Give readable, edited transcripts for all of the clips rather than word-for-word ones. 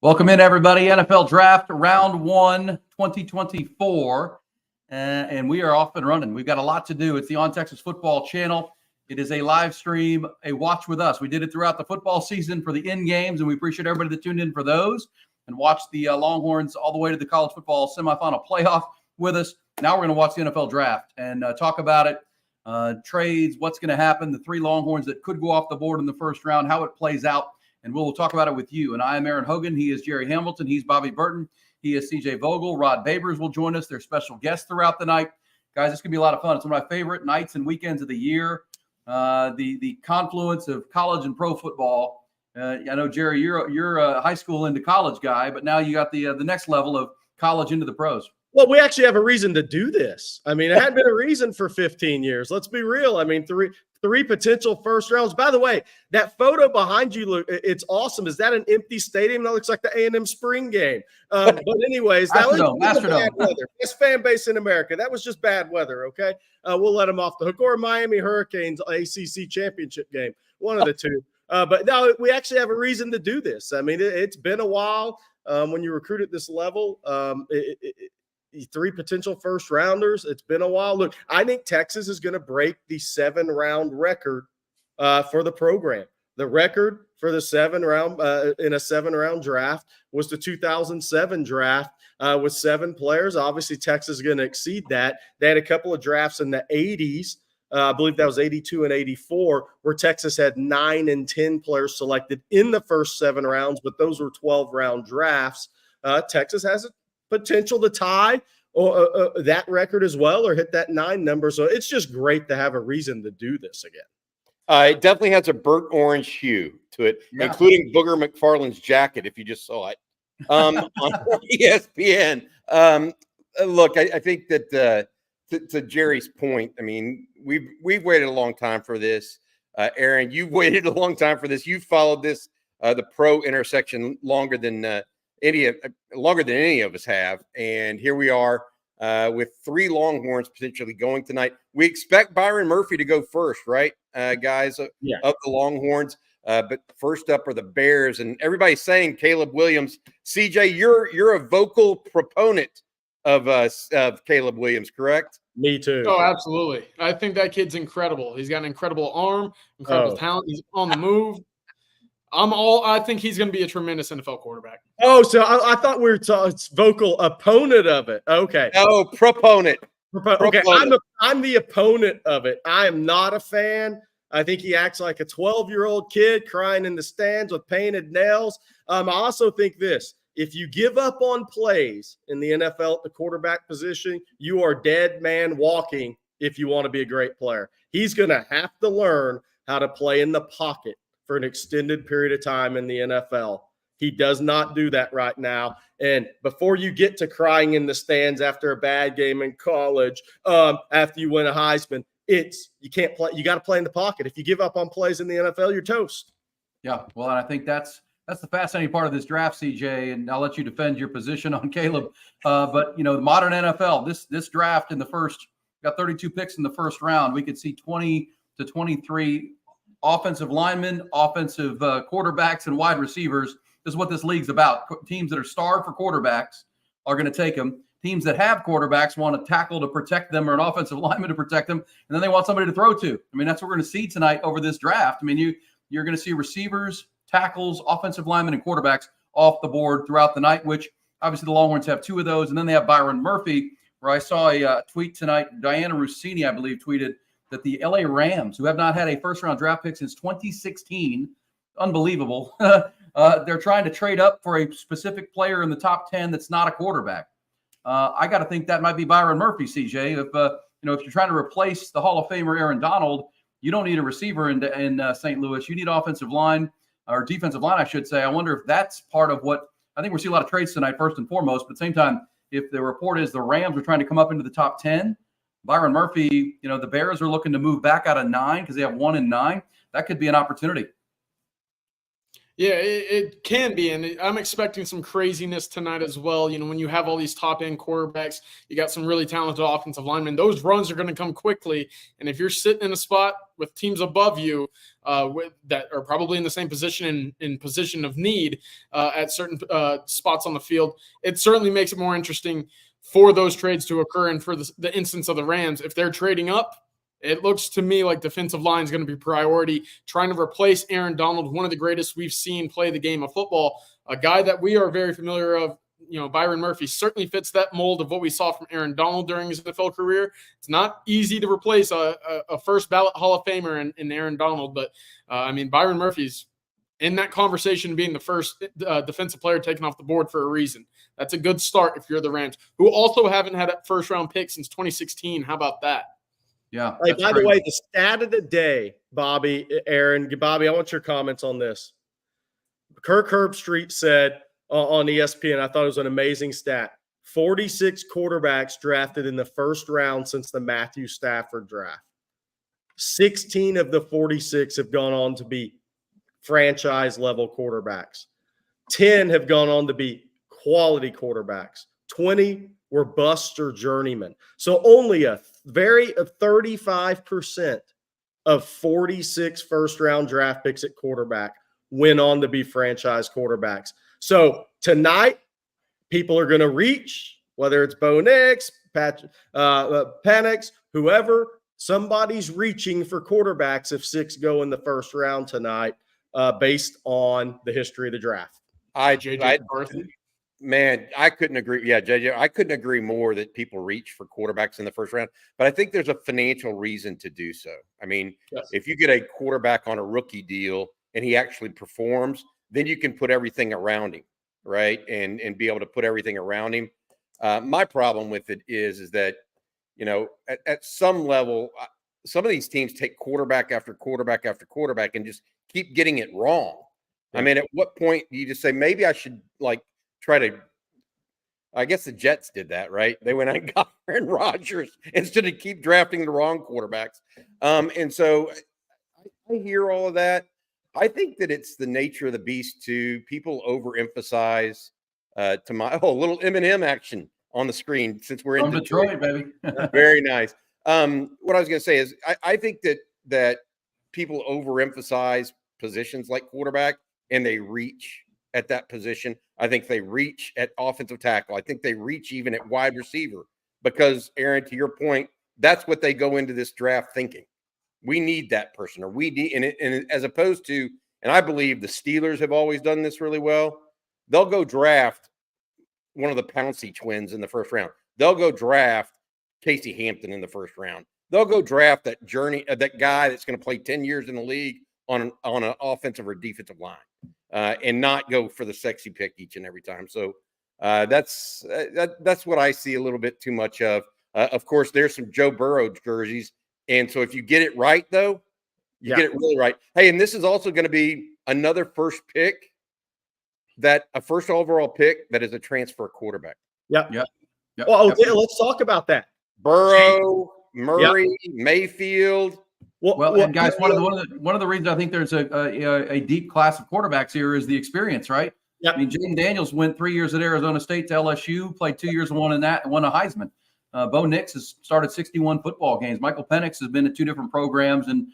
Welcome in, everybody. NFL Draft Round 1, 2024. And we are off and running. We've got a lot to do. It's the On Texas Football channel. It is a live stream, a watch with us. We did it throughout the football season for the end games, and we appreciate everybody that tuned in for those and watched the Longhorns all the way to the college football semifinal playoff with us. Now we're going to watch the NFL Draft and talk about it, trades, what's going to happen, the three Longhorns that could go off the board in the first round, how it plays out. And we'll talk about it with you. And I am Aaron Hogan. He is Jerry Hamilton. He's Bobby Burton. He is CJ Vogel. Rod Babers will join us. They're special guests throughout the night. Guys, it's going to be a lot of fun. It's one of my favorite nights and weekends of the year. The confluence of college and pro football. I know, Jerry, you're a high school into college guy, but now you got the next level of college into the pros. Well, we actually have a reason to do this. I mean, it had been a reason for 15 years. Let's be real. I mean, three potential first rounds. By the way, that photo behind you, it's awesome. Is that an empty stadium? That looks like the A&M spring game. But anyways, that was bad weather. Best fan base in America. That was just bad weather, okay? We'll let them off the hook. Or Miami Hurricanes ACC championship game, one of the two. But no, we actually have a reason to do this. I mean, it's been a while when you recruit at this level. Three potential first rounders. It's been a while. Look, I think Texas is going to break the 7-round record for the program. The record for the in a 7-round draft was the 2007 draft with 7 players. Obviously, Texas is going to exceed that. They had a couple of drafts in the 80s. I believe that was 82 and 84, where Texas had 9 and 10 players selected in the first 7 rounds, but those were 12-round drafts. Texas has a potential to tie that record as well or hit that 9 number. So it's just great to have a reason to do this again. It definitely has a burnt orange hue to it, including Booger McFarland's jacket, if you just saw it on ESPN. Look, I think that to Jerry's point, I mean, we've waited a long time for this. Aaron, you've waited a long time for this. You've followed this, the pro intersection longer than any of us have, and here we are with 3 Longhorns potentially going tonight. We expect Byron Murphy to go first, right, guys, of the Longhorns. But first up are the Bears, and everybody's saying Caleb Williams. CJ, you're a vocal proponent of Caleb Williams, correct? Me too. Oh, absolutely. I think that kid's incredible. He's got an incredible arm, incredible talent. He's on the move. I think he's going to be a tremendous NFL quarterback. Oh, so I thought we were talking vocal opponent of it. Okay. Oh, proponent. Okay, I'm the opponent of it. I am not a fan. I think he acts like a 12-year-old kid crying in the stands with painted nails. I also think this. If you give up on plays in the NFL at the quarterback position, you are dead man walking if you want to be a great player. He's going to have to learn how to play in the pocket for an extended period of time in the NFL. He does not do that right now. And before you get to crying in the stands after a bad game in college, after you win a Heisman, you can't play. You got to play in the pocket. If you give up on plays in the NFL, you're toast. Yeah, well, and I think that's the fascinating part of this draft, CJ, and I'll let you defend your position on Caleb. But, the modern NFL, this draft in the first, got 32 picks in the first round. We could see 20 to 23 offensive linemen, offensive quarterbacks, and wide receivers. This is what this league's about. Teams that are starved for quarterbacks are going to take them. Teams that have quarterbacks want a tackle to protect them or an offensive lineman to protect them, and then they want somebody to throw to. I mean, that's what we're going to see tonight over this draft. I mean, you're going to see receivers, tackles, offensive linemen, and quarterbacks off the board throughout the night, which obviously the Longhorns have 2 of those. And then they have Byron Murphy, where I saw a tweet tonight. Diana Rossini, I believe, tweeted that the LA Rams, who have not had a first-round draft pick since 2016, unbelievable, they're trying to trade up for a specific player in the top 10 that's not a quarterback. I got to think that might be Byron Murphy, CJ. If you're trying to replace the Hall of Famer Aaron Donald, you don't need a receiver in St. Louis. You need offensive line, or defensive line, I should say. I wonder if that's part of what – I think we're seeing a lot of trades tonight, first and foremost. But at the same time, if the report is the Rams are trying to come up into the top 10, Byron Murphy, the Bears are looking to move back out of 9 because they have 1 and 9. That could be an opportunity. Yeah, it can be. And I'm expecting some craziness tonight as well. When you have all these top-end quarterbacks, you got some really talented offensive linemen. Those runs are going to come quickly. And if you're sitting in a spot with teams above you that are probably in the same position in position of need at certain spots on the field, it certainly makes it more interesting for those trades to occur. And for the instance of the Rams, if they're trading up, it looks to me like defensive line is going to be priority, trying to replace Aaron Donald, one of the greatest we've seen play the game of football, a guy that we are very familiar of. Byron Murphy certainly fits that mold of what we saw from Aaron Donald during his NFL career. It's not easy to replace a first ballot Hall of Famer in Aaron Donald, but Byron Murphy's in that conversation being the first defensive player taken off the board for a reason. That's a good start if you're the Rams, who also haven't had a first-round pick since 2016. How about that? Yeah. Hey, by the way, the stat of the day, Bobby, Aaron, Bobby, I want your comments on this. Kirk Herbstreit said on ESPN, I thought it was an amazing stat, 46 quarterbacks drafted in the first round since the Matthew Stafford draft. 16 of the 46 have gone on to be franchise-level quarterbacks. 10 have gone on to be quality quarterbacks. 20 were bust or journeymen. So only a 35% of 46 first-round draft picks at quarterback went on to be franchise quarterbacks. So tonight, people are going to reach, whether it's Bo Nix, Penix, whoever, somebody's reaching for quarterbacks if 6 go in the first round tonight based on the history of the draft. Man, I couldn't agree. Yeah, JJ, I couldn't agree more that people reach for quarterbacks in the first round. But I think there's a financial reason to do so. I mean, yes. If you get a quarterback on a rookie deal and he actually performs, then you can put everything around him, right? And be able to put everything around him. My problem with it is that, at some level, some of these teams take quarterback after quarterback after quarterback and just keep getting it wrong. Yeah. I mean, at what point do you just say, maybe I should try to, I guess the Jets did that, right? They went out and got Aaron Rodgers instead of keep drafting the wrong quarterbacks. And so I hear all of that. I think that it's the nature of the beast too. People overemphasize a little Eminem action on the screen since we're in Detroit, baby. Very nice. What I was going to say is I think that people overemphasize positions like quarterback and they reach at that position. I think they reach at offensive tackle. I think they reach even at wide receiver because, Aaron, to your point, that's what they go into this draft thinking. We need that person, or we need, and as opposed to, and I believe the Steelers have always done this really well. They'll go draft one of the Pouncey twins in the first round. They'll go draft Casey Hampton in the first round. They'll go draft that guy that's going to play 10 years in the league on an offensive or defensive line. And not go for the sexy pick each and every time. So that's what I see a little bit too much of. Of course, there's some Joe Burrow jerseys. And so if you get it right, though, you get it really right. Hey, and this is also going to be another first overall pick that is a transfer quarterback. Yeah. Well, okay, let's talk about that. Burrow, Murray, Mayfield. Well, and guys, one of the reasons I think there's a deep class of quarterbacks here is the experience, right? Yep. I mean, Jaden Daniels went 3 years at Arizona State to LSU, played 2 years and won a Heisman. Bo Nix has started 61 football games. Michael Penix has been at 2 different programs and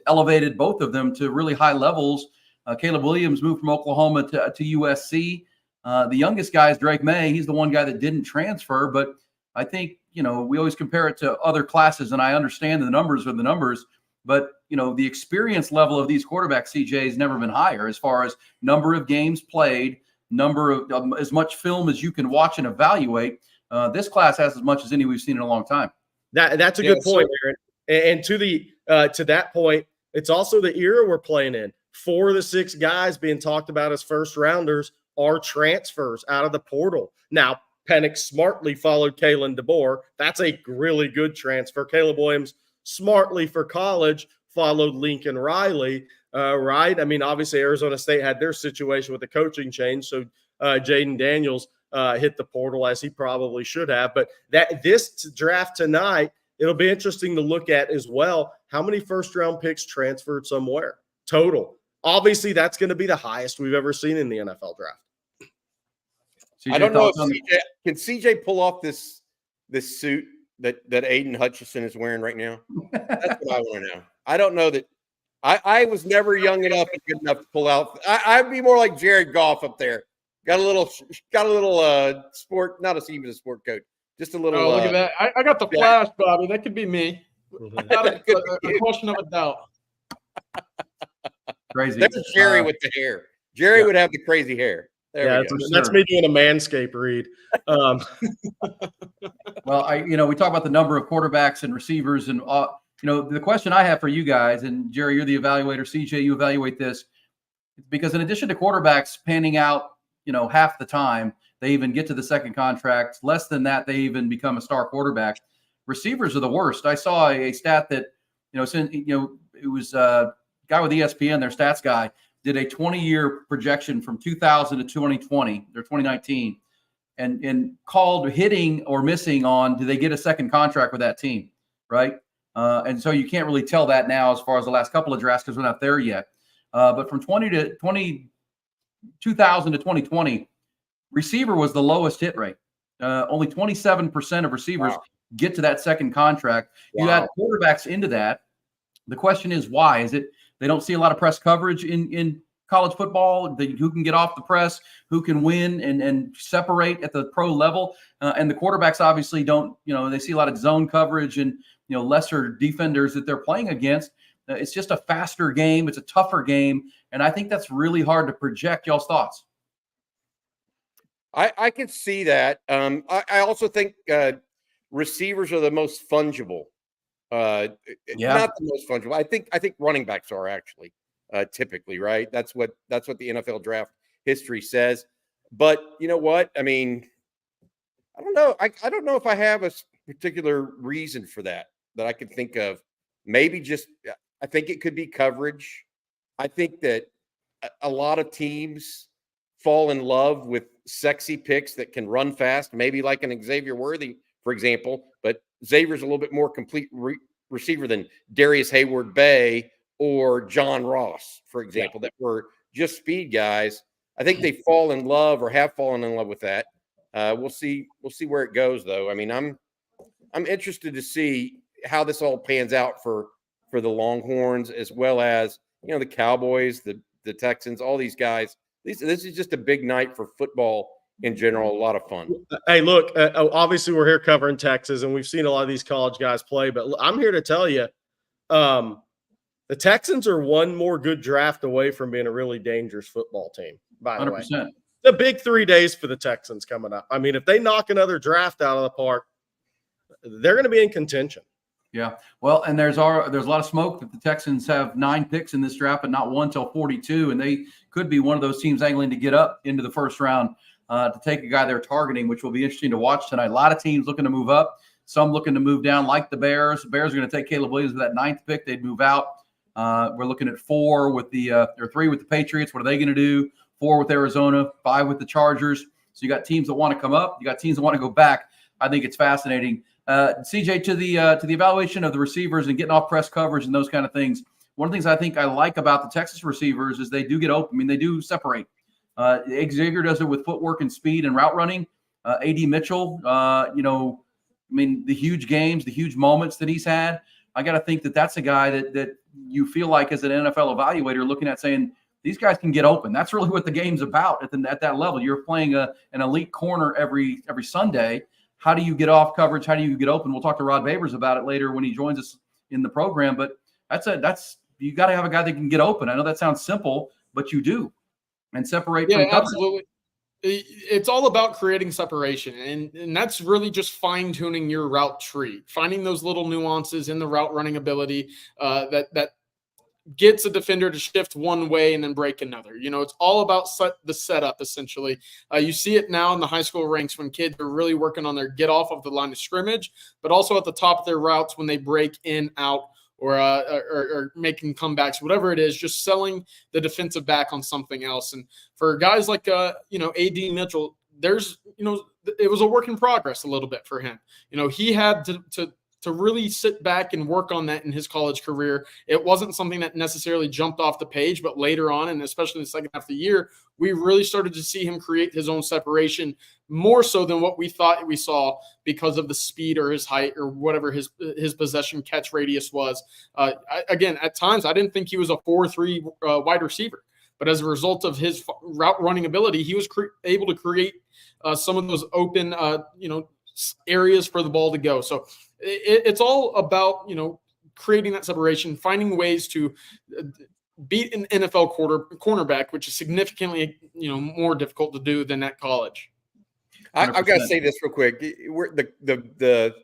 elevated both of them to really high levels. Caleb Williams moved from Oklahoma to USC. The youngest guy is Drake May. He's the one guy that didn't transfer, but I think we always compare it to other classes, and I understand the numbers are the numbers, but the experience level of these quarterbacks, CJ, has never been higher as far as number of games played, number of as much film as you can watch and evaluate. This class has as much as any we've seen in a long time. That's a good point, Aaron. And to that point, it's also the era we're playing in. 4 of the 6 guys being talked about as first rounders are transfers out of the portal. Now, Penix smartly followed Kalen DeBoer. That's a really good transfer. Caleb Williams smartly for college followed Lincoln Riley, right? I mean, obviously Arizona State had their situation with the coaching change, so Jaden Daniels hit the portal as he probably should have. But this draft tonight, it'll be interesting to look at as well how many first-round picks transferred somewhere total. Obviously, that's going to be the highest we've ever seen in the NFL draft. CJ, I don't know if can CJ pull off this suit that Aiden Hutchinson is wearing right now? That's what I want to know. I don't know that. I was never young enough and good enough to pull out. I'd be more like Jared Goff up there. Got a little sport, not even a sport coat, just a little. Oh, look at that! I got the flash, Bobby. That could be me. Not a question of a doubt. Crazy. There's Jerry with the hair. Jerry would have the crazy hair. There we go. That's me doing a Manscaped read. Well, we talk about the number of quarterbacks and receivers, and the question I have for you guys, and Jerry, you're the evaluator. CJ, you evaluate this because in addition to quarterbacks panning out, half the time they even get to the second contract. Less than that, they even become a star quarterback. Receivers are the worst. I saw a stat that, it was a guy with ESPN, their stats guy, did a 20-year projection from 2000 to 2020 or 2019 and called hitting or missing on, do they get a second contract with that team, right? And so you can't really tell that now as far as the last couple of drafts because we're not there yet. But from 2000 to 2020, receiver was the lowest hit rate. Only 27% of receivers get to that second contract. Wow. You add quarterbacks into that. The question is why? Is it they don't see a lot of press coverage in college football? Who can get off the press, who can win and separate at the pro level? And the quarterbacks obviously don't, they see a lot of zone coverage and, lesser defenders that they're playing against. It's just a faster game. It's a tougher game. And I think that's really hard to project. Y'all's thoughts? I can see that. I also think receivers are the most fungible. Not the most fungible. I think running backs are actually typically, right? That's what the NFL draft history says. But you know what? I mean, I don't know. I don't know if I have a particular reason for that I can think of. Maybe just I think it could be coverage. I think that a lot of teams fall in love with sexy picks that can run fast, maybe like an Xavier Worthy, for example. But Xavier's a little bit more complete receiver than Darius Hayward-Bay or John Ross, for example, that were just speed guys. I think they fall in love or have fallen in love with that. We'll see where it goes, though. I mean, I'm interested to see how this all pans out for the Longhorns, as well as the Cowboys, the Texans, all these guys. This is just a big night for football in general. A lot of fun. Hey, look, obviously we're here covering Texas, and we've seen a lot of these college guys play. But I'm here to tell you, the Texans are one more good draft away from being a really dangerous football team. By the 100%. way, the big 3 days for the Texans coming up. I mean, if they knock another draft out of the park, they're going to be in contention. Yeah. Well, and there's a lot of smoke that the Texans have 9 picks in this draft, but not one till 42. And they could be one of those teams angling to get up into the first round to take a guy they're targeting, which will be interesting to watch tonight. A lot of teams looking to move up, some looking to move down, like the Bears. The Bears are going to take Caleb Williams with that 9th pick. They'd move out. We're looking at 4 with or 3 with the Patriots. What are they going to do? 4 with Arizona, 5 with the Chargers. So you got teams that want to come up. You got teams that want to go back. I think it's fascinating. CJ, to the evaluation of the receivers and getting off press coverage and those kind of things. One of the things I think I like about the Texas receivers is they do get open. I mean, they do separate. Xavier does it with footwork and speed and route running. AD Mitchell, the huge games, the huge moments that he's had. I got to think that that's a guy that you feel like as an NFL evaluator looking at saying these guys can get open. That's really what the game's about at that level. You're playing an elite corner every Sunday. How do you get off coverage? How do you get open? We'll talk to Rod Babers about it later when he joins us in the program. But you got to have a guy that can get open. I know that sounds simple, but you do, and separate. Yeah, absolutely. It's all about creating separation, and that's really just fine tuning your route tree, finding those little nuances in the route running ability that gets a defender to shift one way and then break another. It's all about the setup, essentially. You see it now in the high school ranks when kids are really working on their get off of the line of scrimmage, but also at the top of their routes when they break in, out, or making comebacks, whatever it is, just selling the defensive back on something else. And for guys like, AD Mitchell, it was a work in progress a little bit for him. He had to to really sit back and work on that in his college career. It wasn't something that necessarily jumped off the page, but later on, and especially in the second half of the year, we really started to see him create his own separation more so than what we thought we saw because of the speed or his height or whatever his possession catch radius was. Again, at times, I didn't think he was a 4-3 wide receiver, but as a result of his route running ability, he was able to create some of those open, areas for the ball to go. So it's all about, creating that separation, finding ways to beat an NFL cornerback, which is significantly, more difficult to do than at college. I've got to say this real quick. The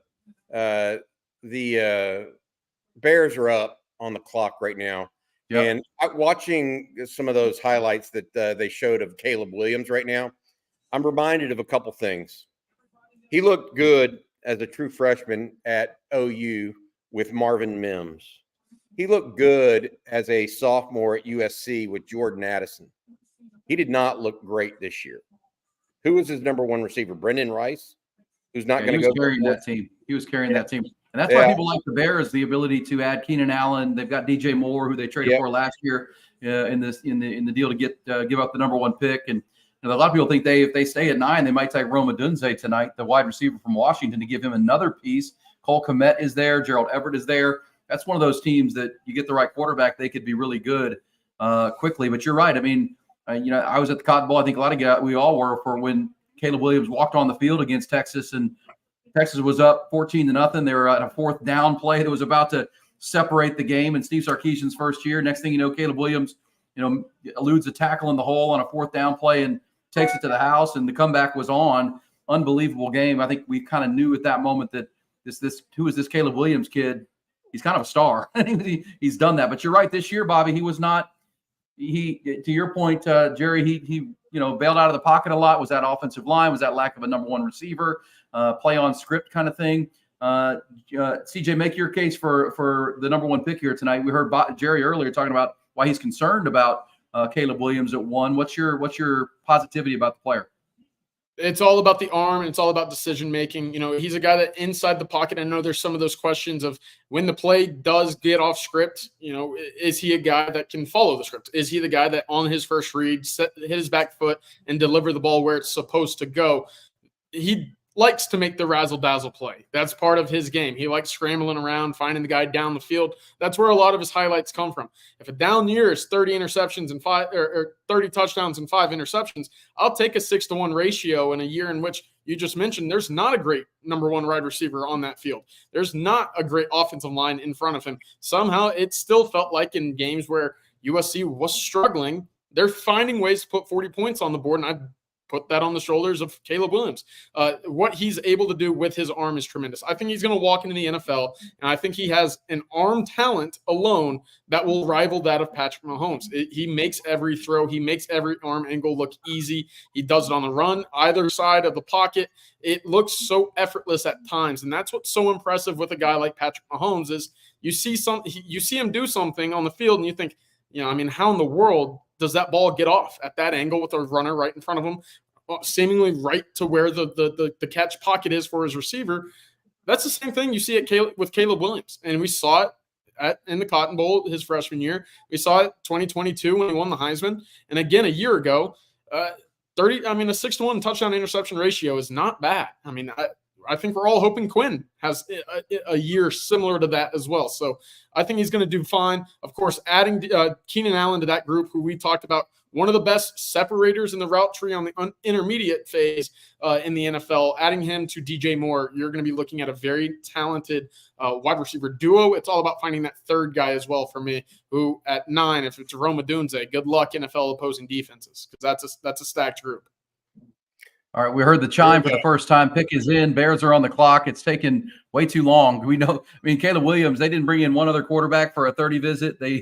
Bears are up on the clock right now. Yep. And watching some of those highlights that they showed of Caleb Williams right now, I'm reminded of a couple things. He looked good as a true freshman at OU with Marvin Mims. He looked good as a sophomore at USC with Jordan Addison. He did not look great this year. Who was his number one receiver? Brendan Rice, who's not going to go carrying that team. He was carrying that team. And that's why people like the Bears, the ability to add Keenan Allen. They've got DJ Moore, who they traded for last year in the deal to give up the number one pick. And a lot of people think if they stay at 9, they might take Rome Odunze tonight, the wide receiver from Washington, to give him another piece. Cole Kmet is there. Gerald Everett is there. That's one of those teams that you get the right quarterback, they could be really good quickly. But you're right. I mean, I was at the Cotton Bowl. I think a lot of guys, we all were, for when Caleb Williams walked on the field against Texas, and Texas was up 14-0. They were at a 4th down play that was about to separate the game. And Steve Sarkisian's first year. Next thing you know, Caleb Williams, eludes a tackle in the hole on a 4th down play and takes it to the house, and the comeback was on. Unbelievable game. I think we kind of knew at that moment that who is this Caleb Williams kid? He's kind of a star. He's done that. But you're right. This year, Bobby, he was not. To your point, Jerry, he bailed out of the pocket a lot. Was that offensive line? Was that lack of a number one receiver? Play on script kind of thing. CJ, make your case for the number one pick here tonight. We heard Jerry earlier talking about why he's concerned about Caleb Williams at 1. What's your positivity about the player? It's all about the arm, and it's all about decision making. He's a guy that inside the pocket. I know there's some of those questions of when the play does get off script. Is he a guy that can follow the script? Is he the guy that on his first read hit his back foot and deliver the ball where it's supposed to go? He likes to make the razzle-dazzle play. That's part of his game. He likes scrambling around, finding the guy down the field. That's where a lot of his highlights come from. If a down year is 30 interceptions and 30 touchdowns and 5 interceptions, I'll take a 6-to-1 ratio in a year in which you just mentioned there's not a great number one wide receiver on that field. There's not a great offensive line in front of him. Somehow it still felt like in games where USC was struggling, they're finding ways to put 40 points on the board, and I put that on the shoulders of Caleb Williams. What he's able to do with his arm is tremendous. I think he's going to walk into the NFL, and I think he has an arm talent alone that will rival that of Patrick Mahomes. He makes every throw. He makes every arm angle look easy. He does it on the run, either side of the pocket. It looks so effortless at times, and that's what's so impressive with a guy like Patrick Mahomes is you see him do something on the field, and you think, how in the world does that ball get off at that angle with a runner right in front of him, seemingly right to where the catch pocket is for his receiver? That's the same thing you see with Caleb Williams. And we saw it in the Cotton Bowl his freshman year. We saw it 2022 when he won the Heisman. And again, a year ago, a 6-to-1 touchdown interception ratio is not bad. I think we're all hoping Quinn has a year similar to that as well. So I think he's going to do fine. Of course, adding Keenan Allen to that group, who we talked about, one of the best separators in the route tree on the intermediate phase in the NFL, adding him to DJ Moore, you're going to be looking at a very talented wide receiver duo. It's all about finding that third guy as well for me, who at 9, if it's Rome Odunze, good luck NFL opposing defenses, because that's a stacked group. All right, we heard the chime for the first time. Pick is in. Bears are on the clock. It's taken way too long. We know. Caleb Williams, they didn't bring in one other quarterback for a 30 visit. They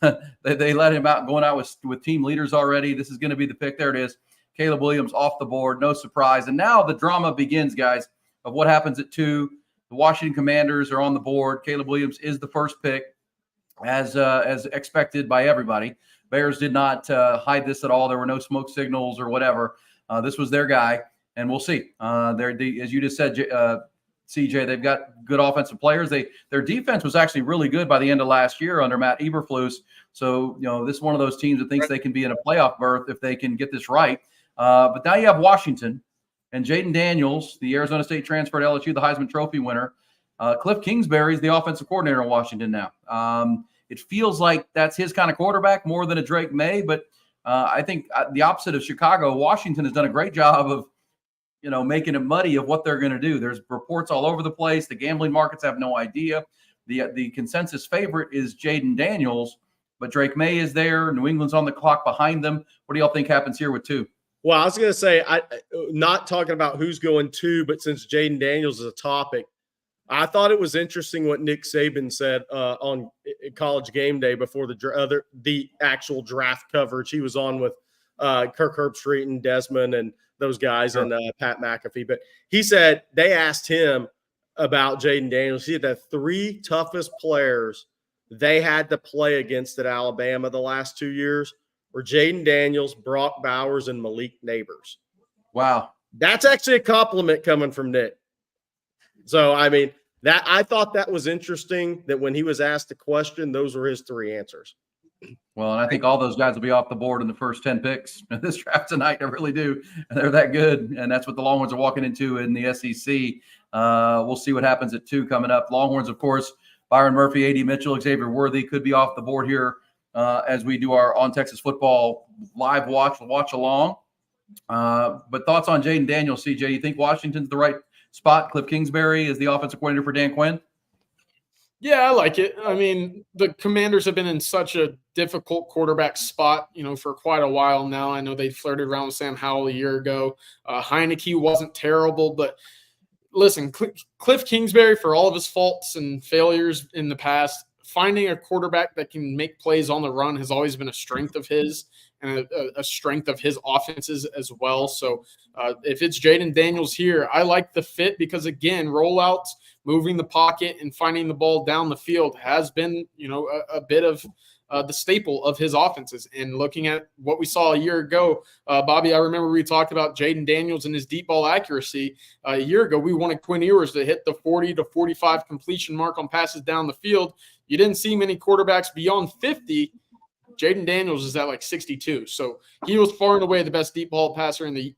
let him out, going out with team leaders already. This is going to be the pick. There it is. Caleb Williams off the board. No surprise. And now the drama begins, guys, of what happens at 2. The Washington Commanders are on the board. Caleb Williams is the first pick, as expected by everybody. Bears did not hide this at all. There were no smoke signals or whatever. This was their guy, and we'll see. As you just said, CJ. They've got good offensive players. Their defense was actually really good by the end of last year under Matt Eberflus. So, this is one of those teams that thinks they can be in a playoff berth if they can get this right. But now you have Washington and Jaden Daniels, the Arizona State transfer to LSU, the Heisman Trophy winner. Cliff Kingsbury is the offensive coordinator in Washington now. It feels like that's his kind of quarterback more than a Drake May, but I think the opposite of Chicago, Washington has done a great job of, making it muddy of what they're going to do. There's reports all over the place. The gambling markets have no idea. The consensus favorite is Jaden Daniels, but Drake May is there. New England's on the clock behind them. What do y'all think happens here with 2? Well, I was going to say, not talking about who's going 2, but since Jaden Daniels is a topic, I thought it was interesting what Nick Saban said on College Game Day before the actual draft coverage. He was on with Kirk Herbstreit and Desmond and those guys, sure, and Pat McAfee. But he said they asked him about Jaden Daniels. He had the 3 toughest players they had to play against at Alabama the last 2 years were Jaden Daniels, Brock Bowers, and Malik Neighbors. Wow. That's actually a compliment coming from Nick. So, I mean, I thought that was interesting that when he was asked the question, those were his 3 answers. Well, and I think all those guys will be off the board in the first 10 picks in this draft tonight. I really do. And they're that good. And that's what the Longhorns are walking into in the SEC. We'll see what happens at 2 coming up. Longhorns, of course, Byron Murphy, A.D. Mitchell, Xavier Worthy could be off the board here as we do our On Texas Football live watch along. But thoughts on Jaden Daniels, CJ? You think Washington's the right spot? Cliff Kingsbury is the offensive coordinator for Dan Quinn? Yeah, I like it. I mean, the Commanders have been in such a difficult quarterback spot, for quite a while now. I know they flirted around with Sam Howell a year ago. Heineke wasn't terrible, but listen, Cliff Kingsbury, for all of his faults and failures in the past, finding a quarterback that can make plays on the run has always been a strength of his and a strength of his offenses as well. So if it's Jaden Daniels here, I like the fit because, again, rollouts, moving the pocket and finding the ball down the field has been, a bit of the staple of his offenses. And looking at what we saw a year ago, Bobby, I remember we talked about Jaden Daniels and his deep ball accuracy. A year ago, we wanted Quinn Ewers to hit the 40 to 45 completion mark on passes down the field. You didn't see many quarterbacks beyond 50. Jaden Daniels is at like 62. So he was far and away the best deep ball passer in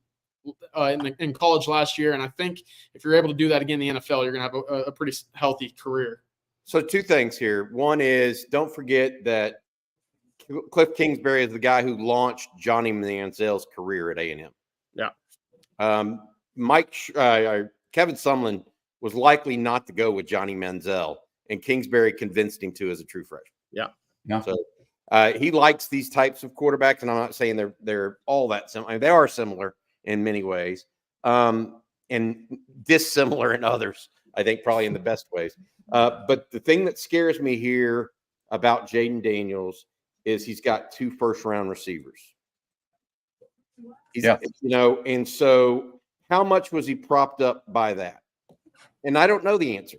college last year. And I think if you're able to do that again in the NFL, you're going to have a pretty healthy career. So 2 things here. One is, don't forget that Cliff Kingsbury is the guy who launched Johnny Manziel's career at A&M. Yeah. Kevin Sumlin was likely not to go with Johnny Manziel, and Kingsbury convinced him to as a true freshman. Yeah. Yeah. So he likes these types of quarterbacks, and I'm not saying they're all that similar. I mean, they are similar in many ways, and dissimilar in others, I think, probably in the best ways. But the thing that scares me here about Jaden Daniels is he's got 2 first-round receivers. And so how much was he propped up by that? And I don't know the answer,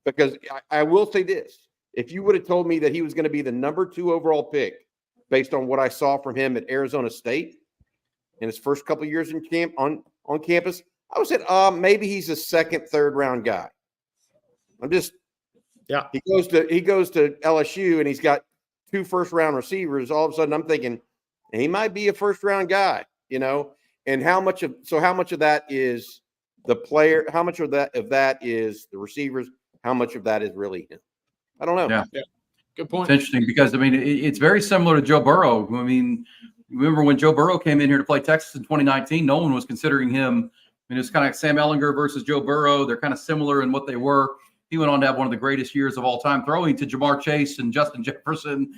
because I will say this. If you would have told me that he was going to be the number 2 overall pick based on what I saw from him at Arizona State in his first couple of years on campus, I would have said, maybe he's a 2nd, 3rd round guy. He goes to LSU and he's got 2 first-round receivers. All of a sudden I'm thinking he might be a first-round guy, and how much of that is the player? How much of that is the receivers? How much of that is really him? I don't know. Yeah. Good point. It's interesting because, it's very similar to Joe Burrow. Remember when Joe Burrow came in here to play Texas in 2019, no one was considering him. It's kind of like Sam Ehlinger versus Joe Burrow. They're kind of similar in what they were. He went on to have one of the greatest years of all time, throwing to Jamar Chase and Justin Jefferson.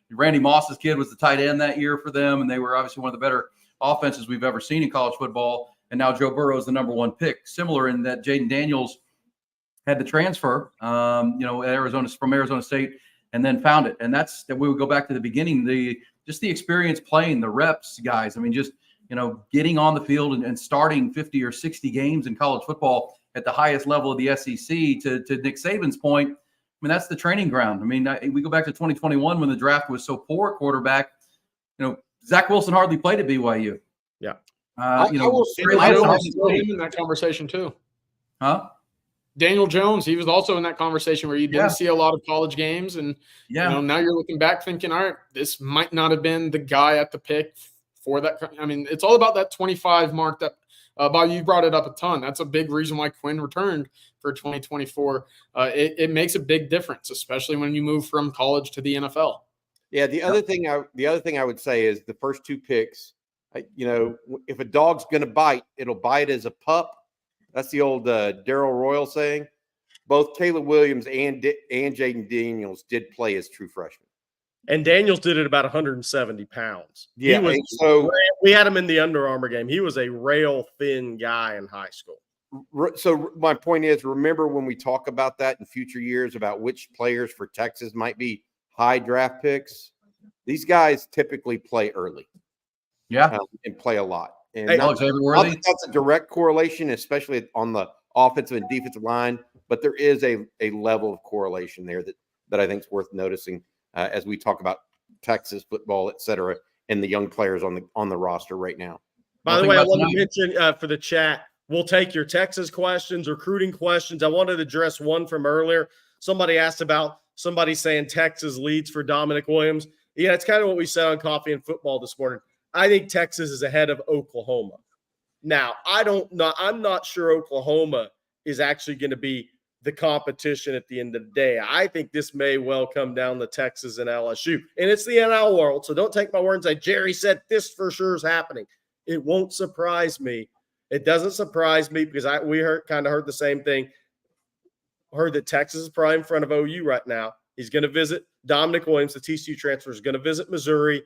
Randy Moss's kid was the tight end that year for them, and they were obviously one of the better offenses we've ever seen in college football. And now Joe Burrow is the number 1 pick. Similar in that Jaden Daniels had to transfer, from Arizona State, and then found it. And that's that. We would go back to the beginning, the experience playing, the reps, guys. Getting on the field and starting 50 or 60 games in college football at the highest level of the SEC. To Nick Saban's point, that's the training ground. We go back to 2021 when the draft was so poor at quarterback. Zach Wilson hardly played at BYU. Yeah. I will say in that conversation too. Huh? Daniel Jones, he was also in that conversation where you didn't see a lot of college games. And, now you're looking back thinking, all right, this might not have been the guy at the pick for that. I mean, it's all about that 25 mark that Bob, you brought it up a ton. That's a big reason why Quinn returned for 2024. It makes a big difference, especially when you move from college to the NFL. Yeah. The other thing I would say is the first 2 picks, if a dog's going to bite, it'll bite as a pup. That's the old Darrell Royal saying. Both Caleb Williams and Jaden Daniels did play as true freshmen. And Daniels did it about 170 pounds. Yeah, we had him in the Under Armour game. He was a rail thin guy in high school. So my point is, remember when we talk about that in future years about which players for Texas might be high draft picks, these guys typically play early. Yeah. And play a lot. And that's a direct correlation, especially on the offensive and defensive line, but there is a level of correlation there that I think is worth noticing as we talk about Texas football, et cetera, and the young players on the roster right now. By the way, I want to mention for the chat, we'll take your Texas questions, recruiting questions. I wanted to address one from earlier. Somebody asked about somebody saying Texas leads for Dominic Williams. Yeah, it's kind of what we said on Coffee and Football this morning. I think Texas is ahead of Oklahoma. Now, I'm not sure Oklahoma is actually going to be the competition at the end of the day. I think this may well come down to Texas and LSU. And it's the NL world, so don't take my word and say, Jerry said this for sure is happening. It won't surprise me. It doesn't surprise me because we heard the same thing. Heard that Texas is probably in front of OU right now. He's going to visit Dominic Williams, the TCU transfer, is going to visit Missouri.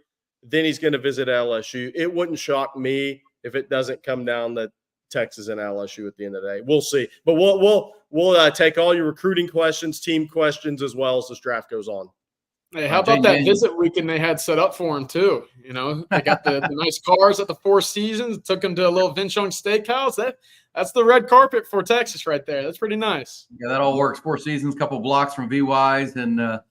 Then he's going to visit LSU. It wouldn't shock me if it doesn't come down to Texas and LSU at the end of the day. We'll see. But we'll take all your recruiting questions, team questions, as well as this draft goes on. Hey, how about that visit weekend they had set up for him too? They got the nice cars at the Four Seasons, took him to a little Vince Young steakhouse. That's the red carpet for Texas right there. That's pretty nice. Yeah, that all works. Four Seasons, couple blocks from VY's, and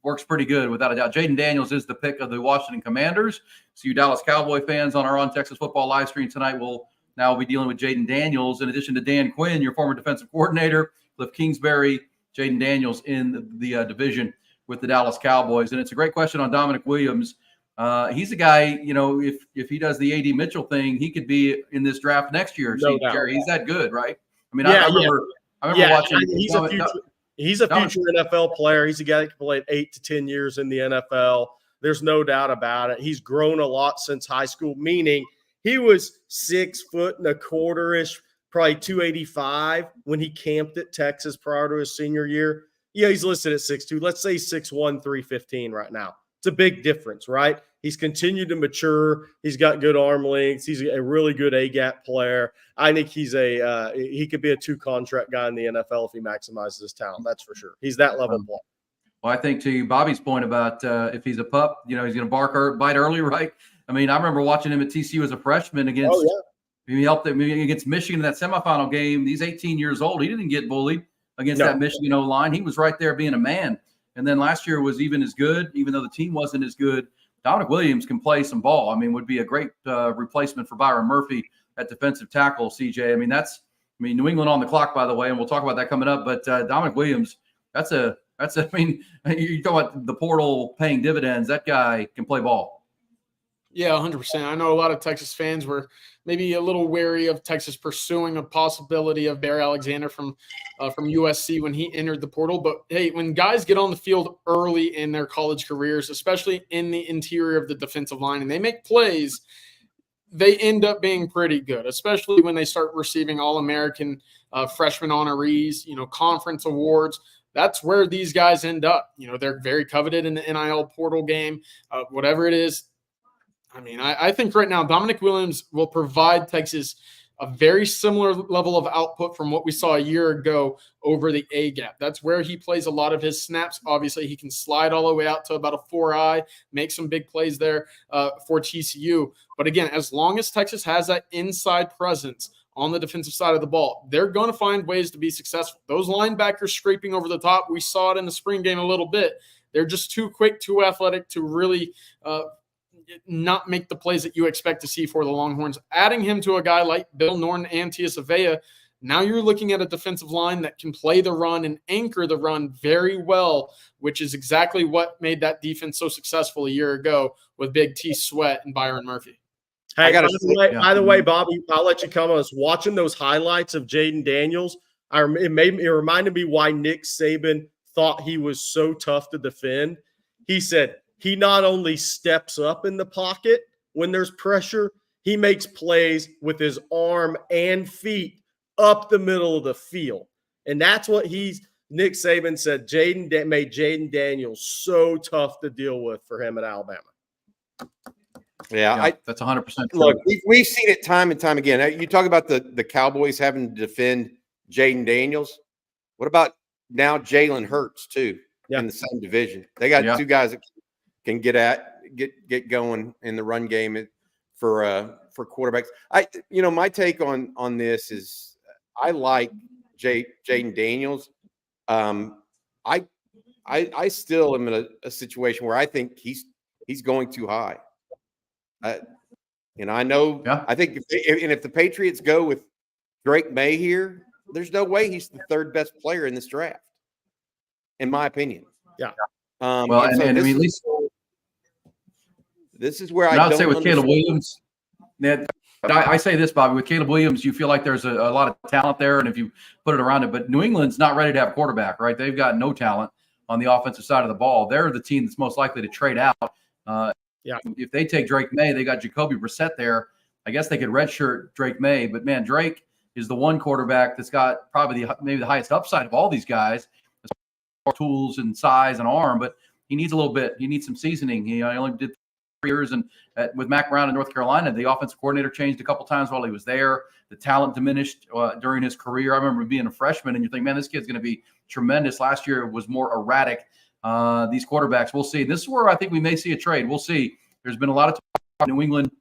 works pretty good without a doubt. Jaden Daniels is the pick of the Washington Commanders. So you Dallas Cowboy fans on our On Texas Football live stream tonight will now be dealing with Jaden Daniels in addition to Dan Quinn, your former defensive coordinator, Cliff Kingsbury, Jaden Daniels in the division with the Dallas Cowboys. And it's a great question on Dominic Williams. He's a guy, if he does the A.D. Mitchell thing, he could be in this draft next year. Jerry, he's that good, right? I mean, I remember watching. He's a future NFL player. He's a guy that can play 8 to 10 years in the NFL. There's no doubt about it. He's grown a lot since high school, meaning he was 6 foot and a quarter-ish, probably 285 when he camped at Texas prior to his senior year. Yeah, he's listed at 6'2". Let's say 6'1", 315 right now. It's a big difference, right? He's continued to mature. He's got good arm lengths. He's a really good A-gap player. I think he could be a 2-contract guy in the NFL if he maximizes his talent. That's for sure. He's that level player. Well, I think to Bobby's point about if he's a pup, he's going to bark or bite early, right? I mean, I remember watching him at TCU as a freshman against. Oh, yeah. He helped them against Michigan in that semifinal game. He's 18 years old. He didn't get bullied against that Michigan O-line. He was right there being a man. And then last year was even as good, even though the team wasn't as good. Dominic Williams can play some ball. I mean, would be a great replacement for Byron Murphy at defensive tackle, CJ. I mean, New England on the clock, by the way, and we'll talk about that coming up. But Dominic Williams, you talk about the portal paying dividends. That guy can play ball. Yeah, 100%. I know a lot of Texas fans were maybe a little wary of Texas pursuing a possibility of Bear Alexander from USC when he entered the portal. But, hey, when guys get on the field early in their college careers, especially in the interior of the defensive line, and they make plays, they end up being pretty good, especially when they start receiving All-American freshman honorees, conference awards. That's where these guys end up. They're very coveted in the NIL portal game, whatever it is. I mean, I think right now Dominic Williams will provide Texas a very similar level of output from what we saw a year ago over the A-gap. That's where he plays a lot of his snaps. Obviously, he can slide all the way out to about a 4-eye, make some big plays there for TCU. But again, as long as Texas has that inside presence on the defensive side of the ball, they're going to find ways to be successful. Those linebackers scraping over the top, we saw it in the spring game a little bit. They're just too quick, too athletic to really not make the plays that you expect to see for the Longhorns. Adding him to a guy like Bill Norton and Tia Savea, Now you're looking at a defensive line that can play the run and anchor the run very well, which is exactly what made that defense so successful a year ago with Big T Sweat and Byron Murphy. Hey, by the way, Bobby, I'll let you come on. I was watching those highlights of Jaden Daniels. It reminded me why Nick Saban thought he was so tough to defend. He said he not only steps up in the pocket when there's pressure, he makes plays with his arm and feet up the middle of the field. And that's what Nick Saban said made Jaden Daniels so tough to deal with for him at Alabama. Yeah, that's 100% true. Look, we've seen it time and time again. You talk about the Cowboys having to defend Jaden Daniels. What about now Jalen Hurts too in the same division? They got two guys that can get going in the run game for quarterbacks. My take on this is I like Jaden Daniels. I still am in a situation where I think he's going too high. I know. Yeah. I think if the Patriots go with Drake May here, there's no way he's the third best player in this draft, in my opinion. Yeah. This is where I'd say with Caleb Williams. I say this, Bobby, with Caleb Williams, you feel like there's a lot of talent there, and if you put it around it, but New England's not ready to have a quarterback, right? They've got no talent on the offensive side of the ball. They're the team that's most likely to trade out. If they take Drake May, they got Jacoby Brissett there. I guess they could redshirt Drake May, but man, Drake is the one quarterback that's got probably maybe the highest upside of all these guys, as far as tools and size and arm, but he needs a little bit. He needs some seasoning. He only did 3 years, and with Mac Brown in North Carolina, the offensive coordinator changed a couple times while he was there. The talent diminished during his career. I remember being a freshman, and you think, man, this kid's going to be tremendous. Last year was more erratic. These quarterbacks, we'll see. This is where I think we may see a trade. We'll see. There's been a lot of talk about New England.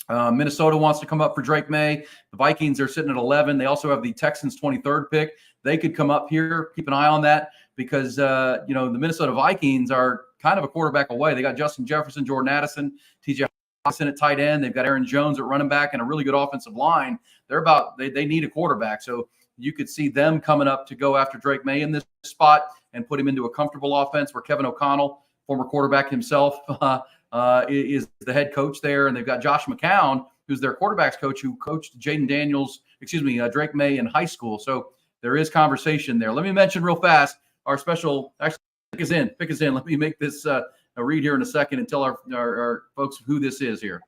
Minnesota wants to come up for Drake May. The Vikings are sitting at 11. They also have the Texans' 23rd pick. They could come up here. Keep an eye on that because, the Minnesota Vikings are kind of a quarterback away. They got Justin Jefferson, Jordan Addison, TJ Hawkinson at tight end. They've got Aaron Jones at running back and a really good offensive line. They need a quarterback. So you could see them coming up to go after Drake May in this spot and put him into a comfortable offense where Kevin O'Connell, former quarterback himself, is the head coach there. And they've got Josh McCown, who's their quarterback's coach, who coached Drake May in high school. So there is conversation there. Let me mention real fast our special, actually, pick us in. Let me make this a read here in a second and tell our folks who this is here.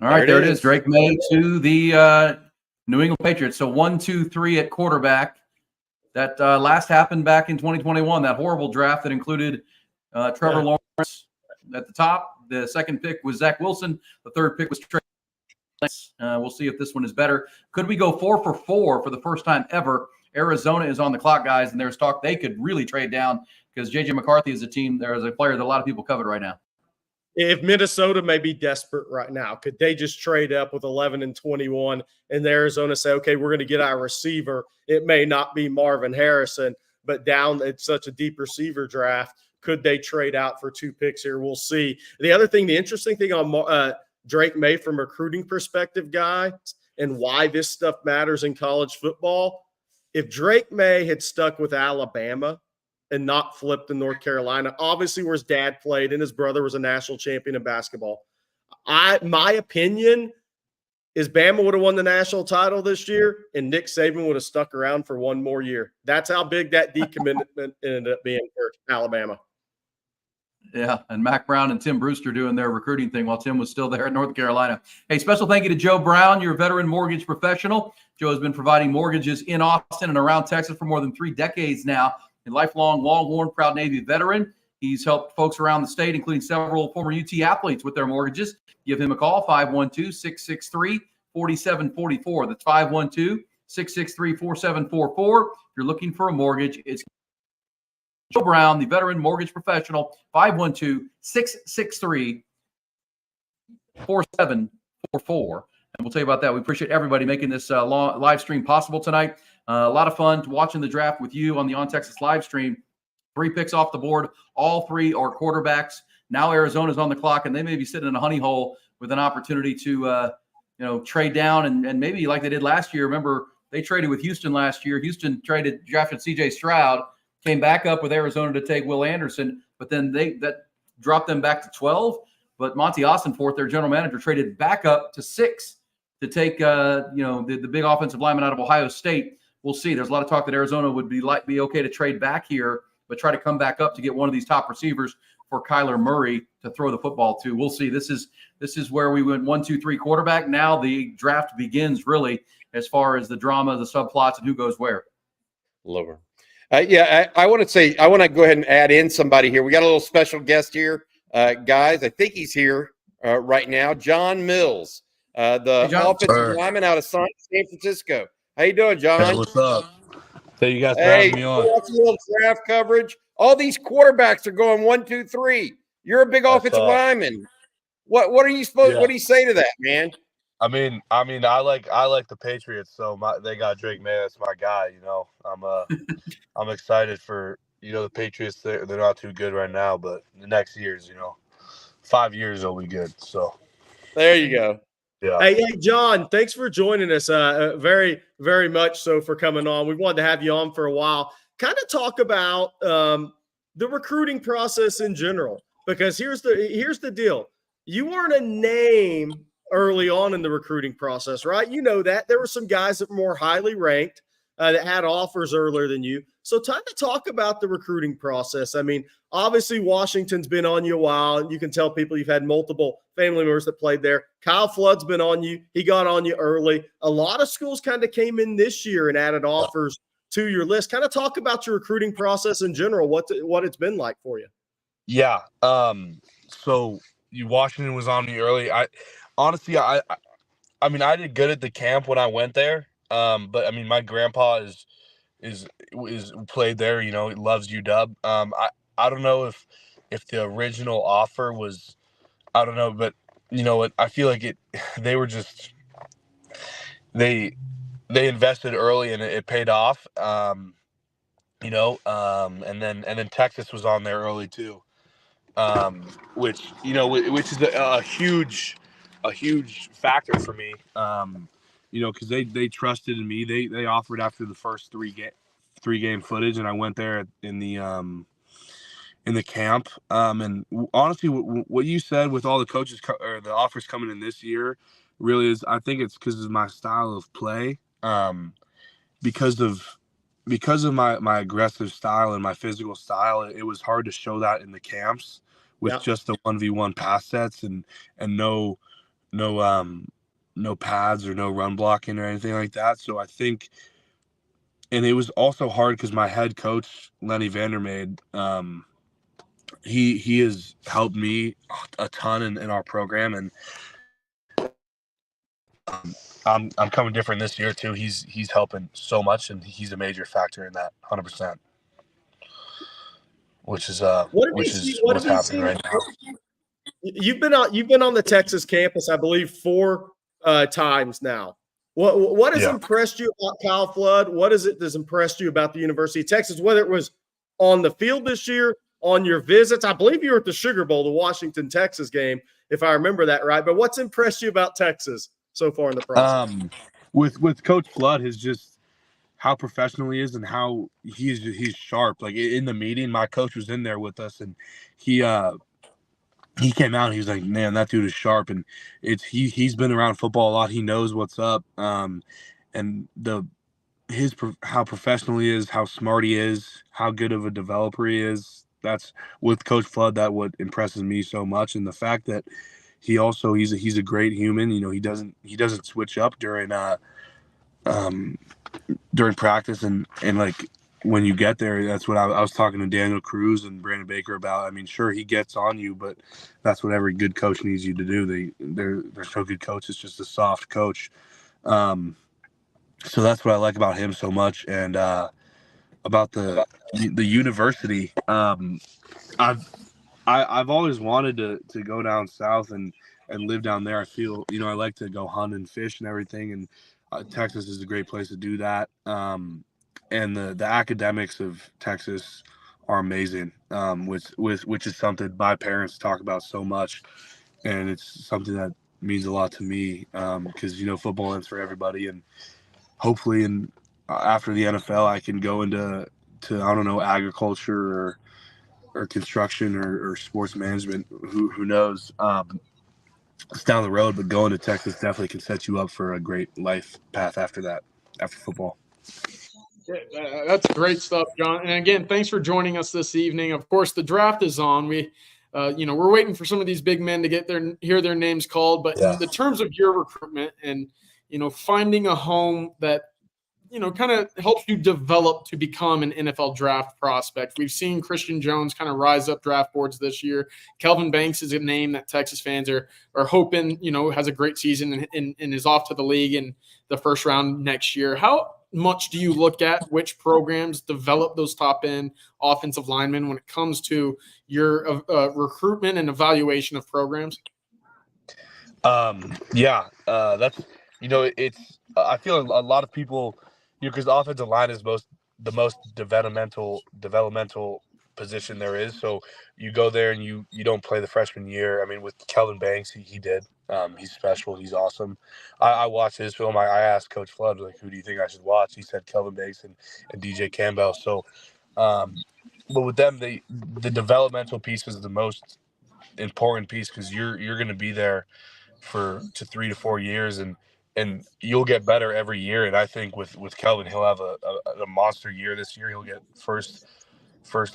All right, there it is. Drake May to the New England Patriots. So 1, 2, 3 at quarterback. That last happened back in 2021, that horrible draft that included Trevor Lawrence at the top. The second pick was Zach Wilson. The third pick was Trey Lance. We'll see if this one is better. Could we go 4 for 4 for the first time ever? Arizona is on the clock, guys, and there's talk they could really trade down because J.J. McCarthy is a team. There is a player that a lot of people covet right now. If Minnesota may be desperate right now, could they just trade up with 11 and 21 and Arizona say, okay, we're going to get our receiver? It may not be Marvin Harrison, but down it's such a deep receiver draft. Could they trade out for 2 picks here? We'll see. The interesting thing on Drake May from a recruiting perspective, guys, and why this stuff matters in college football, if Drake May had stuck with Alabama and not flipped to North Carolina, obviously where his dad played and his brother was a national champion in basketball. My opinion is Bama would have won the national title this year and Nick Saban would have stuck around for 1 more year. That's how big that decommitment ended up being for Alabama. Yeah, and Mac Brown and Tim Brewster doing their recruiting thing while Tim was still there in North Carolina. Hey, special thank you to Joe Brown, your veteran mortgage professional. Joe has been providing mortgages in Austin and around Texas for more than 3 decades now. A lifelong Longhorn, proud Navy veteran. He's helped folks around the state, including several former UT athletes, with their mortgages. Give him a call, 512-663-4744. That's 512-663-4744. If you're looking for a mortgage, it's Joe Brown, the veteran mortgage professional, 512-663-4744. And we'll tell you about that. We appreciate everybody making this live stream possible tonight. A lot of fun watching the draft with you on the On Texas live stream. 3 picks off the board. All 3 are quarterbacks. Now Arizona's on the clock, and they may be sitting in a honey hole with an opportunity to trade down and maybe like they did last year. Remember, they traded with Houston last year. Houston drafted C.J. Stroud, came back up with Arizona to take Will Anderson, but then that dropped them back to 12. But Monty Ossenforth, their general manager, traded back up to 6 to take the big offensive lineman out of Ohio State. We'll see. There's a lot of talk that Arizona would be okay to trade back here, but try to come back up to get one of these top receivers for Kyler Murray to throw the football to. We'll see. This is where we went 1, 2, 3 quarterback. Now the draft begins really as far as the drama, the subplots, and who goes where. Lower. I want to go ahead and add in somebody here. We got a little special guest here, guys. I think he's here right now. John Mills, the offensive lineman out of San Francisco. How you doing, John? Hey, what's up? Thank you guys for having me on. Watching a little draft coverage. All these quarterbacks are going 1, 2, 3. You're a big offensive lineman. What are you supposed? Yeah. What do you say to that, man? I mean, I like the Patriots, so they got Drake May. That's my guy. I'm excited for the Patriots. They're not too good right now, but the next years, 5 years they'll be good. So there you go. Yeah. Hey, John, thanks for joining us. Very, very much so for coming on. We wanted to have you on for a while. Kind of talk about the recruiting process in general, because here's the deal. You weren't a name early on in the recruiting process, right? You know that. There were some guys that were more highly ranked that had offers earlier than you. So time to talk about the recruiting process. I mean, obviously Washington's been on you a while, and you can tell people you've had multiple family members that played there. Kyle Flood's been on you. He got on you early. A lot of schools kind of came in this year and added offers to your list. Kind of talk about your recruiting process in general, what it's been like for you. Yeah. So Washington was on me early. I did good at the camp when I went there. But I mean, my grandpa is played there. He loves UW. I don't know if the original offer was, I don't know, but I feel like they were just they invested early and it paid off. And then Texas was on there early too. Which is a huge factor for me. Because they trusted in me. They offered after the first three game footage, and I went there in the camp. And honestly, what you said with all the coaches or the offers coming in this year, really is, I think it's because of my style of play. Because of my aggressive style and my physical style, it was hard to show that in the camps with just the 1v1 pass sets and no pads or no run blocking or anything like that. So I think, and it was also hard because my head coach, Lenny Vandermeer, he has helped me a ton in our program, and I'm coming different this year too. He's helping so much, and he's a major factor in that, 100%. Which is what's happening right now. You've been on the Texas campus, I believe, 4 times now. What has impressed you about Kyle Flood? What is it that's impressed you about the University of Texas, whether it was on the field this year, on your visits? I believe you were at the Sugar Bowl, the Washington, Texas game, if I remember that right. But what's impressed you about Texas so far in the process? With Coach Flood is just how professional he is and how he's sharp. Like in the meeting, my coach was in there with us, and he came out and he was like, "Man, that dude is sharp." And he's been around football a lot. He knows what's up. And how professional he is, how smart he is, how good of a developer he is. That's with Coach Flood. That what impresses me so much, and the fact that he's a great human. He doesn't switch up during practice and like when you get there. That's what I was talking to Daniel Cruz and Brandon Baker about. I mean, sure, he gets on you, but that's what every good coach needs you to do. They're so good coaches, just a soft coach. So that's what I like about him so much. And about the university, I've always wanted to go down south and live down there. I feel I like to go hunt and fish and everything, and Texas is a great place to do that. And the academics of Texas are amazing, which is something my parents talk about so much, and it's something that means a lot to me because football is for everybody, and hopefully, after the NFL, I can go into I don't know, agriculture or construction or sports management. Who knows? It's down the road, but going to Texas definitely can set you up for a great life path after that, after football. Yeah, that's great stuff, John. And again, thanks for joining us this evening. Of course, the draft is on. We're waiting for some of these big men to hear their names called. But in the terms of your recruitment and finding a home that kind of helps you develop to become an NFL draft prospect. We've seen Christian Jones kind of rise up draft boards this year. Kelvin Banks is a name that Texas fans are hoping, has a great season and is off to the league in the first round next year. How much do you look at which programs develop those top end offensive linemen when it comes to your recruitment and evaluation of programs? That's it's I feel a lot of people, because the offensive line is the most developmental position there is. So you go there and you don't play the freshman year. I mean, with Kelvin Banks, he did. He's special. He's awesome. I watched his film. I asked Coach Flood, like, who do you think I should watch? He said Kelvin Banks and DJ Campbell. So, but with them, the developmental piece is the most important piece, because you're going to be there for 3 to 4 years, and you'll get better every year. And I think with Kelvin, he'll have a monster year this year. He'll get first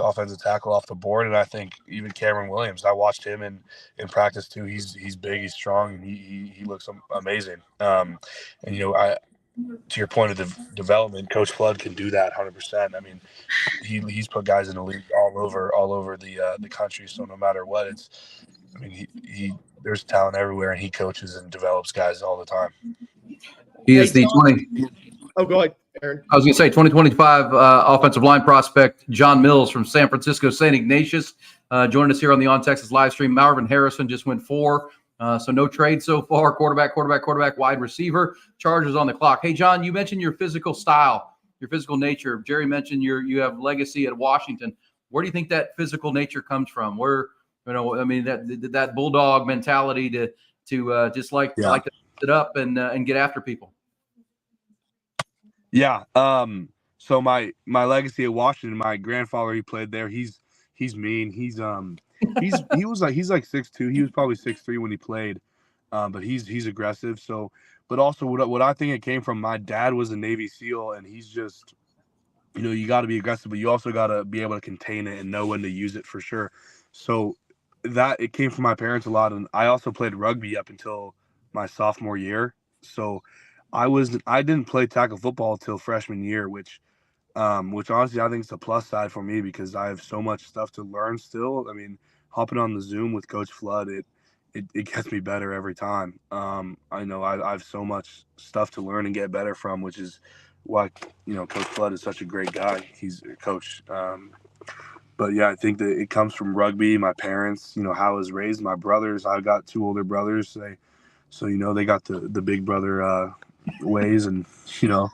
offensive tackle off the board. And I think even Cameron Williams, I watched him in practice too. He's big, he's strong, and he looks amazing. And to your point of the development, Coach Flood can do that 100%. I mean, he's put guys in the league all over the country. So no matter what, he there's talent everywhere, and he coaches and develops guys all the time. He is the 20. Oh, go ahead, Aaron. I was going to say 2025 offensive line prospect John Mills from San Francisco St. Ignatius joined us here on the On Texas live stream. Marvin Harrison just went 4. So no trade so far. Quarterback, wide receiver. Chargers on the clock. Hey, John, you mentioned your physical style, your physical nature. Jerry mentioned you have legacy at Washington. Where do you think that physical nature comes from? Where, that bulldog mentality to just like to sit up and get after people. Yeah. So my legacy at Washington, my grandfather, he played there. He's mean. He's like 6'2". He was probably 6'3" when he played. But he's aggressive. So, but also what I think it came from, my dad was a Navy SEAL, and he's just, you got to be aggressive, but you also got to be able to contain it and know when to use it for sure. So that it came from my parents a lot. And I also played rugby up until my sophomore year. So I didn't play tackle football till freshman year, which honestly I think is a plus side for me, because I have so much stuff to learn still. I mean, hopping on the Zoom with Coach Flood, it gets me better every time. I know I have so much stuff to learn and get better from, which is why Coach Flood is such a great guy. He's a coach. But yeah, I think that it comes from rugby. My parents, how I was raised. My brothers, I've got 2 older brothers. So they got the big brother ways, and so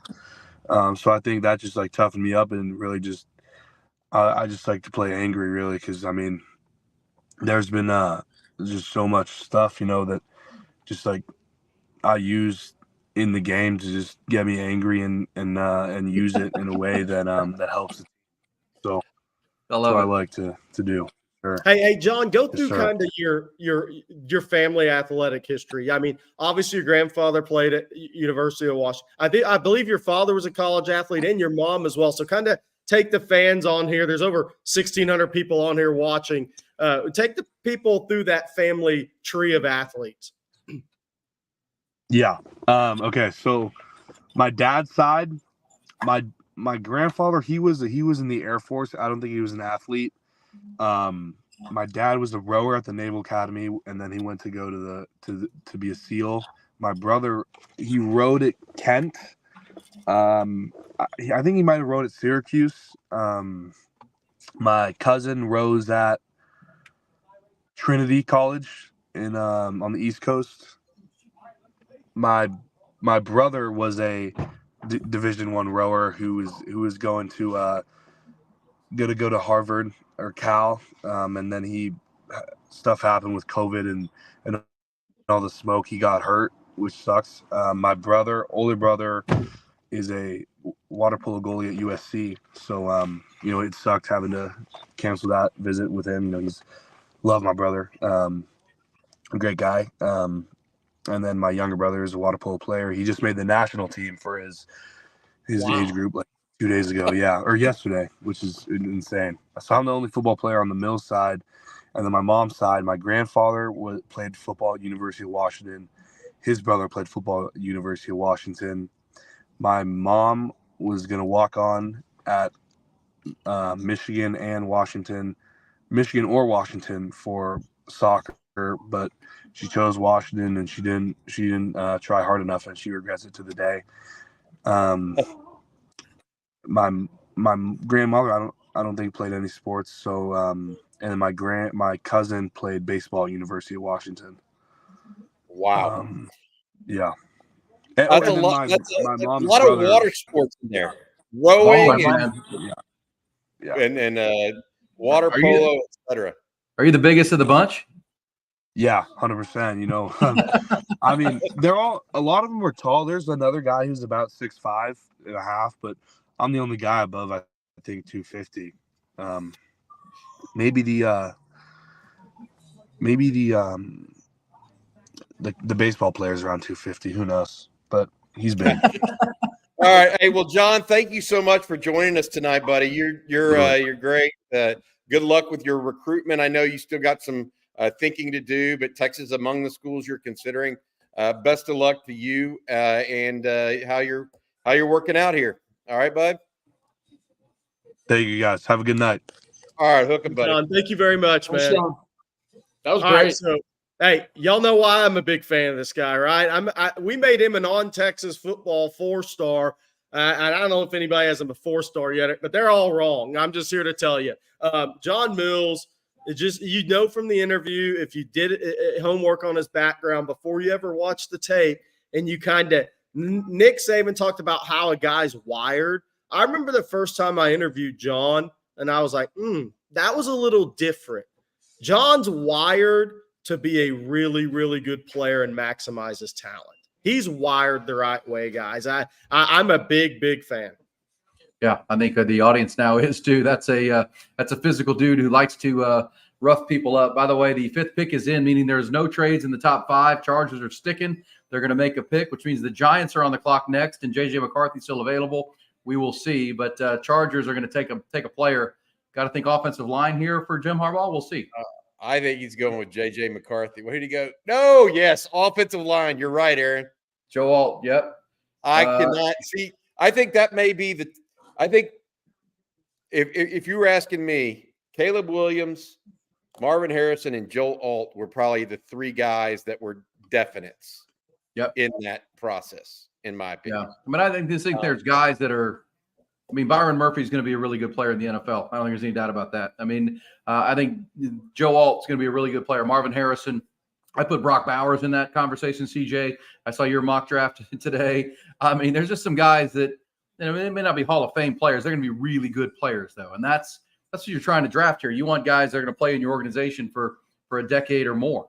I think that just like toughened me up, and really just I just like to play angry, really, because I mean there's been just so much stuff that just like I use in the game to just get me angry and use it in a way that helps. So that's what I like to do. Sure. Hey, John, go through sir. kind of your family athletic history. I mean, obviously your grandfather played at University of Washington. I believe your father was a college athlete, and your mom as well. So kind of take the fans on here. There's over 1,600 people on here watching. Take the people through that family tree of athletes. Yeah. Okay. So my dad's side, my grandfather, he was in the Air Force. I don't think he was an athlete. My dad was a rower at the Naval Academy, and then he went to go to be a SEAL. My brother, he rowed at Kent. I think he might have rowed at Syracuse. My cousin rows at Trinity College on the East Coast. My brother was a Division I rower who was going to go to Harvard or Cal, and then stuff happened with COVID and all the smoke, he got hurt, which sucks. My older brother, is a water polo goalie at USC, so it sucked having to cancel that visit with him. Love my brother, a great guy. And then my younger brother is a water polo player. He just made the national team for his age group like 2 days ago, or yesterday, which is insane. So I'm the only football player on the Mills side. And then my mom's side, my grandfather played football at University of Washington. His brother played football at University of Washington. My mom was going to walk on at Michigan or Washington for soccer, but she chose Washington and she didn't try hard enough, and she regrets it to the day. My grandmother, I don't think played any sports. So, and then my cousin played baseball at University of Washington. Wow. Yeah. That's a lot. That's a lot of water sports in there. Rowing and water polo, etc. Are you the biggest of the bunch? Yeah, 100%. I mean, a lot of them are tall. There's another guy who's about 6'5.5", but I'm the only guy above, I think, 250. Maybe the baseball player's around 250. Who knows? But he's big. All right. Hey, well, John, thank you so much for joining us tonight, buddy. You're great. Good luck with your recruitment. I know you still got some thinking to do, but Texas is among the schools you're considering. Best of luck to you and how you're working out here. All right, bud. Thank you, guys. Have a good night. All right, hook 'em, buddy. John, thank you very much, man. That was All great. right, so, hey, y'all know why I'm a big fan of this guy, right? We made him an on-Texas football 4-star, and I don't know if anybody has him a 4-star yet, but they're all wrong. I'm just here to tell you. John Mills, from the interview, if you did homework on his background before you ever watched the tape, and you Nick Saban talked about how a guy's wired. I remember the first time I interviewed John, and I was like, that was a little different. John's wired to be a really, really good player and maximize his talent. He's wired the right way, guys. I'm a big, big fan. Yeah, I think the audience now is too. That's a physical dude who likes to rough people up. By the way, the 5th pick is in, meaning there's no trades in the top 5. Chargers are sticking. They're going to make a pick, which means the Giants are on the clock next, and J.J. McCarthy's still available. We will see, but Chargers are going to take a player. Got to think offensive line here for Jim Harbaugh. We'll see. I think he's going with J.J. McCarthy. Where did he go? No, yes, offensive line. You're right, Aaron. Joe Alt. Yep. I cannot see. I think that may be I think if you were asking me, Caleb Williams, Marvin Harrison, and Joel Alt were probably the 3 guys that were definites. Yep. In that process, in my opinion. Yeah. I mean, I think there's guys that are. I mean, Byron Murphy is going to be a really good player in the NFL. I don't think there's any doubt about that. I mean, I think Joe Alt is going to be a really good player. Marvin Harrison. I put Brock Bowers in that conversation, CJ. I saw your mock draft today. I mean, there's just some guys that they may not be Hall of Fame players. They're going to be really good players, though. And that's what you're trying to draft here. You want guys that are going to play in your organization for a decade or more.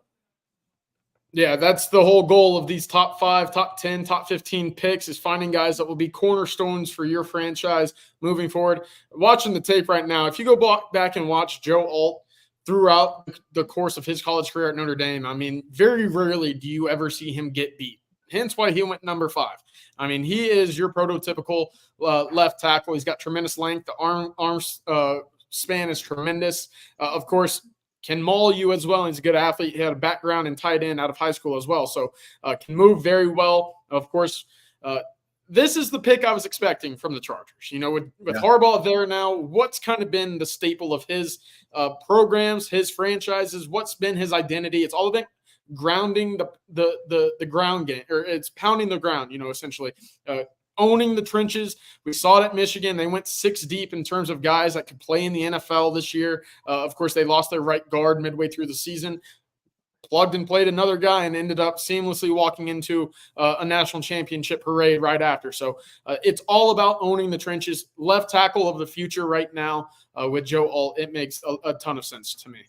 Yeah, that's the whole goal of these top 5, top 10, top 15 picks is finding guys that will be cornerstones for your franchise moving forward. Watching the tape right now, if you go back and watch Joe Alt throughout the course of his college career at Notre Dame, I mean, very rarely do you ever see him get beat. Hence why he went number 5. I mean, he is your prototypical left tackle. He's got tremendous length. The arm span is tremendous. Of course, can maul you as well. He's a good athlete. He had a background in tight end out of high school as well. So can move very well. Of course, this is the pick I was expecting from the Chargers. With Harbaugh there now, what's kind of been the staple of his programs, his franchises? What's been his identity? It's all about grounding the ground game, or it's pounding the ground, essentially. Owning the trenches. We saw it at Michigan. They went 6 deep in terms of guys that could play in the NFL this year. Of course, they lost their right guard midway through the season. Plugged and played another guy and ended up seamlessly walking into a national championship parade right after. So it's all about owning the trenches. Left tackle of the future right now with Joe Alt. It makes a ton of sense to me.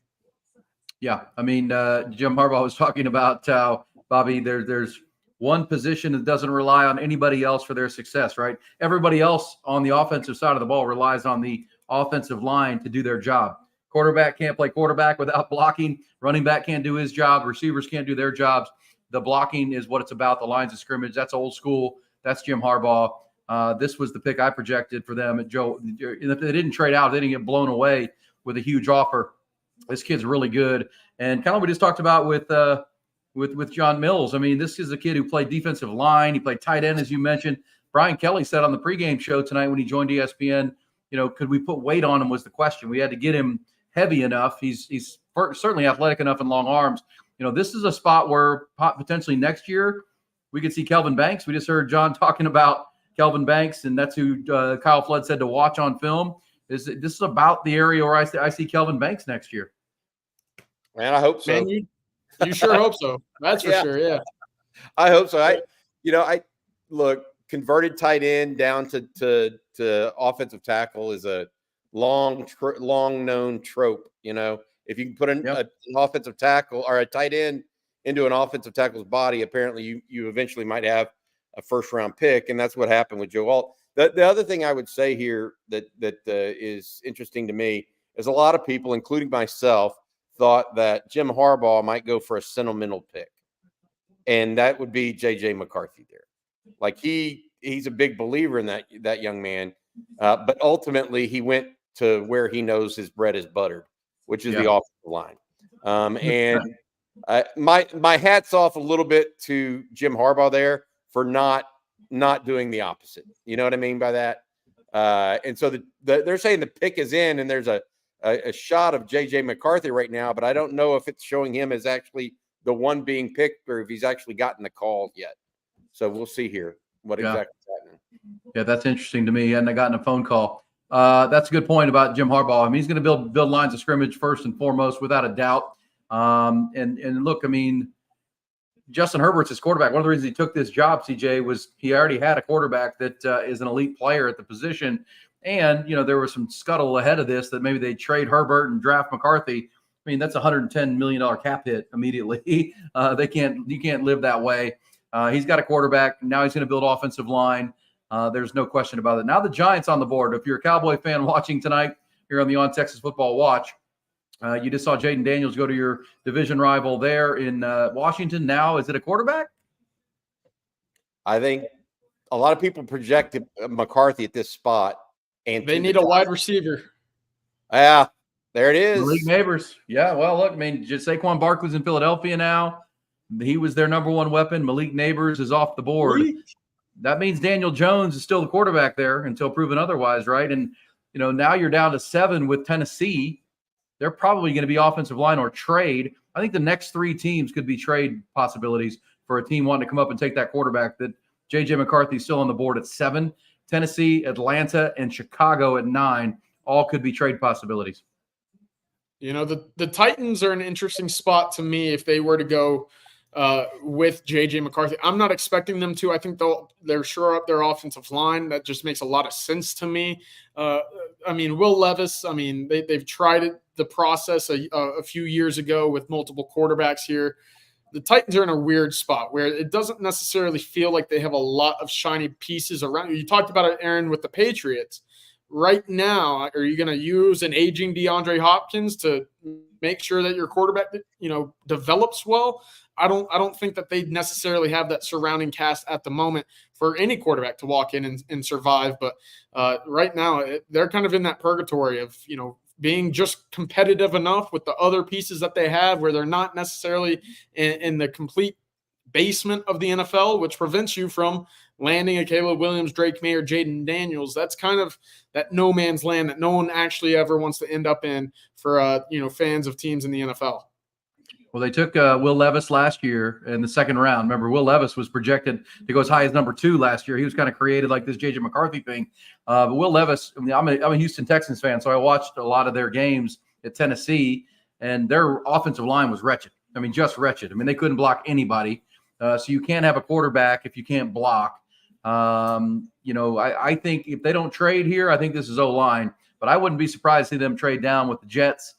Yeah, I mean, Jim Harbaugh was talking about how Bobby, there's one position that doesn't rely on anybody else for their success, right? Everybody else on the offensive side of the ball relies on the offensive line to do their job. Quarterback can't play quarterback without blocking. Running back can't do his job. Receivers can't do their jobs. The blocking is what it's about, the lines of scrimmage. That's old school. That's Jim Harbaugh. This was the pick I projected for them. Joe, if they didn't trade out, they didn't get blown away with a huge offer. This kid's really good. And kind of what we just talked about with John Mills. I mean, this is a kid who played defensive line. He played tight end, as you mentioned. Brian Kelly said on the pregame show tonight when he joined ESPN, could we put weight on him was the question. We had to get him heavy enough. He's certainly athletic enough and long arms. This is a spot where potentially next year we could see Kelvin Banks. We just heard John talking about Kelvin Banks, and that's who Kyle Flood said to watch on film. This is about the area where I see Kelvin Banks next year. Man, I hope so. Man, you sure hope so. That's for sure. Yeah, I hope so. I look, converted tight end down to offensive tackle is a long known trope. If you can put an offensive tackle or a tight end into an offensive tackle's body, apparently you eventually might have a first round pick, and that's what happened with Joe Alt. The other thing I would say here that is interesting to me is a lot of people, including myself, thought that Jim Harbaugh might go for a sentimental pick, and that would be J.J. McCarthy there. Like he's a big believer in that young man, but ultimately he went to where he knows his bread is buttered, which is the offensive line. And my hat's off a little bit to Jim Harbaugh there for not doing the opposite. You know what I mean by that? And so they're saying the pick is in, and there's a shot of J.J. McCarthy right now, but I don't know if it's showing him as actually the one being picked or if he's actually gotten the call yet. So we'll see here what exactly is happening. Yeah, that's interesting to me. And I gotten a phone call. That's a good point about Jim Harbaugh. I mean, he's going to build lines of scrimmage first and foremost, without a doubt. And look, I mean, Justin Herbert's his quarterback. One of the reasons he took this job, CJ, was he already had a quarterback that is an elite player at the position. And, there was some scuttle ahead of this that maybe they trade Herbert and draft McCarthy. I mean, that's a $110 million cap hit immediately. You can't live that way. He's got a quarterback. Now he's going to build offensive line. There's no question about it. Now the Giants on the board. If you're a Cowboy fan watching tonight here on the On Texas Football Watch, you just saw Jaden Daniels go to your division rival there in Washington. Now, is it a quarterback? I think a lot of people projected McCarthy at this spot. And they need a wide receiver. Yeah, there it is. Malik Neighbors. Yeah, well, look, I mean, just Saquon Barkley's in Philadelphia now. He was their number one weapon. Malik Neighbors is off the board. That means Daniel Jones is still the quarterback there until proven otherwise, right? And, now you're down to 7 with Tennessee. They're probably going to be offensive line or trade. I think the next 3 teams could be trade possibilities for a team wanting to come up and take that quarterback. That J.J. McCarthy's still on the board at 7. Tennessee, Atlanta, and Chicago at 9. All could be trade possibilities. The Titans are an interesting spot to me if they were to go with J.J. McCarthy. I'm not expecting them to. I think they're shore up their offensive line. That just makes a lot of sense to me. Will Levis, they've tried the process a few years ago with multiple quarterbacks here. The Titans are in a weird spot where it doesn't necessarily feel like they have a lot of shiny pieces around. You talked about it, Aaron, with the Patriots. Right now, are you going to use an aging DeAndre Hopkins to make sure that your quarterback, develops well? I don't think that they necessarily have that surrounding cast at the moment for any quarterback to walk in and survive. But right now, they're kind of in that purgatory of, being just competitive enough with the other pieces that they have where they're not necessarily in the complete basement of the NFL, which prevents you from landing a Caleb Williams, Drake May, or Jaden Daniels. That's kind of that no man's land that no one actually ever wants to end up in for, fans of teams in the NFL. Well, they took Will Levis last year in the second round. Remember, Will Levis was projected to go as high as number 2 last year. He was kind of created like this J.J. McCarthy thing. But Will Levis, I'm a Houston Texans fan, so I watched a lot of their games at Tennessee, and their offensive line was wretched. Just wretched. They couldn't block anybody. So you can't have a quarterback if you can't block. I think if they don't trade here, I think this is O-line. But I wouldn't be surprised to see them trade down with the Jets.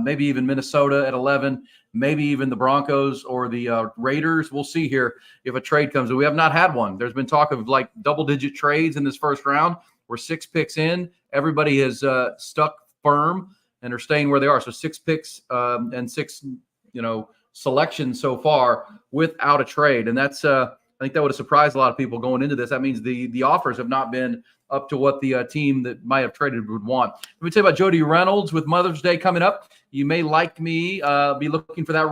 maybe even Minnesota at 11, maybe even the Broncos or the Raiders. We'll see here if a trade comes. We have not had one. There's been talk of like double-digit trades in this first round. We're 6 picks in. Everybody has stuck firm and are staying where they are. So 6 picks and 6, selections so far without a trade. And that's I think that would have surprised a lot of people going into this. That means the offers have not been up to what the team that might have traded would want. Let me tell you about Jody Reynolds with Mother's Day coming up. You may like me, be looking for that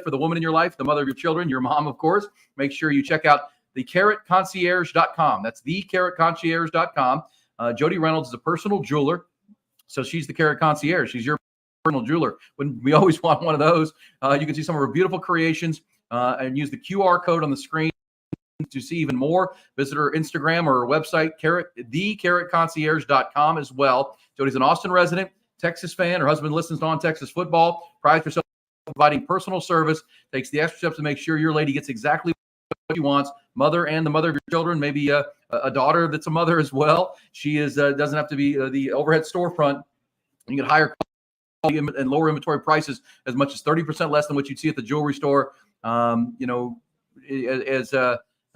for the woman in your life, the mother of your children, your mom, of course. Make sure you check out thecarrotconcierge.com. That's thecarrotconcierge.com. Jody Reynolds is a personal jeweler. So she's the Carrot Concierge. She's your personal jeweler. When we always want one of those, you can see some of her beautiful creations and use the QR code on the screen to see even more. Visit her Instagram or her website, thecarrotconcierge.com as well. Jody's an Austin resident, Texas fan. Her husband listens on Texas football. Prides herself providing personal service, takes the extra steps to make sure your lady gets exactly what she wants. Mother and the mother of your children, maybe a daughter that's a mother as well. She is doesn't have to be the overhead storefront. You can hire and lower inventory prices as much as 30% less than what you'd see at the jewelry store. Bobby,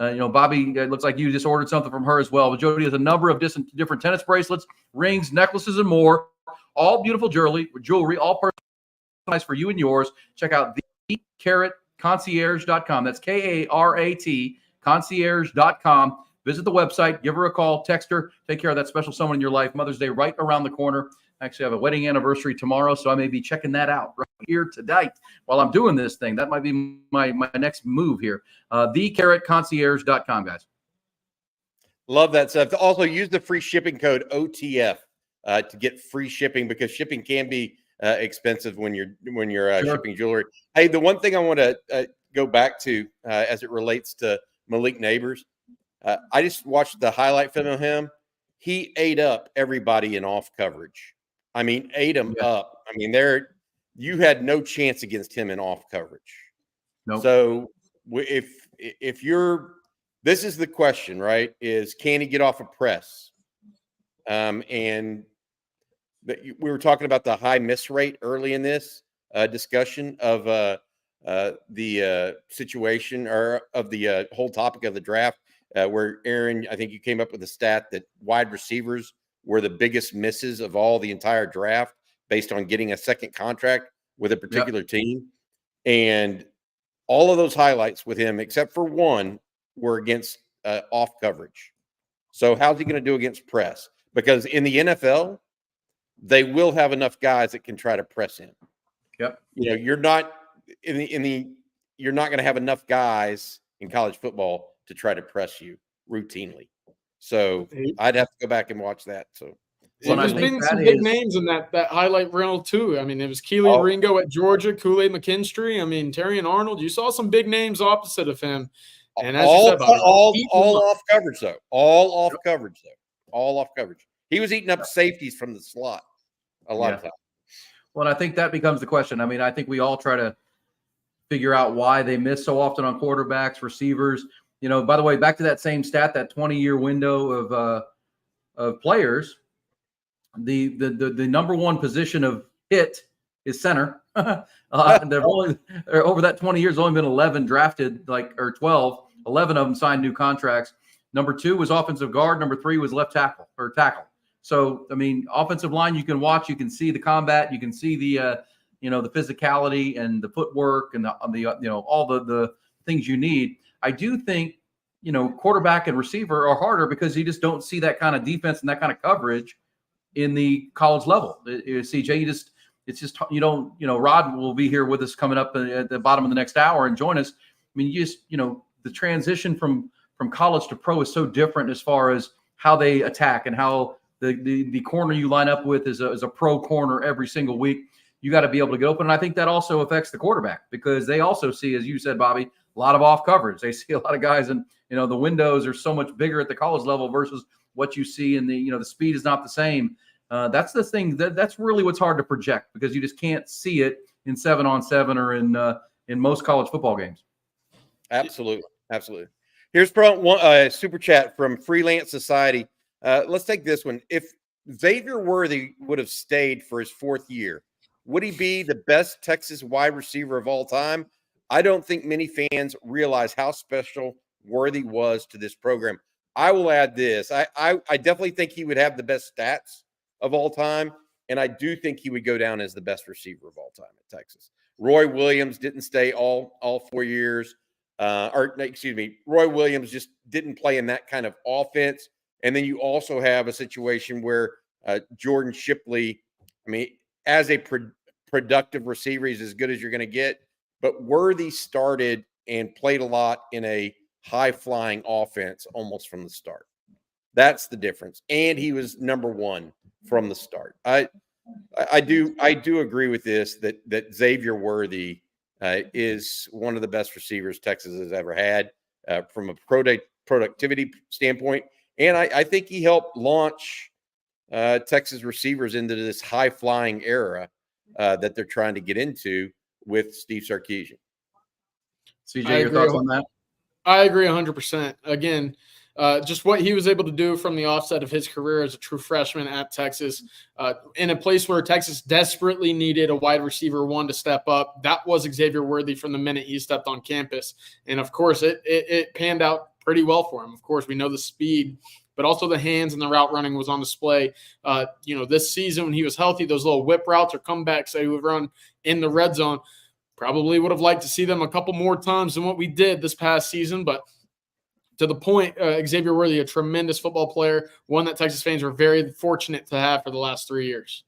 it looks like you just ordered something from her as well. But Jody has a number of different tennis bracelets, rings, necklaces, and more. All beautiful jewelry, all personalized for you and yours. Check out thecarrotconcierge.com. That's KARAT, concierge.com. Visit the website, give her a call, text her, take care of that special someone in your life. Mother's Day right around the corner. Actually, I have a wedding anniversary tomorrow, so I may be checking that out right here tonight while I'm doing this thing. That might be my next move here. Thecarrotconcierge.com, guys. Love that stuff. Also, use the free shipping code OTF to get free shipping, because shipping can be expensive when you're sure. Shipping jewelry. Hey, the one thing I want to go back to as it relates to Malik Neighbors, I just watched the highlight film of him. He ate up everybody in off coverage. I mean, ate them up. I mean, you had no chance against him in off coverage. Nope. So if you're, this is the question, right? Is can he get off a press? And we were talking about the high miss rate early in this discussion of the situation or of the whole topic of the draft, where Aaron, I think you came up with a stat that wide receivers were the biggest misses of all the entire draft based on getting a second contract with a particular team. And all of those highlights with him, except for one, were against off coverage. So how's he going to do against press? Because in the NFL, they will have enough guys that can try to press him. Yep. You're not you're not going to have enough guys in college football to try to press you routinely. So I'd have to go back and watch that. So there's been some big names in that highlight reel too. I mean, it was Keely Ringo at Georgia, Kool-Aid McKinstry. I mean, Terrion Arnold. You saw some big names opposite of him. And as you said, all off coverage though. All off coverage. He was eating up safeties from the slot a lot of times. Well, I think that becomes the question. I mean, I think we all try to figure out why they miss so often on quarterbacks, receivers. By the way, back to that same stat, that 20-year window of players, the number one position of hit is center. And they've only over that 20 years, only been 11 drafted, or 12. 11 of them signed new contracts. Number 2 was offensive guard. Number 3 was left tackle. So, I mean, offensive line, you can watch, you can see the combat, you can see the the physicality and the footwork and the all the things you need. I do think, quarterback and receiver are harder because you just don't see that kind of defense and that kind of coverage in the college level. CJ, Rod will be here with us coming up at the bottom of the next hour and join us. I mean, the transition from college to pro is so different as far as how they attack and how the corner you line up with is a pro corner every single week. You got to be able to get open. And I think that also affects the quarterback because they also see, as you said, Bobby, a lot of off coverage. They see a lot of guys, and the windows are so much bigger at the college level versus what you see in the speed is not the same. That's the thing that's really what's hard to project because you just can't see it in 7-on-7 or in most college football games. Absolutely. Here's from one super chat from Freelance Society. Let's take this one. If Xavier Worthy would have stayed for his 4th year, would he be the best Texas wide receiver of all time? I don't think many fans realize how special Worthy was to this program. I will add this. I definitely think he would have the best stats of all time, and I do think he would go down as the best receiver of all time at Texas. Roy Williams didn't stay all 4 years. Roy Williams just didn't play in that kind of offense. And then you also have a situation where Jordan Shipley, I mean, as a productive receiver, he's as good as you're going to get. But Worthy started and played a lot in a high-flying offense almost from the start. That's the difference. And he was number 1 from the start. I do agree with this that Xavier Worthy is one of the best receivers Texas has ever had from a productivity standpoint. And I think he helped launch Texas receivers into this high-flying era that they're trying to get into with Steve Sarkisian. CJ, your thoughts on that? I agree 100%. Again, just what he was able to do from the offset of his career as a true freshman at Texas, in a place where Texas desperately needed a wide receiver 1 to step up. That was Xavier Worthy from the minute he stepped on campus. And, of course, it panned out pretty well for him. Of course, we know the speed, but also the hands and the route running was on display. This season when he was healthy, those little whip routes or comebacks that he would run in the red zone, probably would have liked to see them a couple more times than what we did this past season. But to the point, Xavier Worthy, a tremendous football player, one that Texas fans were very fortunate to have for the last 3 years.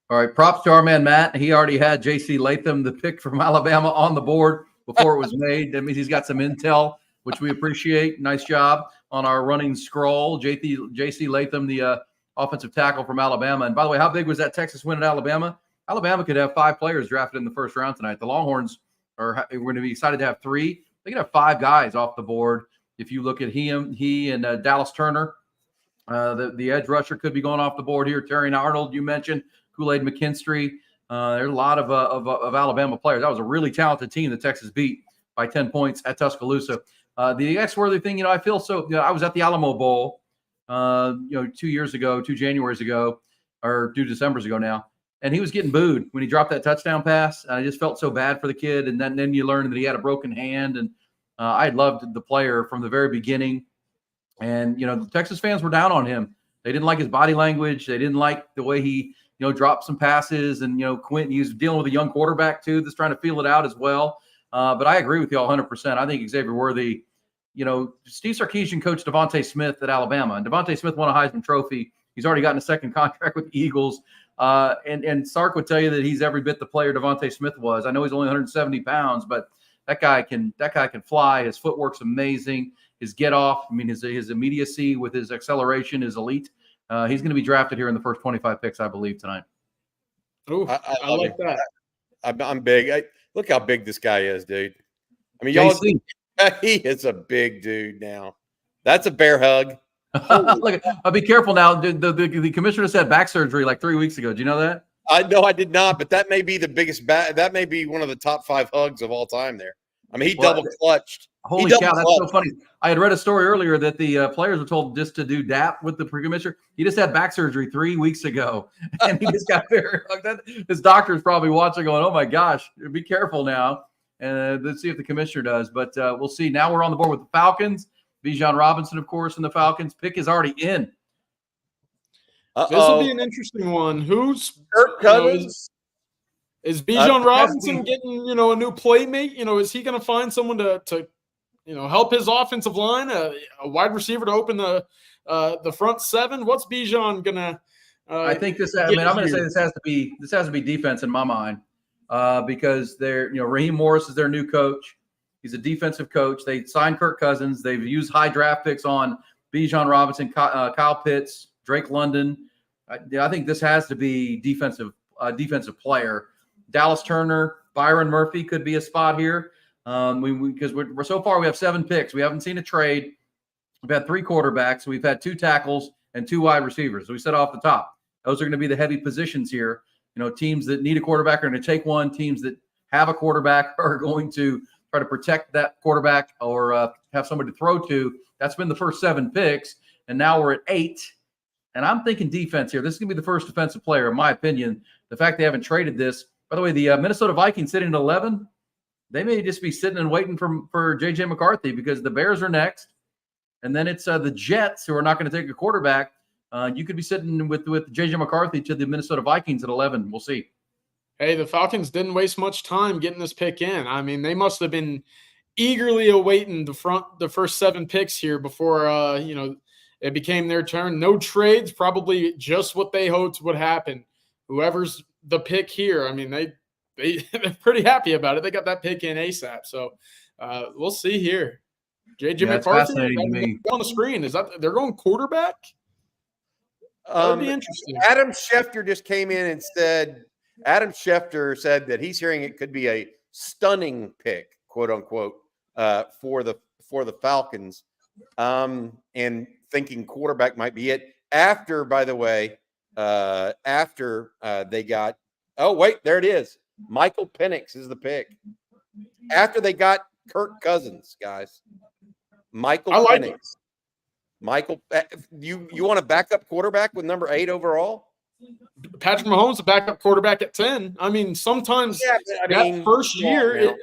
All right, props to our man Matt. He already had J.C. Latham, the pick from Alabama, on the board before it was made. That means he's got some intel, which we appreciate. Nice job on our running scroll. J.C. Latham, the offensive tackle from Alabama. And by the way, how big was that Texas win at Alabama? Alabama could have 5 players drafted in the first round tonight. The Longhorns we're going to be excited to have 3. They could have 5 guys off the board. If you look at he and Dallas Turner, the edge rusher could be going off the board here. Terry Arnold, you mentioned, Kool-Aid McKinstry. There's a lot of Alabama players. That was a really talented team that Texas beat by 10 points at Tuscaloosa. The X-Worthy thing, I feel so. I was at the Alamo Bowl, 2 years ago, 2 Januaries ago, or 2 Decembers ago now. And he was getting booed when he dropped that touchdown pass. I just felt so bad for the kid. And then you learn that he had a broken hand. And I loved the player from the very beginning. And, the Texas fans were down on him. They didn't like his body language. They didn't like the way he, dropped some passes. And, Quentin, he was dealing with a young quarterback, too, that's trying to feel it out as well. But I agree with you all 100%. I think Xavier Worthy, Steve Sarkisian coached Devontae Smith at Alabama. And Devontae Smith won a Heisman Trophy. He's already gotten a second contract with the Eagles. And Sark would tell you that he's every bit the player Devontae Smith was. I know he's only 170 pounds, but that guy can fly. His footwork's amazing. His get off, his immediacy with his acceleration is elite. He's going to be drafted here in the first 25 picks, I believe, tonight. Oh, I like that. I'm big. Look how big this guy is, dude. Y'all, he is a big dude now. That's a bear hug. Look, I'll be careful now. The commissioner said back surgery like 3 weeks ago. Do you know that? No, I did not. But that may be the biggest that may be one of the top 5 hugs of all time there. He double clutched. Holy cow, that's so funny. I had read a story earlier that the players were told just to do DAP with the commissioner. He just had back surgery 3 weeks ago, and he just got very hugged. His doctor's probably watching going, oh, my gosh, be careful now. And let's see if the commissioner does. But we'll see. Now we're on the board with the Falcons. Bijan Robinson, of course, and the Falcons. Pick is already in. This will be an interesting one. Who's Kirk Cousins? Is Bijan Robinson getting, a new playmate? Is he going to find someone to help his offensive line, a wide receiver to open the front 7? What's Bijan going to? I think this. I'm going to say this has to be defense in my mind, because Raheem Morris is their new coach. He's a defensive coach. They signed Kirk Cousins. They've used high draft picks on Bijan Robinson, Kyle Pitts, Drake London. I think this has to be defensive player. Dallas Turner, Byron Murphy could be a spot here. Because we're so far we have 7 picks. We haven't seen a trade. We've had 3 quarterbacks. We've had 2 tackles and 2 wide receivers. So we said off the top, those are going to be the heavy positions here. Teams that need a quarterback are going to take one. Teams that have a quarterback are going to try to protect that quarterback or have somebody to throw to. That's been the first 7 picks. And now we're at 8. And I'm thinking defense here. This is going to be the first defensive player, in my opinion. The fact they haven't traded this. By the way, the Minnesota Vikings sitting at 11, they may just be sitting and waiting for J.J. McCarthy because the Bears are next. And then it's the Jets who are not going to take a quarterback. You could be sitting with J.J. McCarthy to the Minnesota Vikings at 11. We'll see. Hey, the Falcons didn't waste much time getting this pick in. I mean, they must have been eagerly awaiting the first 7 picks here before it became their turn. No trades, probably just what they hoped would happen. Whoever's the pick here, I mean, they're pretty happy about it. They got that pick in ASAP. So we'll see here. J.J. McCarthy on the screen. Is that they're going quarterback? That would be interesting. Adam Schefter just came in and said that he's hearing it could be a stunning pick, quote unquote, for the Falcons, and thinking quarterback might be it. After, by the way, they got there it is. Michael Penix is the pick. After they got Kirk Cousins, guys. Michael Penix. It. Michael, you want a backup quarterback with number 8 overall? Patrick Mahomes, a backup quarterback at 10. I mean, sometimes first year,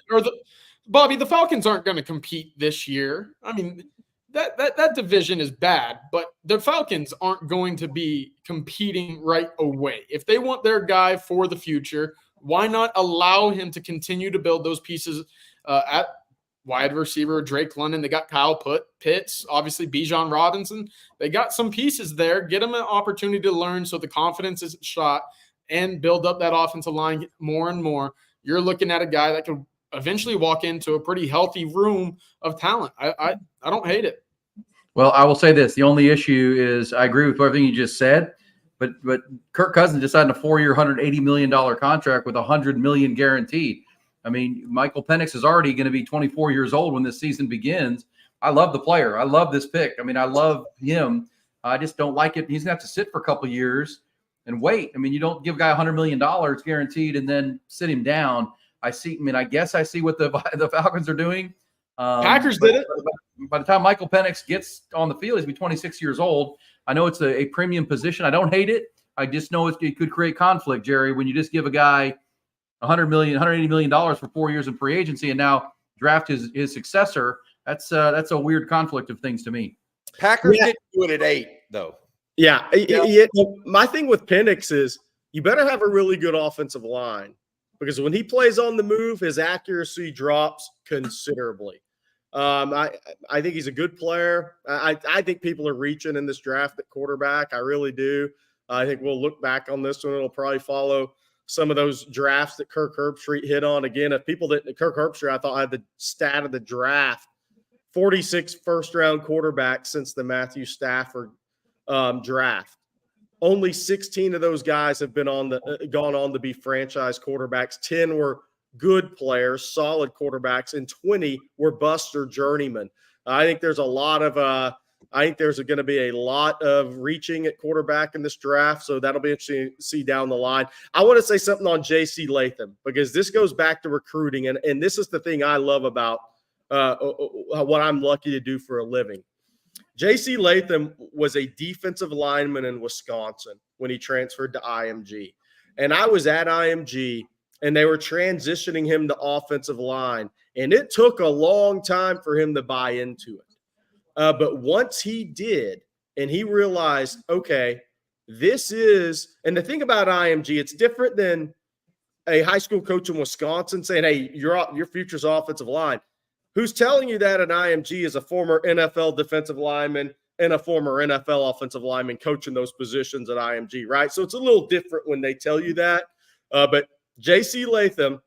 Bobby, the Falcons aren't going to compete this year. I mean, that division is bad, but the Falcons aren't going to be competing right away. If they want their guy for the future, why not allow him to continue to build those pieces at wide receiver, Drake London. They got Kyle Pitts, obviously Bijan Robinson. They got some pieces there. Get them an opportunity to learn so the confidence isn't shot and build up that offensive line more and more. You're looking at a guy that could eventually walk into a pretty healthy room of talent. I don't hate it. Well, I will say this. The only issue is I agree with everything you just said, but Kirk Cousins just signed a 4-year, $180 million contract with $100 million guaranteed. I mean, Michael Penix is already going to be 24 years old when this season begins. I love the player. I love this pick. I mean, I love him. I just don't like it. He's going to have to sit for a couple of years and wait. I mean, you don't give a guy $100 million guaranteed and then sit him down. I guess I see what the Falcons are doing. Packers did it. By the time Michael Penix gets on the field, he's be 26 years old. I know it's a premium position. I don't hate it. I just know it could create conflict, Jerry, when you just give a guy $180 million for 4 years in free agency and now draft his successor. That's a weird conflict of things to me. Packers didn't do it at 8, though. Yeah. My thing with Penix is you better have a really good offensive line because when he plays on the move, his accuracy drops considerably. I think he's a good player. I think people are reaching in this draft at quarterback. I really do. I think we'll look back on this one. It'll probably follow some of those drafts that Kirk Herbstreit hit on. Again, if people didn't, Kirk Herbstreit, I thought had the stat of the draft, 46 first-round quarterbacks since the Matthew Stafford draft. Only 16 of those guys have been gone on to be franchise quarterbacks. 10 were good players, solid quarterbacks, and 20 were bust or journeymen. I think there's going to be a lot of reaching at quarterback in this draft, so that'll be interesting to see down the line. I want to say something on J.C. Latham because this goes back to recruiting, and this is the thing I love about what I'm lucky to do for a living. J.C. Latham was a defensive lineman in Wisconsin when he transferred to IMG, and I was at IMG, and they were transitioning him to offensive line, and it took a long time for him to buy into it. But once he did, and he realized, okay, this is, and the thing about IMG, it's different than a high school coach in Wisconsin saying, hey, your future's offensive line. Who's telling you that an IMG is a former NFL defensive lineman and a former NFL offensive lineman coaching those positions at IMG, right? So it's a little different when they tell you that. But J.C. Latham,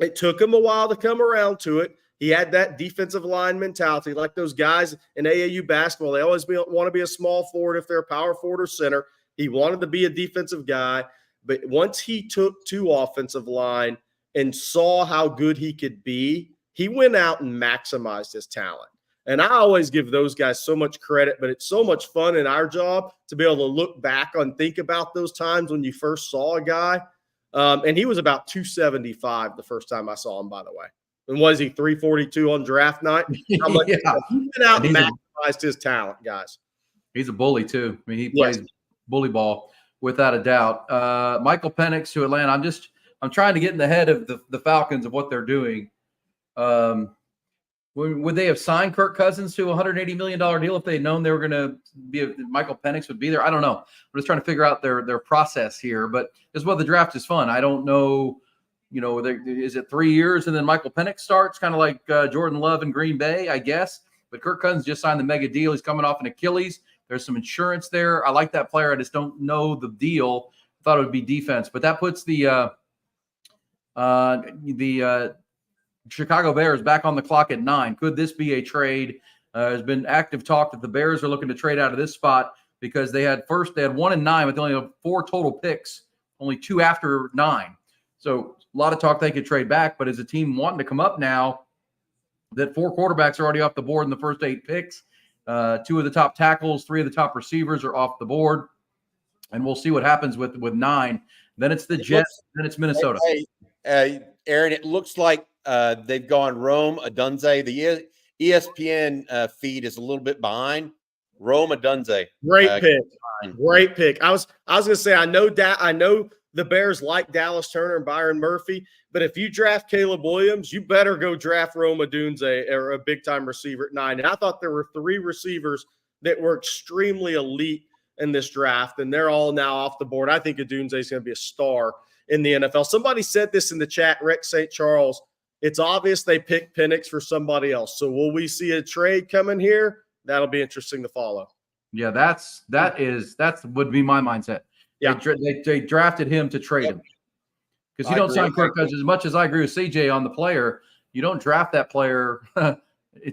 it took him a while to come around to it. He had that defensive line mentality, like those guys in AAU basketball. They always want to be a small forward if they're a power forward or center. He wanted to be a defensive guy. But once he took to offensive line and saw how good he could be, he went out and maximized his talent. And I always give those guys so much credit, but it's so much fun in our job to be able to look back and think about those times when you first saw a guy. And he was about 275 the first time I saw him, by the way. And was he 342 on draft night? How much he went out and maximized his talent, guys. He's a bully too. I mean, he plays bully ball without a doubt. Michael Penix to Atlanta. I'm trying to get in the head of the Falcons of what they're doing. Would they have signed Kirk Cousins to a $180 million deal if they had known they were going to be Michael Penix would be there? I don't know. I'm just trying to figure out their process here. But this is what the draft is fun. I don't know. Is it 3 years and then Michael Penix starts, kind of like Jordan Love in Green Bay, I guess. But Kirk Cousins just signed the mega deal. He's coming off an Achilles. There's some insurance there. I like that player. I just don't know the deal. I thought it would be defense, but that puts the Chicago Bears back on the clock at 9. Could this be a trade? There's been active talk that the Bears are looking to trade out of this spot because they had 1 and 9, but they only have 4 total picks, only 2 after 9. So a lot of talk they could trade back, but as a team wanting to come up now, that 4 quarterbacks are already off the board in the first 8 picks. 2 of the top tackles, 3 of the top receivers are off the board, and we'll see what happens with 9. Then it's the Jets, then it's Minnesota. Aaron, it looks like they've gone Rome Odunze. The ESPN feed is a little bit behind. Rome Odunze. Great pick. Great pick. I was going to say I know the Bears like Dallas Turner and Byron Murphy, but if you draft Caleb Williams, you better go draft Rome Odunze or a big-time receiver at 9. And I thought there were 3 receivers that were extremely elite in this draft, and they're all now off the board. I think Odunze is going to be a star in the NFL. Somebody said this in the chat, Rick St. Charles. It's obvious they picked Penix for somebody else. So will we see a trade coming here? That'll be interesting to follow. Yeah, that would be my mindset. Yeah, they drafted him to trade him because you don't sign Kirk Cousins. As much as I agree with CJ on the player, you don't draft that player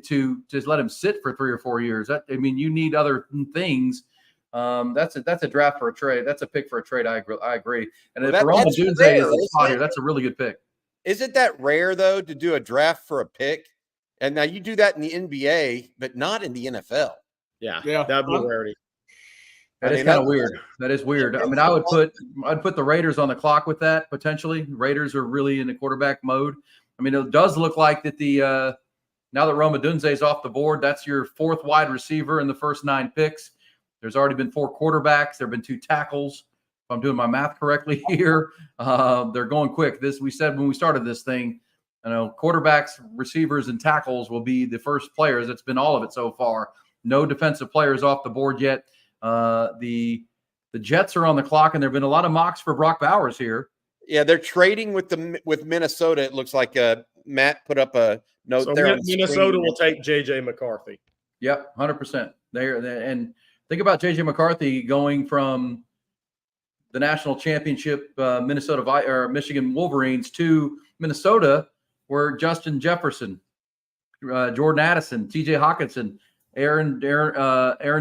to just let him sit for 3 or 4 years. You need other things. That's a draft for a trade. That's a pick for a trade. I agree. And if Rome Odunze is a spot here, that's a really good pick. Isn't that rare though to do a draft for a pick? And now you do that in the NBA, but not in the NFL. Yeah, that'd be a rarity. That is kind of weird. That is weird. I mean, I'd put the Raiders on the clock with that potentially. Raiders are really in the quarterback mode. I mean, it does look like that now that Rome Odunze is off the board, that's your 4th wide receiver in the first 9 picks. There's already been 4 quarterbacks. There have been 2 tackles. If I'm doing my math correctly here, they're going quick. We said when we started this thing, quarterbacks, receivers, and tackles will be the first players. It's been all of it so far. No defensive players off the board yet. The Jets are on the clock, and there have been a lot of mocks for Brock Bowers here. Yeah, they're trading with Minnesota. It looks like Matt put up a note there. Minnesota will take J.J. McCarthy. Yep, 100%. And think about J.J. McCarthy going from the national championship Michigan Wolverines to Minnesota, where Justin Jefferson, Jordan Addison, T.J. Hawkinson, Aaron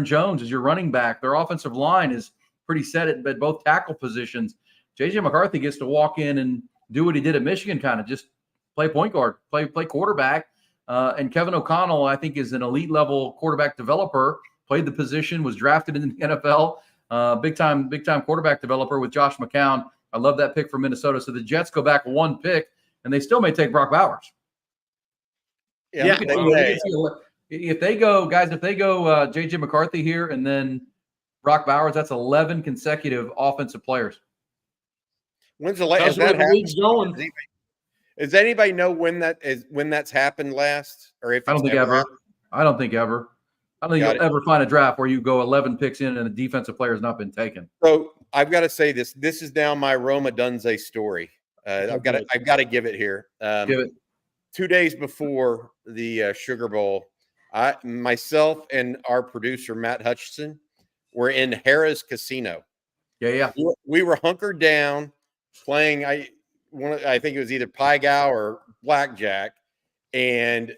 Jones is your running back. Their offensive line is pretty set at both tackle positions. J.J. McCarthy gets to walk in and do what he did at Michigan, kind of just play point guard, play quarterback. And Kevin O'Connell, I think, is an elite level quarterback developer. Played the position, was drafted in the NFL. Big time quarterback developer with Josh McCown. I love that pick for Minnesota. So the Jets go back 1 pick, and they still may take Brock Bowers. Yeah. If they go J.J. McCarthy here and then Brock Bowers, that's 11 consecutive offensive players. When's the last? Does anybody know when that's happened last, or if I don't think ever. I don't think you'll ever find a draft where you go 11 picks in and a defensive player has not been taken. So I've got to say this. This is now my Rome Odunze story. I've got to give it here. Give it. 2 days before the Sugar Bowl, myself and our producer Matt Hutchison were in Harrah's Casino. Yeah. We were hunkered down playing. I think it was either Pai Gow or blackjack, and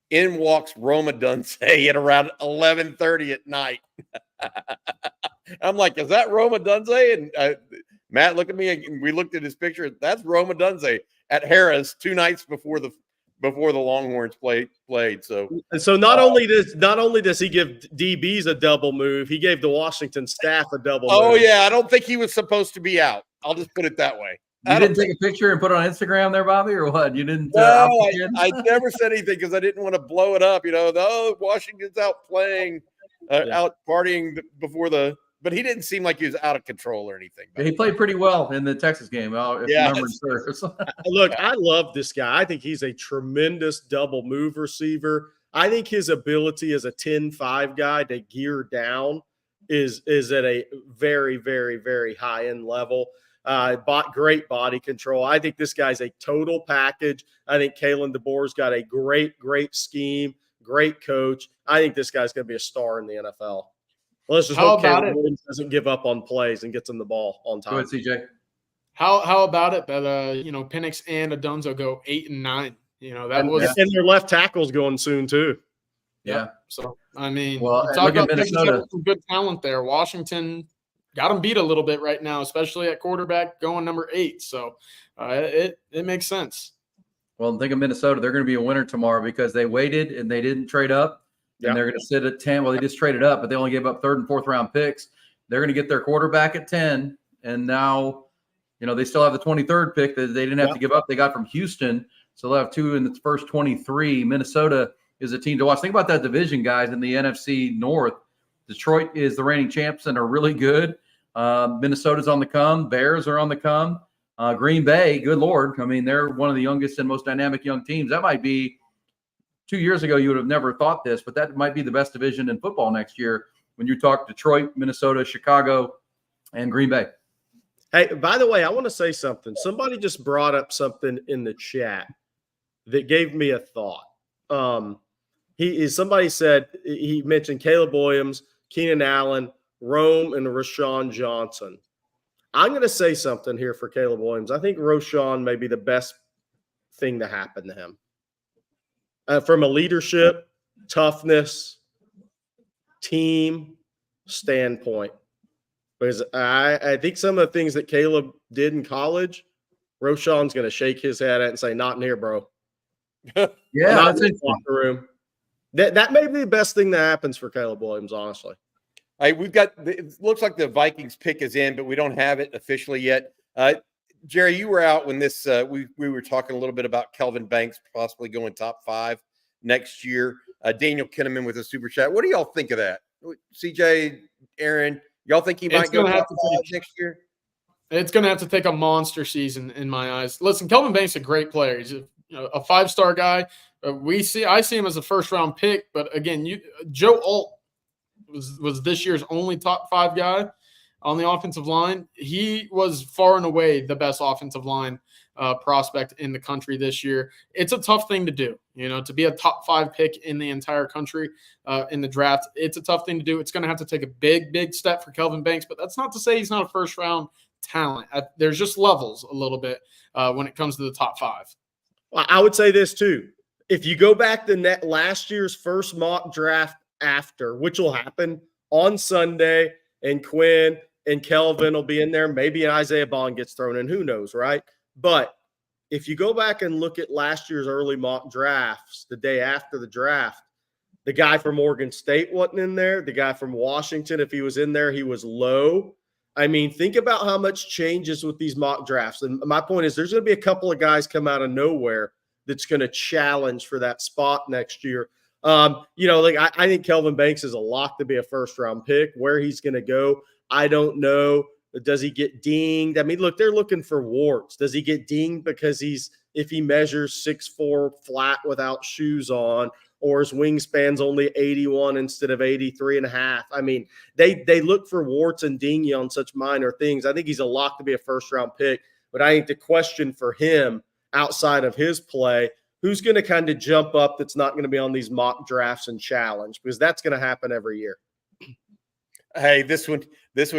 in walks Rome Odunze at around 11:30 at night. I'm like, is that Rome Odunze? And Matt looked at me, and we looked at his picture. That's Rome Odunze at Harrah's 2 nights before the Longhorns played. So not only does he give DBs a double move, he gave the Washington staff a double move. Oh yeah, I don't think he was supposed to be out. I'll just put it that way. You didn't take a picture and put it on Instagram there, Bobby, or what? You didn't? No, I never said anything because I didn't want to blow it up. Washington's out playing out partying before but he didn't seem like he was out of control or anything. He played pretty well in the Texas game. If memory serves. Look, I love this guy. I think he's a tremendous double move receiver. I think his ability as a 10-5 guy to gear down is at a very, very, very high-end level. Great body control. I think this guy's a total package. I think Kalen DeBoer's got a great scheme, great coach. I think this guy's going to be a star in the NFL. Let's just hope Caleb Williams doesn't give up on plays and gets him the ball on time. Go ahead, CJ. How about it that Penix and Adonai go 8 and 9? And their left tackle's going soon too. Yeah. Yep. So I mean, talk about Minnesota. Some good talent there. Washington got them beat a little bit right now, especially at quarterback, going number 8. So it makes sense. Well, think of Minnesota. They're going to be a winner tomorrow because they waited and they didn't trade up. And they're going to sit at 10. Well, they just traded up, but they only gave up 3rd and 4th round picks. They're going to get their quarterback at 10. And now, they still have the 23rd pick that they didn't have to give up. They got from Houston. So they'll have 2 in the first 23. Minnesota is a team to watch. Think about that division, guys, in the NFC North. Detroit is the reigning champs and are really good. Minnesota's on the come. Bears are on the come. Green Bay, good Lord. I mean, they're one of the youngest and most dynamic young teams. That might be 2 years ago, you would have never thought this, but that might be the best division in football next year when you talk Detroit, Minnesota, Chicago, and Green Bay. Hey, by the way, I want to say something. Somebody just brought up something in the chat that gave me a thought. Somebody said he mentioned Caleb Williams, Keenan Allen, Rome, and Rashawn Johnson. I'm going to say something here for Caleb Williams. I think Rashawn may be the best thing to happen to him. From a leadership, toughness, team standpoint. Because I think some of the things that Caleb did in college, Rashawn's going to shake his head at and say, not in here, bro. Yeah, not in the locker room. That may be the best thing that happens for Caleb Williams, honestly. It looks like the Vikings pick is in, but we don't have it officially yet. Jerry, you were out when this we were talking a little bit about Kelvin Banks possibly going top 5 next year. Daniel Kinnaman with a super chat. What do y'all think of that? CJ, Aaron, y'all think he might go top 5 next year? It's going to have to take a monster season in my eyes. Listen, Kelvin Banks is a great player. He's a 5-star guy. I see him as a first-round pick, but again, Joe Alt was this year's only top 5 guy on the offensive line. He was far and away the best offensive line prospect in the country this year. It's a tough thing to do, to be a top 5 pick in the entire country in the draft. It's a tough thing to do. It's going to have to take a big step for Kelvin Banks, but that's not to say he's not a first-round talent. There's just levels a little bit when it comes to the top 5. Well, I would say this too. If you go back to last year's first mock draft after, which will happen on Sunday, and Quinn and Kelvin will be in there. Maybe an Isaiah Bond gets thrown in. Who knows, right? But if you go back and look at last year's early mock drafts, the day after the draft, the guy from Oregon State wasn't in there. The guy from Washington, if he was in there, he was low. I mean, think about how much changes with these mock drafts. And my point is there's going to be a couple of guys come out of nowhere that's going to challenge for that spot next year. I think Kelvin Banks is a lock to be a first-round pick. Where he's going to go, I don't know. Does he get dinged? I mean, look, they're looking for warts. Does he get dinged because if he measures 6'4" flat without shoes on, or his wingspan's only 81 instead of 83.5? I mean, they look for warts and ding you on such minor things. I think he's a lock to be a first-round pick, but I think the question for him outside of his play, who's going to kind of jump up that's not going to be on these mock drafts and challenge? Because that's going to happen every year. Hey, this one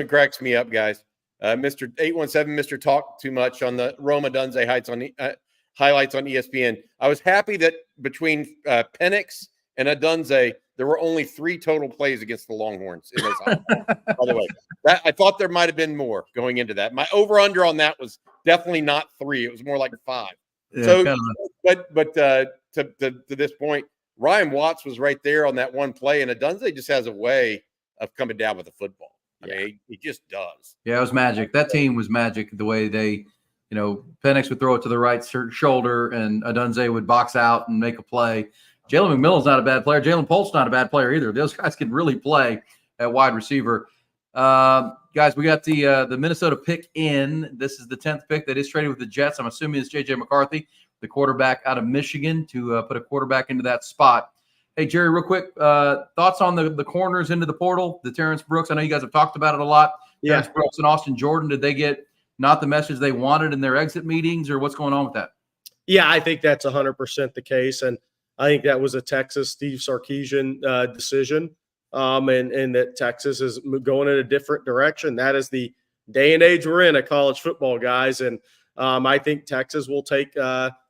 cracks me up, guys. Mr. 817, Mr. Talk Too Much on the Roma Dunze highlights on ESPN. I was happy that between Penix and Adunze, there were only 3 total plays against the Longhorns in those highlights. By the way, I thought there might have been more going into that. My over/under on that was definitely not 3; it was more like 5. Yeah, so, but to this point, Ryan Watts was right there on that one play, and Adunze just has a way of coming down with the football. I mean, he just does. Yeah, it was magic. That team was magic. The way they, Penix would throw it to the right shoulder, and Adunze would box out and make a play. Jalen McMillan's not a bad player. Jalen Polk's not a bad player either. Those guys can really play at wide receiver. Guys, we got the Minnesota pick in. This is the 10th pick that is traded with the Jets. I'm assuming it's J.J. McCarthy, the quarterback out of Michigan, to put a quarterback into that spot. Hey, Jerry, real quick, thoughts on the corners into the portal, the Terrence Brooks? I know you guys have talked about it a lot. Yeah. Terrence Brooks and Austin Jordan, did they get not the message they wanted in their exit meetings, or what's going on with that? Yeah, I think that's 100% the case. And I think that was a Texas Steve Sarkisian decision, and that Texas is going in a different direction. That is the day and age we're in at college football, guys. And I think Texas will take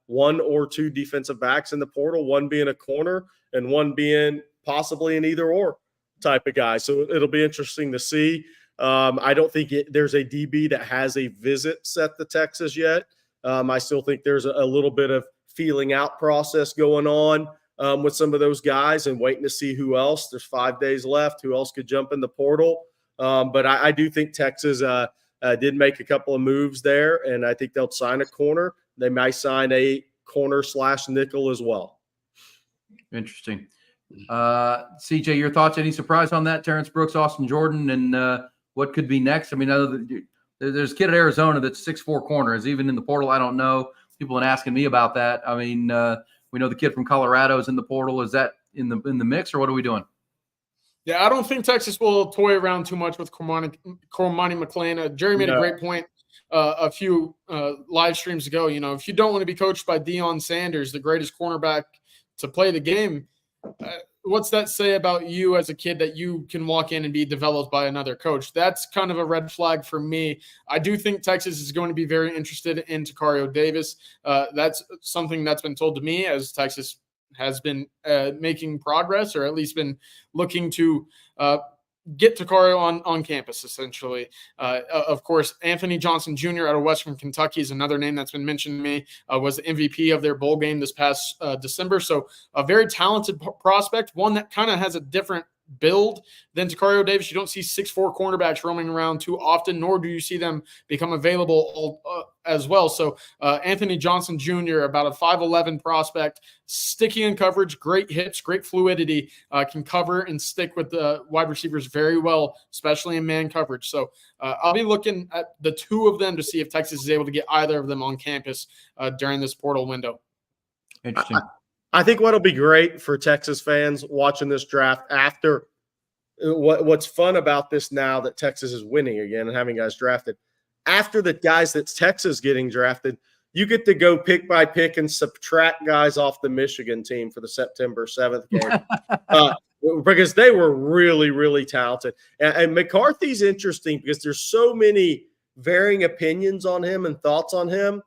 one or two defensive backs in the portal, one being a corner and one being possibly an either or type of guy. So it'll be interesting to see. I don't think there's a DB that has a visit set to Texas yet. I still think there's a little bit of feeling out process going on with some of those guys and waiting to see who else. There's 5 days left. Who else could jump in the portal? But I do think Texas did make a couple of moves there, and I think they'll sign a corner. They might sign a corner/nickel as well. Interesting. CJ, your thoughts? Any surprise on that? Terrence Brooks, Austin Jordan, and what could be next? I mean, there's a kid at Arizona that's 6'4" corner. Is even in the portal? I don't know. People have been asking me about that. I mean, we know the kid from Colorado is in the portal. Is that in the mix, or what are we doing? Yeah, I don't think Texas will toy around too much with Cormani McClain. Jerry made a great point a few live streams ago. You know, if you don't want to be coached by Deion Sanders, the greatest cornerback to play the game, what's that say about you as a kid that you can walk in and be developed by another coach? That's kind of a red flag for me. I do think Texas is going to be very interested in Tacario Davis. That's something that's been told to me as Texas has been making progress, or at least been looking to get Tacario on campus, essentially. Of course, Anthony Johnson Jr. out of Western Kentucky is another name that's been mentioned to me, was the MVP of their bowl game this past December. So a very talented prospect, one that kind of has a different build than Tacario Davis. You don't see 6'4" cornerbacks roaming around too often, nor do you see them become available as well. So Anthony Johnson Jr., about a 5'11" prospect, sticky in coverage, great hips, great fluidity, can cover and stick with the wide receivers very well, especially in man coverage. So I'll be looking at the two of them to see if Texas is able to get either of them on campus during this portal window. Interesting. I think what'll be great for Texas fans watching this draft after what's fun about this now that Texas is winning again and having guys drafted, after the guys that Texas getting drafted, you get to go pick by pick and subtract guys off the Michigan team for the September 7th game because they were really, really talented. And McCarthy's interesting because there's so many varying opinions on him and thoughts on him.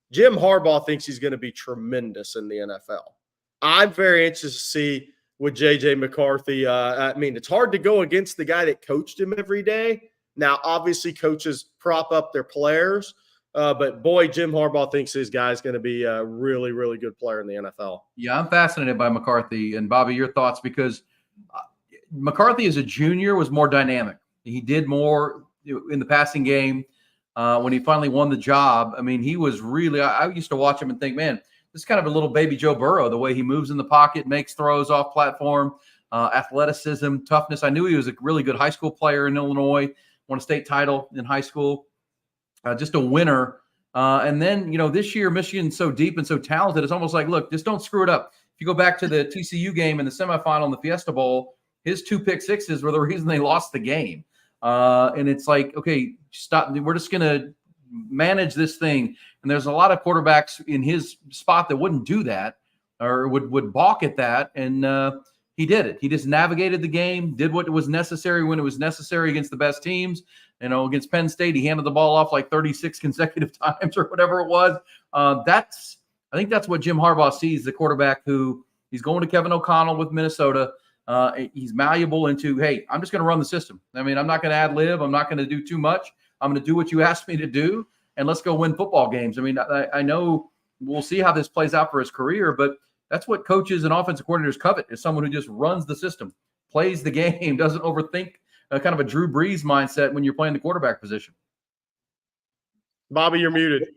Jim Harbaugh thinks he's going to be tremendous in the NFL. I'm very interested to see with J.J. McCarthy. I mean, it's hard to go against the guy that coached him every day. Now, obviously, coaches prop up their players, but boy, Jim Harbaugh thinks his guy's going to be a really, really good player in the NFL. Yeah, I'm fascinated by McCarthy. And Bobby, your thoughts? Because McCarthy as a junior was more dynamic. He did more in the passing game. When he finally won the job, I mean, he was really – I used to watch him and think, man, this is kind of a little baby Joe Burrow, the way he moves in the pocket, makes throws off platform, athleticism, toughness. I knew he was a really good high school player in Illinois, won a state title in high school, just a winner. And then, you know, this year Michigan's so deep and so talented, it's almost like, look, just don't screw it up. If you go back to the TCU game in the semifinal in the Fiesta Bowl, his 2 pick sixes were the reason they lost the game. And it's like, okay, stop. We're just going to manage this thing. And there's a lot of quarterbacks in his spot that wouldn't do that or would balk at that. And he did it. He just navigated the game, did what was necessary when it was necessary against the best teams. You know, against Penn State, he handed the ball off like 36 consecutive times or whatever it was. I think that's what Jim Harbaugh sees, the quarterback who he's going to Kevin O'Connell with Minnesota. He's malleable into, hey, I'm just going to run the system. I mean, I'm not going to ad lib. I'm not going to do too much. I'm going to do what you asked me to do, and let's go win football games. I mean, I know we'll see how this plays out for his career, but that's what coaches and offensive coordinators covet, is someone who just runs the system, plays the game, doesn't overthink, kind of a Drew Brees mindset when you're playing the quarterback position. Bobby, you're muted.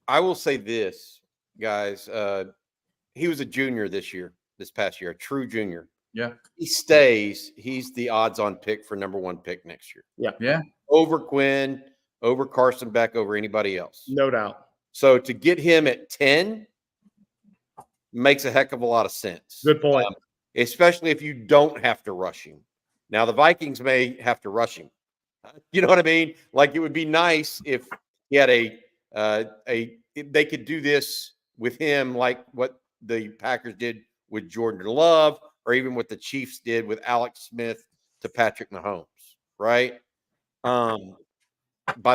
I will say this, guys. he was a junior this past year, a true junior. Yeah. He stays, he's the odds-on pick for number 1 pick next year. Yeah. Over Quinn, over Carson Beck, over anybody else. No doubt. So to get him at 10 makes a heck of a lot of sense. Good point. Especially if you don't have to rush him. Now, the Vikings may have to rush him. You know what I mean? Like, it would be nice if he had if they could do this with him, like what the Packers did with Jordan Love, or even what the Chiefs did with Alex Smith to Patrick Mahomes, right? By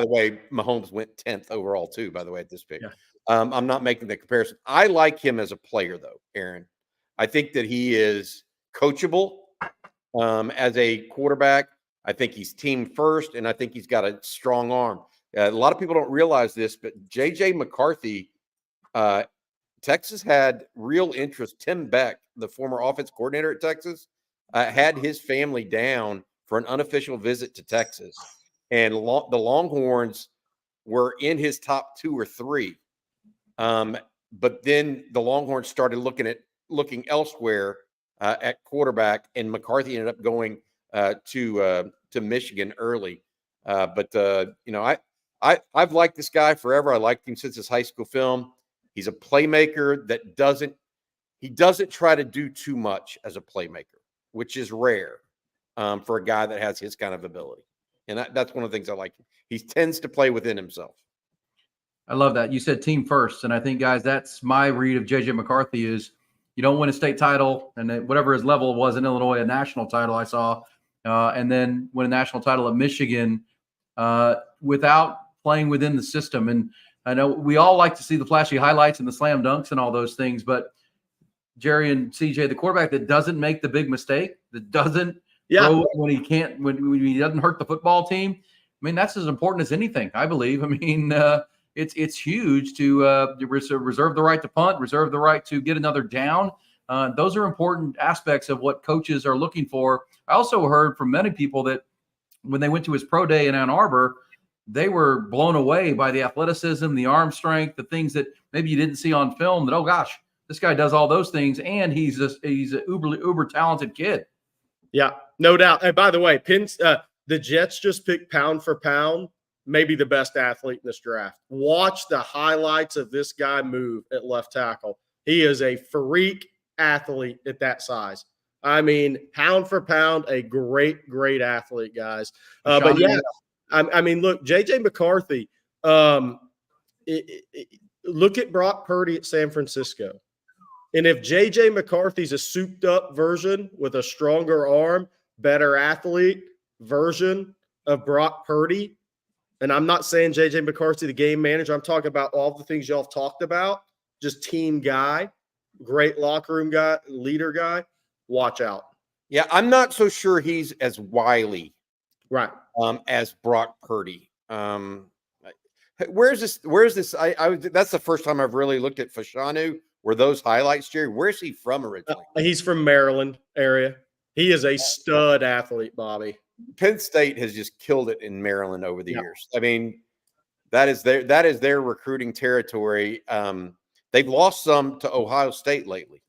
the way, Mahomes went 10th overall too, by the way, at this pick. Yeah. I'm not making the comparison. I like him as a player, though, Aaron. I think that he is coachable as a quarterback. I think he's team first, and I think he's got a strong arm. A lot of people don't realize this, but J.J. McCarthy, Texas had real interest. Tim Beck, the former offense coordinator at Texas, had his family down for an unofficial visit to Texas. And the Longhorns were in his top 2 or 3. But then the Longhorns started looking elsewhere at quarterback, and McCarthy ended up going to Michigan early. But I've liked this guy forever. I liked him since his high school film. He's a playmaker that doesn't try to do too much as a playmaker, which is rare for a guy that has his kind of ability. And that's one of the things I like. He tends to play within himself. I love that. You said team first. And I think, guys, that's my read of J.J. McCarthy is you don't win a state title, and whatever his level was in Illinois, a national title I saw, and then win a national title at Michigan without playing within the system. And I know we all like to see the flashy highlights and the slam dunks and all those things, but Jerry and CJ, the quarterback that doesn't make the big mistake, that doesn't throw when he can't, when he doesn't hurt the football team. I mean, that's as important as anything, I believe. I mean, it's huge to reserve the right to punt, reserve the right to get another down. Those are important aspects of what coaches are looking for. I also heard from many people that when they went to his pro day in Ann Arbor, they were blown away by the athleticism, the arm strength, the things that maybe you didn't see on film that, oh gosh, this guy does all those things. And he's an uber talented kid. Yeah, no doubt. And by the way, the Jets just picked pound for pound, maybe the best athlete in this draft. Watch the highlights of this guy move at left tackle. He is a freak athlete at that size. I mean, pound for pound, a great, great athlete, guys. But yeah, I mean, look, J.J. McCarthy, look at Brock Purdy at San Francisco. And if J.J. McCarthy's a souped-up version with a stronger arm, better athlete version of Brock Purdy, and I'm not saying J.J. McCarthy, the game manager, I'm talking about all the things y'all have talked about, just team guy, great locker room guy, leader guy, watch out. Yeah, I'm not so sure he's as wily as Brock Purdy. Where's this? That's the first time I've really looked at Fashanu. Were those highlights, Jerry? Where's he from originally? He's from Maryland area. He is a stud athlete, Bobby. Penn State has just killed it in Maryland over the years. I mean, that is their recruiting territory. They've lost some to Ohio State lately.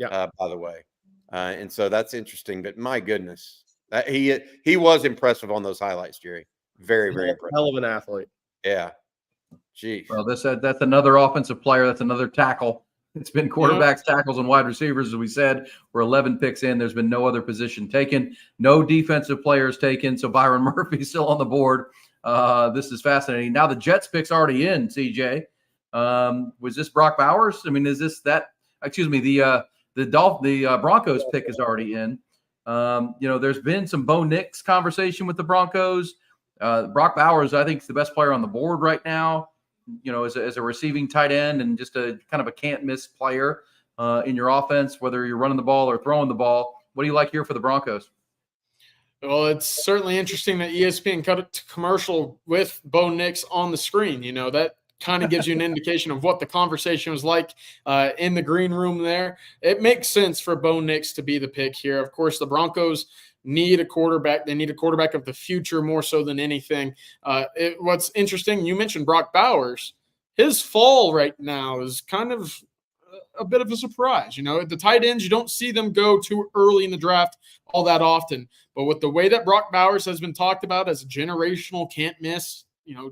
By the way, and so that's interesting. But my goodness, he was impressive on those highlights, Jerry. Very, very impressive. Hell of an athlete. Yeah. Geez. Well, that's another offensive player. That's another tackle. It's been quarterbacks, tackles, and wide receivers, as we said. We're 11 picks in. There's been no other position taken. No defensive players taken. So Byron Murphy's still on the board. This is fascinating. Now the Jets pick's already in, CJ. Was this Brock Bowers? I mean, is this that? Excuse me. The Broncos pick is already in. There's been some Bo Nix conversation with the Broncos. Brock Bowers, I think, is the best player on the board right now. As a receiving tight end and just a kind of a can't miss player in your offense, whether you're running the ball or throwing the ball. What do you like here for the Broncos? Well, it's certainly interesting that ESPN cut it to commercial with Bo Nix on the screen. That kind of gives you an indication of what the conversation was like in the green room there. It makes sense for Bo Nix to be the pick here. Of course, the Broncos need a quarterback. They need a quarterback of the future more so than anything. What's interesting, you mentioned Brock Bowers. His fall right now is kind of a bit of a surprise. The tight ends, you don't see them go too early in the draft all that often. But with the way that Brock Bowers has been talked about as a generational can't miss,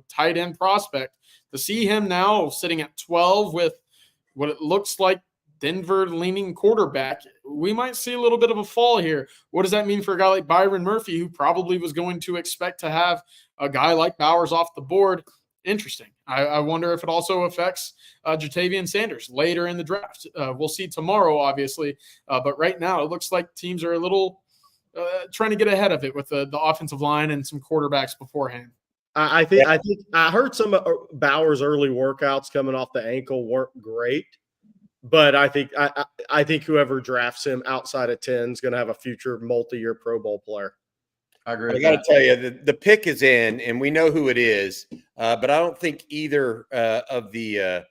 tight end prospect, to see him now sitting at 12 with what it looks like Denver leaning quarterback, we might see a little bit of a fall here. What does that mean for a guy like Byron Murphy, who probably was going to expect to have a guy like Bowers off the board? Interesting. I wonder if it also affects Jatavian Sanders later in the draft. We'll see tomorrow, obviously. But right now, it looks like teams are a little trying to get ahead of it with the offensive line and some quarterbacks beforehand. I think I heard some of Bowers' early workouts coming off the ankle weren't great. But I think whoever drafts him outside of 10 is going to have a future multi-year Pro Bowl player. I agree. I got to tell you, the pick is in, and we know who it is. But I don't think either of the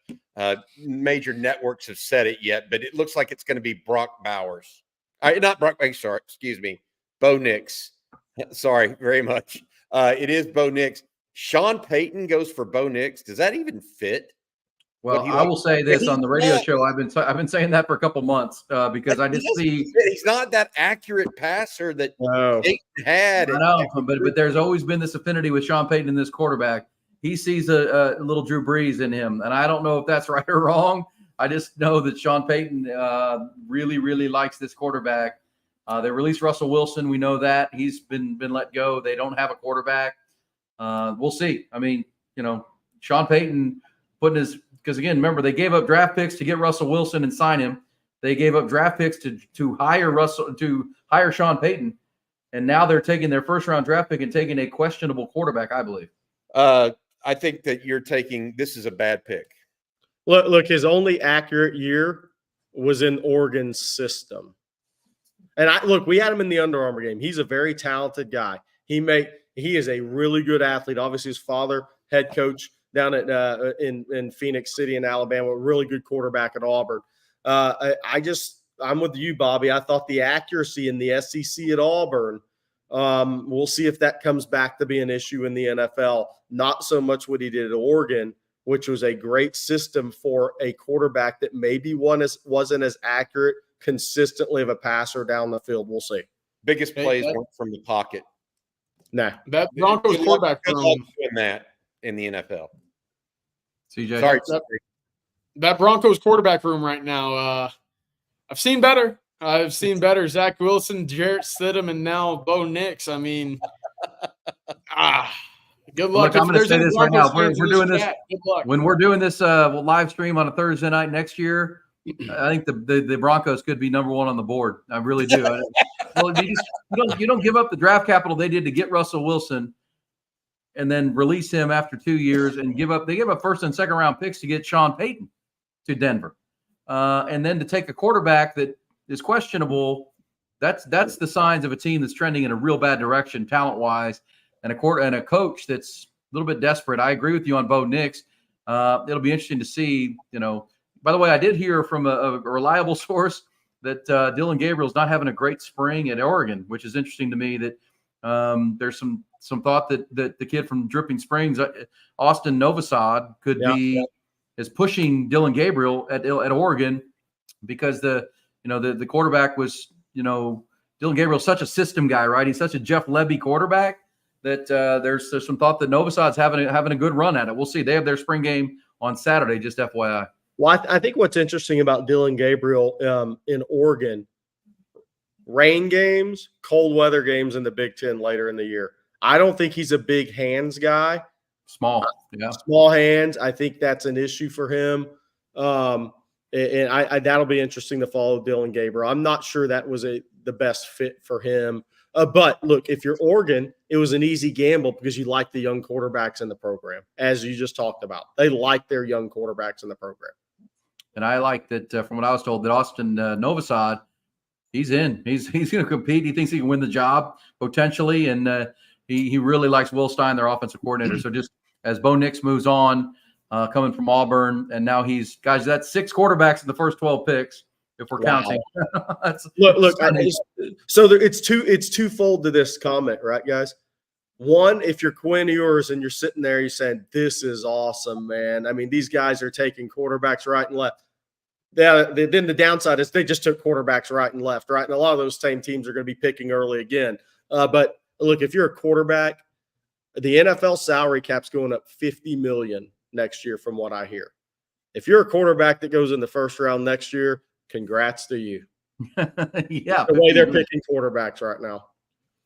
major networks have said it yet. But it looks like it's going to be Brock Bowers. Not Brock. Sorry, excuse me, Bo Nix. Sorry very much. It is Bo Nix. Sean Payton goes for Bo Nix. Does that even fit? Well, I will say this on the radio show. I've been saying that for a couple months because I just see he's not that accurate passer that Payton had. I know, but there's always been this affinity with Sean Payton and this quarterback. He sees a little Drew Brees in him, and I don't know if that's right or wrong. I just know that Sean Payton really, really likes this quarterback. They released Russell Wilson. We know that he's been let go. They don't have a quarterback. We'll see. I mean, Sean Payton putting his. Because again, remember they gave up draft picks to get Russell Wilson and sign him. They gave up draft picks to hire Sean Payton, and now they're taking their first round draft pick and taking a questionable quarterback. I believe. I think that you're taking this is a bad pick. Look, his only accurate year was in Oregon's system, and we had him in the Under Armour game. He's a very talented guy. He is a really good athlete. Obviously, his father, head coach down at in Phoenix City in Alabama, a really good quarterback at Auburn. I'm with you, Bobby. I thought the accuracy in the SEC at Auburn, we'll see if that comes back to be an issue in the NFL. Not so much what he did at Oregon, which was a great system for a quarterback that maybe wasn't as accurate consistently of a passer down the field. We'll see. Biggest plays weren't from the pocket. Nah. That Broncos quarterback room in that in the NFL. CJ, sorry. That Broncos quarterback room right now, I've seen better. I've seen better. Zach Wilson, Jarrett Stidham, and now Bo Nix. I mean, good luck. Look, I'm going to say this right now. We're doing this. Good luck. When we're doing this live stream on a Thursday night next year, I think the Broncos could be number one on the board. I really do. You don't give up the draft capital they did to get Russell Wilson and then release him after 2 years and they give up first and second round picks to get Sean Payton to Denver. And then to take a quarterback that is questionable, that's the signs of a team that's trending in a real bad direction talent-wise, and a coach that's a little bit desperate. I agree with you on Bo Nix. It'll be interesting to see, By the way, I did hear from a reliable source that Dillon Gabriel's not having a great spring at Oregon, which is interesting to me that there's some thought that the kid from Dripping Springs, Austin Novosad, could be is pushing Dillon Gabriel at Oregon because the quarterback was, Dillon Gabriel's such a system guy, right? He's such a Jeff Lebby quarterback that there's some thought that Novosad's having a good run at it. We'll see. They have their spring game on Saturday, just FYI. Well, I think what's interesting about Dillon Gabriel in Oregon, rain games, cold weather games in the Big Ten later in the year. I don't think he's a big hands guy. Small hands. I think that's an issue for him. And that'll be interesting to follow Dillon Gabriel. I'm not sure that was the best fit for him. But look, if you're Oregon, it was an easy gamble because you like the young quarterbacks in the program, as you just talked about. They like their young quarterbacks in the program. And I like that from what I was told that Austin Novosad, he's in. He's going to compete. He thinks he can win the job potentially, and he really likes Will Stein, their offensive coordinator. So just as Bo Nix moves on, coming from Auburn, and now that's 6 quarterbacks in the first 12 picks. If we're counting, look. It's twofold to this comment, right, guys? One, if you're Quinn Ewers and you're sitting there, you're saying, "This is awesome, man." I mean, these guys are taking quarterbacks right and left. Then the downside is they just took quarterbacks right and left, right? And a lot of those same teams are going to be picking early again. But look, if you're a quarterback, the NFL salary cap's going up $50 million next year from what I hear. If you're a quarterback that goes in the first round next year, congrats to you. Yeah. The way they're picking quarterbacks right now.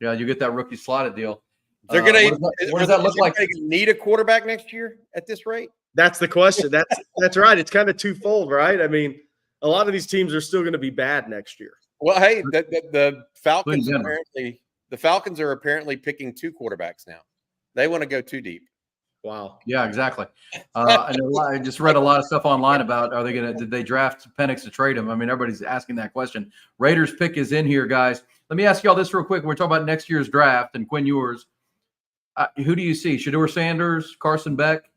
Yeah, you get that rookie slotted deal. They're going to what does that look like? Need a quarterback next year at this rate? That's the question. That's right. It's kind of twofold, right? I mean, a lot of these teams are still going to be bad next year. Well, hey, the Falcons are apparently picking 2 quarterbacks now. They want to go too deep. Wow. Yeah, exactly. And I just read a lot of stuff online about did they draft Penix to trade him? I mean, everybody's asking that question. Raiders pick is in here, guys. Let me ask y'all this real quick. We're talking about next year's draft and Quinn Ewers. Who do you see? Shedeur Sanders, Carson Beck,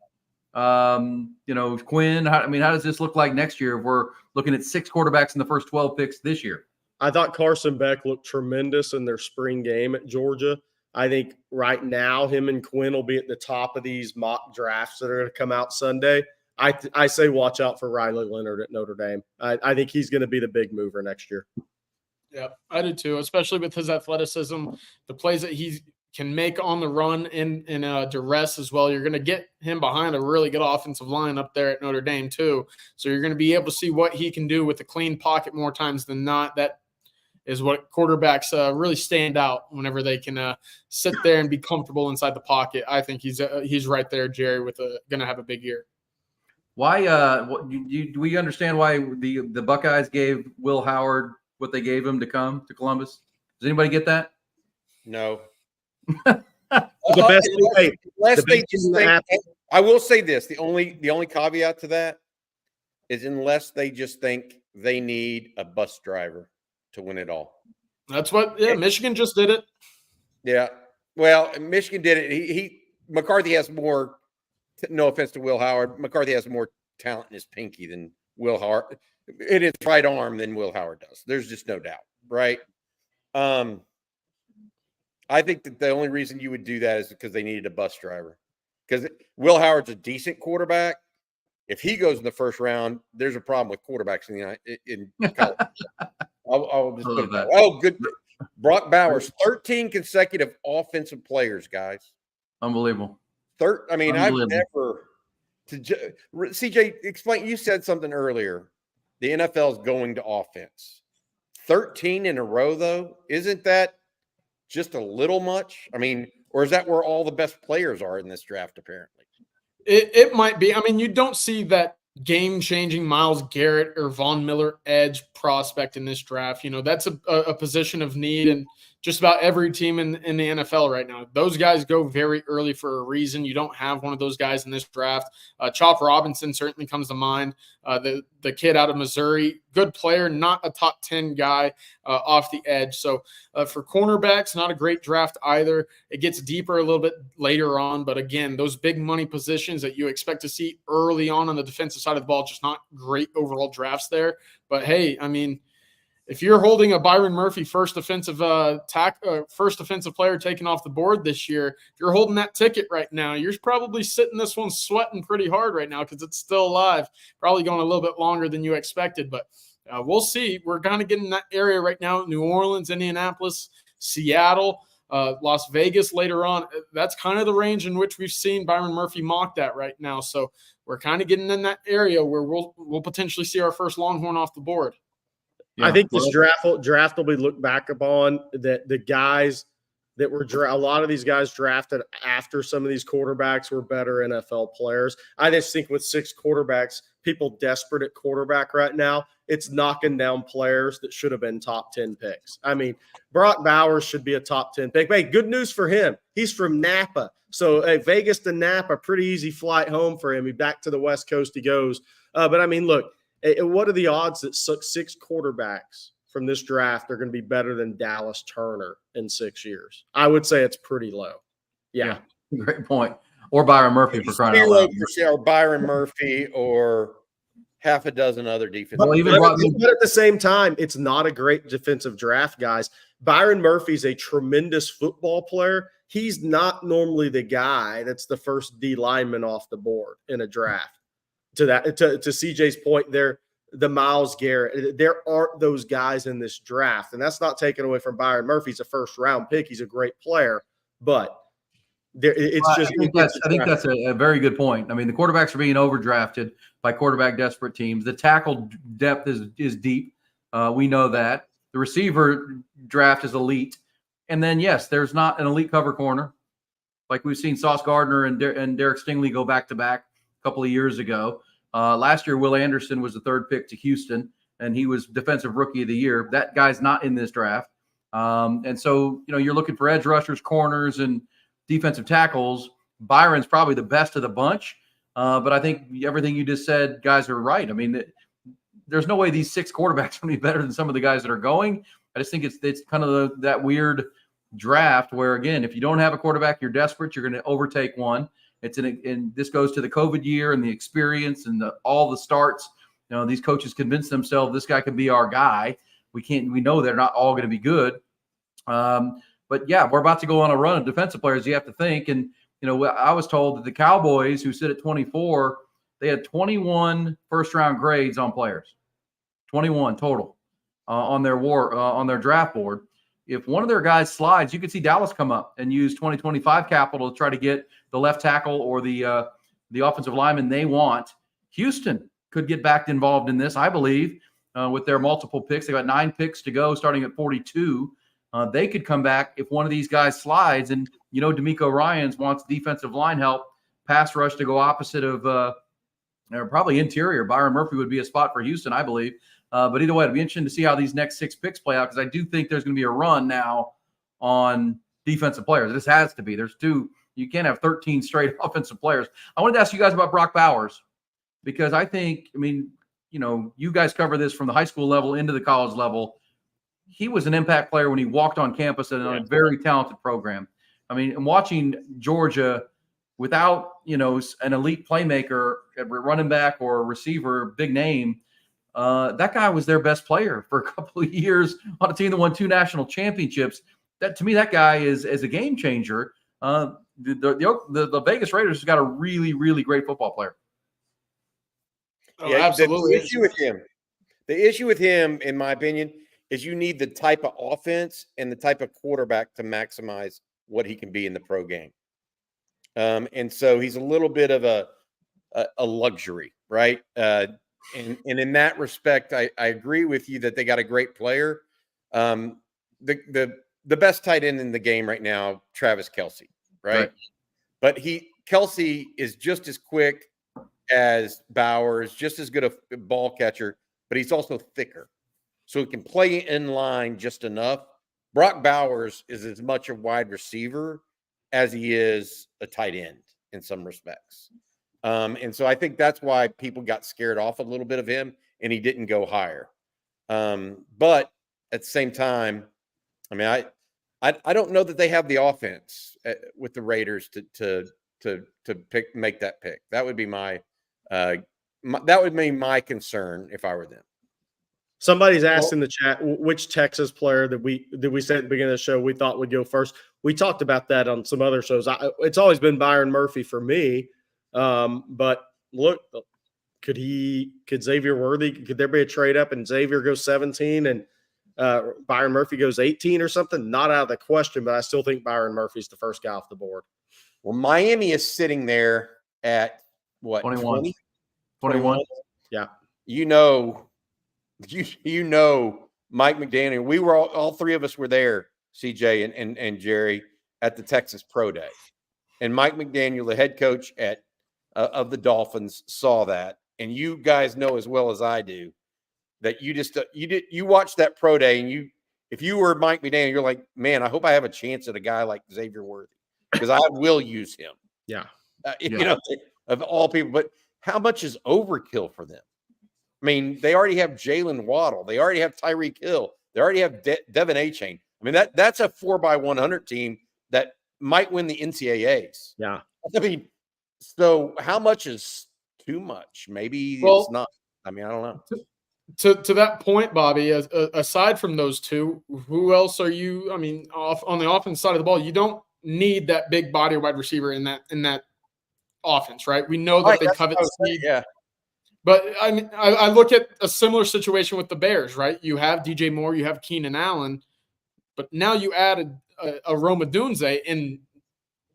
Quinn? How does this look like next year if we're looking at 6 quarterbacks in the first 12 picks this year? I thought Carson Beck looked tremendous in their spring game at Georgia. I think right now him and Quinn will be at the top of these mock drafts that are going to come out Sunday. I say watch out for Riley Leonard at Notre Dame. I think he's going to be the big mover next year. Yeah, I do too, especially with his athleticism, the plays that he can make on the run in duress as well. You're going to get him behind a really good offensive line up there at Notre Dame too. So you're going to be able to see what he can do with a clean pocket more times than not. That is what quarterbacks really stand out whenever they can sit there and be comfortable inside the pocket. I think he's right there, Jerry, with going to have a big year. Why? Do we understand why the Buckeyes gave Will Howard what they gave him to come to Columbus? Does anybody get that? No. The best way. Unless they just think, I will say this: the only caveat to that is unless they just think they need a bus driver to win it all. That's what. Yeah, Michigan just did it. Yeah. Well, Michigan did it. McCarthy has more. No offense to Will Howard, McCarthy has more talent in his pinky than Will Howard. In his right arm than Will Howard does. There's just no doubt, right? I think that the only reason you would do that is because they needed a bus driver. Because Will Howard's a decent quarterback. If he goes in the first round, there's a problem with quarterbacks in college. I'll just put it that way. Oh, good. Brock Bowers, 13 consecutive offensive players, guys. Unbelievable. I've never. CJ, explain. You said something earlier. The NFL is going to offense. 13 in a row, though, isn't that just a little much? I mean, or is that where all the best players are in this draft, apparently? It might be. I mean, you don't see that game-changing Myles Garrett or Von Miller edge prospect in this draft. That's a position of need in just about every team in the NFL right now. Those guys go very early for a reason. You don't have one of those guys in this draft. Chop Robinson certainly comes to mind. The kid out of Missouri, good player, not a top 10 guy off the edge. So for cornerbacks, not a great draft either. It gets deeper a little bit later on. But again, those big money positions that you expect to see early on the defensive side of the ball, just not great overall drafts there. But hey, I mean, if you're holding a Byron Murphy first defensive player taken off the board this year, if you're holding that ticket right now, you're probably sitting this one sweating pretty hard right now because it's still alive, probably going a little bit longer than you expected. But we'll see. We're kind of getting in that area right now. New Orleans, Indianapolis, Seattle, Las Vegas later on. That's kind of the range in which we've seen Byron Murphy mocked at right now. So we're kind of getting in that area where we'll potentially see our first Longhorn off the board. Yeah. I think this draft will be looked back upon that the guys that were a lot of these guys drafted after some of these quarterbacks were better NFL players. I just think with 6 quarterbacks, people desperate at quarterback right now, it's knocking down players that should have been top 10 picks. I mean, Brock Bowers should be a top 10 pick. Hey, good news for him. He's from Napa. So Vegas to Napa, pretty easy flight home for him. Back to the West Coast he goes. But I mean, look, what are the odds that 6 quarterbacks from this draft are going to be better than Dallas Turner in 6 years? I would say it's pretty low. Yeah. Great point. Or Byron Murphy for crying out loud. Or Byron Murphy or half a dozen other defensive. But at the same time, it's not a great defensive draft, guys. Byron Murphy's a tremendous football player. He's not normally the guy that's the first D lineman off the board in a draft. To CJ's point there, the Myles Garrett. There aren't those guys in this draft, and that's not taken away from Byron Murphy. He's a first-round pick. He's a great player, but it's just. I think that's a very good point. I mean, the quarterbacks are being overdrafted by quarterback desperate teams. The tackle depth is deep. We know that. The receiver draft is elite, and then yes, there's not an elite cover corner like we've seen Sauce Gardner and Derek Stingley go back to back a couple of years ago. Last year, Will Anderson was the third pick to Houston, and he was Defensive Rookie of the Year. That guy's not in this draft. And so, you're looking for edge rushers, corners, and defensive tackles. Byron's probably the best of the bunch. But I think everything you just said, guys, are right. I mean, there's no way these 6 quarterbacks are going to be better than some of the guys that are going. I just think it's kind of that weird draft where, again, if you don't have a quarterback, you're desperate, you're going to overtake one. And this goes to the COVID year and the experience and all the starts. These coaches convince themselves this guy can be our guy. We know they're not all going to be good. But yeah, we're about to go on a run of defensive players. You have to think. And, I was told that the Cowboys, who sit at 24, they had 21 first-round grades on players, 21 total on their draft board. If one of their guys slides, you could see Dallas come up and use 2025 capital to try to get the left tackle or the offensive lineman they want. Houston could get back involved in this, I believe, with their multiple picks. They got 9 picks to go, starting at 42. They could come back if one of these guys slides. And DeMeco Ryans wants defensive line help, pass rush to go opposite of or probably interior. Byron Murphy would be a spot for Houston, I believe. But either way, it'll be interesting to see how these next 6 picks play out, because I do think there's going to be a run now on defensive players. This has to be. There's 2. You can't have 13 straight offensive players. I wanted to ask you guys about Brock Bowers, because you guys cover this from the high school level into the college level. He was an impact player when he walked on campus and on a very talented program. I mean, I'm watching Georgia without, an elite playmaker, a running back or a receiver, big name. That guy was their best player for a couple of years on a team that won 2 national championships. To me, that guy is a game changer. The Vegas Raiders has got a really, really great football player. Oh, yeah, absolutely. The issue with him, in my opinion, is you need the type of offense and the type of quarterback to maximize what he can be in the pro game. And so he's a little bit of a luxury, right? And in that respect, I agree with you that they got a great player. The best tight end in the game right now, Travis Kelce, right? But Kelce is just as quick as Bowers, just as good a ball catcher, but he's also thicker. So he can play in line just enough. Brock Bowers is as much a wide receiver as he is a tight end in some respects. And so I think that's why people got scared off a little bit of him and he didn't go higher. But at the same time, I mean, I don't know that they have the offense with the Raiders to make that pick. That would be my concern if I were them. Somebody's asked in the chat which Texas player that we said at the beginning of the show we thought would go first. We talked about that on some other shows. It's always been Byron Murphy for me. But look, could Xavier Worthy, could there be a trade up and Xavier goes 17 and Byron Murphy goes 18 or something? Not out of the question, but I still think Byron Murphy's the first guy off the board. Well, Miami is sitting there at what? 21. 21. Yeah. Mike McDaniel. We were all 3 of us were there, CJ and Jerry, at the Texas Pro Day. And Mike McDaniel, the head coach of the Dolphins, saw that. And you guys know as well as I do that you watched that Pro Day, and if you were Mike McDaniel, you're like, man, I hope I have a chance at a guy like Xavier Worthy, because I will use him. Yeah. Of all people. But how much is overkill for them? I mean, they already have Jalen Waddle. They already have Tyreek Hill. They already have Devin A-Chain. I mean, that's a 4x100 team that might win the NCAAs. Yeah. I mean, so how much is too much? Maybe it's not. I mean, I don't know. To that point, Bobby, aside from those 2, who else are you? I mean, on the offense side of the ball, you don't need that big body wide receiver in that offense, right? We know that they covet speed. Yeah. But I mean, I look at a similar situation with the Bears, right? You have DJ Moore, you have Keenan Allen, but now you added a Roma Dunze, and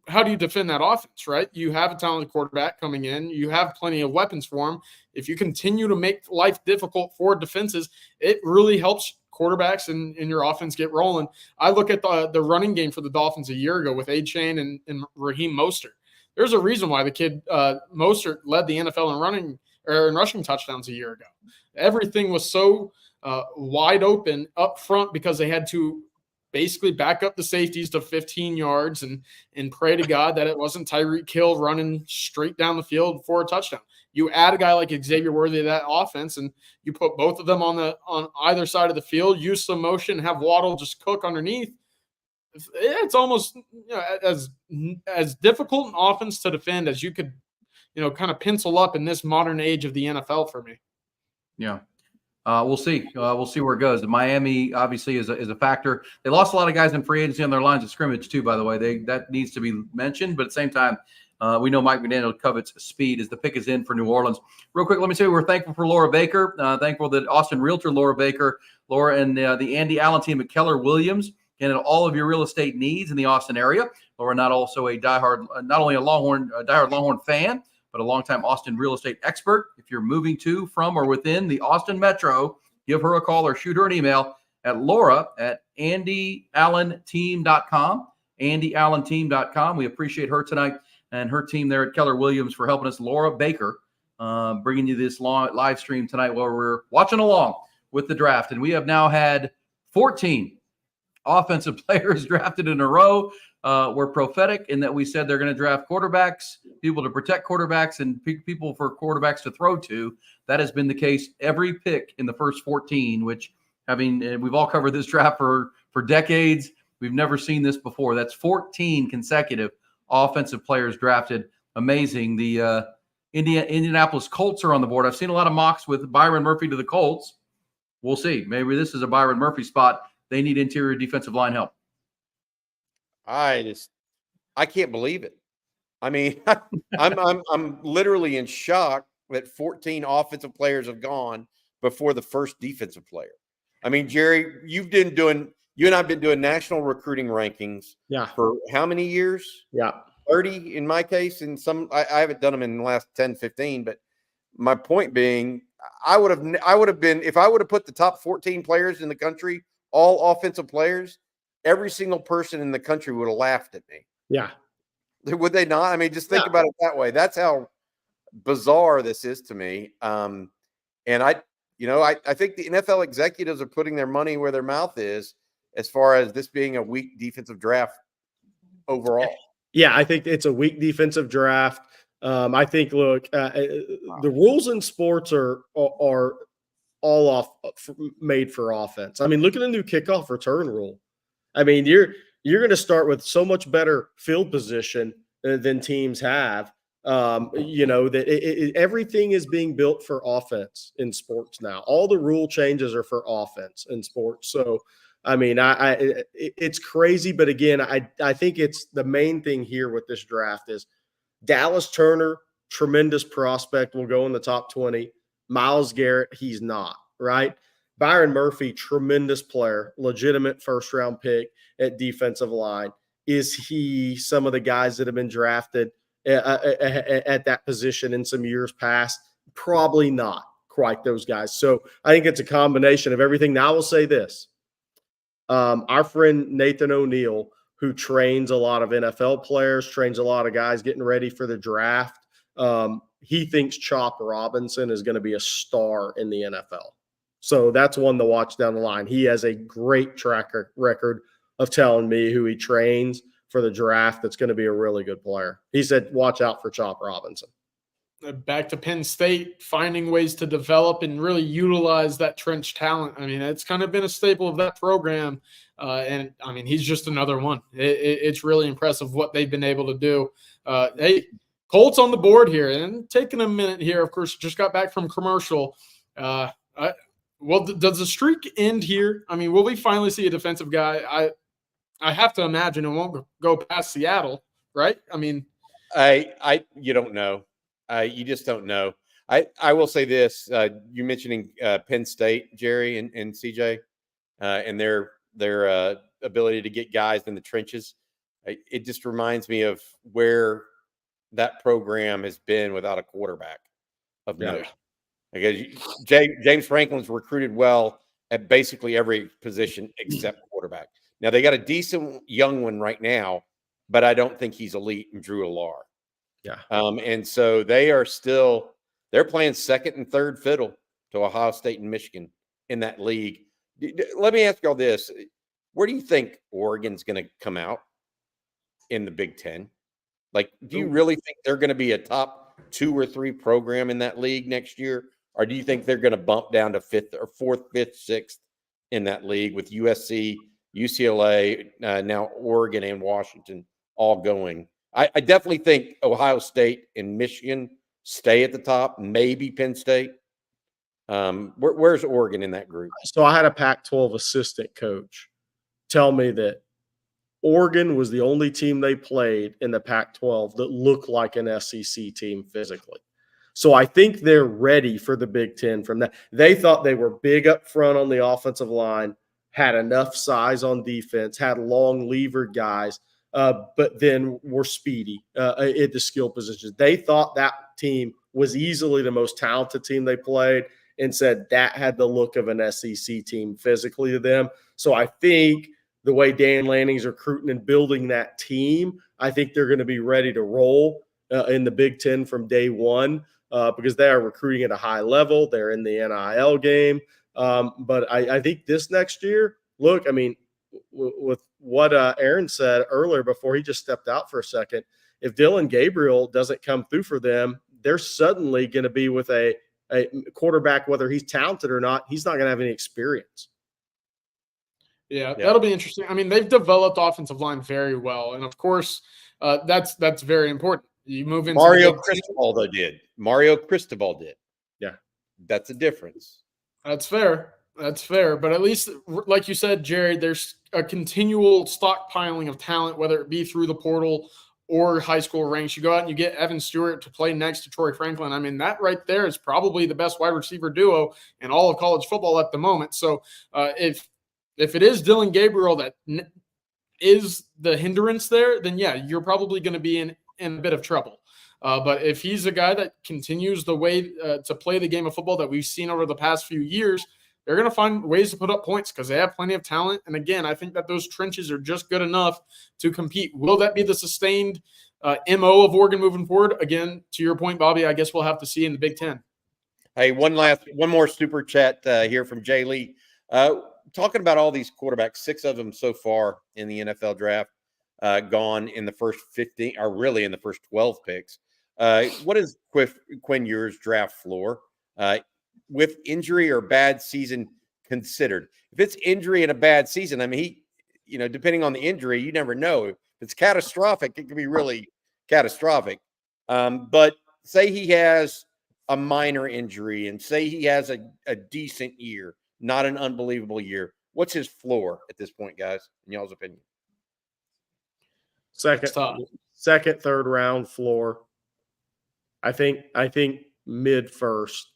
how do you defend that offense, right? You have a talented quarterback coming in. You have plenty of weapons for him. If you continue to make life difficult for defenses, it really helps quarterbacks and your offense get rolling. I look at the running game for the Dolphins a year ago with A-Chain and Raheem Mostert. There's a reason why the kid Mostert led the NFL in rushing touchdowns a year ago. Everything was so wide open up front because they had to basically back up the safeties to 15 yards and pray to God that it wasn't Tyreek Hill running straight down the field for a touchdown. You add a guy like Xavier Worthy to that offense, and you put both of them on either side of the field, use some motion, have Waddle just cook underneath. It's almost as difficult an offense to defend as you could, kind of pencil up in this modern age of the NFL for me. Yeah. We'll see. We'll see where it goes. Miami obviously is a factor. They lost a lot of guys in free agency on their lines of scrimmage too, by the way. That needs to be mentioned. But at the same time, we know Mike McDaniel covets speed as the pick is in for New Orleans. Real quick, let me say we're thankful for Laura Baker. Thankful that Austin Realtor Laura Baker, Laura, and the Andy Allen team at Keller Williams can handle all of your real estate needs in the Austin area. Laura, not only a diehard Longhorn fan, but a longtime Austin real estate expert. If you're moving to, from, or within the Austin metro, give her a call or shoot her an email at laura@andyallenteam.com, andyallenteam.com. We appreciate her tonight and her team there at Keller Williams for helping us. Laura Baker, bringing you this live stream tonight where we're watching along with the draft. And we have now had 14 offensive players drafted in a row. We're prophetic in that we said they're going to draft quarterbacks, people to protect quarterbacks, and people for quarterbacks to throw to. That has been the case every pick in the first 14, which, we've all covered this draft for decades. We've never seen this before. That's 14 consecutive offensive players drafted. Amazing. The Indianapolis Colts are on the board. I've seen a lot of mocks with Byron Murphy to the Colts. We'll see. Maybe this is a Byron Murphy spot. They need interior defensive line help. I can't believe it. I mean, I'm literally in shock that 14 offensive players have gone before the first defensive player. I mean, Jerry, you and I've been doing national recruiting rankings for how many years? 30 in my case. And I haven't done them in the last 10, 15, but my point being, I would have been, if I would have put the top 14 players in the country, all offensive players, every single person in the country would have laughed at me. Yeah. Would they not? I mean, just think about it that way. That's how bizarre this is to me. And I think the NFL executives are putting their money where their mouth is as far as this being a weak defensive draft overall. Yeah, I think it's a weak defensive draft. I think, look, the rules in sports are all made for offense. I mean, look at the new kickoff return rule. I mean, you're going to start with so much better field position than teams have. Everything is being built for offense in sports now. All the rule changes are for offense in sports. So, I mean, it's crazy. But again, I think it's the main thing here with this draft is Dallas Turner, tremendous prospect, will go in the top 20. Myles Garrett, he's not, right? Byron Murphy, tremendous player, legitimate first-round pick at defensive line. Is he some of the guys that have been drafted at that position in some years past? Probably not quite those guys. So I think it's a combination of everything. Now I will say this. Our friend Nathan O'Neill, who trains a lot of NFL players, trains a lot of guys getting ready for the draft, he thinks Chop Robinson is going to be a star in the NFL. So that's one to watch down the line. He has a great track record of telling me who he trains for the draft that's going to be a really good player. He said, watch out for Chop Robinson. Back to Penn State, finding ways to develop and really utilize that trench talent. I mean, it's kind of been a staple of that program. And, I mean, he's just another one. It's really impressive what they've been able to do. Hey, Colts on the board here. And taking a minute here, of course, just got back from commercial. Well, does the streak end here? I mean, will we finally see a defensive guy? I have to imagine it won't go past Seattle, right? I mean, you don't know. You just don't know. I will say this: you mentioning Penn State, Jerry and CJ, and their ability to get guys in the trenches. It just reminds me of where that program has been without a quarterback of note. Because James Franklin's recruited well at basically every position except quarterback. Now they got a decent young one right now, but I don't think he's elite in Drew Allar. Yeah. And so they're playing second and third fiddle to Ohio State and Michigan in that league. Let me ask y'all this. Where do you think Oregon's going to come out in the Big Ten? Like, do you really think they're going to be a top 2 or 3 program in that league next year? Or do you think they're going to bump down to 5th or 4th, 5th, 6th in that league with USC, UCLA, now Oregon and Washington all going? I definitely think Ohio State and Michigan stay at the top, maybe Penn State. Where's Oregon in that group? So I had a Pac-12 assistant coach tell me that Oregon was the only team they played in the Pac-12 that looked like an SEC team physically. So I think they're ready for the Big Ten from that. They thought they were big up front on the offensive line, had enough size on defense, had long levered guys, but then were speedy at the skill positions. They thought that team was easily the most talented team they played and said that had the look of an SEC team physically to them. So I think the way Dan Lanning's recruiting and building that team, I think they're going to be ready to roll in the Big Ten from day one because they are recruiting at a high level. They're in the NIL game. But I think this next year, look, I mean, with what Aaron said earlier before he just stepped out for a second, if Dylan Gabriel doesn't come through for them, they're suddenly going to be with a quarterback, whether he's talented or not, he's not going to have any experience. Yeah, that'll be interesting. I mean, they've developed offensive line very well, and of course, that's very important. You move into Mario Cristobal did. Yeah, that's a difference. That's fair. That's fair. But at least, like you said, Jerry, there's a continual stockpiling of talent, whether it be through the portal or high school ranks. You go out and you get Evan Stewart to play next to Troy Franklin. I mean, that right there is probably the best wide receiver duo in all of college football at the moment. So if it is Dylan Gabriel that is the hindrance there, then yeah, you're probably going to be in a bit of trouble. But if he's a guy that continues the way to play the game of football that we've seen over the past few years, they're going to find ways to put up points because they have plenty of talent. And again, I think that those trenches are just good enough to compete. Will that be the sustained MO of Oregon moving forward? Again, to your point, Bobby, I guess we'll have to see in the Big Ten. Hey, one more super chat here from Jay Lee. Talking about all these quarterbacks, 6 of them so far in the NFL draft, gone in the first 15, or really in the first 12 picks. What is Quinn Ewers' draft floor with injury or bad season considered? If it's injury and a bad season, I mean, depending on the injury, you never know. If it's catastrophic, it can be really catastrophic. But say he has a minor injury and say he has a decent year, not an unbelievable year. What's his floor at this point, guys, in y'all's opinion? Second, third round floor. I think mid first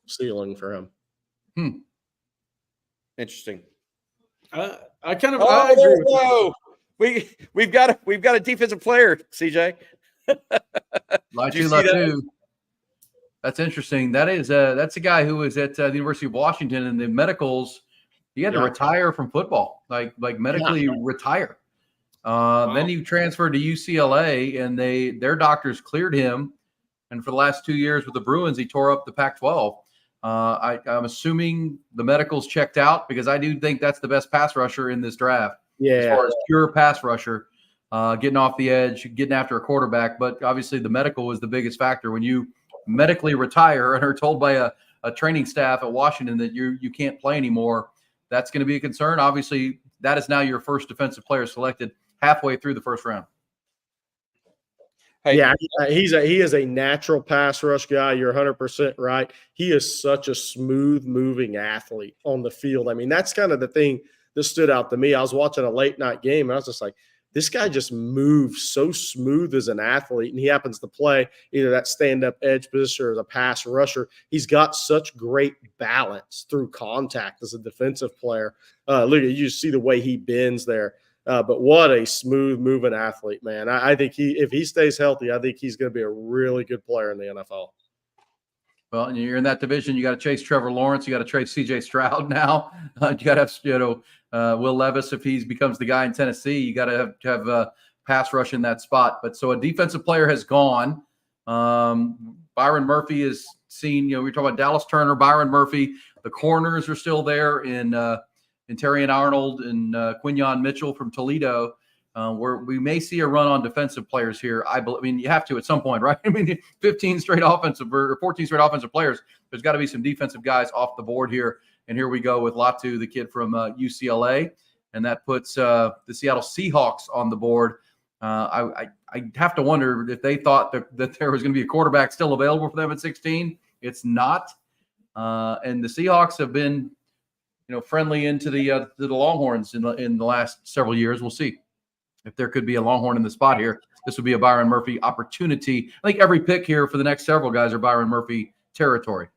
ceiling for him. Interesting. I agree. Whoa. We've got a defensive player, CJ. Latu. That's interesting. That's a guy who was at the University of Washington, and the medicals. He had to retire from football, like medically retire. Then he transferred to UCLA, and their doctors cleared him. And for the last 2 years with the Bruins, he tore up the Pac-12. I'm assuming the medicals checked out because I do think that's the best pass rusher in this draft. Yeah, as far as pure pass rusher, getting off the edge, getting after a quarterback. But obviously, the medical was the biggest factor. When you medically retire and are told by a training staff at Washington that you can't play anymore, that's going to be a concern. Obviously, that is now your first defensive player selected halfway through the first round. Hey, yeah, he is a natural pass rush guy. You're 100% right. He is such a smooth moving athlete on the field. I mean, that's kind of the thing that stood out to me. I was watching a late night game and I was just like, This guy just moves so smooth as an athlete, and he happens to play either that stand-up edge position or as a pass rusher. He's got such great balance through contact as a defensive player. Look, you see the way he bends there. But what a smooth moving athlete, man. I think if he stays healthy, I think he's going to be a really good player in the NFL. Well, and you're in that division. You got to chase Trevor Lawrence. You got to chase C.J. Stroud now. You got to have Will Levis if he becomes the guy in Tennessee. You got to have pass rush in that spot. But so a defensive player has gone. Byron Murphy is seen. We're talking about Dallas Turner, Byron Murphy. The corners are still there in Terrion Arnold and Quinyon Mitchell from Toledo. Where we may see a run on defensive players here. I mean, you have to at some point, right? I mean, 15 straight offensive or 14 straight offensive players. There's got to be some defensive guys off the board here. And here we go with Latu, the kid from UCLA. And that puts the Seattle Seahawks on the board. I have to wonder if they thought that there was going to be a quarterback still available for them at 16. It's not. And the Seahawks have been, friendly into the Longhorns in the last several years. We'll see if there could be a Longhorn in the spot here. This would be a Byron Murphy opportunity. I think every pick here for the next several guys are Byron Murphy territory.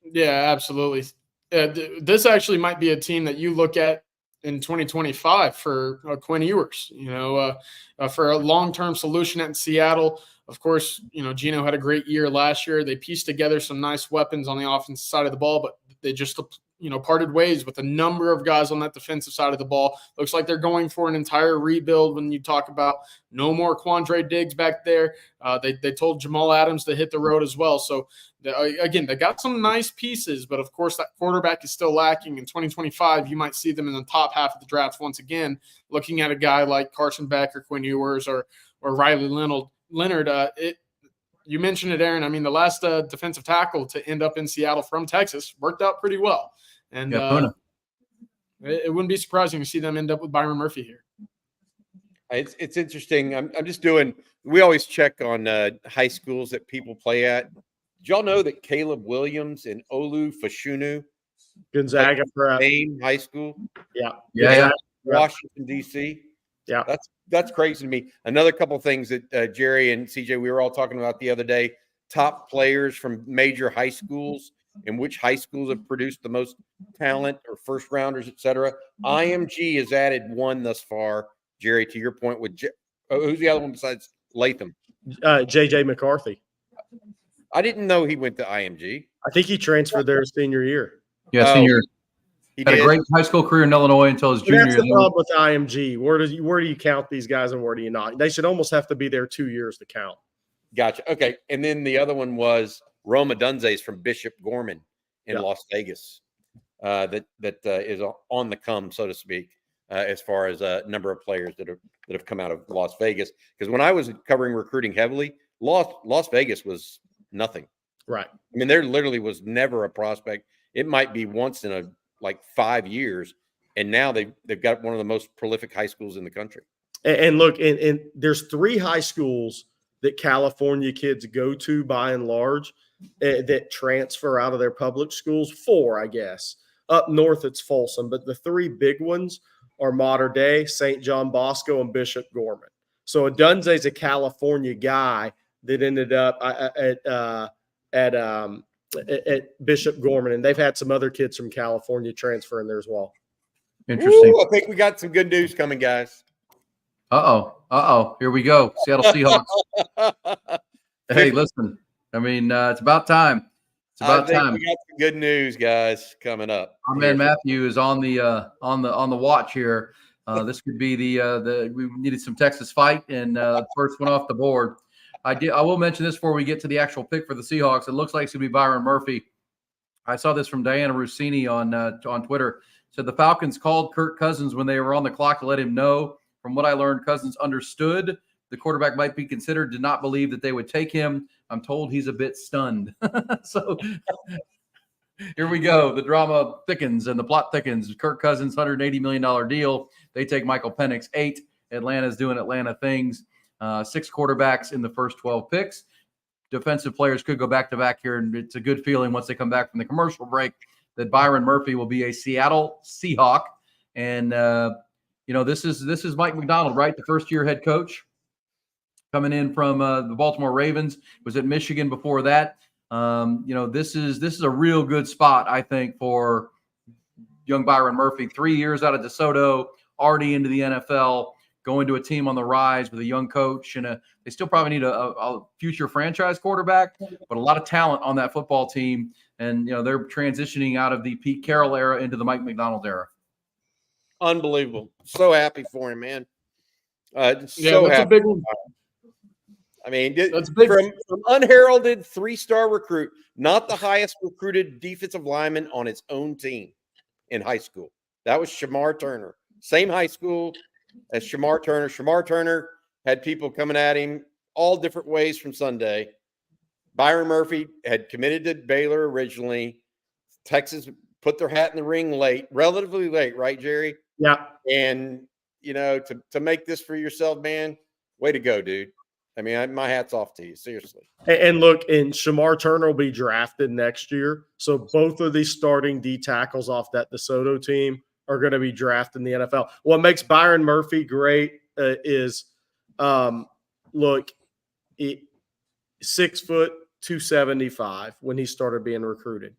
Yeah, absolutely. This actually might be a team that you look at in 2025 for Quinn Ewers, for a long-term solution at Seattle. Of course, Geno had a great year last year. They pieced together some nice weapons on the offensive side of the ball, but they just parted ways with a number of guys on that defensive side of the ball. Looks like they're going for an entire rebuild when you talk about no more Quandre Diggs back there. They told Jamal Adams to hit the road as well. So, again, they got some nice pieces, but, of course, that quarterback is still lacking. In 2025, you might see them in the top half of the draft once again, looking at a guy like Carson Beck or Quinn Ewers or Riley Leonard. You mentioned it, Aaron. I mean, the last defensive tackle to end up in Seattle from Texas worked out pretty well. And it wouldn't be surprising to see them end up with Byron Murphy here. It's interesting. I'm just doing – we always check on high schools that people play at. Did y'all know that Caleb Williams and Olu Fashunu Gonzaga prep same high school? Yeah. Washington, D.C.? Yeah. That's crazy to me. Another couple things that Jerry and CJ, we were all talking about the other day, top players from major high schools and which high schools have produced the most talent or first rounders, et cetera. IMG has added one thus far, Jerry, to your point with who's the other one besides Latham? J.J. McCarthy. I didn't know he went to IMG. I think he transferred there his senior year. Yeah, senior. He had did. a great high school career in Illinois until his junior year. That's the problem with IMG. Where do you count these guys and where do you not? They should almost have to be there 2 years to count. Gotcha. Okay. And then the other one was Roma Dunze's from Bishop Gorman in Las Vegas. That is on the come, so to speak, as far as a number of players that have come out of Las Vegas. Because when I was covering recruiting heavily, Las Vegas was nothing. Right. I mean, there literally was never a prospect. It might be once in 5 years, and now they've got one of the most prolific high schools in the country. And look, and there's 3 high schools that California kids go to by and large that transfer out of their public schools. 4, I guess. Up north, it's Folsom, but the 3 big ones are Mater Dei, St. John Bosco, and Bishop Gorman. So Dunze's a California guy that ended up at Bishop Gorman, and they've had some other kids from California transfer in there as well. Interesting. Ooh, I think we got some good news coming, guys. Here we go. Seattle Seahawks. Hey, listen. I mean, it's about time. It's about time. We got some good news, guys, coming up. Our man Matthew is on the watch here. This could be the we needed some Texas fight, and first one off the board. I will mention this before we get to the actual pick for the Seahawks. It looks like it's going to be Byron Murphy. I saw this from Diana Rossini on Twitter. Said the Falcons called Kirk Cousins when they were on the clock to let him know. From what I learned, Cousins understood the quarterback might be considered, did not believe that they would take him. I'm told he's a bit stunned. So here we go. The drama thickens and the plot thickens. Kirk Cousins, $180 million deal. They take Michael Penix, 8. Atlanta's doing Atlanta things. 6 quarterbacks in the first 12 picks. Defensive players could go back-to-back here, and it's a good feeling once they come back from the commercial break that Byron Murphy will be a Seattle Seahawk. And this is Mike McDonald, right? The first-year head coach coming in from the Baltimore Ravens, was at Michigan before that. This is a real good spot, I think, for young Byron Murphy. 3 years out of DeSoto, already into the NFL, going to a team on the rise with a young coach, and they still probably need a future franchise quarterback, but a lot of talent on that football team. And they're transitioning out of the Pete Carroll era into the Mike McDonald era. Unbelievable. So happy for him, man. That's a big one. I mean, That's big. From unheralded 3-star recruit, not the highest recruited defensive lineman on his own team in high school. That was Shamar Turner. Same high school as Shamar Turner. Shamar Turner had people coming at him all different ways from Sunday. Byron Murphy had committed to Baylor originally. Texas put their hat in the ring late, relatively late, right, Jerry? Yeah. And, to make this for yourself, man, way to go, dude. I mean, my hat's off to you, seriously. And look, and Shamar Turner will be drafted next year. So both of these starting D tackles off that DeSoto team are going to be drafted in the NFL. What makes Byron Murphy great is, 6 foot 275 when he started being recruited.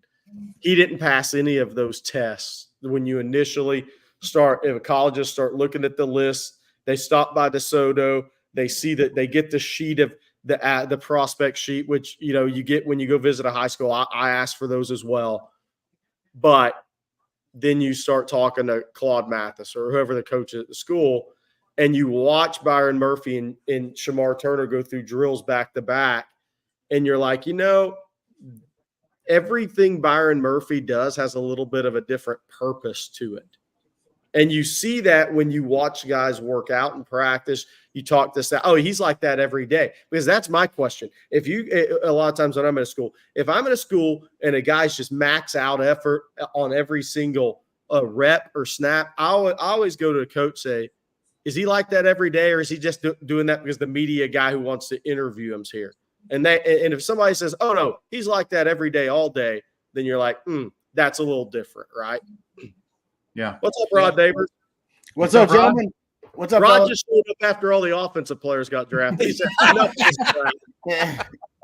He didn't pass any of those tests. When you initially if colleges start looking at the list, they stop by DeSoto. They see that they get the sheet of the prospect sheet, which you get when you go visit a high school. I ask for those as well. But then you start talking to Claude Mathis or whoever the coach at the school, and you watch Byron Murphy and Shamar Turner go through drills back to back, and you're like, everything Byron Murphy does has a little bit of a different purpose to it. And you see that when you watch guys work out and practice. You talk this out. Oh, he's like that every day. Because that's my question. A lot of times when I'm at a school, if I'm at a school and a guy's just max out effort on every single rep or snap, I always go to a coach, say, is he like that every day, or is he just doing that because the media guy who wants to interview him's here? And if somebody says, oh, no, he's like that every day, all day, then you're like, that's a little different, right? Yeah. What's up, Rod Davis? What's up, gentlemen? What's up, Rod? fellas? Just showed up after all the offensive players got drafted. He said,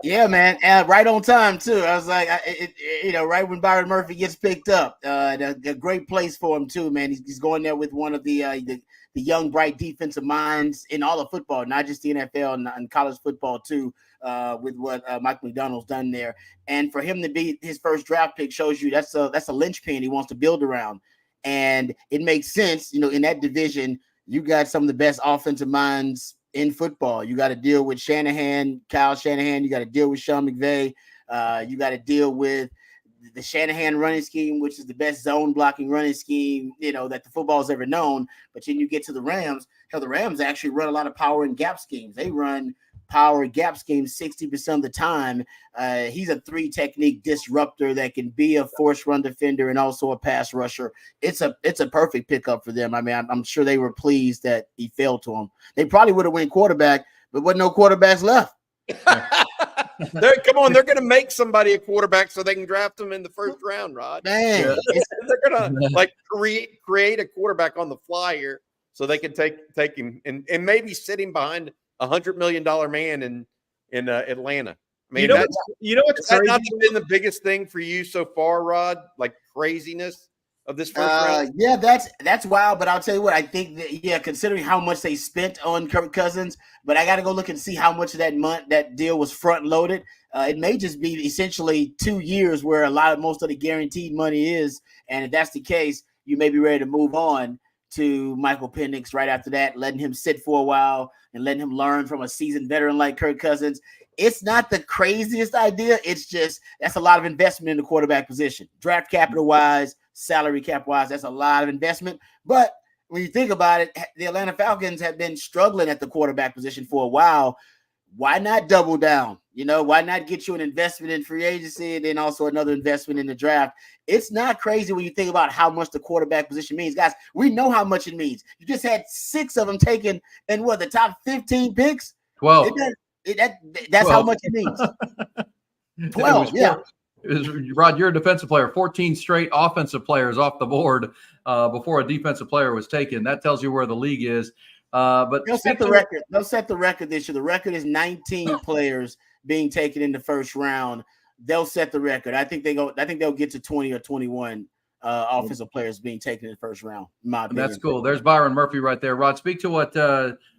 Yeah, man, and right on time too. I was like, right when Byron Murphy gets picked up, a great place for him too, man. He's going there with one of the young, bright defensive minds in all of football, not just the NFL and college football too. With what Mike McDonald's done there, and for him to be his first draft pick shows you that's a linchpin he wants to build around. And it makes sense, in that division, you got some of the best offensive minds in football. You got to deal with Kyle Shanahan. You got to deal with Sean McVay. You got to deal with the Shanahan running scheme, which is the best zone blocking running scheme, that the football's ever known. But then you get to the Rams. The Rams actually run a lot of power and gap schemes. They run power gap schemes 60% of the time. He's a 3-technique disruptor that can be a force run defender and also a pass rusher. It's a perfect pickup for them. I mean, I'm sure they were pleased that he fell to them. They probably would have went quarterback, but wasn't no quarterbacks left. They're going to make somebody a quarterback so they can draft them in the first round, Rod. Man, they're going to create a quarterback on the fly here so they can take him and maybe sit him behind $100 million man in Atlanta. I mean, what's crazy? That's been the biggest thing for you so far, Rod? Like craziness of this first round? Yeah, that's wild. But I'll tell you what, I think that, considering how much they spent on Kirk Cousins, but I got to go look and see how much of that deal was front loaded. It may just be essentially 2 years where most of the guaranteed money is, and if that's the case, you may be ready to move on to Michael Penix right after that, letting him sit for a while and letting him learn from a seasoned veteran like Kirk Cousins. It's not the craziest idea. It's just that's a lot of investment in the quarterback position. Draft capital wise, salary cap wise, that's a lot of investment. But when you think about it, the Atlanta Falcons have been struggling at the quarterback position for a while. Why not double down? Why not get you an investment in free agency and then also another investment in the draft? It's not crazy when you think about how much the quarterback position means. Guys, we know how much it means. You just had 6 of them taken in the top 15 picks? 12. That's 12. How much it means. 12, yeah. Rod, you're a defensive player. 14 straight offensive players off the board before a defensive player was taken. That tells you where the league is. But they'll set the record. They'll set the record this year. The record is 19 players being taken in the first round. They'll set the record. I think they'll get to 20 or 21 offensive players being taken in the first round. In my opinion. That's cool. There's Byron Murphy right there. Rod, speak to what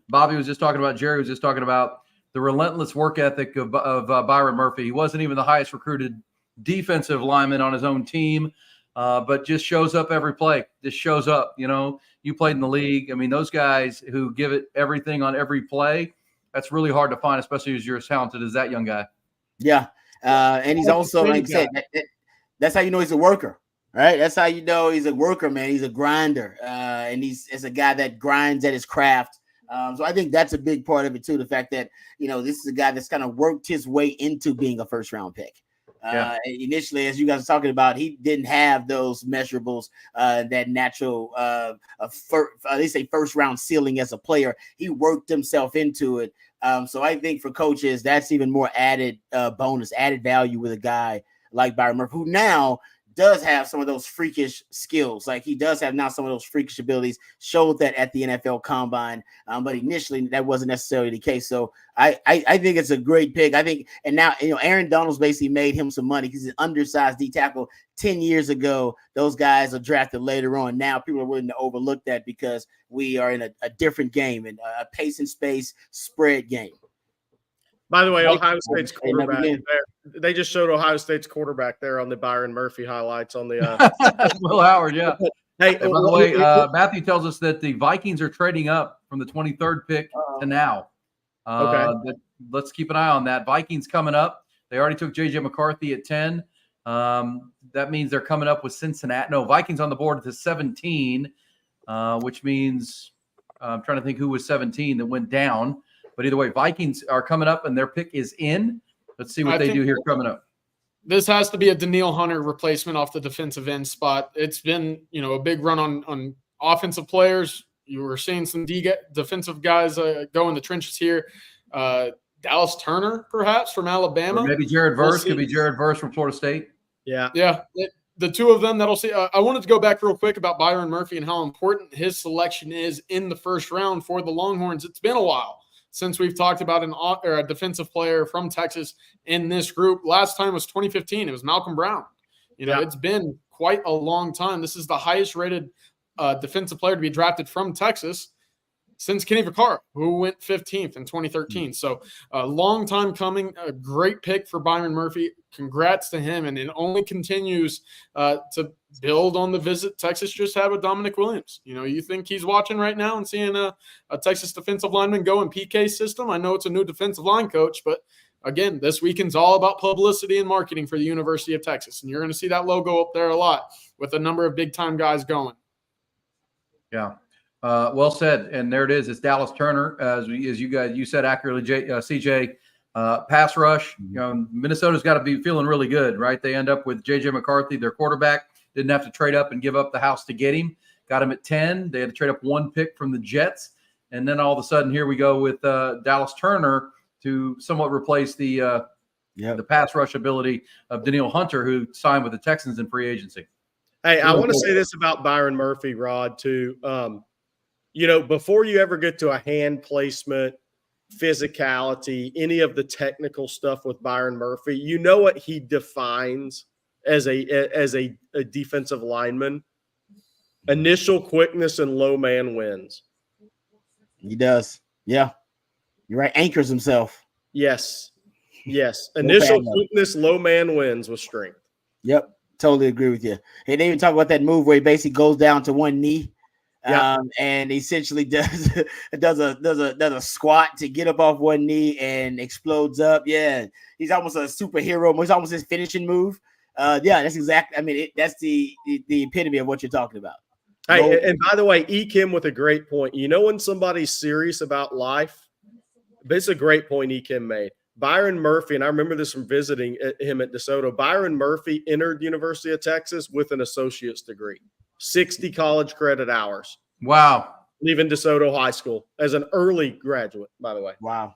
Bobby was just talking about. Jerry was just talking about the relentless work ethic of Byron Murphy. He wasn't even the highest recruited defensive lineman on his own team, but just shows up every play. Just shows up. You know, you played in the league. I mean, those guys who give it everything on every play, that's really hard to find, especially as you're as talented as that young guy. Yeah. And he's also, like I said, that's how you know he's a worker, right? That's how you know he's a worker, man. He's a grinder. And he's a guy that grinds at his craft. So I think that's a big part of it, too. The fact that, you know, this is a guy that's kind of worked his way into being a first round pick. Initially, as you guys are talking about, he didn't have those measurables, that natural, they say first round ceiling as a player. He worked himself into it. So I think for coaches, that's even more added bonus, added value with a guy like Byron Murphy, who now does have some of those freakish skills. Like he does have now some of those freakish abilities, showed that at the NFL Combine. But initially that wasn't necessarily the case. So I think it's a great pick. I think, and now, you know, Aaron Donald's basically made him some money because he's an undersized D tackle 10 years ago. Those guys are drafted later on. Now people are willing to overlook that because we are in a different game, and a pace and space spread game. By the way, Ohio State's quarterback there. They just showed Ohio State's quarterback there on the Byron Murphy highlights on the Will Howard, yeah. Hey, by the way, Matthew tells us that the Vikings are trading up from the 23rd pick to now. Okay. Let's keep an eye on that. Vikings coming up. They already took J.J. McCarthy at 10. That means they're coming up with Cincinnati. No, Vikings on the board to 17, which means I'm trying to think who was 17 that went down. But either way, Vikings are coming up, and their pick is in. Let's see what they do here coming up. This has to be a Daniil Hunter replacement off the defensive end spot. It's been, you know, a big run on offensive players. You were seeing some defensive guys go in the trenches here. Dallas Turner, perhaps, from Alabama. Or maybe Jared Verse. Could be Jared Verse from Florida State. Yeah. The two of them that'll see. I wanted to go back real quick about Byron Murphy and how important his selection is in the first round for the Longhorns. It's been a while since we've talked about a defensive player from Texas in this group. Last time was 2015. It was Malcolm Brown. You know, It's been quite a long time. This is the highest rated defensive player to be drafted from Texas since Kenny Vaccaro, who went 15th in 2013. So a long time coming, a great pick for Byron Murphy. Congrats to him. And it only continues to build on the visit Texas just had with Dominic Williams. You know, you think he's watching right now and seeing a Texas defensive lineman go in PK system. I know it's a new defensive line coach, but again, this weekend's all about publicity and marketing for the University of Texas. And you're going to see that logo up there a lot with a number of big-time guys going. Yeah. Well said. And there it is. It's Dallas Turner, as you said accurately, CJ. Pass rush. You know, Minnesota's got to be feeling really good, right? They end up with J.J. McCarthy, their quarterback. Didn't have to trade up and give up the house to get him. Got him at 10. They had to trade up one pick from the Jets. And then all of a sudden, here we go with Dallas Turner to somewhat replace the pass rush ability of Daniil Hunter, who signed with the Texans in free agency. Hey, I want to say this about Byron Murphy, Rod, too. You know, before you ever get to a hand placement, physicality, any of the technical stuff with Byron Murphy, you know what he defines as a defensive lineman? Initial quickness and low man wins. He does. Yeah. You're right. Anchors himself. Yes. Initial quickness, low man wins with strength. Yep. Totally agree with you. And they even talk about that move where he basically goes down to one knee. And essentially does a squat to get up off one knee and explodes up. Yeah, he's almost a superhero. It's almost his finishing move. That's exactly. I mean, that's the epitome of what you're talking about. Hey, and by the way, E. Kim with a great point. You know when somebody's serious about life? But it's a great point E. Kim made. Byron Murphy, and I remember this from visiting him at DeSoto. Byron Murphy entered University of Texas with an associate's degree. 60 college credit hours. Wow. Leaving DeSoto High School as an early graduate, by the way. Wow.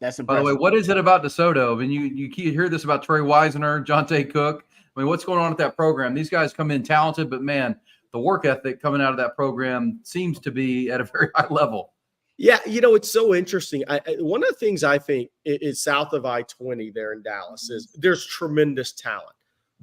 That's By the impressive. way, what is it about DeSoto? I mean, you hear this about Trey Wisener, Jonte Cook. I mean, what's going on with that program? These guys come in talented, but man, the work ethic coming out of that program seems to be at a very high level. Yeah, it's so interesting. One of the things I think is south of I-20 there in Dallas is there's tremendous talent,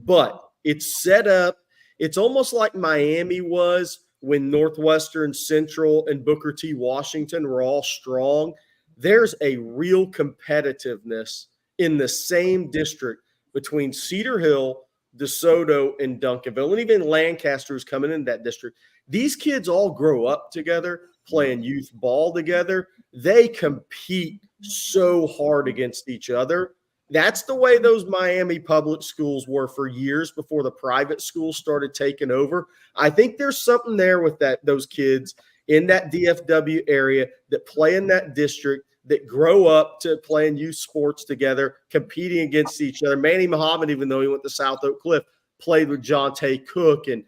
but it's set up. It's almost like Miami was when Northwestern, Central, and Booker T. Washington were all strong. There's a real competitiveness in the same district between Cedar Hill, DeSoto, and Duncanville, and even Lancaster is coming in that district. These kids all grow up together, playing youth ball together. They compete so hard against each other. That's the way those Miami public schools were for years before the private schools started taking over. I think there's something there with those kids in that DFW area that play in that district, that grow up to playing youth sports together, competing against each other. Manny Muhammad, even though he went to South Oak Cliff, played with Jonte Cook and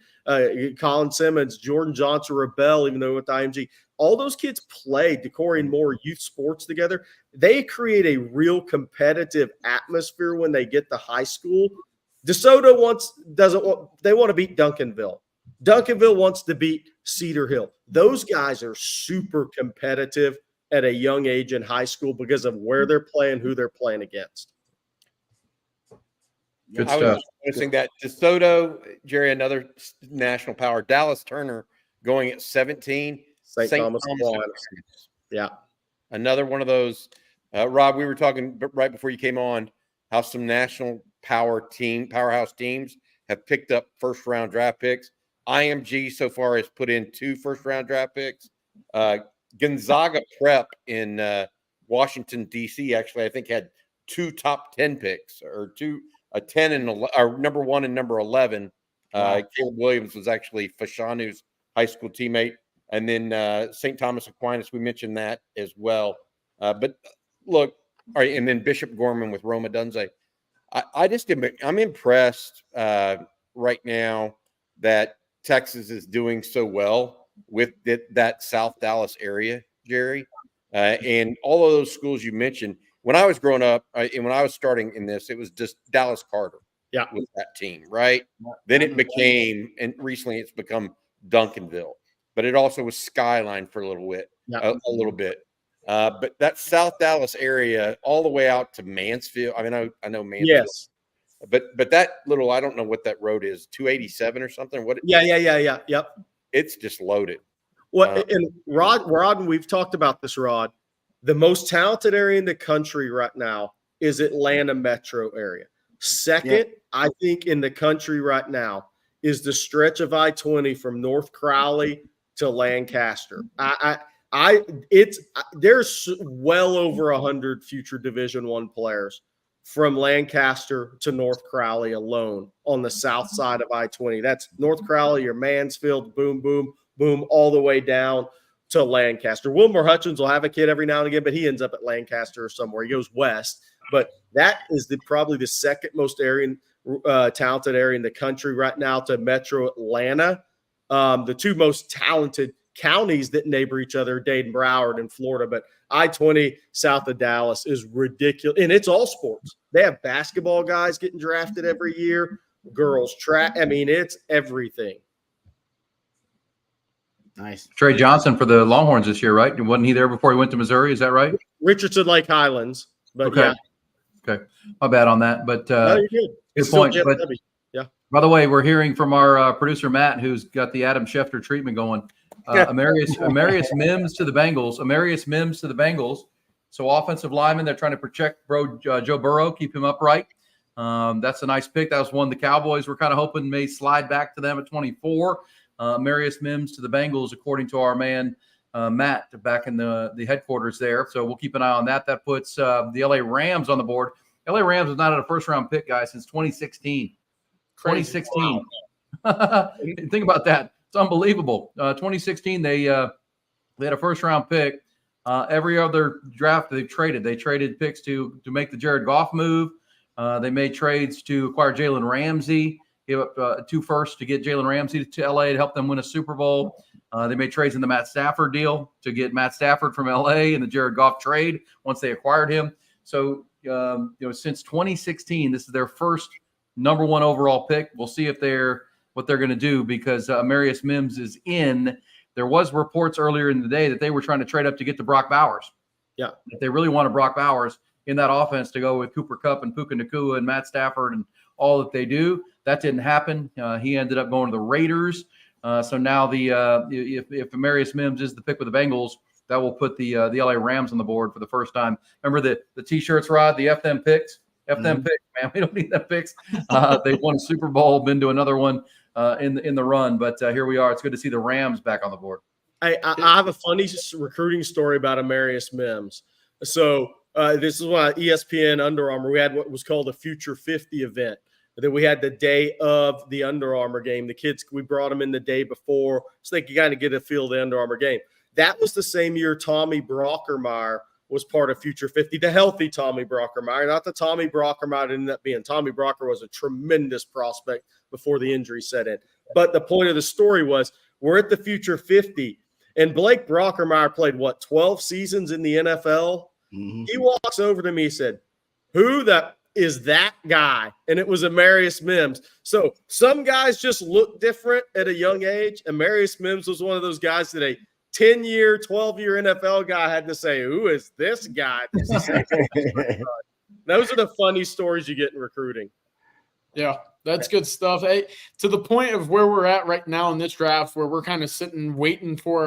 Colin Simmons, Jordan Johnson Rebel, even though he went to IMG. All those kids played Decory and Moore youth sports together. They create a real competitive atmosphere when they get to high school. DeSoto they want to beat Duncanville. Duncanville wants to beat Cedar Hill. Those guys are super competitive at a young age in high school because of where they're playing, who they're playing against. Good I stuff. was noticing that DeSoto, Jerry, another national power. Dallas Turner going at 17. St. Thomas Aquinas. Yeah. Another one of those. Rob, we were talking right before you came on how some national powerhouse teams have picked up first-round draft picks. IMG so far has put in 2 first-round draft picks. Gonzaga Prep in Washington, D.C. actually, I think, had 2 top 10 picks, or a 10 and or number 1 and number 11. Caleb Williams was actually Fashanu's high school teammate. And then St. Thomas Aquinas, we mentioned that as well. But look, all right, and then Bishop Gorman with Roma Dunze. I'm impressed right now that Texas is doing so well with that South Dallas area, Jerry. And all of those schools you mentioned, when I was growing up and when I was starting in this, it was just Dallas Carter with that team, right? Then it became, and recently it's become Duncanville, but it also was Skyline for a little bit, a little bit. But that South Dallas area, all the way out to Mansfield. I mean, I know Mansfield. Yes. But that little, I don't know what that road is, 287 or something. What? Yeah. Yep. It's just loaded. Well, and Rod, and we've talked about this, Rod. The most talented area in the country right now is Atlanta metro area. Second, I think in the country right now is the stretch of I-20 from North Crowley to Lancaster. There's well over 100 future Division I players from Lancaster to North Crowley alone on the south side of I-20. That's North Crowley, your Mansfield, boom, boom, boom, all the way down to Lancaster. Wilmer Hutchins will have a kid every now and again, but he ends up at Lancaster or somewhere. He goes west. But that is probably the second most talented area in the country right now to Metro Atlanta. The 2 most talented counties that neighbor each other, Dade, Broward, and Florida. But I-20 south of Dallas is ridiculous. And it's all sports. They have basketball guys getting drafted every year, girls track. I mean, it's everything. Nice. Trey Johnson for the Longhorns this year, right? Wasn't he there before he went to Missouri? Is that right? Richardson Lake Highlands. But okay. Okay. My bad on that. But no, you're good. Good point. But, yeah. By the way, we're hearing from our producer, Matt, who's got the Adam Schefter treatment going. Amarius Mims to the Bengals. So offensive lineman, they're trying to protect Joe Burrow, keep him upright. That's a nice pick. That was one the Cowboys were kind of hoping may slide back to them at 24. Amarius Mims to the Bengals, according to our man Matt back in the headquarters there. So we'll keep an eye on that. That puts the LA Rams on the board. LA Rams was not at a first-round pick, guys, since 2016. 2016. Wow. Think about that. It's unbelievable. 2016, they had a first-round pick. Every other draft they traded picks to make the Jared Goff move. They made trades to acquire Jalen Ramsey gave up 2 firsts to get Jalen Ramsey to LA to help them win a Super Bowl. They made trades in the Matt Stafford deal to get Matt Stafford from LA and the Jared Goff trade once they acquired him. So, since 2016, this is their first number 1 overall pick. We'll see what they're going to do because Marius Mims is in. There was reports earlier in the day that they were trying to trade up to get to Brock Bowers. Yeah. If they really wanted Brock Bowers in that offense to go with Cooper Kupp and Puka Nacua and Matt Stafford and all that they do, that didn't happen. He ended up going to the Raiders. So now if Marius Mims is the pick with the Bengals, that will put the LA Rams on the board for the first time. Remember the T-shirts, Rod? The F them picks. F them picks, man. We don't need them picks. They won a Super Bowl, been to another one in the run, but here we are. It's good to see the Rams back on the board. I have a funny recruiting story about Amarius Mims. So this is one ESPN Under Armour. We had what was called a Future 50 event. Then we had the day of the Under Armour game. The kids, we brought them in the day before so they could kind of get a feel of the Under Armour game. That was the same year Tommy Brockermeyer was part of Future 50, the healthy Tommy Brockermeyer, not the Tommy Brockermeyer ended up being. Tommy Brocker was a tremendous prospect before the injury set in. But the point of the story was we're at the Future 50, and Blake Brockermeyer played, 12 seasons in the NFL? Mm-hmm. He walks over to me and said, who the is that guy? And it was Amarius Mims. So some guys just look different at a young age. Amarius Mims was one of those guys that a 10-year, 12-year NFL guy had to say, who is this guy? Those are the funny stories you get in recruiting. Yeah, that's good stuff. Hey, to the point of where we're at right now in this draft, where we're kind of sitting waiting for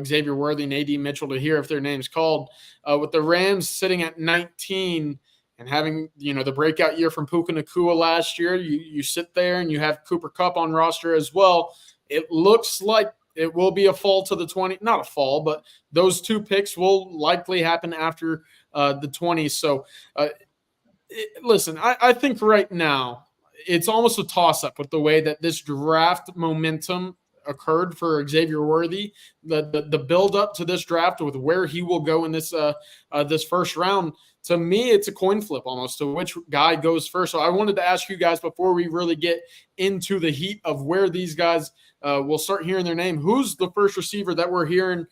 Xavier Worthy and AD Mitchell to hear if their name's called, with the Rams sitting at 19 and having the breakout year from Puka Nacua last year, you sit there and you have Cooper Kupp on roster as well. It looks like it will be a fall to the 20, not a fall, but those 2 picks will likely happen after the 20s. So listen, I think right now it's almost a toss-up with the way that this draft momentum occurred for Xavier Worthy. The build-up to this draft with where he will go in this this first round, to me, it's a coin flip almost to which guy goes first. So I wanted to ask you guys before we really get into the heat of where these guys will start hearing their name. Who's the first receiver that we're hearing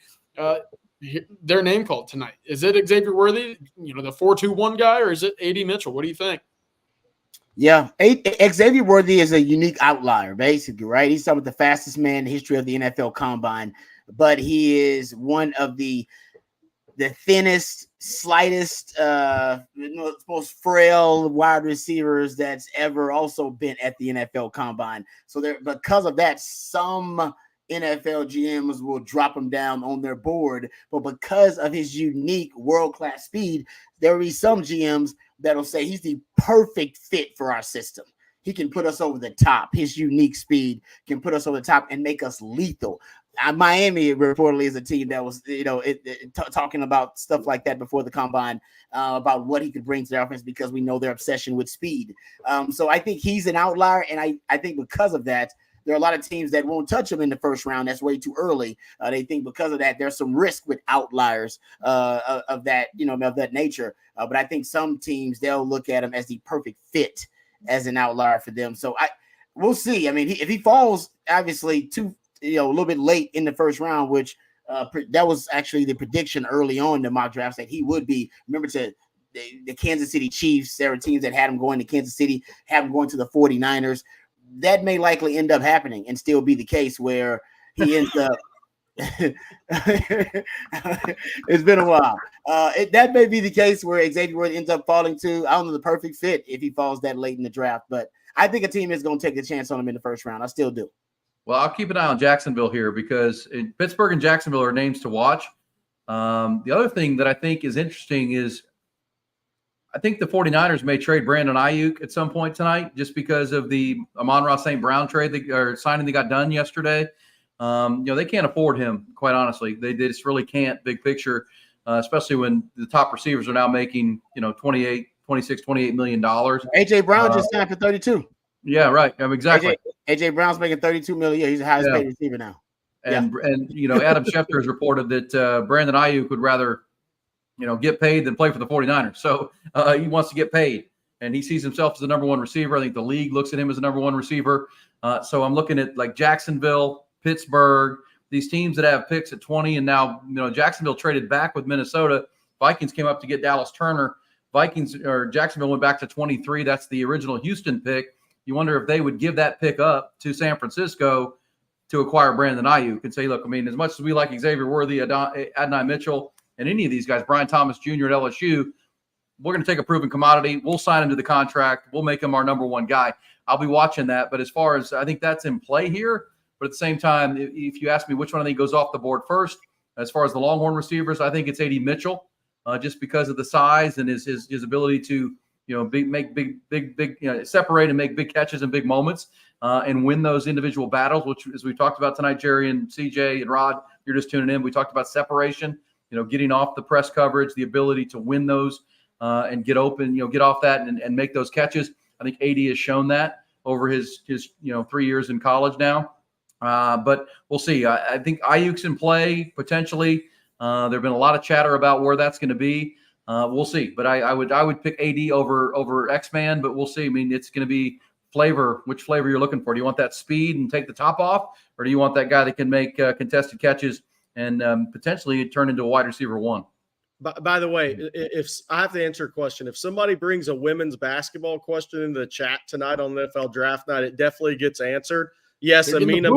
their name called tonight? Is it Xavier Worthy, the 4-2-1 guy, or is it AD Mitchell? What do you think? Yeah, Xavier Worthy is a unique outlier, basically, right? He's some of the fastest man in the history of the NFL Combine, but he is one of the thinnest, slightest, most frail wide receivers that's ever also been at the NFL Combine. So because of that, some NFL GMs will drop him down on their board, but because of his unique world-class speed, there will be some GMs that'll say he's the perfect fit for our system. He can put us over the top. His unique speed can put us over the top and make us lethal. Miami reportedly is a team that was, talking about stuff like that before the combine, about what he could bring to their offense because we know their obsession with speed. So I think he's an outlier, and I think because of that, there are a lot of teams that won't touch him in the first round. That's way too early. They think because of that, there's some risk with outliers of that, of that nature. But I think some teams, they'll look at him as the perfect fit as an outlier for them. So we'll see. I mean, if he falls, obviously, a little bit late in the first round, which that was actually the prediction early on in the mock drafts that he would be. Remember the Kansas City Chiefs, there were teams that had him going to Kansas City, have him going to the 49ers. That may likely end up happening and still be the case where he ends up. It's been a while. That may be the case where Xavier Worthy ends up falling to, I don't know, the perfect fit if he falls that late in the draft. But I think a team is going to take a chance on him in the first round. I still do. Well, I'll keep an eye on Jacksonville here because Pittsburgh and Jacksonville are names to watch. The other thing that I think is interesting is I think the 49ers may trade Brandon Ayuk at some point tonight just because of the Amon-Ra St. Brown trade or signing that got done yesterday. They can't afford him, quite honestly. They just really can't, big picture, especially when the top receivers are now making, $28 million. A.J. Brown just signed for 32. Yeah, right. Exactly. AJ Brown's making $32 million. Yeah, he's the highest paid receiver now. And Adam Schefter has reported that Brandon Ayuk would rather, get paid than play for the 49ers. So he wants to get paid. and he sees himself as the number one receiver. I think the league looks at him as the number one receiver. So I'm looking at like Jacksonville, Pittsburgh, these teams that have picks at 20, and now Jacksonville traded back with Minnesota. Vikings came up to get Dallas Turner. Jacksonville went back to 23. That's the original Houston pick. You wonder if they would give that pick up to San Francisco to acquire Brandon Ayuk and say, look, I mean, as much as we like Xavier Worthy, Adonai Mitchell, and any of these guys, Brian Thomas Jr. at LSU, we're going to take a proven commodity. We'll sign him to the contract. We'll make him our number one guy. I'll be watching that. But as far as I think that's in play here, but at the same time, if you ask me which one I think goes off the board first, as far as the Longhorn receivers, I think it's AD Mitchell, just because of the size and his ability to make big separate and make big catches in big moments and win those individual battles, which, as we talked about tonight, Jerry and CJ and Rod, you're just tuning in. We talked about separation, getting off the press coverage, the ability to win those and get open, get off that and make those catches. I think AD has shown that over his 3 years in college now. But we'll see. I think Ayuk's in play potentially. There have been a lot of chatter about where that's going to be. We'll see. But I would pick AD over X-Man, but we'll see. I mean, it's going to be flavor, which flavor you're looking for. Do you want that speed and take the top off, or do you want that guy that can make contested catches and potentially turn into a wide receiver one? By the way, if I have to answer a question, if somebody brings a women's basketball question into the chat tonight on the NFL Draft Night, it definitely gets answered. Yes, Amina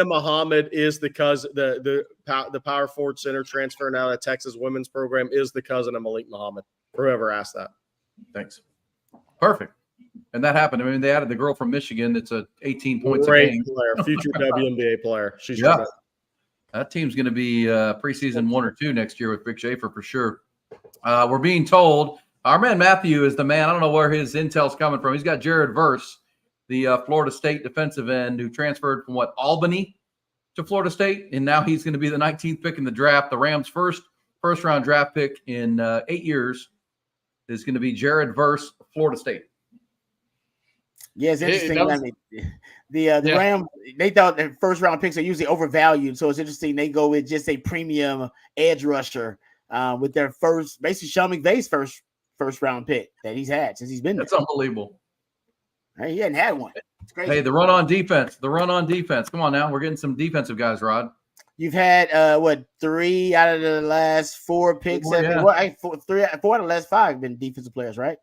Muhammad is the cousin, the power forward center transferring out of the Texas women's program is the cousin of Malik Muhammad. For whoever asked that. Thanks. Perfect. And that happened. I mean, they added the girl from Michigan that's a 18 points Great a game. player, future WNBA player. She's tremendous. That team's going to be preseason 1 or 2 next year with Vic Schaefer for sure. We're being told our man Matthew is the man. I don't know where his intel's coming from. He's got Jared Verse, the Florida State defensive end who transferred from Albany to Florida State, and now he's going to be the 19th pick in the draft. The Rams' first round draft pick in 8 years is going to be Jared Verse, Florida State. Yeah, it's interesting. The Rams, they thought the first round picks are usually overvalued, so it's interesting they go with just a premium edge rusher with their basically Sean McVay's first round pick that he's had since he's been there. That's unbelievable. He hadn't had one. It's crazy. Hey, the run on defense. Come on now. We're getting some defensive guys, Rod. You've had 3 out of the last 4 picks? 4 out of the last 5 have been defensive players, right?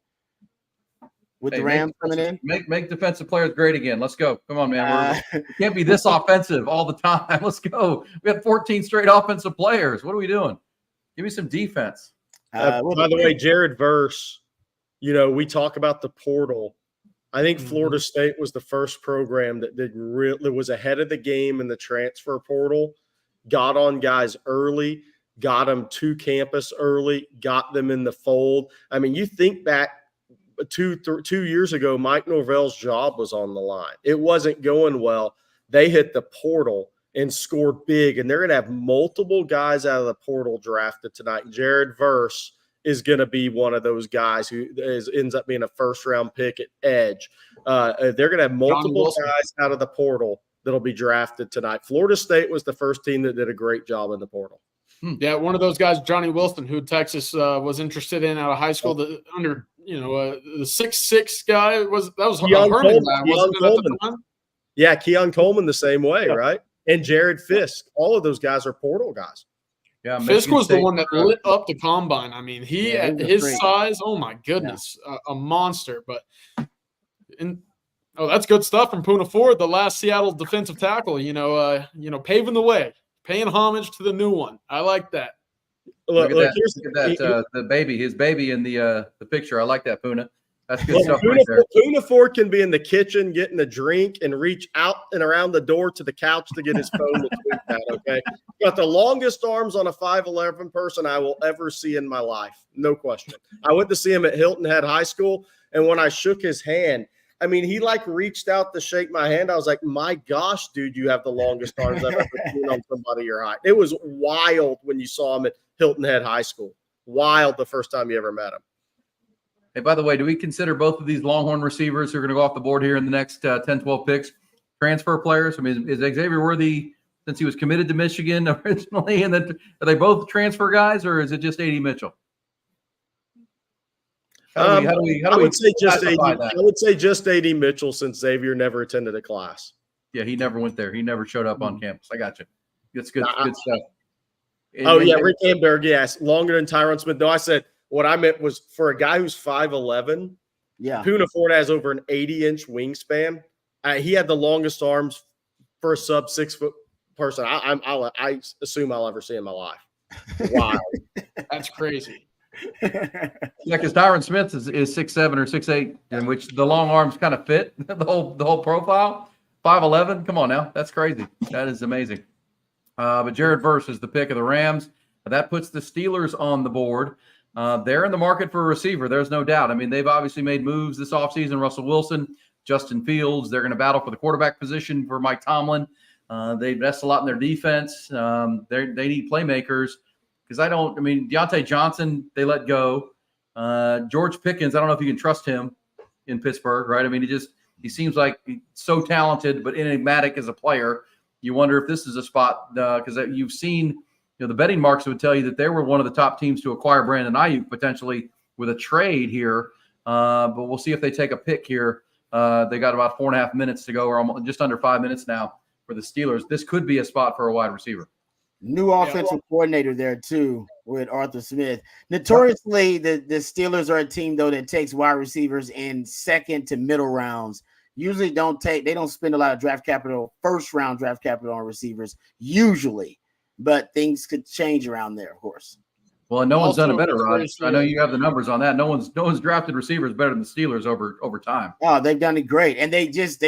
With the Rams coming in? Make defensive players great again. Let's go. Come on, man. We can't be this offensive all the time. Let's go. We have 14 straight offensive players. What are we doing? Give me some defense. By the way, Jared Verse, we talk about the portal. I think Florida State was the first program that was ahead of the game in the transfer portal, got on guys early, got them to campus early, got them in the fold. I mean, you think back, 2 years ago, Mike Norvell's job was on the line. It wasn't going well. They hit the portal and scored big, and they're going to have multiple guys out of the portal drafted tonight. Jared Verse is going to be one of those guys who ends up being a first-round pick at edge. They're going to have multiple guys out of the portal that'll be drafted tonight. Florida State was the first team that did a great job in the portal. Yeah, one of those guys, Johnny Wilson, who Texas was interested in out of high school, the 6'6" guy that was Keon Herman Coleman. Yeah, Keon Coleman the same way, right? And Jared Fisk. All of those guys are portal guys. Yeah, Fisk was the one that lit up the combine. I mean, at his size, oh my goodness, a monster. But that's good stuff from Poona Ford, the last Seattle defensive tackle. Paving the way, paying homage to the new one. I like that. Look at that his baby in the picture. I like that, Poona. That's good stuff right there. Poona Ford can be in the kitchen getting a drink and reach out and around the door to the couch to get his phone to tweet that, okay? Got the longest arms on a 5'11" person I will ever see in my life. No question. I went to see him at Hilton Head High School, and when I shook his hand, I mean, he reached out to shake my hand. I was like, my gosh, dude, you have the longest arms I've ever seen on somebody your height. It was wild when you saw him at Hilton Head High School. Wild the first time you ever met him. Hey, by the way, do we consider both of these Longhorn receivers who are going to go off the board here in the next 10, 12 picks transfer players? I mean, is Xavier Worthy, since he was committed to Michigan originally, and then are they both transfer guys, or is it just AD Mitchell? How do we I would say just AD. classify I that? would say just AD Mitchell, since Xavier never attended a class. Yeah, he never went there. He never showed up on campus. I got you. It's good, good stuff. Rick Amberg, yes, longer than Tyron Smith. No, I said what I meant was for a guy who's 5'11". Yeah. Puna Ford has over an 80-inch wingspan. He had the longest arms for a sub 6 foot person. I assume I'll ever see in my life. Wow, That's crazy. Yeah, because Tyron Smith is 6'7" or 6'8", in which the long arms kind of fit the whole profile. 5'11", come on now, that's crazy. That is amazing. But Jared Verse is the pick of the Rams. That puts the Steelers on the board. They're in the market for a receiver. There's no doubt. I mean, they've obviously made moves this offseason. Russell Wilson, Justin Fields. They're going to battle for the quarterback position for Mike Tomlin. They invest a lot in their defense. They need playmakers because Deontay Johnson, they let go. George Pickens, I don't know if you can trust him in Pittsburgh, right? I mean, he seems like he's so talented but enigmatic as a player. You wonder if this is a spot because you've seen, the betting marks would tell you that they were one of the top teams to acquire Brandon Ayuk potentially with a trade here. But we'll see if they take a pick here. They got about 4.5 minutes to go, or almost just under 5 minutes now for the Steelers. This could be a spot for a wide receiver. New offensive coordinator there too with Arthur Smith. Notoriously, the Steelers are a team though that takes wide receivers in second to middle rounds. Usually they don't spend a lot of first round draft capital on receivers usually, but things could change around there, of course. Well, and no one's done it better, Rod. I know you have the numbers on that. No one's drafted receivers better than the Steelers over time. Oh, they've done it great, and they just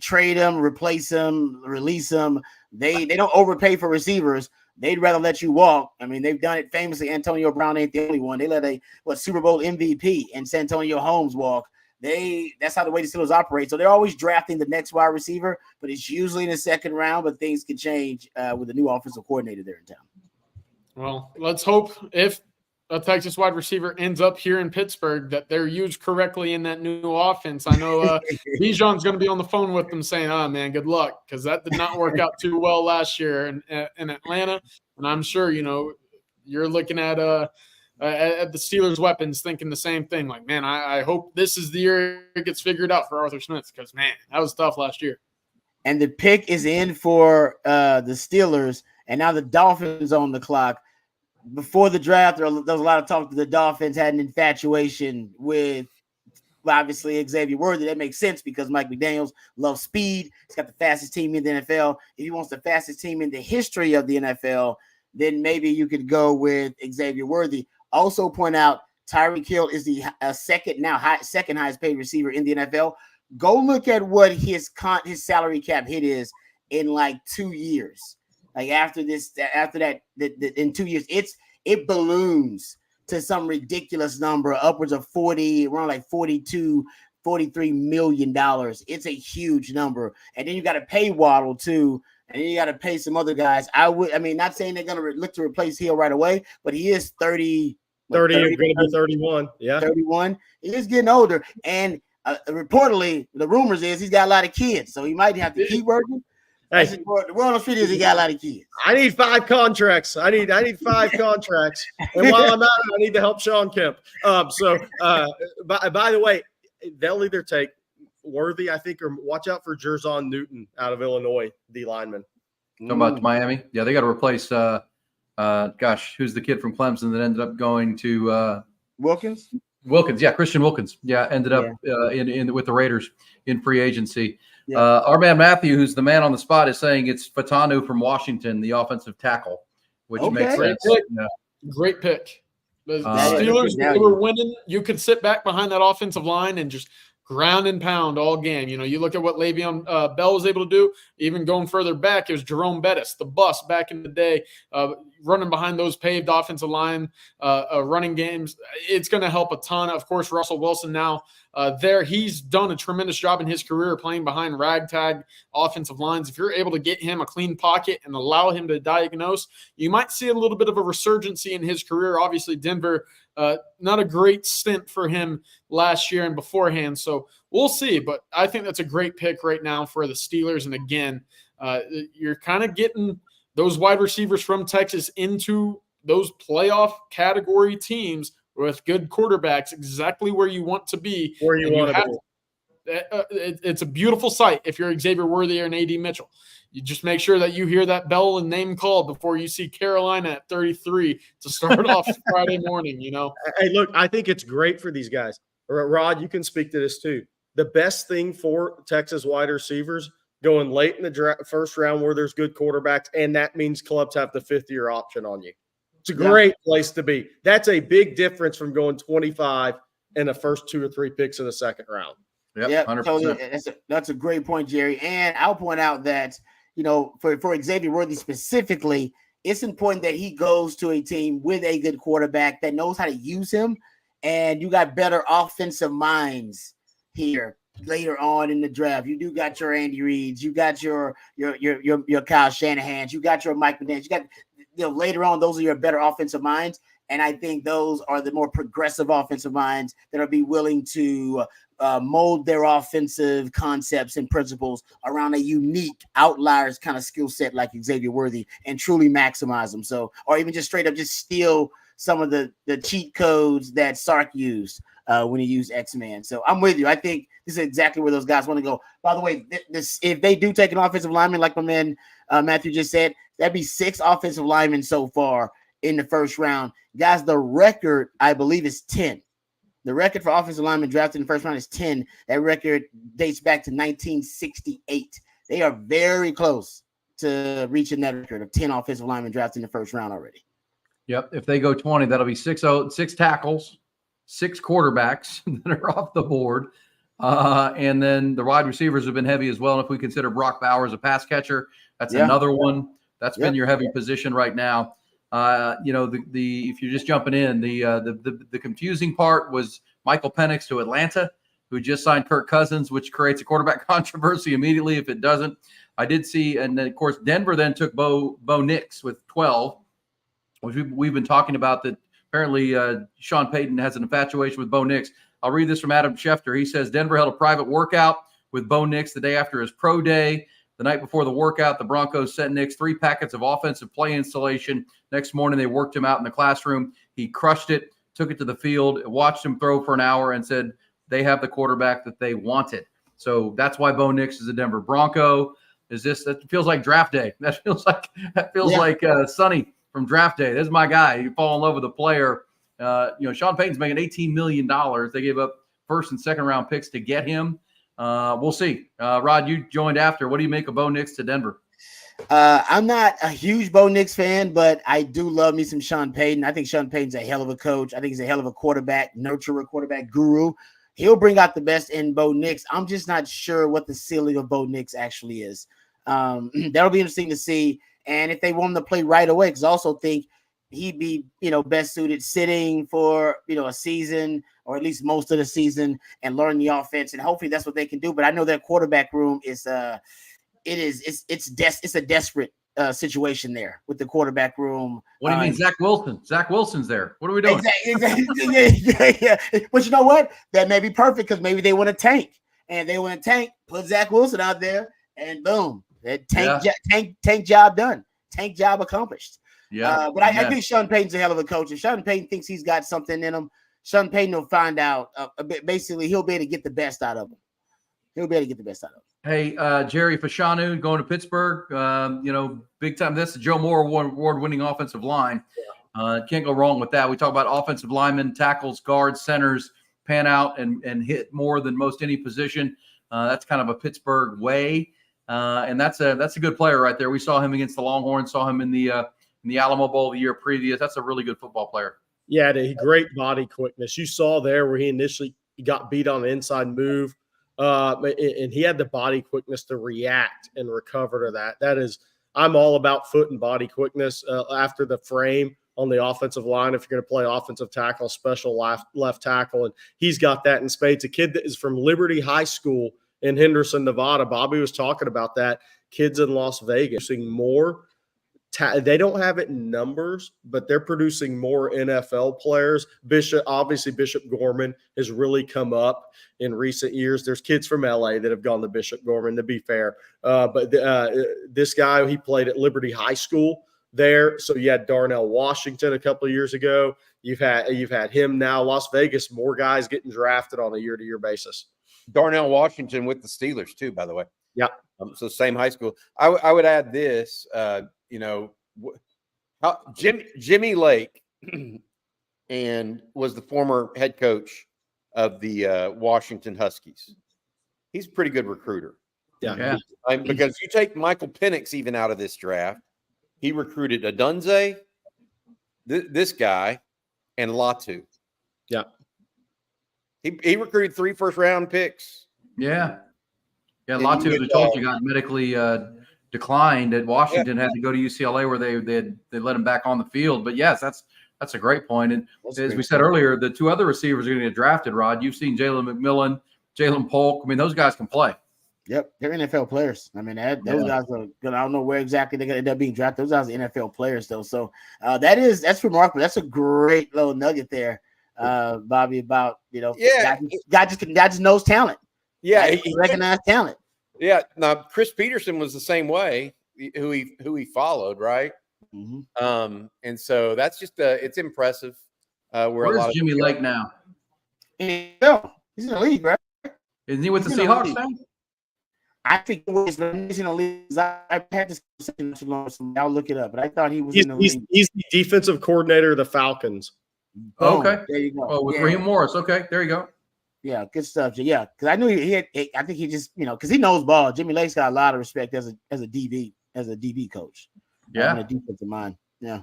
trade them, replace them, release them. They don't overpay for receivers. They'd rather let you walk. I mean, they've done it famously. Antonio Brown ain't the only one. They let a Super Bowl MVP and Santonio Holmes walk. That's how the way the Steelers operate. So they're always drafting the next wide receiver, but it's usually in the second round. But things can change with the new offensive coordinator there in town. Well, let's hope if a Texas wide receiver ends up here in Pittsburgh that they're used correctly in that new offense. I know Bijan's going to be on the phone with them saying, "Oh man, good luck," because that did not work out too well last year in Atlanta. And I'm sure you're looking at the Steelers' weapons, thinking the same thing. Like, man, I hope this is the year it gets figured out for Arthur Smith because man, that was tough last year. And the pick is in for the Steelers, and now the Dolphins on the clock. Before the draft, there was a lot of talk that the Dolphins had an infatuation with, obviously, Xavier Worthy. That makes sense because Mike McDaniels loves speed. He's got the fastest team in the NFL. If he wants the fastest team in the history of the NFL, then maybe you could go with Xavier Worthy. Also point out, Tyreek Hill is the second highest paid receiver in the NFL. Go look at what his salary cap hit is in like 2 years. Like after that, in 2 years, it balloons to some ridiculous number, upwards of 40, around like $42, $43 million. It's a huge number. And then you got to pay Waddle too. And then you got to pay some other guys. Not saying they're going to look to replace Hill right away, but he is 30, going to be 31. Yeah. 31. He is getting older. And reportedly, the rumors is he's got a lot of kids. So he might have to keep working. Hey, the word on the street is he got a lot of kids. I need 5 contracts. I need 5 contracts. And while I'm at it, I need to help Sean Kemp. By the way, they'll either take Worthy, I think, or watch out for Jerzon Newton out of Illinois, D lineman. Talking about Miami? Yeah, they got to replace who's the kid from Clemson that ended up going to Wilkins? Wilkins, yeah, Christian Wilkins. Yeah, ended up in with the Raiders in free agency. Yeah. Our man Matthew, who's the man on the spot, is saying it's Fatanu from Washington, the offensive tackle, which makes sense. Great pick. The Steelers, they were winning. You could sit back behind that offensive line and just ground and pound all game. You look at what Le'Veon Bell was able to do. Even going further back, it was Jerome Bettis, the bus back in the day, running behind those paved offensive line, running games. It's going to help a ton. Of course, Russell Wilson now he's done a tremendous job in his career playing behind ragtag offensive lines. If you're able to get him a clean pocket and allow him to diagnose, you might see a little bit of a resurgency in his career. Obviously, Denver, not a great stint for him last year and beforehand. So we'll see. But I think that's a great pick right now for the Steelers. And again, you're kind of getting those wide receivers from Texas into those playoff category teams with good quarterbacks exactly where you want to be. Where you want to be. It's a beautiful sight if you're Xavier Worthy or an AD Mitchell. You just make sure that you hear that bell and name called before you see Carolina at 33 to start off Friday morning, you know. Hey, look, I think it's great for these guys. Rod, you can speak to this too. The best thing for Texas wide receivers going late in the first round where there's good quarterbacks, and that means clubs have the fifth-year option on you. It's a great place to be. That's a big difference from going 25 in the first 2 or 3 picks in the second round. Yep, 100%. Totally. That's a great point, Jerry. And I'll point out that, you know, for Xavier Worthy specifically, it's important that he goes to a team with a good quarterback that knows how to use him. And you got better offensive minds here later on in the draft. You do got your Andy Reeds, you got your Kyle Shanahan's, you got your Mike McDaniels, you got, you know, later on, those are your better offensive minds. And I think those are the more progressive offensive minds that will be willing to mold their offensive concepts and principles around a unique outliers kind of skill set like Xavier Worthy and truly maximize them. So, or even just straight up just steal some of the cheat codes that Sark used when he used X-Men. So I'm with you. I think this is exactly where those guys want to go. By the way, this if they do take an offensive lineman, like my man Matthew just said, that'd be 6 offensive linemen so far in the first round. Guys, the record, I believe, is 10. The record for offensive linemen drafted in the first round is 10. That record dates back to 1968. They are very close to reaching that record of 10 offensive linemen drafted in the first round already. Yep. If they go 20, that'll be 6 tackles, 6 quarterbacks that are off the board. And then the wide receivers have been heavy as well. And if we consider Brock Bowers a pass catcher, that's another one. That's been your heavy position right now. You know, if you're just jumping in, the confusing part was Michael Penix to Atlanta, who just signed Kirk Cousins, which creates a quarterback controversy immediately if it doesn't. I did see, and then of course Denver then took Bo Nix with 12, which we've been talking about. That apparently Sean Payton has an infatuation with Bo Nix. I'll read this from Adam Schefter. He says Denver held a private workout with Bo Nix the day after his pro day. The night before the workout, the Broncos sent Nix 3 packets of offensive play installation. Next morning, they worked him out in the classroom. He crushed it, took it to the field, watched him throw for an hour, and said they have the quarterback that they wanted. So that's why Bo Nix is a Denver Bronco. That feels like draft day. That feels like Sonny from draft day. This is my guy. You fall in love with a player. You know, Sean Payton's making $18 million. They gave up first and second round picks to get him. We'll see. Rod, you joined after. What do you make of Bo Nix to Denver? I'm not a huge Bo Nix fan, but I do love me some Sean Payton. I think Sean Payton's a hell of a coach. I think he's a hell of a quarterback, nurturer, quarterback guru. He'll bring out the best in Bo Nix. I'm just not sure what the ceiling of Bo Nix actually is. That'll be interesting to see. And if they want him to play right away, because I also think he'd be, you know, best suited sitting for, you know, a season or at least most of the season and learn the offense. And hopefully that's what they can do. But I know their quarterback room is it's a desperate situation there with the quarterback room. What do you mean, Zach Wilson? Zach Wilson's there. What are we doing? Exactly. Yeah. But you know what? That may be perfect because maybe they want to tank, and they want to tank. Put Zach Wilson out there, and boom, that tank job done. Tank job accomplished. Yeah. But I think Sean Payton's a hell of a coach, and Sean Payton thinks he's got something in him. Sean Payton will find out. Basically, he'll be able to get the best out of him. Hey, Jerry Fashanu going to Pittsburgh. You know, big time. That's the Joe Moore award-winning offensive line. Can't go wrong with that. We talk about offensive linemen, tackles, guards, centers, pan out and hit more than most any position. That's kind of a Pittsburgh way, and that's a good player right there. We saw him against the Longhorns. Saw him in the Alamo Bowl the year previous. That's a really good football player. Yeah, great body quickness. You saw there where he initially got beat on the inside move. And he had the body quickness to react and recover to that. That is, I'm all about foot and body quickness after the frame on the offensive line. If you're going to play offensive tackle, special left tackle, and he's got that in spades. A kid that is from Liberty High School in Henderson, Nevada. Bobby was talking about that. Kids in Las Vegas seeing more. They don't have it in numbers, but they're producing more NFL players. Bishop Gorman has really come up in recent years. There's kids from LA that have gone to Bishop Gorman, to be fair. But this guy, he played at Liberty High School there. So you had Darnell Washington a couple of years ago. You've had him now. Las Vegas, more guys getting drafted on a year-to-year basis. Darnell Washington with the Steelers too, by the way. Yeah. So same high school. I would add this. Jimmy Lake and was the former head coach of the Washington Huskies. He's a pretty good recruiter. Yeah. Because you take Michael Penix even out of this draft, he recruited Adunze, this guy, and Latu. Yeah. He recruited 3 first-round picks. Yeah. Yeah, Latu, as we told you, got medically declined at Washington, had to go to UCLA where they let him back on the field. But yes, that's a great point. And as we said earlier, the 2 other receivers are going to get drafted, Rod. You've seen Jalen McMillan, Jalen Polk. I mean, those guys can play. Yep, they're NFL players. I mean, those guys are gonna. I don't know where exactly they're gonna end up being drafted. Those guys are NFL players, though. So that's remarkable. That's a great little nugget there, Bobby. About guy just knows talent. Yeah, he recognized talent. Yeah. Now Chris Peterson was the same way. Who he followed, right? Mm-hmm. And so that's just it's impressive. Where's Jimmy Lake now? He's in the league, right? Isn't he with the Seahawks now? I think he's in the league. I had this conversation too long, so I'll look it up. But I thought he was in the league. He's the defensive coordinator of the Falcons. Okay, there you go. Oh, with Raheem Morris. Okay, there you go. Yeah, good stuff. Yeah, because I knew he had. I think he just because he knows ball. Jimmy Lake's got a lot of respect as a DB coach. Yeah, a defensive mind. Yeah.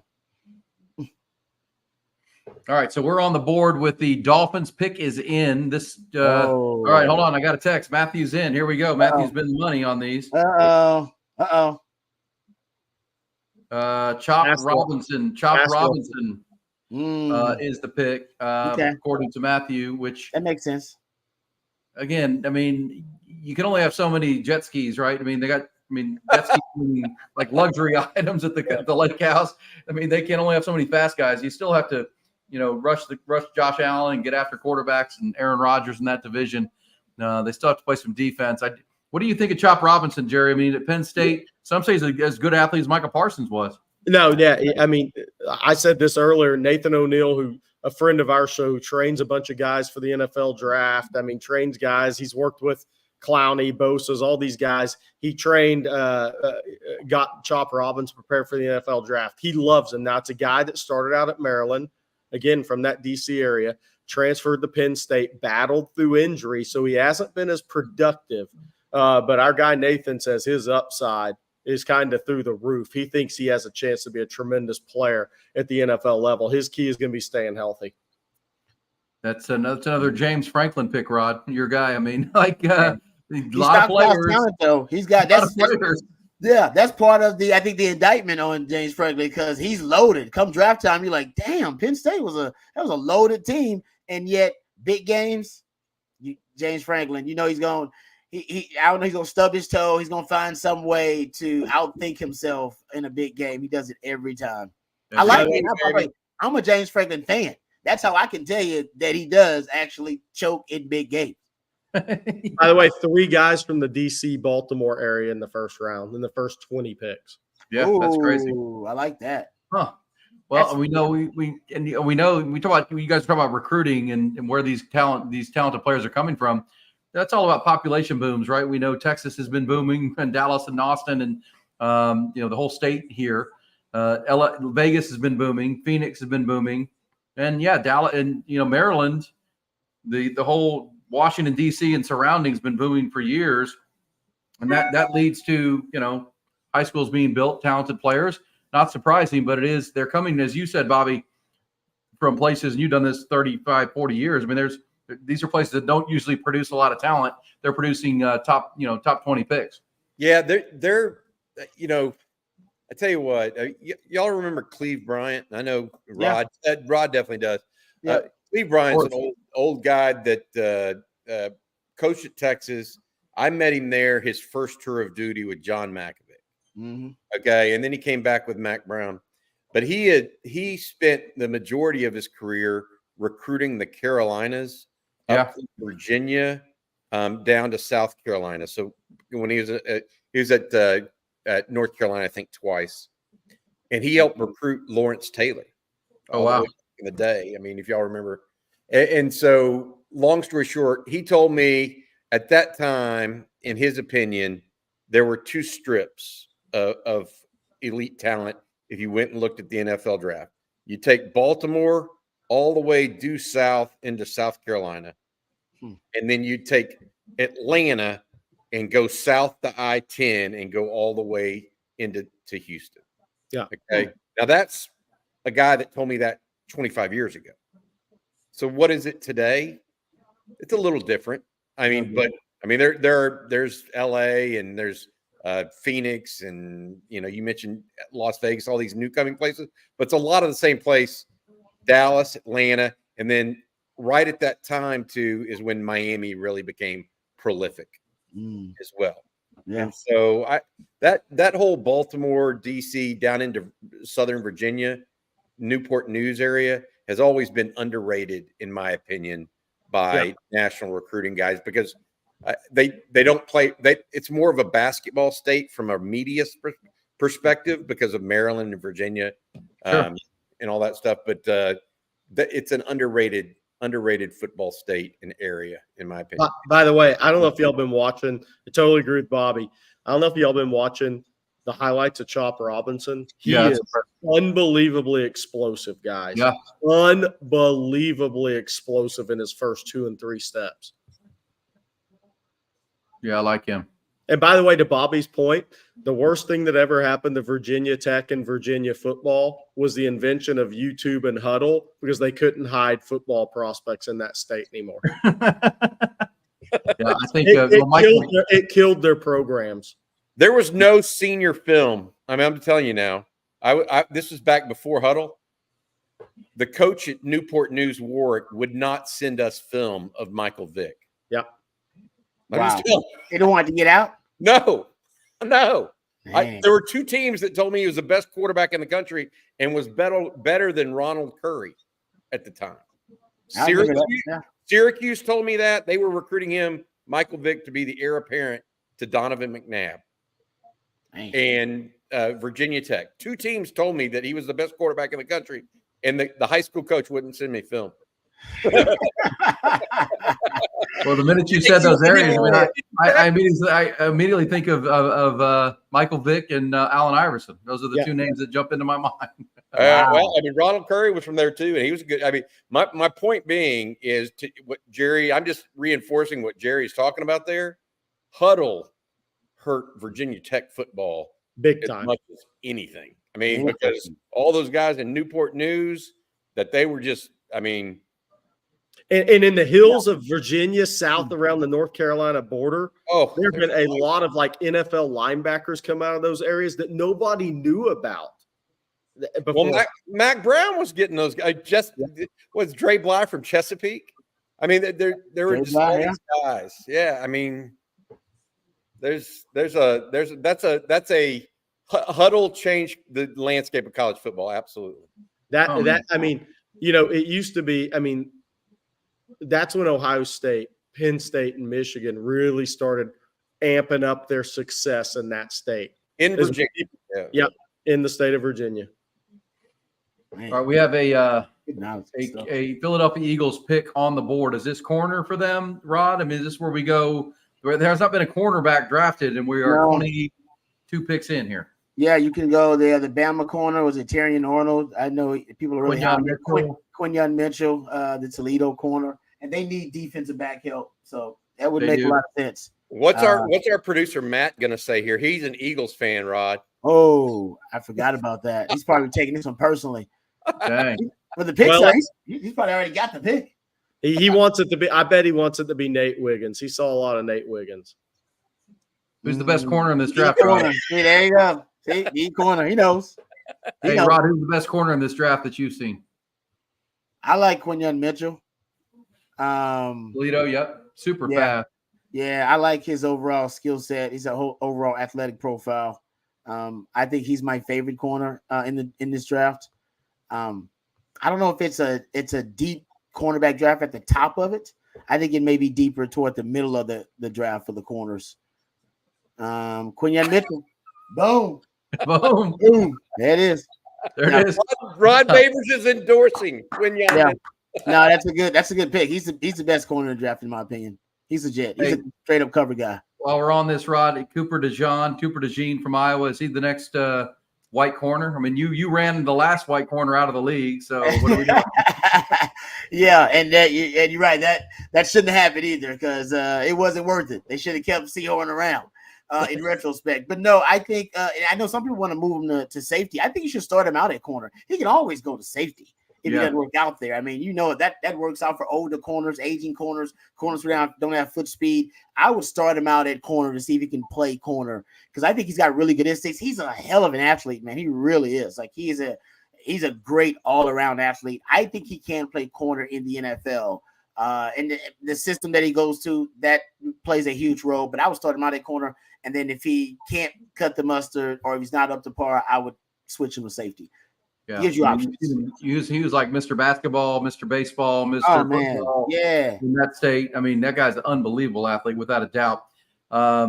All right, so we're on the board with the Dolphins. Pick is in. All right, hold on. I got a text. Matthew's in. Here we go. Matthew's been money on these. Chop Robinson. Chop Robinson is the pick, according to Matthew, which that makes sense. Again, I mean, you can only have so many jet skis, right? I mean, jet skis mean like luxury items at the lake house. I mean, they can only have so many fast guys. You still have to rush Josh Allen and get after quarterbacks and Aaron Rodgers in that division. They still have to play some defense. What do you think of Chop Robinson, Jerry? I mean, at Penn State, some say he's as good athlete as Micah Parsons was. No, yeah. I mean, I said this earlier. Nathan O'Neill, who a friend of our show, trains a bunch of guys for the NFL draft. I mean, trains guys. He's worked with Clowney, Bosa's, all these guys. He trained, got Chop Robinson prepared for the NFL draft. He loves him. Now, it's a guy that started out at Maryland, again, from that D.C. area, transferred to Penn State, battled through injury, so he hasn't been as productive. But our guy Nathan says his upside is kind of through the roof. He thinks he has a chance to be a tremendous player at the NFL level. His key is going to be staying healthy. That's another James Franklin pick, Rod. Your guy. I mean, a lot of players. Talent, though. He's got that's part of the the indictment on James Franklin because he's loaded. Come draft time, you're like, damn, Penn State was a loaded team, and yet big games, James Franklin, he's going. I don't know, he's gonna stub his toe. He's gonna find some way to outthink himself in a big game. He does it every time. I like it. I'm a James Franklin fan. That's how I can tell you that he does actually choke in big games. By the way, 3 guys from the DC Baltimore area in the first round, in the first 20 picks. Yeah, that's crazy. I like that. Huh. Well, we know we talk about, you guys talk about recruiting and where these talented players are coming from. That's all about population booms, right? We know Texas has been booming, and Dallas and Austin, and the whole state here. Vegas has been booming, Phoenix has been booming, and Dallas and Maryland, the whole Washington D.C. and surroundings been booming for years, and that leads to high schools being built, talented players. Not surprising, but they're coming, as you said, Bobby, from places, and you've done this 35, 40 years. I mean, these are places that don't usually produce a lot of talent. They're producing top 20 picks. Yeah, they're I tell you what, y'all remember Cleve Bryant? I know Rod. Yeah. Rod definitely does. Yeah. Cleve Bryant's an old guy that coached at Texas. I met him there his first tour of duty with John Malkovich. Mm-hmm. Okay, and then he came back with Mac Brown. But he spent the majority of his career recruiting the Carolinas, up from Virginia, down to South Carolina. So when he was at North Carolina, I think twice. and he helped recruit Lawrence Taylor. Oh, wow. In the day. I mean, if y'all remember. And so, long story short, he told me at that time, in his opinion, there were 2 strips of elite talent if you went and looked at the NFL draft. You take Baltimore all the way due south into South Carolina, and then you take Atlanta and go south to I-10 and go all the way into Houston. Yeah. Okay. Now, that's a guy that told me that 25 years ago. So what is it today? It's a little different. I mean, but I mean, there's LA and there's Phoenix, and you mentioned Las Vegas, all these new coming places, but it's a lot of the same place. Dallas, Atlanta, and then right at that time too is when Miami really became prolific as well. Yeah. And so that whole Baltimore, DC, down into Southern Virginia, Newport News area has always been underrated, in my opinion, by national recruiting guys, because they don't play. It's more of a basketball state from a media perspective because of Maryland and Virginia and all that stuff. But it's an underrated football state and area, in my opinion. By the way, I don't know if y'all been watching. I totally agree with Bobby. I don't know if y'all been watching the highlights of Chop Robinson. He is unbelievably explosive, guys. Yeah. Unbelievably explosive in his first 2 and 3 steps. Yeah, I like him. And by the way, to Bobby's point, the worst thing that ever happened to Virginia Tech and Virginia football was the invention of YouTube and Huddle, because they couldn't hide football prospects in that state anymore. Yeah, I think it killed their programs. There was no senior film. I mean, I'm telling you now. This was back before Huddle. The coach at Newport News Warwick would not send us film of Michael Vick. Yep. Wow. They don't want to get out? No. There were 2 teams that told me he was the best quarterback in the country and was better than Ronald Curry at the time. Syracuse told me that. They were recruiting him, Michael Vick, to be the heir apparent to Donovan McNabb. And Virginia Tech. 2 teams told me that he was the best quarterback in the country, and the high school coach wouldn't send me film. Well, the minute you said those areas, I immediately think of Michael Vick and Allen Iverson. Those are the 2 names that jump into my mind. Well, I mean, Ronald Curry was from there too, and he was good. I mean, my point being is what Jerry. I'm just reinforcing what Jerry's talking about there. Huddle hurt Virginia Tech football big time, as much as anything. I mean, because all those guys in Newport News, that they were just, I mean. And in the hills of Virginia, south around the North Carolina border, there have been a lot of like NFL linebackers come out of those areas that nobody knew about. Before. Well, Mac Brown was getting those guys. Was Dre Bly from Chesapeake? I mean, there were just all these guys. Yeah, I mean, that's a Huddle changed the landscape of college football. Absolutely. I mean, it used to be. I mean, that's when Ohio State, Penn State, and Michigan really started amping up their success in that state. In Virginia. Yeah, in the state of Virginia. All right, we have a Philadelphia Eagles pick on the board. Is this corner for them, Rod? I mean, is this where we go? There has not been a cornerback drafted, and we are 22 picks in here. Yeah, you can go there. The Bama corner was it Terrion Arnold. I know people are really high on Quinyon Mitchell, the Toledo corner, and they need defensive back help. So that would make a lot of sense. What's our producer Matt gonna say here? He's an Eagles fan, Rod. Oh, I forgot about that. He's probably taking this one personally. Dang. For the pick, he's probably already got the pick. He wants it to be. I bet he wants it to be Nate Wiggins. He saw a lot of Nate Wiggins. Who's the best corner in this draft? See, there you go. See, the corner. He knows. Hey, Rod, who's the best corner in this draft that you've seen? I like Quinyon Mitchell. Toledo, yep. Super fast. Yeah, I like his overall skill set. He's a whole overall athletic profile. I think he's my favorite corner in this draft. I don't know if it's a deep cornerback draft at the top of it. I think it may be deeper toward the middle of the draft for the corners. Quinyon Mitchell. Boom. Boom. Boom. There it is. There it is. Rod Babers is endorsing Quinyon. Yeah. No, that's a good pick. He's the best corner in the draft, in my opinion. He's a jet. He's a straight up cover guy. While we're on this, Rod, Cooper DeJean from Iowa, is he the next white corner? I mean, you ran the last white corner out of the league, so what are we doing? Yeah, and you're right. That shouldn't have happened either, because it wasn't worth it. They should have kept Sehorn around in retrospect. But no, I think I know some people want to move him to safety. I think you should start him out at corner. He can always go to safety if he doesn't work out there. I mean, that works out for older corners, aging corners who don't have foot speed. I would start him out at corner to see if he can play corner, because I think he's got really good instincts. He's a hell of an athlete, man. He really is. Like, he's a great all-around athlete. I think he can play corner in the NFL. And the system that he goes to, that plays a huge role. But I would start him out at corner, and then if he can't cut the mustard or if he's not up to par, I would switch him to safety. Yeah. Gives you options. He was like Mr. Basketball, Mr. Baseball, Mr. Football. Yeah. In that state. I mean, that guy's an unbelievable athlete, without a doubt. By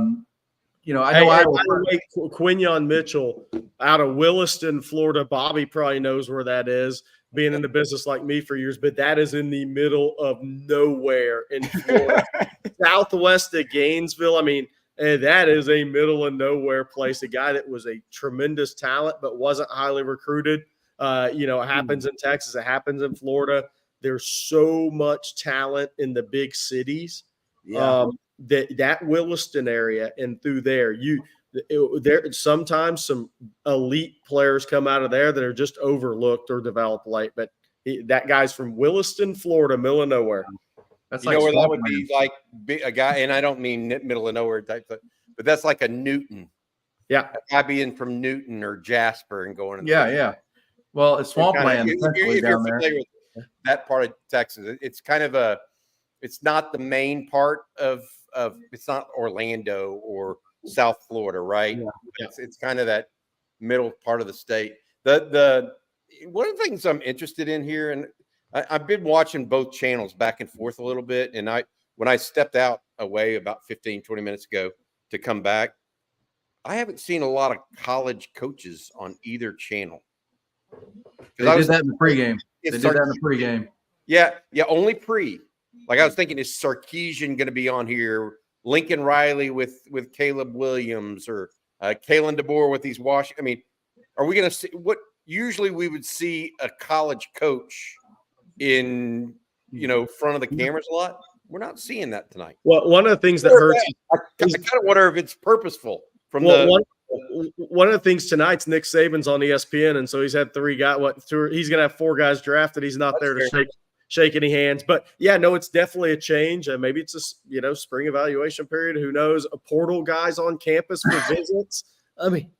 the way, Quinyon Mitchell out of Williston, Florida. Bobby probably knows where that is, being in the business like me for years, but that is in the middle of nowhere in Florida. Southwest of Gainesville. I mean, that is a middle of nowhere place. A guy that was a tremendous talent but wasn't highly recruited. It happens in Texas. It happens in Florida. There's so much talent in the big cities. Yeah. That Williston area and through there, there sometimes some elite players come out of there that are just overlooked or developed late. But that guy's from Williston, Florida, middle of nowhere. That's where that would be like a guy, and I don't mean middle of nowhere type, but that's like a Newton. Yeah, a guy being from Newton or Jasper and going. Yeah. Well, it's swampland essentially down there. With that part of Texas, it's kind of it's not the main part of it's not Orlando or South Florida, right? Yeah. It's kind of that middle part of the state. The one of the things I'm interested in here, and I've been watching both channels back and forth a little bit, and when I stepped out away about 15-20 minutes ago to come back, I haven't seen a lot of college coaches on either channel. They did that in the pregame. Yeah, only pre. Like, I was thinking, is Sarkisian going to be on here? Lincoln Riley with Caleb Williams, or Kalen DeBoer with these I mean, are we going to see what usually we would see a college coach in front of the cameras a lot? We're not seeing that tonight. Well, one of the things that hurts, I kind of wonder if it's purposeful. One of the things tonight's Nick Saban's on ESPN, and so he's had three guys. He's going to have four guys drafted. He's not there to shake any hands. But yeah, no, it's definitely a change. Maybe it's a spring evaluation period. Who knows? A portal guys on campus for visits. I mean,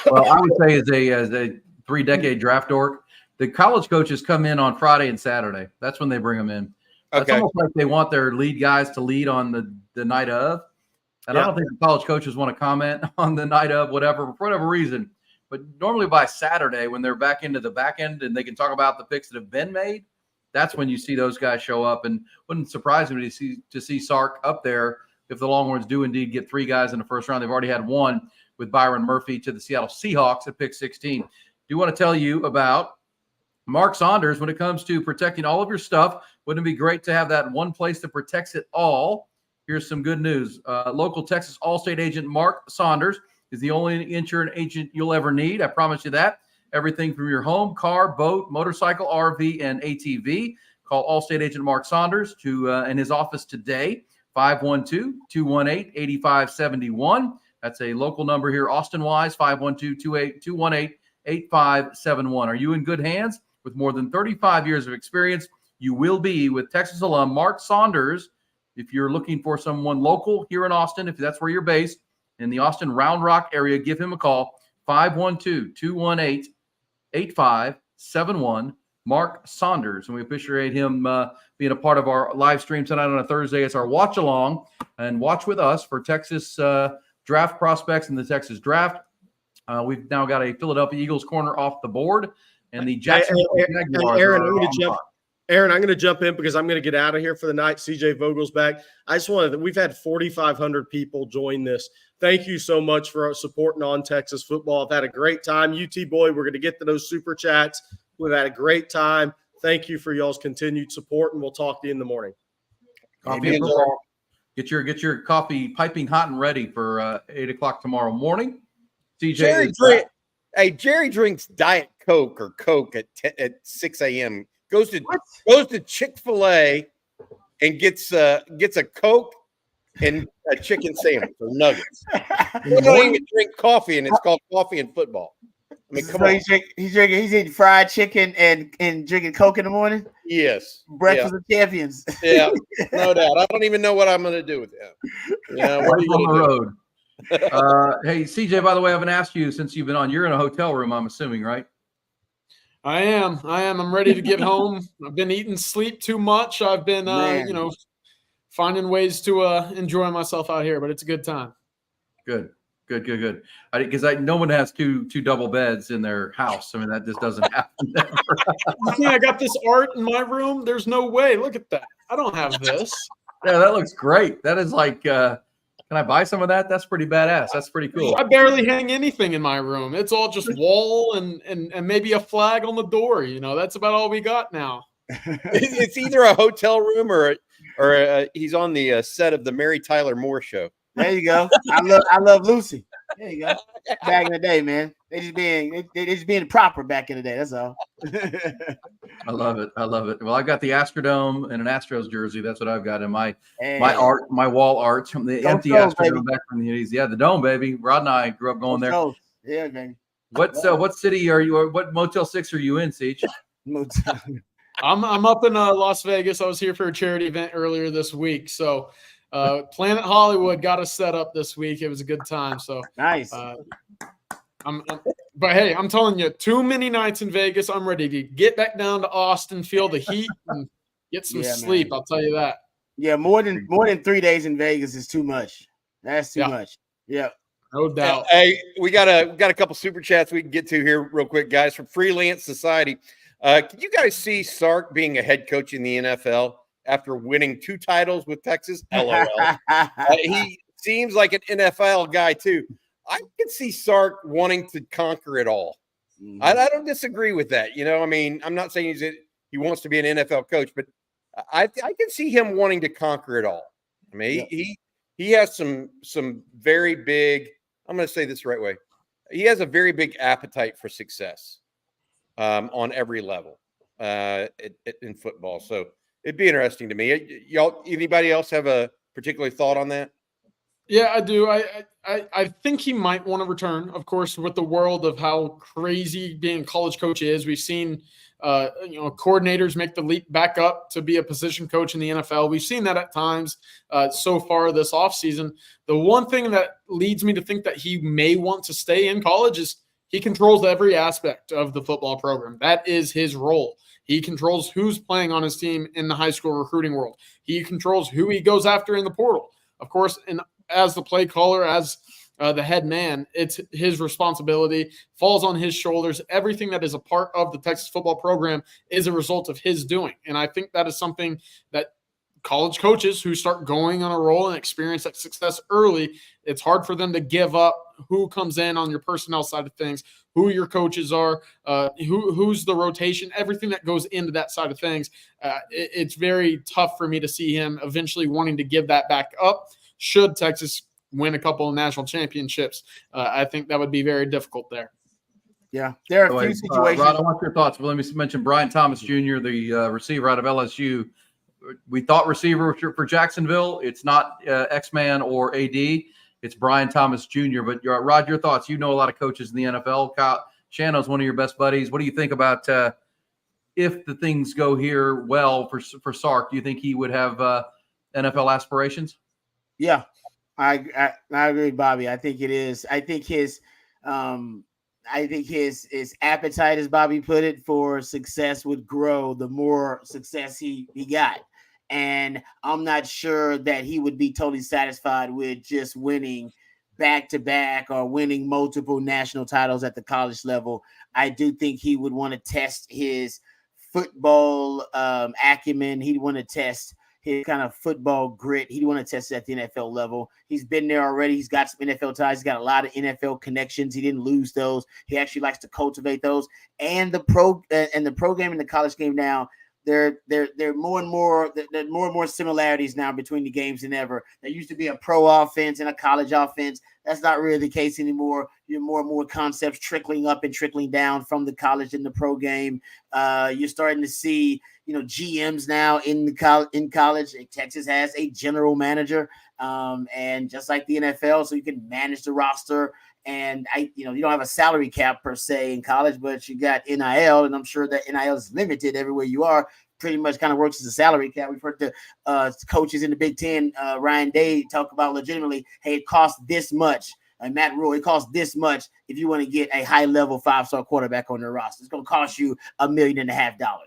well, I would say as a 3-decade draft dork, the college coaches come in on Friday and Saturday. That's when they bring them in. It's almost like they want their lead guys to lead on the night of. And I don't think the college coaches want to comment on the night of for whatever reason. But normally by Saturday, when they're back into the back end and they can talk about the picks that have been made, that's when you see those guys show up. And wouldn't surprise me to see Sark up there if the Longhorns do indeed get 3 guys in the first round. They've already had 1 with Byron Murphy to the Seattle Seahawks at pick 16. Do want to tell you about Mark Saunders when it comes to protecting all of your stuff. Wouldn't it be great to have that one place that protects it all? Here's some good news. Local Texas Allstate agent Mark Saunders is the only insurance agent you'll ever need. I promise you that. Everything from your home, car, boat, motorcycle, RV, and ATV. Call Allstate agent Mark Saunders in his office today, 512-218-8571. That's a local number here, Austin-wise, 512-218-8571. Are you in good hands? With more than 35 years of experience, you will be with Texas alum Mark Saunders. If you're looking for someone local here in Austin, if that's where you're based, in the Austin Round Rock area, give him a call, 512-218-8571, Mark Saunders. And we appreciate him being a part of our live stream tonight on a Thursday. It's our watch along and watch with us for Texas draft prospects in the Texas draft. We've now got a Philadelphia Eagles corner off the board, and the Jacksonville Jaguars. Aaron, Aaron, I'm going to jump in because I'm going to get out of here for the night. CJ Vogel's back. I just wanted – we've had 4,500 people join this. Thank you so much for supporting On Texas Football. I've had a great time. UT Boy, we're going to get to those super chats. We've had a great time. Thank you for y'all's continued support, and we'll talk to you in the morning. Coffee and football. Get your coffee piping hot and ready for 8 o'clock tomorrow morning. CJ Jerry drinks Diet Coke or Coke at 6 a.m. Goes to Chick-fil-A and gets a Coke and a chicken sandwich or nuggets. You don't even drink coffee, and it's called coffee and football. I mean, come on. He's eating fried chicken and drinking Coke in the morning. Yes, breakfast of champions. Yeah, no doubt. I don't even know what I'm going to do with him. What are you on the road? Hey, CJ. By the way, I haven't asked you since you've been on. You're in a hotel room, I'm assuming, right? I am. I'm ready to get home. I've been eating sleep too much. I've been, finding ways to enjoy myself out here, but it's a good time. Good. Because no one has two double beds in their house. I mean, that just doesn't happen. I got this art in my room. There's no way. Look at that. I don't have this. Yeah, that looks great. That is like, can I buy some of that? That's pretty badass. That's pretty cool. I barely hang anything in my room. It's all just wall and maybe a flag on the door. That's about all we got now. It's either a hotel room or he's on the set of the Mary Tyler Moore Show. There you go. I love Lucy. There you go. Back in the day, man. They just being proper back in the day. That's all. I love it. Well, I've got the Astrodome and an Astros jersey. That's what I've got in my wall art from the empty Astrodome back from the 80s. Yeah, the dome, baby. Rod and I grew up going there. Yeah, man. What city are you? Or what Motel 6 are you in, Siege? Motel. I'm up in Las Vegas. I was here for a charity event earlier this week, so. Planet Hollywood got us set up this week. It was a good time. So nice. But hey, I'm telling you, too many nights in Vegas. I'm ready to get back down to Austin, feel the heat, and get some sleep. Man. I'll tell you that. Yeah, more than 3 days in Vegas is too much. That's too much. Yeah. No doubt. Hey, we got a couple super chats we can get to here real quick, guys, from Freelance Society. Can you guys see Sark being a head coach in the NFL? After winning 2 titles with Texas, LOL. He seems like an NFL guy too. I can see Sark wanting to conquer it all. Mm-hmm. I don't disagree with that. I mean, I'm not saying he wants to be an NFL coach, but I can see him wanting to conquer it all. I mean, he has some very big. I'm going to say this the right way. He has a very big appetite for success on every level in football. So. It'd be interesting to me. Y'all, anybody else have a particular thought on that? Yeah, I do. I think he might want to return. Of course, with the world of how crazy being a college coach is, we've seen coordinators make the leap back up to be a position coach in the NFL. We've seen that at times so far this offseason. The one thing that leads me to think that he may want to stay in college is he controls every aspect of the football program. That is his role. He controls who's playing on his team in the high school recruiting world. He controls who he goes after in the portal. Of course, and as the play caller, as the head man, it's his responsibility, falls on his shoulders. Everything that is a part of the Texas football program is a result of his doing. And I think that is something that college coaches who start going on a roll and experience that success early, it's hard for them to give up who comes in on your personnel side of things, who your coaches are, who's the rotation, everything that goes into that side of things. It's very tough for me to see him eventually wanting to give that back up. Should Texas win a couple of national championships, I think that would be very difficult there. Yeah, there are a few situations. Rod, I want your thoughts. But let me mention Brian Thomas Jr., the receiver out of LSU. We thought receiver for Jacksonville. It's not X-Man or AD. It's Brian Thomas Jr. But Rod, your thoughts. You know a lot of coaches in the NFL. Kyle Shano's one of your best buddies. What do you think about if the things go here well for Sark? Do you think he would have NFL aspirations? Yeah, I agree, Bobby. I think it is. I think his appetite, as Bobby put it, for success would grow the more success he got. And I'm not sure that he would be totally satisfied with just winning back-to-back or winning multiple national titles at the college level. I do think he would want to test his football acumen. He'd want to test his kind of football grit. He'd want to test it at the NFL level. He's been there already. He's got some NFL ties. He's got a lot of NFL connections. He didn't lose those. He actually likes to cultivate those. And the program in the college game now, there more and more similarities now between the games than ever. There used to be a pro offense and a college offense. That's not really the case anymore. You're more and more concepts trickling up and trickling down from the college and the pro game. You're starting to see, GMs now in college. Texas has a general manager, and just like the NFL, so you can manage the roster. And you don't have a salary cap per se in college, but you got NIL, and I'm sure that NIL is limited everywhere you are. Pretty much kind of works as a salary cap. We've heard the coaches in the Big Ten, Ryan Day, talk about legitimately, hey, it costs this much. Matt Rule, it costs this much if you want to get a high-level 5-star quarterback on your roster. It's going to cost you $1.5 million,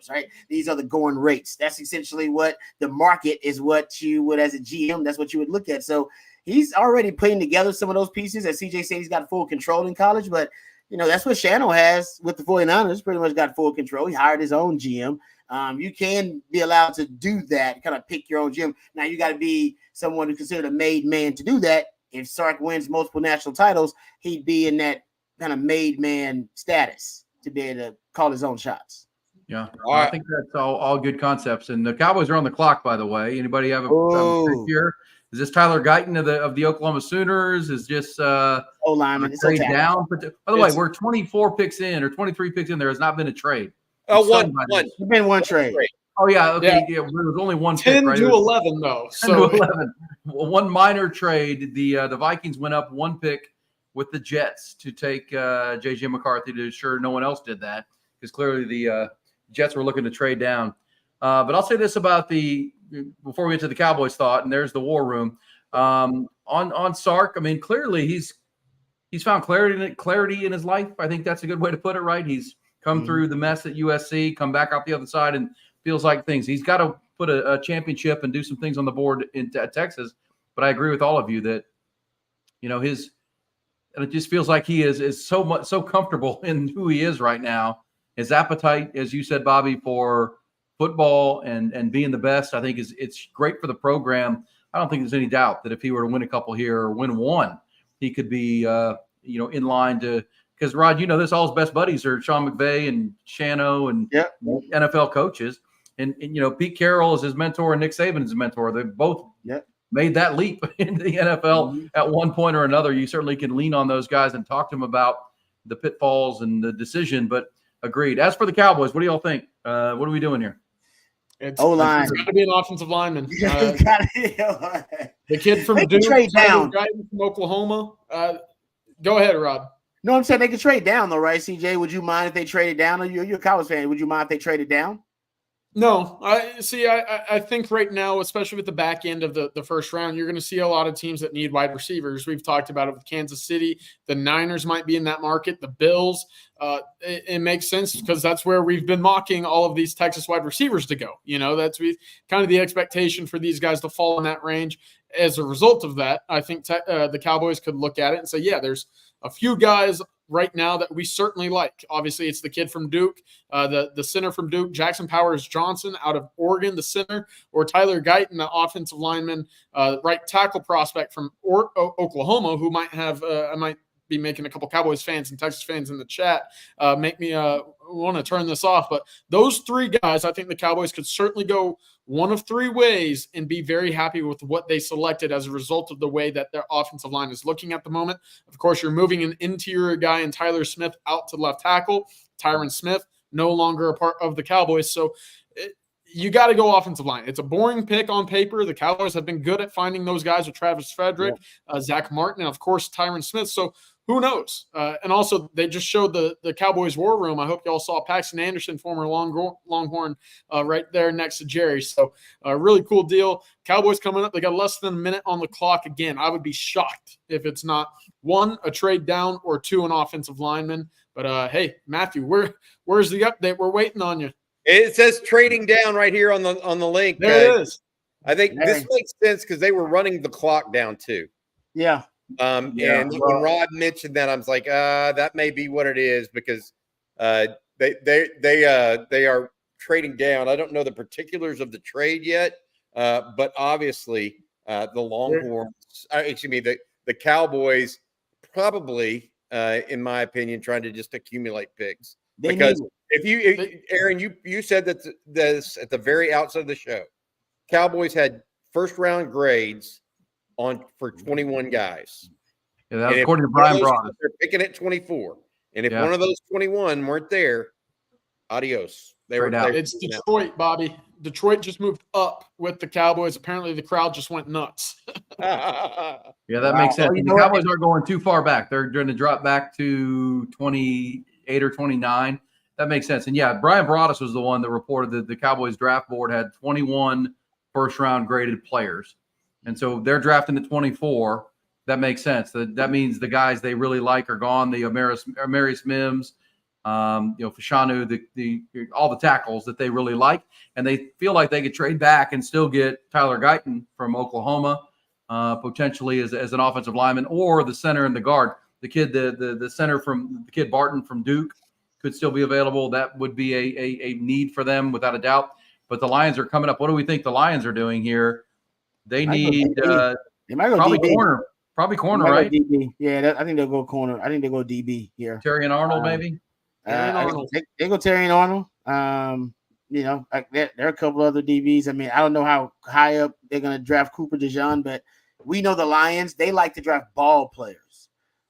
right? These are the going rates. That's essentially what the market is, what you would, as a GM, that's what you would look at. So he's already putting together some of those pieces. As CJ said, he's got full control in college, but that's what Shano has with the 49ers, pretty much got full control. He hired his own GM. You can be allowed to do that, kind of pick your own GM. Now you got to be someone who's considered a made man to do that. If Sark wins multiple national titles, he'd be in that kind of made man status to be able to call his own shots. Yeah, I think that's all good concepts. And the Cowboys are on the clock, by the way. Anybody have a pick here? Is this Tyler Guyton of the Oklahoma Sooners? Is just O-lineman trade down? By the way, we're 24 picks in or 23 picks in. There has not been a trade. One. There's been one trade. Oh yeah, okay. Yeah, there was only one 10 pick, right? to 11 though. 10 to 11. One minor trade. The Vikings went up one pick with the Jets to take JJ McCarthy to ensure no one else did that, because clearly the Jets were looking to trade down. But I'll say this about before we get to the Cowboys thought, and there's the war room on Sark. I mean, clearly he's found clarity in his life. I think that's a good way to put it. Right? He's come through the mess at USC, come back out the other side, and feels like things. He's got to put a championship and do some things on the board at Texas. But I agree with all of you that, and it just feels like he is so comfortable in who he is right now. His appetite, as you said, Bobby, for football and being the best, I think it's great for the program. I don't think there's any doubt that if he were to win a couple here or win one, he could be, in line to. Because, Rod, this, all his best buddies are Sean McVay and Shano and NFL coaches. And Pete Carroll is his mentor and Nick Saban is his mentor. They both made that leap into the NFL at one point or another. You certainly can lean on those guys and talk to them about the pitfalls and the decision. But agreed. As for the Cowboys, what do y'all think? What are we doing here? It's O-line. It's got to be an offensive lineman. The kid from Duke, trade down. guy from Oklahoma. Go ahead, Rod. No, I'm saying they could trade down, though, right, CJ? Would you mind if they traded down? Or you're a Cowboys fan. Would you mind if they traded down? No, I think right now, especially with the back end of the first round, you're going to see a lot of teams that need wide receivers. We've talked about it with Kansas City. The Niners might be in that market. The Bills. It makes sense because that's where we've been mocking all of these Texas wide receivers to go. That's kind of the expectation for these guys to fall in that range. As a result of that, I think the Cowboys could look at it and say, yeah, there's a few guys right now that we certainly like. Obviously, it's the kid from Duke, the center from Duke, Jackson Powers Johnson out of Oregon, the center, or Tyler Guyton, the offensive lineman, right tackle prospect from Oklahoma, who might have I might be making a couple Cowboys fans and Texas fans in the chat make me want to turn this off. But those three guys, I think the Cowboys could certainly go one of three ways and be very happy with what they selected as a result of the way that their offensive line is looking at the moment. Of course, you're moving an interior guy in Tyler Smith out to left tackle. Tyron Smith, no longer a part of the Cowboys. So you got to go offensive line. It's a boring pick on paper. The Cowboys have been good at finding those guys with Travis Frederick, Zach Martin, and, of course, Tyron Smith. So who knows? And also, they just showed the Cowboys war room. I hope y'all saw Paxton Anderson, former Longhorn, right there next to Jerry. So really cool deal. Cowboys coming up. They got less than a minute on the clock. Again, I would be shocked if it's not one, a trade down, or two, an offensive lineman. But, hey, Matthew, where's the update? We're waiting on you. It says trading down right here on the link. There it is. I think this makes sense because they were running the clock down too. Yeah. And when Rod mentioned that, I was like, that may be what it is because they are trading down. I don't know the particulars of the trade yet, but obviously the Longhorns, the Cowboys probably, in my opinion, trying to just accumulate picks. Because Aaron, you said that this at the very outset of the show, Cowboys had first round grades for 21 guys. Yeah, that was according to Brian Broaddus. They're picking at 24. And if one of those 21 weren't there, adios. It's Detroit, Bobby. Detroit just moved up with the Cowboys. Apparently, the crowd just went nuts. Yeah, that makes sense. The Cowboys aren't going too far back. They're going to drop back to 28 or 29. That makes sense. And yeah, Brian Broaddus was the one that reported that the Cowboys draft board had 21 first-round graded players. And so they're drafting at 24. That makes sense. That means the guys they really like are gone. The Amarius Mims, Fashanu, all the tackles that they really like, and they feel like they could trade back and still get Tyler Guyton from Oklahoma, potentially as an offensive lineman, or the center and the guard. The kid, the center from the kid Barton from Duke could still be available. That would be a need for them without a doubt. But the Lions are coming up. What do we think the Lions are doing here? They need they might go probably DB. corner. Probably corner, right? DB. Yeah, I think they'll go corner. I think they'll go DB here. Terry and Arnold, maybe? They go Terry and Arnold. There are a couple other DBs. I mean, I don't know how high up they're going to draft Cooper DeJean, but we know the Lions, they like to draft ball players.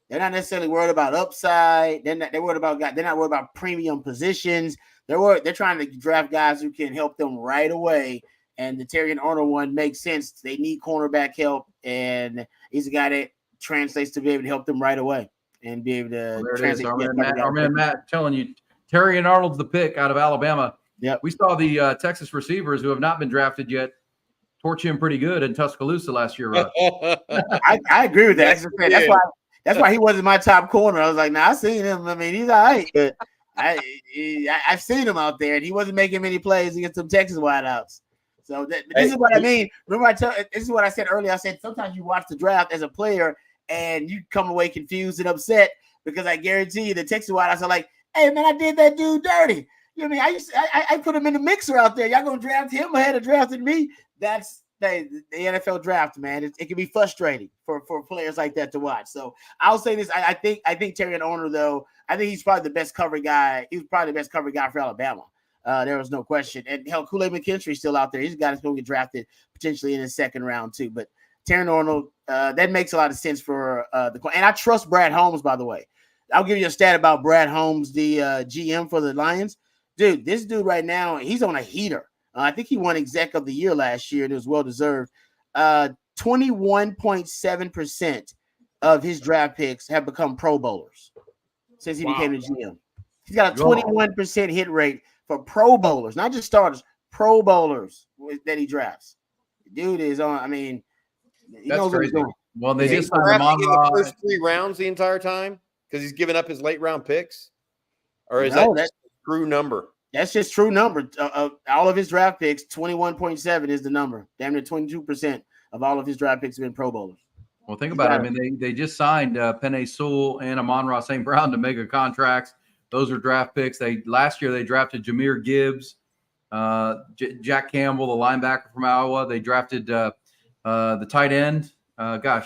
They're not necessarily worried about upside. They're not worried about premium positions. They're trying to draft guys who can help them right away. And the Terry and Arnold one makes sense. They need cornerback help, and he's a guy that translates to be able to help them right away and be able to translate. Our man Matt telling you, Terry and Arnold's the pick out of Alabama. Yeah, we saw the Texas receivers who have not been drafted yet torch him pretty good in Tuscaloosa last year. I agree with that. That's why he wasn't my top corner. I was like, I seen him. I mean, he's all right, but I've seen him out there, and he wasn't making many plays against some Texas wideouts. So this is what I mean. Remember, this is what I said earlier. I said sometimes you watch the draft as a player and you come away confused and upset because I guarantee you the Texas wideouts are like, "Hey man, I did that dude dirty." You know what I mean? I put him in the mixer out there. Y'all gonna draft him ahead of drafting me? That's the NFL draft, man. It can be frustrating for players like that to watch. So I'll say this: I think Terry and Arnold, though, I think he's probably the best cover guy. He was probably the best cover guy for Alabama. There was no question. And hell, Kool-Aid McKinstry's still out there. He's a guy that's going to get drafted potentially in the second round too. But Terry Arnold, that makes a lot of sense for and I trust Brad Holmes, by the way. I'll give you a stat about Brad Holmes, the GM for the Lions. Dude, this dude right now, he's on a heater. I think he won Exec of the Year last year, and it was well-deserved. 21.7% of his draft picks have become Pro Bowlers since he became the GM. He's got a 21% hit rate for Pro Bowlers, not just starters, Pro Bowlers that he drafts. The dude is on. I mean, he knows what he's doing. Well, they just signed him on the first 3 rounds the entire time because he's given up his late round picks, or is that true number? That's just true number. All of his draft picks, 21.7 is the number. Damn near 22% of all of his draft picks have been Pro Bowlers. Well, think about it. I mean, they just signed Penei Sewell and Amon-Ra St. Brown to mega contracts. Those are draft picks. Last year they drafted Jahmyr Gibbs, Jack Campbell, the linebacker from Iowa. They drafted the tight end. Laporta.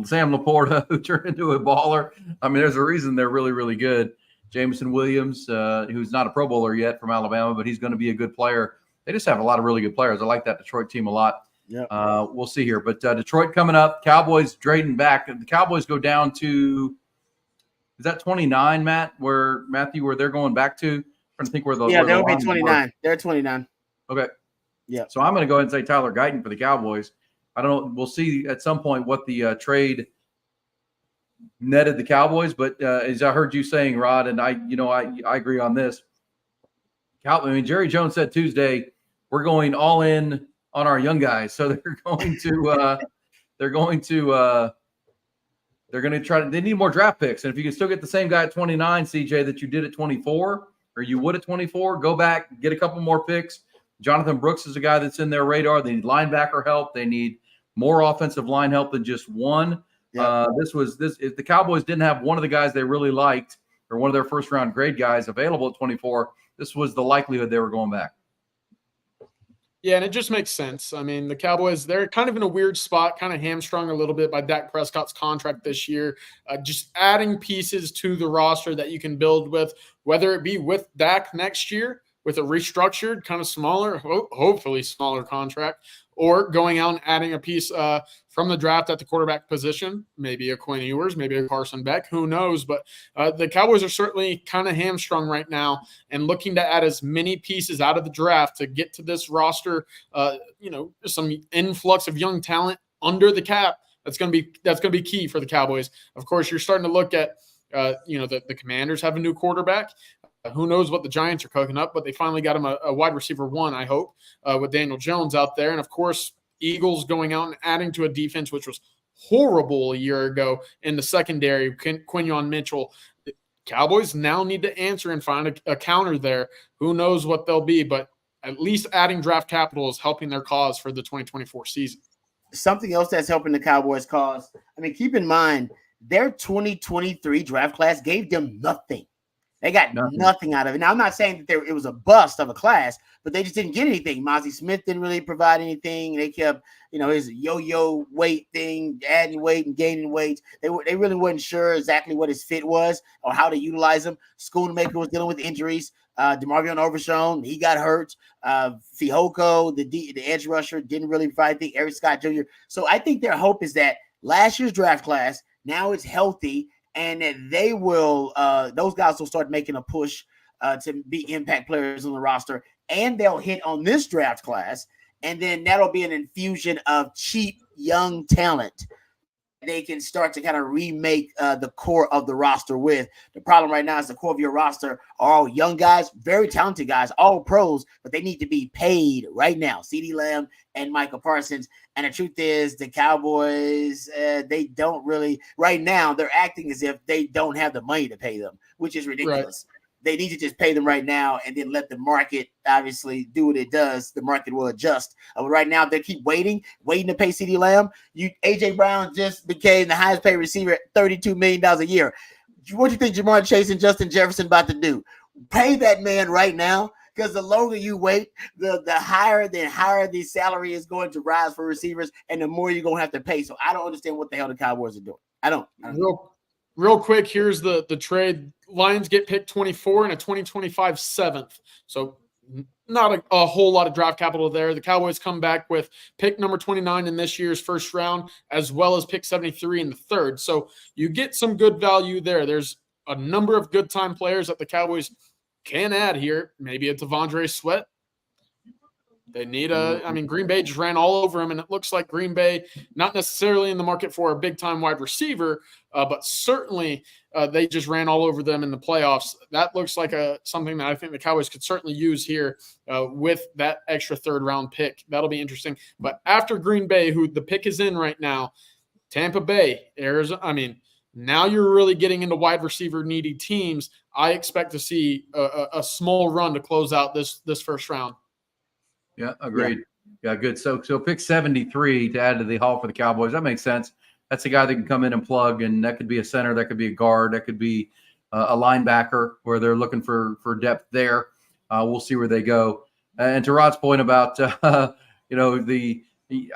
Sam Laporta, who turned into a baller. I mean, there's a reason they're really, really good. Jameson Williams, who's not a Pro Bowler yet from Alabama, but he's going to be a good player. They just have a lot of really good players. I like that Detroit team a lot. Yeah. We'll see here. But Detroit coming up, Cowboys trading back. The Cowboys go down to, is that 29, Matt, where they're going back to? I'm trying to think where the they'll be 29. They're 29. Okay. Yeah. So I'm going to go ahead and say Tyler Guyton for the Cowboys. I don't know. We'll see at some point what the trade netted the Cowboys, but as I heard you saying, Rod, and I agree on this. Jerry Jones said Tuesday, we're going all in on our young guys. So they're going to try to, they need more draft picks. And if you can still get the same guy at 29, CJ, that you did at 24, or you would at 24, go back, get a couple more picks. Jonathan Brooks is a guy that's in their radar. They need linebacker help. They need more offensive line help than just one. Yeah. If the Cowboys didn't have one of the guys they really liked, or one of their first round grade guys available at 24, this was the likelihood they were going back. Yeah, and it just makes sense. I mean, the Cowboys, they're kind of in a weird spot, kind of hamstrung a little bit by Dak Prescott's contract this year. Just adding pieces to the roster that you can build with, whether it be with Dak next year with a restructured, kind of smaller, hopefully smaller contract, or going out and adding a piece from the draft at the quarterback position, maybe a Quinn Ewers, maybe a Carson Beck, who knows? But the Cowboys are certainly kind of hamstrung right now and looking to add as many pieces out of the draft to get to this roster, some influx of young talent under the cap. That's going to be key for the Cowboys. Of course, you're starting to look at, the Commanders have a new quarterback. Who knows what the Giants are cooking up, but they finally got him a wide receiver one, I hope, with Daniel Jones out there. And, of course, Eagles going out and adding to a defense which was horrible a year ago in the secondary, Quinyon Mitchell. The Cowboys now need to answer and find a counter there. Who knows what they'll be, but at least adding draft capital is helping their cause for the 2024 season. Something else that's helping the Cowboys' cause, I mean, keep in mind, their 2023 draft class gave them nothing. They got nothing out of it. Now, I'm not saying that it was a bust of a class, but they just didn't get anything. Mozzie Smith didn't really provide anything. They kept, his yo-yo weight thing, adding weight and gaining weight. They really weren't sure exactly what his fit was or how to utilize him. Schoonmaker was dealing with injuries. DeMarvion Overshown, he got hurt. Fihoko, the edge rusher, didn't really provide anything. Eric Scott Jr. So I think their hope is that last year's draft class, now it's healthy, and that they will, those guys will start making a push to be impact players on the roster, and they'll hit on this draft class, and then that'll be an infusion of cheap young talent they can start to kind of remake the core of the roster with. The problem right now is the core of your roster are all young guys, very talented guys, all pros, but they need to be paid right now. CeeDee Lamb and Micah Parsons. And the truth is the Cowboys, they don't really, right now, they're acting as if they don't have the money to pay them, which is ridiculous. Right. They need to just pay them right now and then let the market obviously do what it does. The market will adjust. But right now, they keep waiting to pay CeeDee Lamb. A.J. Brown just became the highest paid receiver at $32 million a year. What do you think Jamar Chase and Justin Jefferson about to do? Pay that man right now, because the longer you wait, the higher the salary is going to rise for receivers, and the more you're going to have to pay. So I don't understand what the hell the Cowboys are doing. I don't. Real quick, here's the trade. Lions get picked 24 and a 2025 7th. So not a whole lot of draft capital there. The Cowboys come back with pick number 29 in this year's first round, as well as pick 73 in the third. So you get some good value there. There's a number of good time players that the Cowboys can add here. Maybe a Devondre Sweat. They need Green Bay just ran all over him, and it looks like Green Bay, not necessarily in the market for a big-time wide receiver, but certainly they just ran all over them in the playoffs. That looks like something that I think the Cowboys could certainly use here with that extra third-round pick. That'll be interesting. But after Green Bay, who the pick is in right now, Tampa Bay, Arizona, now you're really getting into wide receiver needy teams. I expect to see a small run to close out this first round. Yeah, agreed. Yeah, good. So pick 73 to add to the haul for the Cowboys. That makes sense. That's a guy that can come in and plug, and that could be a center, that could be a guard, that could be a linebacker where they're looking for depth there. We'll see where they go. And to Rod's point about, I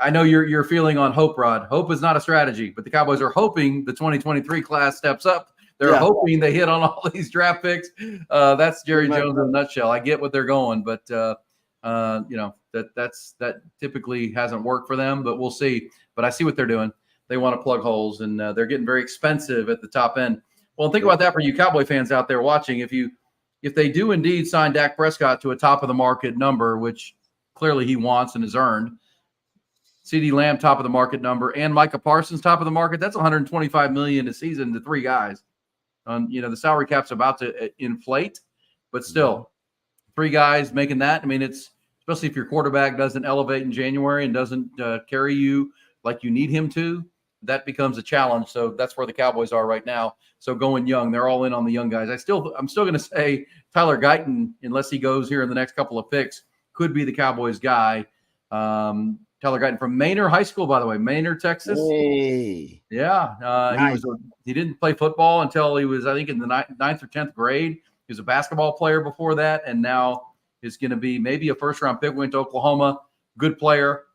know your feeling on hope, Rod. Hope is not a strategy, but the Cowboys are hoping the 2023 class steps up. They're hoping they hit on all these draft picks. That's Jerry Jones in a nutshell. I get what they're going, but that typically hasn't worked for them, but we'll see. But I see what they're doing. They want to plug holes, and they're getting very expensive at the top end. Well, think about that for you Cowboy fans out there watching. If they do indeed sign Dak Prescott to a top of the market number, which clearly he wants and has earned, CeeDee Lamb top of the market number, and Micah Parsons top of the market, that's $125 million a season to three guys. The salary cap's about to inflate, but still, three guys making that. It's especially if your quarterback doesn't elevate in January and doesn't carry you like you need him to, that becomes a challenge. So that's where the Cowboys are right now. So going young, they're all in on the young guys. I'm still going to say Tyler Guyton, unless he goes here in the next couple of picks, could be the Cowboys guy. Tellergeiten from Manor High School, by the way, Manor, Texas. Hey. Yeah, Nice. he didn't play football until he was, I think, in the ninth or 10th grade. He was a basketball player before that, and now is going to be maybe a first-round pick. Went to Oklahoma. Good player.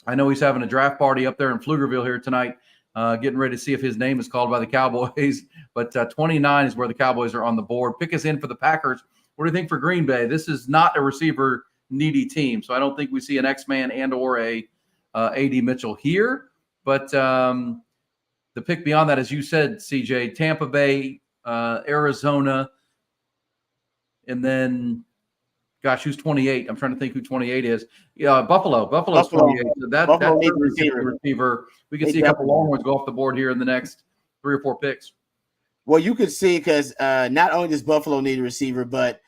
I know he's having a draft party up there in Pflugerville here tonight, getting ready to see if his name is called by the Cowboys. But 29 is where the Cowboys are on the board. Pick us in for the Packers. What do you think for Green Bay? This is not a receiver-needy team, so I don't think we see an X-Man and or a A.D. Mitchell here. But the pick beyond that, as you said, CJ, Tampa Bay, Arizona, and then, gosh, who's 28? I'm trying to think who 28 is. Yeah, Buffalo. Buffalo's 28. So Buffalo that's needs a receiver. We can They see a couple definitely- Longhorns go off the board here in the next 3 or 4 picks. Well, you could see because not only does Buffalo need a receiver, but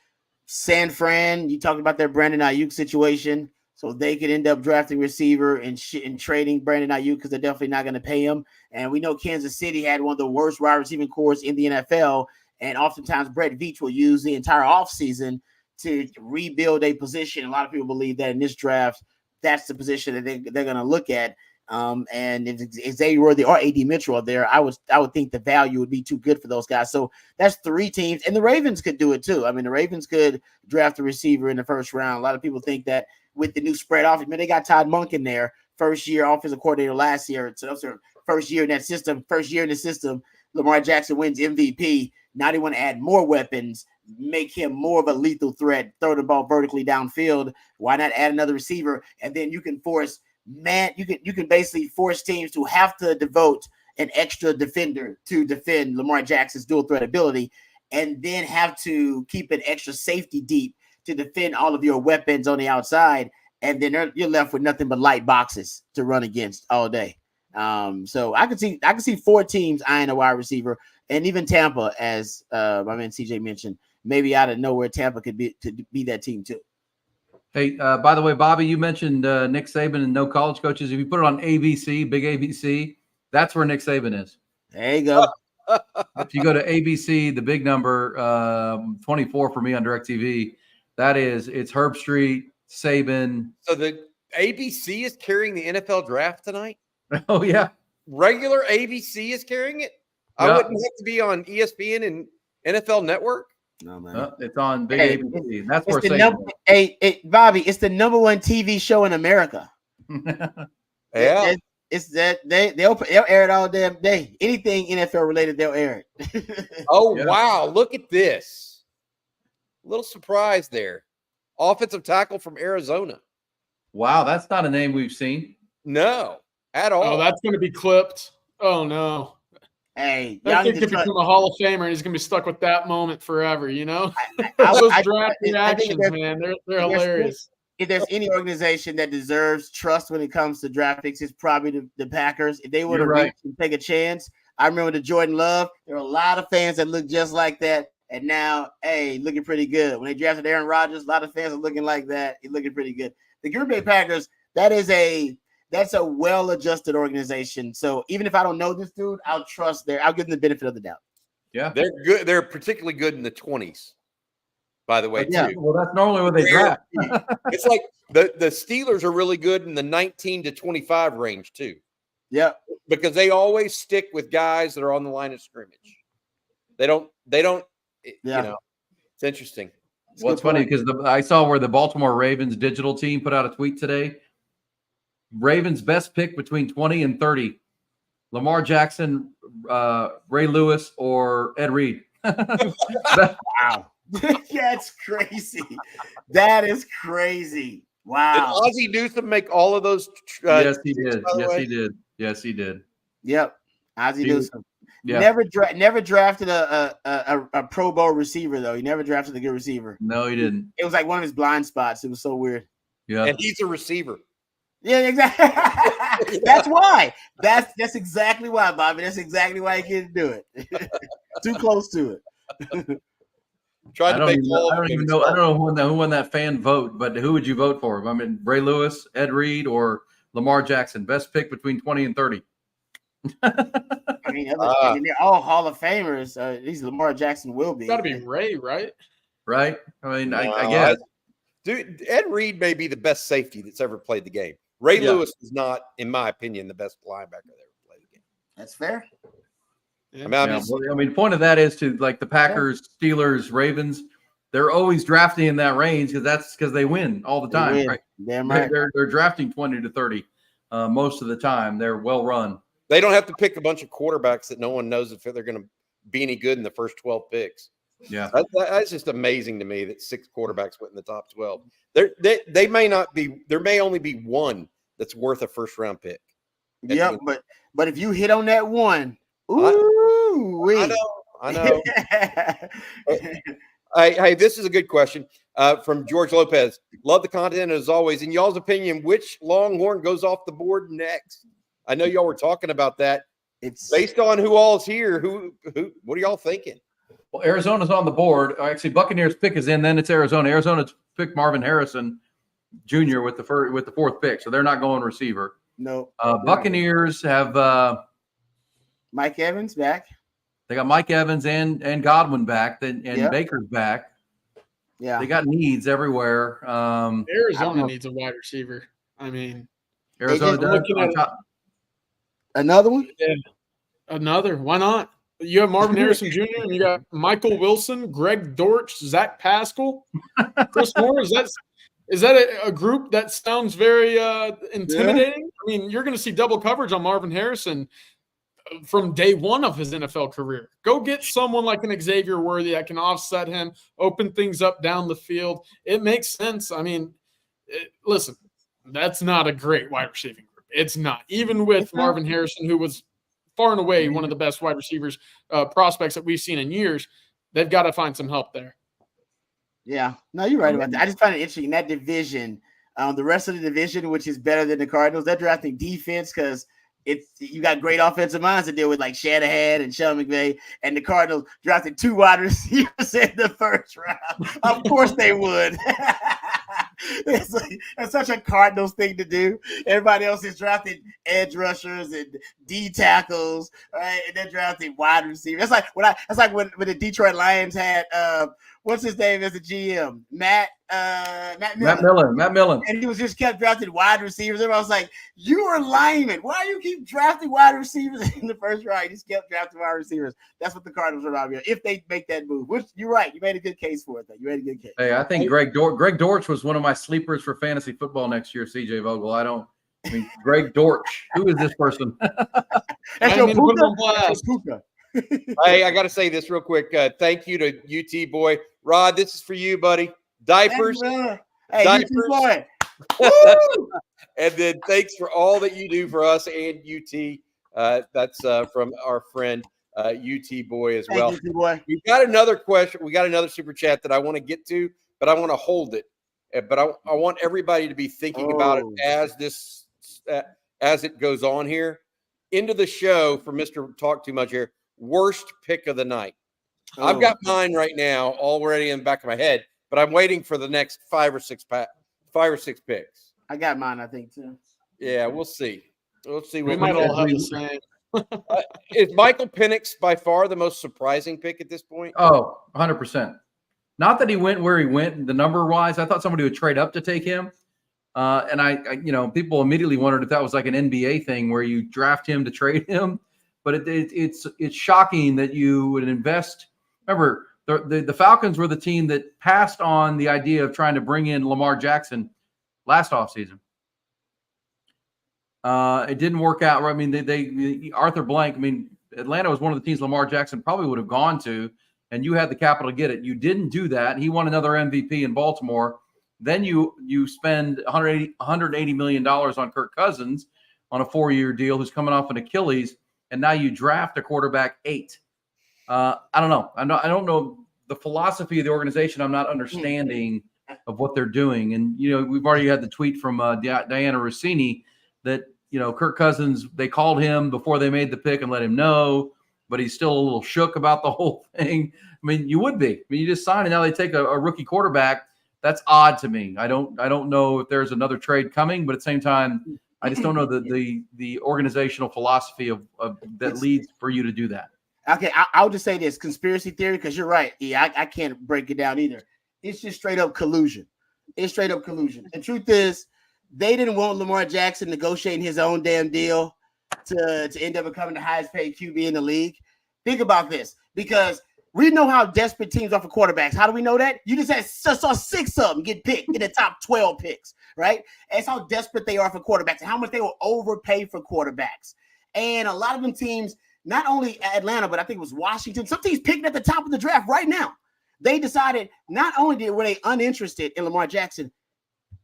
San Fran, you talked about their Brandon Ayuk situation. So they could end up drafting receiver and trading Brandon Ayuk because they're definitely not going to pay him. And we know Kansas City had one of the worst wide receiving cores in the NFL. And oftentimes Brett Veach will use the entire offseason to rebuild a position. A lot of people believe that in this draft, that's the position that they're going to look at. And if Xavier or A.D. Mitchell are there, I would think the value would be too good for those guys. So that's 3 teams. And the Ravens could do it too. I mean, the Ravens could draft a receiver in the first round. A lot of people think that with the new spread offense, they got Todd Monk in there, first year offensive coordinator last year. So that's their first year in that system. First year in the system, Lamar Jackson wins MVP. Now they want to add more weapons, make him more of a lethal threat, throw the ball vertically downfield. Why not add another receiver? And then you can you can basically force teams to have to devote an extra defender to defend Lamar Jackson's dual threat ability, and then have to keep an extra safety deep to defend all of your weapons on the outside. And then you're left with nothing but light boxes to run against all day. So I could see 4 teams eyeing a wide receiver, and even Tampa, as my man CJ mentioned, maybe out of nowhere, Tampa could be that team too. Hey, by the way, Bobby, you mentioned Nick Saban and no college coaches. If you put it on ABC, big ABC, that's where Nick Saban is. There you go. If you go to ABC, the big number 24 for me on DirecTV, it's Herb Street, Saban. So the ABC is carrying the NFL draft tonight? Oh, yeah. Regular ABC is carrying it? I Yeah. wouldn't have to be on ESPN and NFL Network? No, man. It's on big Hey, ABC. That's It's where the Saban hey, Bobby, it's the #1 TV show in America. is. Yeah. It's that they'll air it all damn day. Anything NFL related, they'll air it. Oh, Yeah. wow. Look at this. Little surprise there. Offensive tackle from Arizona. Wow, that's not a name we've seen. No, at all. Oh, that's going to be clipped. Oh, no. Hey, That y'all kid need could to become a Hall of Famer, and he's going to be stuck with that moment forever, you know? I- Those I- draft I think reactions, there's- man, they're there's- hilarious. if there's any organization that deserves trust when it comes to draft picks, it's probably the Packers. If they were to You're right. reach and take a chance, I remember the Jordan Love. There were a lot of fans that looked just like that, and now, hey, looking pretty good. When they drafted Aaron Rodgers, a lot of fans are looking like that. He's looking pretty good. The Green Bay Packers, that's a well-adjusted organization. So even if I don't know this dude, I'll give them the benefit of the doubt. Yeah. They're good. They're particularly good in the 20s, by the way, Yeah. too. Well, that's normally what they draft. It's like the Steelers are really good in the 19 to 25 range, too, Yep. because they always stick with guys that are on the line of scrimmage. They don't, Yeah. it's interesting. Well, it's funny because I saw where the Baltimore Ravens digital team put out a tweet today. Ravens best pick between 20 and 30. Lamar Jackson, Ray Lewis, or Ed Reed. Wow. That's crazy. That is crazy. Did Wow. Ozzie Newsome make all of those? Yes, he did. by the Yes, way? he did. Yes, he did. Yep. Ozzie He was- Newsome. Yeah. Never drafted a Pro Bowl receiver though. He never drafted a good receiver. No, he didn't. It was like one of his blind spots. It was so weird. Yeah. And he's a receiver. Yeah, exactly. That's why. That's exactly why, Bobby. That's exactly why he couldn't do it. Too close to it. Tried I to don't make even, all I of don't them even know. I himself. don't know who won that fan vote, but who would you vote for? I mean, Ray Lewis, Ed Reed, or Lamar Jackson? Best pick between 20 and 30. I mean, they're all Hall of Famers. At least Lamar Jackson will be. It's got to be Ray, right? Right? I mean, I No, guess. Dude, Ed Reed may be the best safety that's ever played the game. Ray Yeah. Lewis is not, in my opinion, the best linebacker that ever played the game. That's fair. I mean, I'm Yeah, just- well, I mean, the point of that is to like the Packers, Steelers, Ravens. They're always drafting in that range because they win all the They time. win. Right? Damn right. They're drafting 20 to 30 most of the time. They're well run. they don't have to pick a bunch of quarterbacks that no one knows if they're going to be any good in the first 12 picks. Yeah. That's just amazing to me that 6 quarterbacks went in the top 12. They may not be. There may only be one that's worth a first round pick. Yep, but if you hit on that one, ooh, I know. Hey, this is a good question from George Lopez. Love the content as always. In y'all's opinion, which Longhorn goes off the board next? I know y'all were talking about that. It's Based on who all's here, who what are y'all thinking? Well, Arizona's on the board. Actually, Buccaneers pick is in. Then it's Arizona. Arizona's picked Marvin Harrison Jr. with the 4th pick, so they're not going receiver. no. Buccaneers have Mike Evans back. they got Mike Evans and Godwin back, and Yep. Baker's back. Yeah. They got needs everywhere. Arizona needs a wide receiver. I mean, Arizona just does. looking On at- top- Another one? another. Why not? You have Marvin Harrison Jr. and you got Michael Wilson, Greg Dortch, Zach Pascal, Chris Moore. Is that a group that sounds very intimidating? I mean, you're going to see double coverage on Marvin Harrison from day one of his NFL career. Go get someone like an Xavier Worthy that can offset him, open things up down the field. It makes sense. I mean, listen, that's not a great wide receiving group. It's not. Even with Marvin Harrison, who was far and away one of the best wide receivers prospects that we've seen in years, they've got to find some help there. Yeah. No, you're right about that. I just find it interesting in that division. The rest of the division, which is better than the Cardinals, they're drafting defense because you got great offensive minds to deal with, like Shanahan and Sean McVay, and the Cardinals drafted 2 wide receivers in the first round. Of course they would. That's such a Cardinals thing to do. Everybody else is drafting edge rushers and D tackles, right? And they're drafting wide receivers. That's like when the Detroit Lions had what's his name as the GM? Matt Millen. Matt Millen. And he was just kept drafting wide receivers. Everybody was like, "You are linemen. Why do you keep drafting wide receivers in the first round?" He just kept drafting wide receivers. That's what the Cardinals are out here. If they make that move, which you're right, you made a good case for it. Though. You made a good case. Hey, I think Greg Dortch was one of my sleepers for fantasy football next year. CJ Vogel. I mean, Greg Dortch. Who is this person? That's your Puka. Hey, I got to say this real quick. Thank you to UT boy Rod. This is for you, buddy. Diapers. Hey, Diapers. UT boy. And then thanks for all that you do for us and UT. That's from our friend UT boy as well. Thank you, boy. We've got another question. We got another super chat that I want to get to, but I want to hold it. But I want everybody to be thinking about it as it goes on here. Into the show for Mr. Talk Too Much here. Worst pick of the night. I've got mine right now already in the back of my head, but I'm waiting for the next 5 or 6 picks. I got mine, I think, too. Yeah, we'll see. We'll see. We What might all have the same. Is Michael Penix by far the most surprising pick at this point? Oh, 100%. Not that he went where he went, the number wise. I thought somebody would trade up to take him. And I people immediately wondered if that was like an NBA thing where you draft him to trade him. But it's shocking that you would invest. Remember, the Falcons were the team that passed on the idea of trying to bring in Lamar Jackson last offseason. It didn't work out. I mean, they Arthur Blank. I mean, Atlanta was one of the teams Lamar Jackson probably would have gone to, and you had the capital to get it. You didn't do that. He won another MVP in Baltimore. Then you spend $180 million on Kirk Cousins on a 4-year deal, who's coming off an Achilles, and now you draft a quarterback 8. I don't know. I don't know the philosophy of the organization. I'm not understanding of what they're doing. And we've already had the tweet from Diana Rossini that Kirk Cousins, they called him before they made the pick and let him know, but he's still a little shook about the whole thing. I mean, you would be. I mean, you just signed, and now they take a rookie quarterback. That's odd to me. I don't know if there's another trade coming, but at the same time, I just don't know the organizational philosophy of that leads for you to do that. Okay, I'll just say this conspiracy theory, because you're right. Yeah, I can't break it down either. It's just straight up collusion. It's straight up collusion. The truth is, they didn't want Lamar Jackson negotiating his own damn deal to end up becoming the highest paid QB in the league. Think about this, because we know how desperate teams are for quarterbacks. How do we know that? You just saw 6 of them get picked in the top 12 picks, right? That's how desperate they are for quarterbacks and how much they will overpay for quarterbacks. And a lot of them teams, not only Atlanta, but I think it was Washington, some teams picking at the top of the draft right now. They decided not only were they uninterested in Lamar Jackson,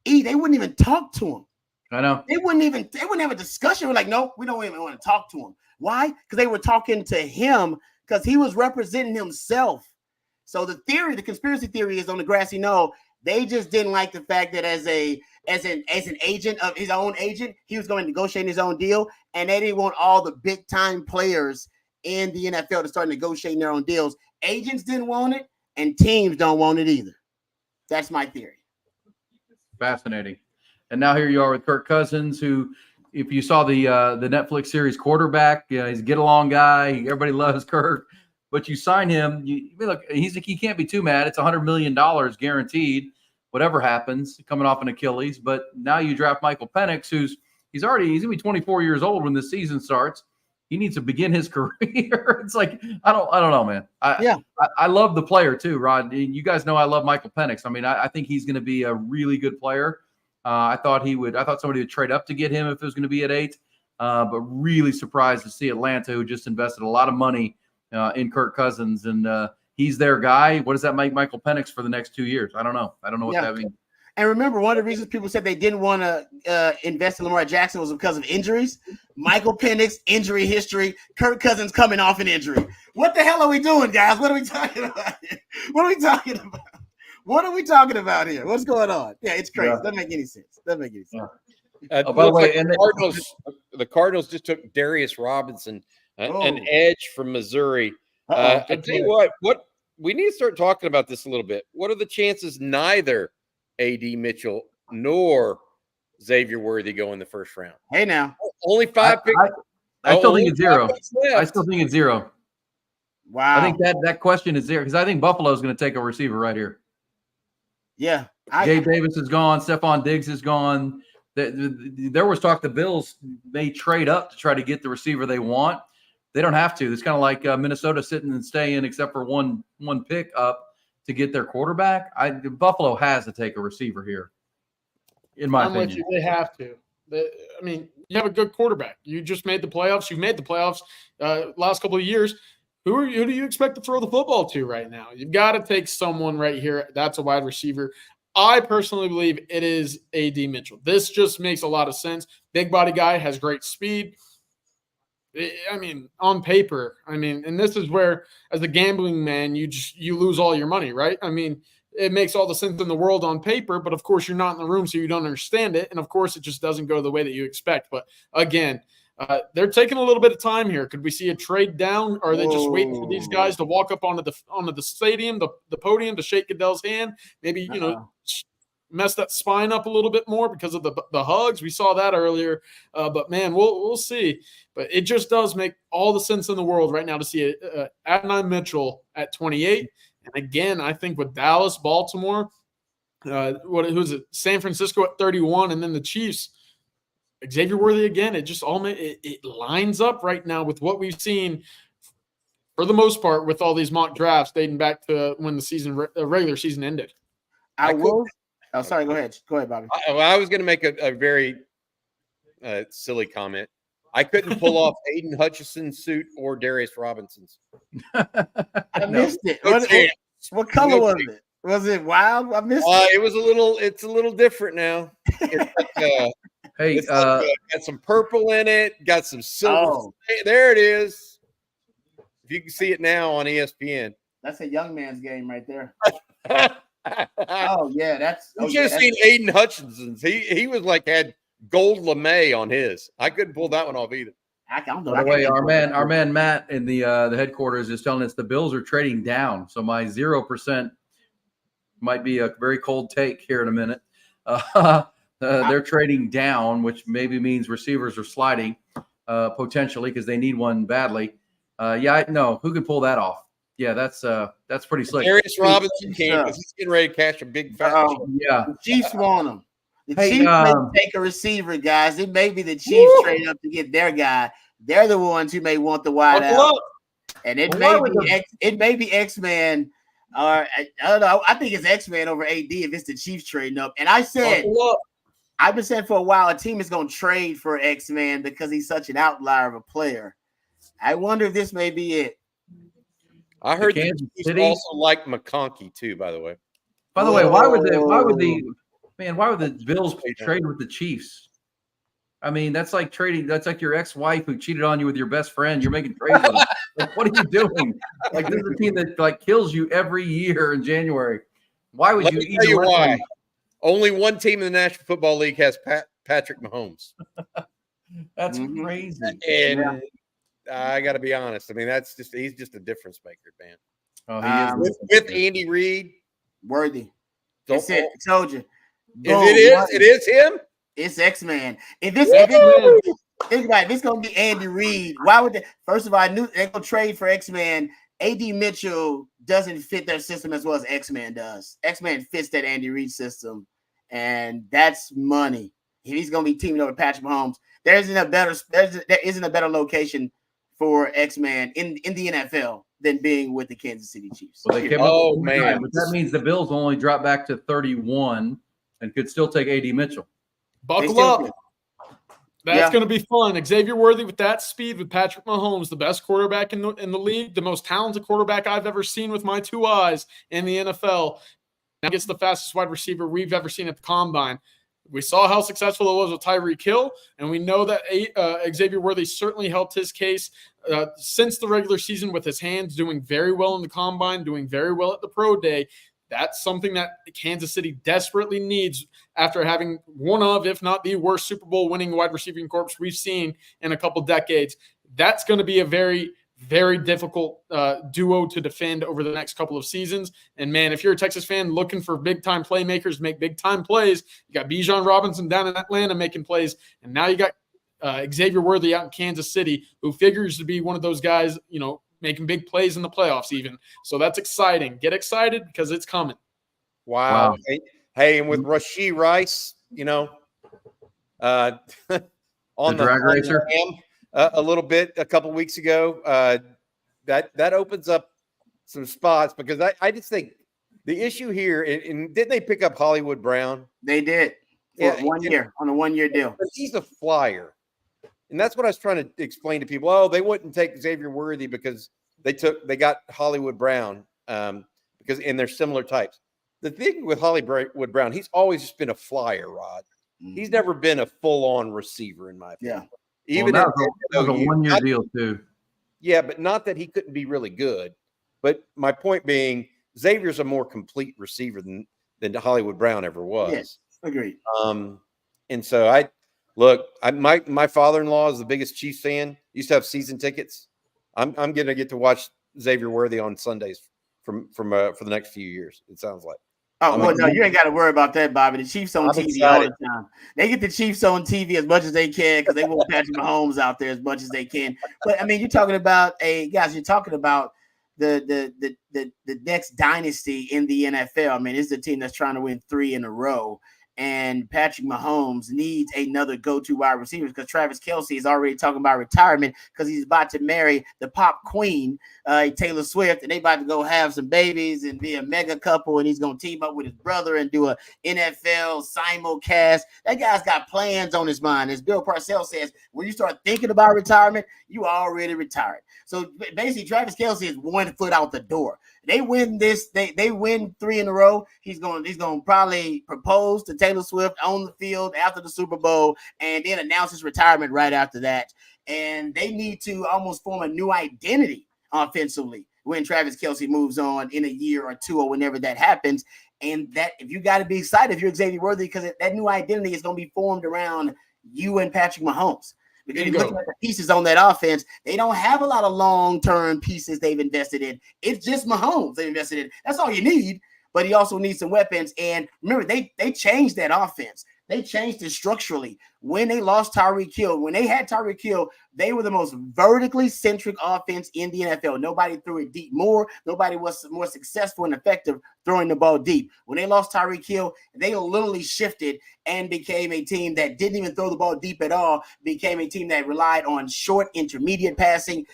they wouldn't even talk to him. I know. They wouldn't have a discussion. We're like, no, we don't even want to talk to him. Why? Because they were talking to him because he was representing himself. So the conspiracy theory is on the grassy knoll. They just didn't like the fact that as an agent of his own agent, he was going to negotiate his own deal, and they didn't want all the big time players in the NFL to start negotiating their own deals. Agents didn't want it, and teams don't want it either. That's my theory. Fascinating. And now here you are with Kirk Cousins, who, if you saw the Netflix series Quarterback, he's a get-along guy. Everybody loves Kirk. But you sign him, look, he can't be too mad. It's $100 million guaranteed, whatever happens, coming off an Achilles. But now you draft Michael Penix, he's going to be 24 years old when the season starts. He needs to begin his career. It's like, I don't know, man. I love the player too, Rod. You guys know I love Michael Penix. I mean, I think he's going to be a really good player. I thought somebody would trade up to get him if it was going to be at 8. But really surprised to see Atlanta, who just invested a lot of money in Kirk Cousins, and he's their guy. What does that make Michael Penix for the next 2 years? I don't know. I don't know what that means. And remember, one of the reasons people said they didn't want to invest in Lamar Jackson was because of injuries. Michael Penix, injury history. Kirk Cousins coming off an injury. What the hell are we doing, guys? What are we talking about here? What are we talking about here? What's going on? Yeah, it's crazy. Doesn't make any sense. By the way, the Cardinals just took Darius Robinson, an edge from Missouri. I tell you what we need to start talking about this a little bit. What are the chances neither A.D. Mitchell nor Xavier Worthy go in the first round? Hey, now. Only 5 picks. I still think it's 0. I still think it's 0. Wow. I think that question is 0 because I think Buffalo is going to take a receiver right here. Yeah. Gabe Davis is gone. Stephon Diggs is gone. There was talk the Bills may trade up to try to get the receiver they want. They don't have to. It's kind of like Minnesota sitting and staying except for one pick up to get their quarterback. Buffalo has to take a receiver here, in my opinion. With you. They have to. You have a good quarterback. You just made the playoffs. You've made the playoffs last couple of years. Who do you expect to throw the football to right now? You've got to take someone right here. That's a wide receiver. I personally believe it is A.D. Mitchell. This just makes a lot of sense. Big body guy, has great speed. On paper, and this is where, as a gambling man, you lose all your money, right? It makes all the sense in the world on paper, but of course you're not in the room, so you don't understand it. And of course it just doesn't go the way that you expect. But again, they're taking a little bit of time here. Could we see a trade down, or are they just waiting for these guys to walk up onto the stadium, the podium, to shake Goodell's hand? Maybe, mess that spine up a little bit more because of the hugs. We saw that earlier. But man, we'll see. But it just does make all the sense in the world right now to see Adonai Mitchell at 28. And again, I think with Dallas, Baltimore, who's it? San Francisco at 31, and then the Chiefs, Xavier Worthy again. It just it lines up right now with what we've seen for the most part with all these mock drafts dating back to when the regular season ended. Oh, sorry. Go ahead. Go ahead, Bobby. I was going to make a very silly comment. I couldn't pull off Aiden Hutchinson's suit or Darius Robinson's. I missed it. What color was it? Was it wild? I missed it. It was it's a little different now. It's got some purple in it, got some silver. Oh. There it is. If you can see it now on ESPN. That's a young man's game right there. Oh yeah, you should have seen Aiden Hutchinson's. He was had gold lame on his. I couldn't pull that one off either. By the way, our man Matt in the headquarters is telling us the Bills are trading down. So my 0% might be a very cold take here in a minute. They're trading down, which maybe means receivers are sliding potentially because they need one badly. Who can pull that off? Yeah, that's pretty slick. Darius Robinson can because he's getting ready to catch a big fat. Yeah, the Chiefs want him. The Hey, Chiefs may take a receiver, guys. It may be the Chiefs trade up to get their guy. They're the ones who may want the wide out. And it may be X-Man, or I don't know. I think it's X-Man over AD if it's the Chiefs trading up. And I've been saying for a while a team is going to trade for X-Man because he's such an outlier of a player. I wonder if this may be it. I heard the Chiefs also like McConkey too. By the way, why would the Bills trade with the Chiefs? I mean, that's like trading. That's like your ex-wife who cheated on you with your best friend. You're making trades with them. Like, what are you doing? Like, this is a team that like kills you every year in January. Why would you? Tell you why. Only one team in the National Football League has Patrick Mahomes. That's crazy. And I got to be honest. I mean, he's just a difference maker, man. Oh, he is with Andy Reid, Worthy. That's it. I told you. It is him. It's X-Man. Think about it. If it's gonna be Andy Reid, why would they? First of all, I knew they're gonna trade for X-Man. AD Mitchell doesn't fit their system as well as X-Man does. X-Man fits that Andy Reid system, and that's money. If he's gonna be teaming up with Patrick Mahomes, there isn't a better location for X-Man in the NFL than being with the Kansas City Chiefs. Well, man, but that means the Bills only drop back to 31 and could still take AD Mitchell. Buckle up. That's going to be fun. Xavier Worthy with that speed with Patrick Mahomes, the best quarterback in the league, the most talented quarterback I've ever seen with my two eyes in the NFL. Now gets the fastest wide receiver we've ever seen at the Combine. We saw how successful it was with Tyreek Hill, and we know that Xavier Worthy certainly helped his case since the regular season with his hands, doing very well in the Combine, doing very well at the Pro Day. That's something that Kansas City desperately needs after having one of, if not the worst Super Bowl winning wide receiving corps we've seen in a couple decades. That's going to be a very, very difficult duo to defend over the next couple of seasons. And, man, if you're a Texas fan looking for big-time playmakers to make big-time plays, you got Bijan Robinson down in Atlanta making plays, and now you got Xavier Worthy out in Kansas City, who figures to be one of those guys, making big plays in the playoffs even. So that's exciting. Get excited because it's coming. Wow. Hey, and with Rashee Rice, on the drag racer a little bit a couple weeks ago, that opens up some spots because I just think the issue here, and didn't they pick up Hollywood Brown? They did. For 1 year, on a 1 year deal. But he's a flyer. And that's what I was trying to explain to people. Oh, they wouldn't take Xavier Worthy because they got Hollywood Brown and they're similar types. The thing with Hollywood Brown, he's always just been a flyer, Rod. He's never been a full-on receiver, in my opinion. Yeah. Even that was a 1 year deal too. Yeah, but not that he couldn't be really good. But my point being, Xavier's a more complete receiver than Hollywood Brown ever was. Yes, agreed. And so my father-in-law is the biggest Chiefs fan. Used to have season tickets. I'm going to get to watch Xavier Worthy on Sundays for the next few years. It sounds like. Oh, well, no, you ain't got to worry about that, Bobby. The Chiefs on TV all the time. They get the Chiefs on TV as much as they can because they want Patrick Mahomes out there as much as they can. But I mean, you're talking about the next dynasty in the NFL. I mean, it's the team that's trying to win 3 in a row. And Patrick Mahomes needs another go-to wide receiver because Travis Kelce is already talking about retirement because he's about to marry the pop queen, Taylor Swift, and they about to go have some babies and be a mega couple, and he's going to team up with his brother and do a NFL simulcast. That guy's got plans on his mind. As Bill Parcells says, when you start thinking about retirement, you already retired. So basically, Travis Kelce is 1 foot out the door. They win this. They win 3 in a row. He's going to probably propose to Taylor Swift on the field after the Super Bowl, and then announce his retirement right after that. And they need to almost form a new identity offensively when Travis Kelce moves on in a year or two or whenever that happens. And that if you got to be excited if you're Xavier Worthy because that new identity is going to be formed around you and Patrick Mahomes. Because you look at the pieces on that offense, they don't have a lot of long-term pieces they've invested in. It's just Mahomes they invested in. That's all you need. But he also needs some weapons. And remember, they changed that offense. They changed it structurally when they lost Tyreek Hill, when they had Tyreek Hill, they were the most vertically centric offense in the NFL. Nobody threw it deep more. Nobody was more successful and effective throwing the ball deep. When they lost Tyreek Hill, they literally shifted and became a team that didn't even throw the ball deep at all, became a team that relied on short, intermediate passing,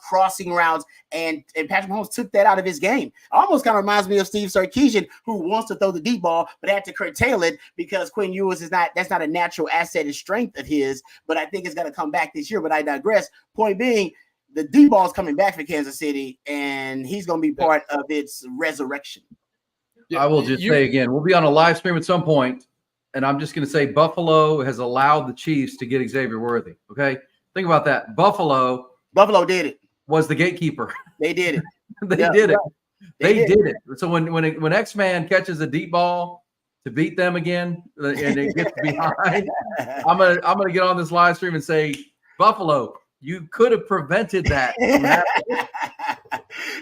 crossing routes, and Patrick Mahomes took that out of his game. Almost kind of reminds me of Steve Sarkisian, who wants to throw the deep ball, but had to curtail it because Quinn Ewers that's not a natural asset and strength of his, but I think it's going to come back this year. But I digress. Point being, the deep ball is coming back for Kansas City, and he's going to be part of its resurrection. I will just say again, we'll be on a live stream at some point, and I'm just going to say Buffalo has allowed the Chiefs to get Xavier Worthy. Okay, think about that. Buffalo did it. Was the gatekeeper. They did it. They did it. They did it. So when X-Man catches a deep ball to beat them again, and it gets behind, I'm gonna get on this live stream and say, Buffalo, you could have prevented that.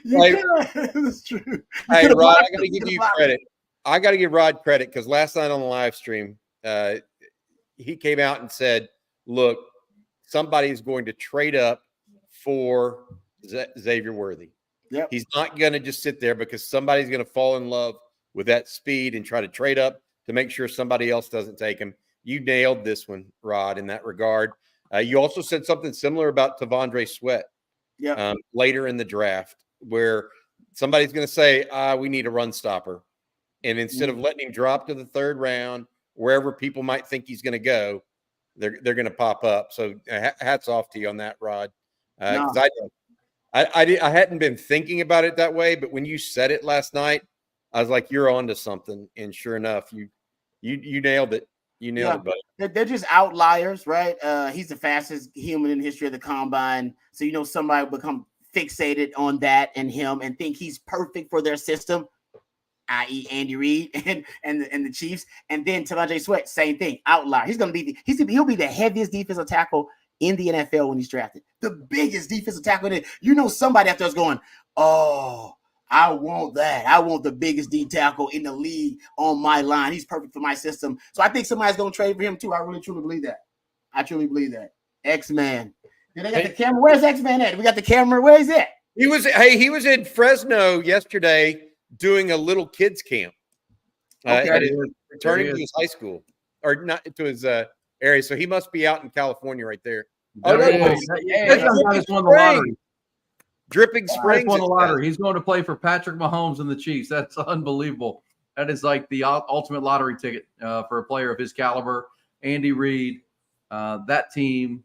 That's true. Hey, Rod, I got to give you credit. I got to give Rod credit because last night on the live stream, he came out and said, look, somebody's going to trade up for Xavier Worthy. Yep. He's not going to just sit there because somebody's going to fall in love with that speed and try to trade up to make sure somebody else doesn't take him. You nailed this one, Rod, in that regard. You also said something similar about Tavondre Sweat later in the draft, where somebody's going to say, we need a run stopper. And instead of letting him drop to the third round, wherever people might think he's going to go, they're going to pop up. So hats off to you on that, Rod. Because I hadn't been thinking about it that way, but when you said it last night, I was like, you're onto something. And sure enough, you nailed it. You nailed it, buddy. They're just outliers, right? He's the fastest human in the history of the combine. So, somebody will become fixated on that and him and think he's perfect for their system, i.e. Andy Reid and the Chiefs. And then Tavondre Sweat, same thing, outlier. He'll be the heaviest defensive tackle in the NFL when he's drafted. The biggest defensive tackle in it. Somebody out there is going, oh, I want that. I want the biggest D tackle in the league on my line. He's perfect for my system. So I think somebody's going to trade for him too. I really, truly believe that. I truly believe that. X-Man. Then they got the camera. Where's X-Man at? We got the camera. Where is it? He was in Fresno yesterday doing a little kids camp. Returning to his high school. Or not to his area. So he must be out in California right there. That's won the lottery. Dripping Springs won the lottery. He's going to play for Patrick Mahomes and the Chiefs. That's unbelievable. That is like the ultimate lottery ticket for a player of his caliber. Andy Reid, that team,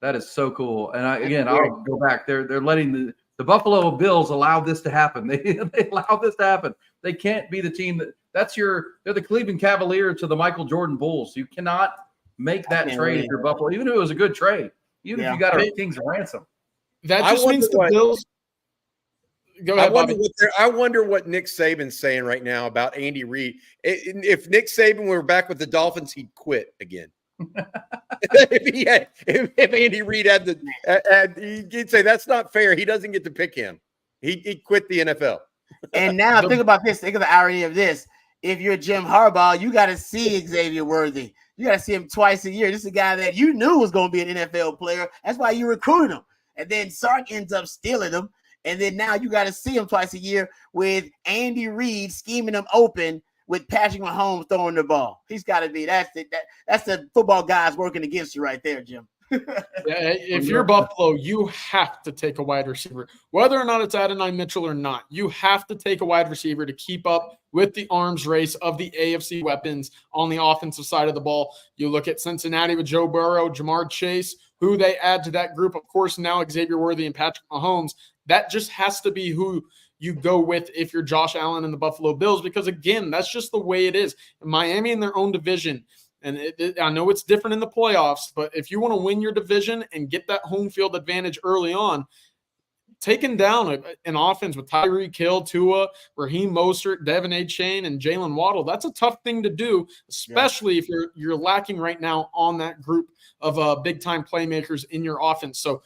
that is so cool. And I'll go back. They're letting the Buffalo Bills allow this to happen. They allow this to happen. They can't be the team they're the Cleveland Cavaliers to the Michael Jordan Bulls. You cannot make that trade if you're Buffalo, even if it was a good trade, even if you got a King's ransom. That just means the Bills. Go ahead, I wonder what Nick Saban's saying right now about Andy Reid. If Nick Saban were back with the Dolphins, he'd quit again. if Andy Reid he'd say that's not fair. He doesn't get to pick him. He'd quit the NFL. And now think about this. Think of the irony of this. If you're Jim Harbaugh, you got to see Xavier Worthy. You got to see him twice a year. This is a guy that you knew was going to be an NFL player. That's why you recruited him. And then Sark ends up stealing him. And then now you got to see him twice a year with Andy Reid scheming him open with Patrick Mahomes throwing the ball. He's got to be. That's the football guys working against you right there, Jim. If you're Buffalo, you have to take a wide receiver. Whether or not it's Adonai Mitchell or not, you have to take a wide receiver to keep up with the arms race of the AFC weapons on the offensive side of the ball. You look at Cincinnati with Joe Burrow, Jamar Chase, who they add to that group. Of course, now Xavier Worthy and Patrick Mahomes. That just has to be who you go with if you're Josh Allen and the Buffalo Bills, because, again, that's just the way it is. Miami in their own division, and I know it's different in the playoffs, but if you want to win your division and get that home field advantage early on, taking down an offense with Tyreek Hill, Tua, Raheem Mostert, Devin A. Chain, and Jalen Waddle, that's a tough thing to do, especially if you're lacking right now on that group of big-time playmakers in your offense. So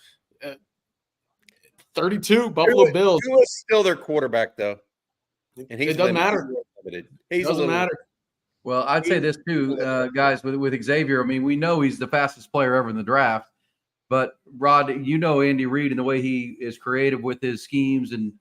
32, Buffalo Bills. Tua's still their quarterback, though. And it doesn't matter. It doesn't matter. Well, I'd say this too, guys, with Xavier. I mean, we know he's the fastest player ever in the draft, but Rod, Andy Reid and the way he is creative with his schemes, and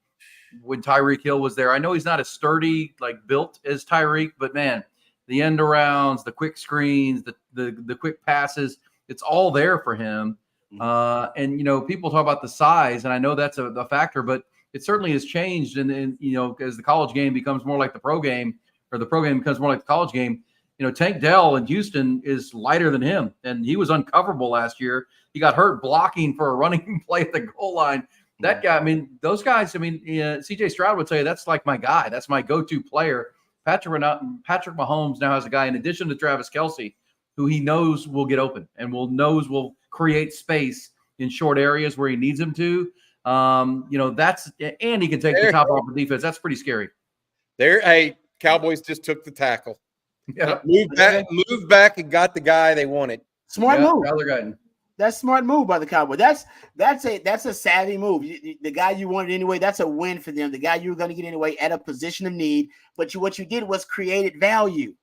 when Tyreek Hill was there, I know he's not as sturdy, like built as Tyreek, but man, the end arounds, the quick screens, the quick passes, it's all there for him. And people talk about the size, and I know that's a factor, but it certainly has changed. And as the college game becomes more like the pro game, or the pro game becomes more like the college game, Tank Dell in Houston is lighter than him, and he was uncoverable last year. He got hurt blocking for a running play at the goal line. That guy, I mean, those guys, I mean, CJ Stroud would tell you that's like my guy. That's my go-to player. Patrick Mahomes now has a guy, in addition to Travis Kelce, who he knows will get open and will create space in short areas where he needs him to. And he can take the top off the defense. That's pretty scary. Cowboys just took the tackle. Yeah. Moved back and got the guy they wanted. Smart move. That's smart move by the Cowboys. That's a savvy move. The guy you wanted anyway, that's a win for them. The guy you were going to get anyway at a position of need, but what you did was created value.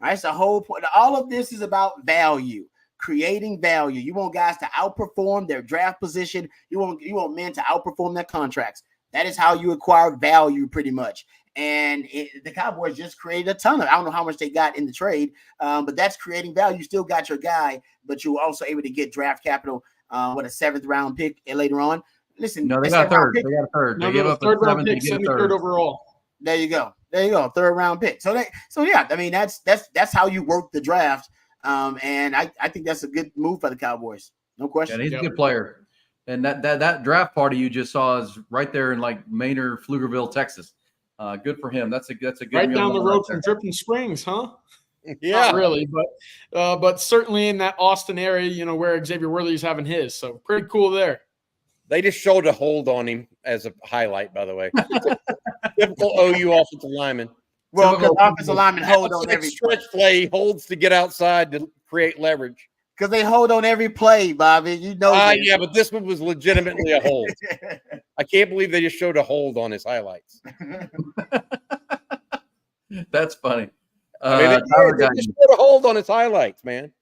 All right, so the whole point. All of this is about value, creating value. You want guys to outperform their draft position. You want men to outperform their contracts. That is how you acquire value, pretty much. And the Cowboys just created a ton of. I don't know how much they got in the trade, but that's creating value. You still got your guy, but you were also able to get draft capital. What a 7th round pick later on. Listen, no, they got a third. They got a third. They gave up a 3rd round 7th. pick, 73rd overall. There you go. 3rd round pick. So yeah, I mean that's how you work the draft. And I think that's a good move for the Cowboys. No question. Yeah, he's a good player. And that draft party you just saw is right there in like Maynard, Pflugerville, Texas. Good for him. That's a good right down the road from Dripping Springs, huh? Yeah, not really, but certainly in that Austin area, where Xavier Worthy's having his. So pretty cool there. They just showed a hold on him as a highlight, by the way. Typical OU offensive lineman. Well, because offensive linemen hold on every stretch play, holds to get outside to create leverage. Because they hold on every play, Bobby. Yeah, but this one was legitimately a hold. I can't believe they just showed a hold on his highlights. That's funny. They just showed a hold on his highlights, man.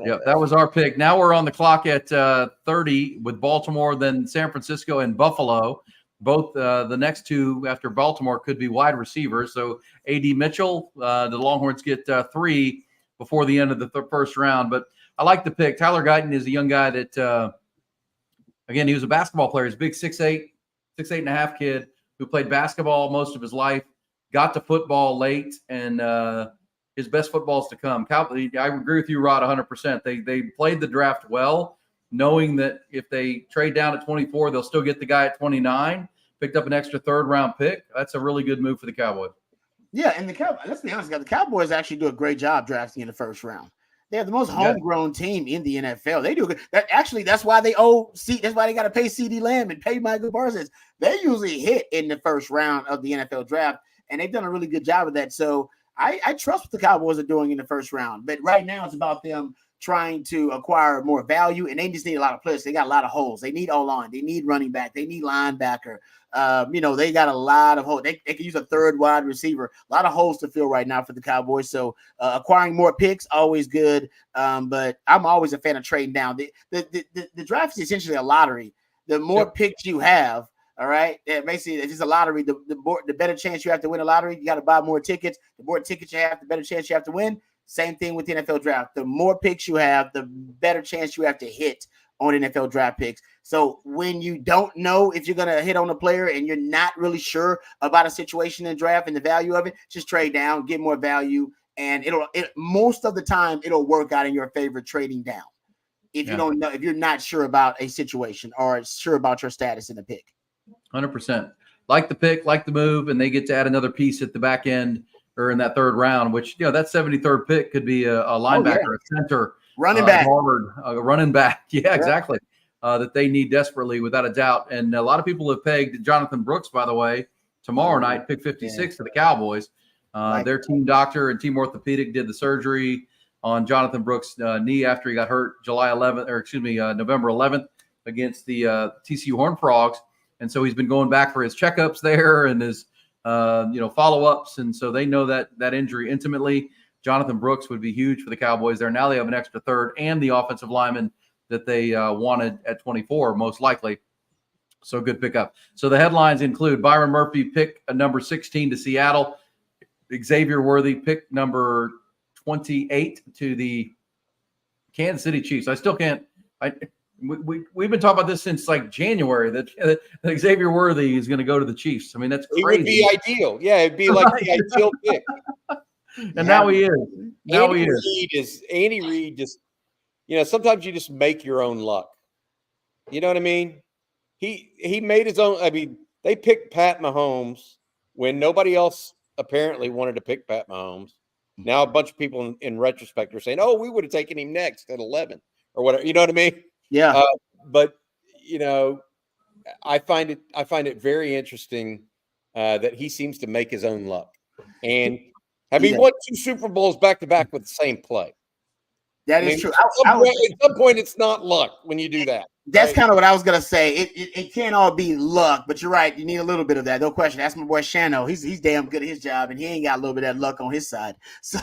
Yeah, that was our pick. Now we're on the clock at 30 with Baltimore, then San Francisco and Buffalo. Both the next two after Baltimore could be wide receivers. So A.D. Mitchell, the Longhorns get 3 before the end of the first round. But I like the pick. Tyler Guyton is a young guy that, again, he was a basketball player. He's a big 6'8", 6'8.5" kid who played basketball most of his life, got to football late, and his best football is to come. I agree with you, Rod, 100%. They played the draft well, knowing that if they trade down at 24, they'll still get the guy at 29, picked up an extra 3rd round pick. That's a really good move for the Cowboys. Yeah, and let's be honest, the Cowboys actually do a great job drafting in the 1st round. They have the most homegrown team in the NFL. They do good. That's why they that's why they got to pay CeeDee Lamb and pay Michael Parsons. They usually hit in the 1st round of the NFL draft, and they've done a really good job of that. So I trust what the Cowboys are doing in the 1st round. But right now it's about them trying to acquire more value, and they just need a lot of players. They got a lot of holes. They need O-line. They need running back. They need linebacker. They got a lot of holes. They can use a 3rd wide receiver. A lot of holes to fill right now for the Cowboys. So acquiring more picks, always good. But I'm always a fan of trading down. The draft is essentially a lottery. The more picks you have, all right, basically, if it's a lottery, the better chance you have to win a lottery. You got to buy more tickets. The more tickets you have, the better chance you have to win. Same thing with the NFL draft. The more picks you have, the better chance you have to hit on NFL draft picks. So when you don't know if you're going to hit on a player and you're not really sure about a situation in draft and the value of it, just trade down, get more value, and most of the time it'll work out in your favor trading down. If you don't know, if you're not sure about a situation or sure about your status in the pick. 100%. Like the pick, like the move, and they get to add another piece at the back end or in that 3rd round, which, that 73rd pick could be a linebacker, a center, running back, a running back. Yeah, exactly. That they need desperately, without a doubt. And a lot of people have pegged Jonathan Brooks, by the way, tomorrow night, pick 56 for the Cowboys. Their team doctor and team orthopedic did the surgery on Jonathan Brooks' knee after he got hurt November 11th against the TCU Horned Frogs. And so he's been going back for his checkups there and his follow-ups, and so they know that injury intimately. Jonathan Brooks would be huge for the Cowboys there. Now they have an extra third and the offensive lineman that they wanted at 24, most likely. So good pickup. So the headlines include Byron Murphy, pick number 16 to Seattle. Xavier Worthy, pick number 28 to the Kansas City Chiefs. I still can't. We've been talking about this since like January that Xavier Worthy is going to go to the Chiefs. I mean, that's crazy. It would be ideal. Yeah, it'd be like the ideal pick. And now he is. Andy Reid just, sometimes you just make your own luck. You know what I mean? He made his own. I mean, they picked Pat Mahomes when nobody else apparently wanted to pick Pat Mahomes. Now a bunch of people in retrospect are saying, "Oh, we would have taken him next at 11 or whatever." You know what I mean? Yeah. But I find it very interesting that he seems to make his own luck. And he won 2 Super Bowls back to back with the same play. That is true. At some point, it's not luck when you do that. That's kind of what I was gonna say. It can't all be luck, but you're right. You need a little bit of that, no question. That's my boy Shano. He's damn good at his job, and he ain't got a little bit of that luck on his side. So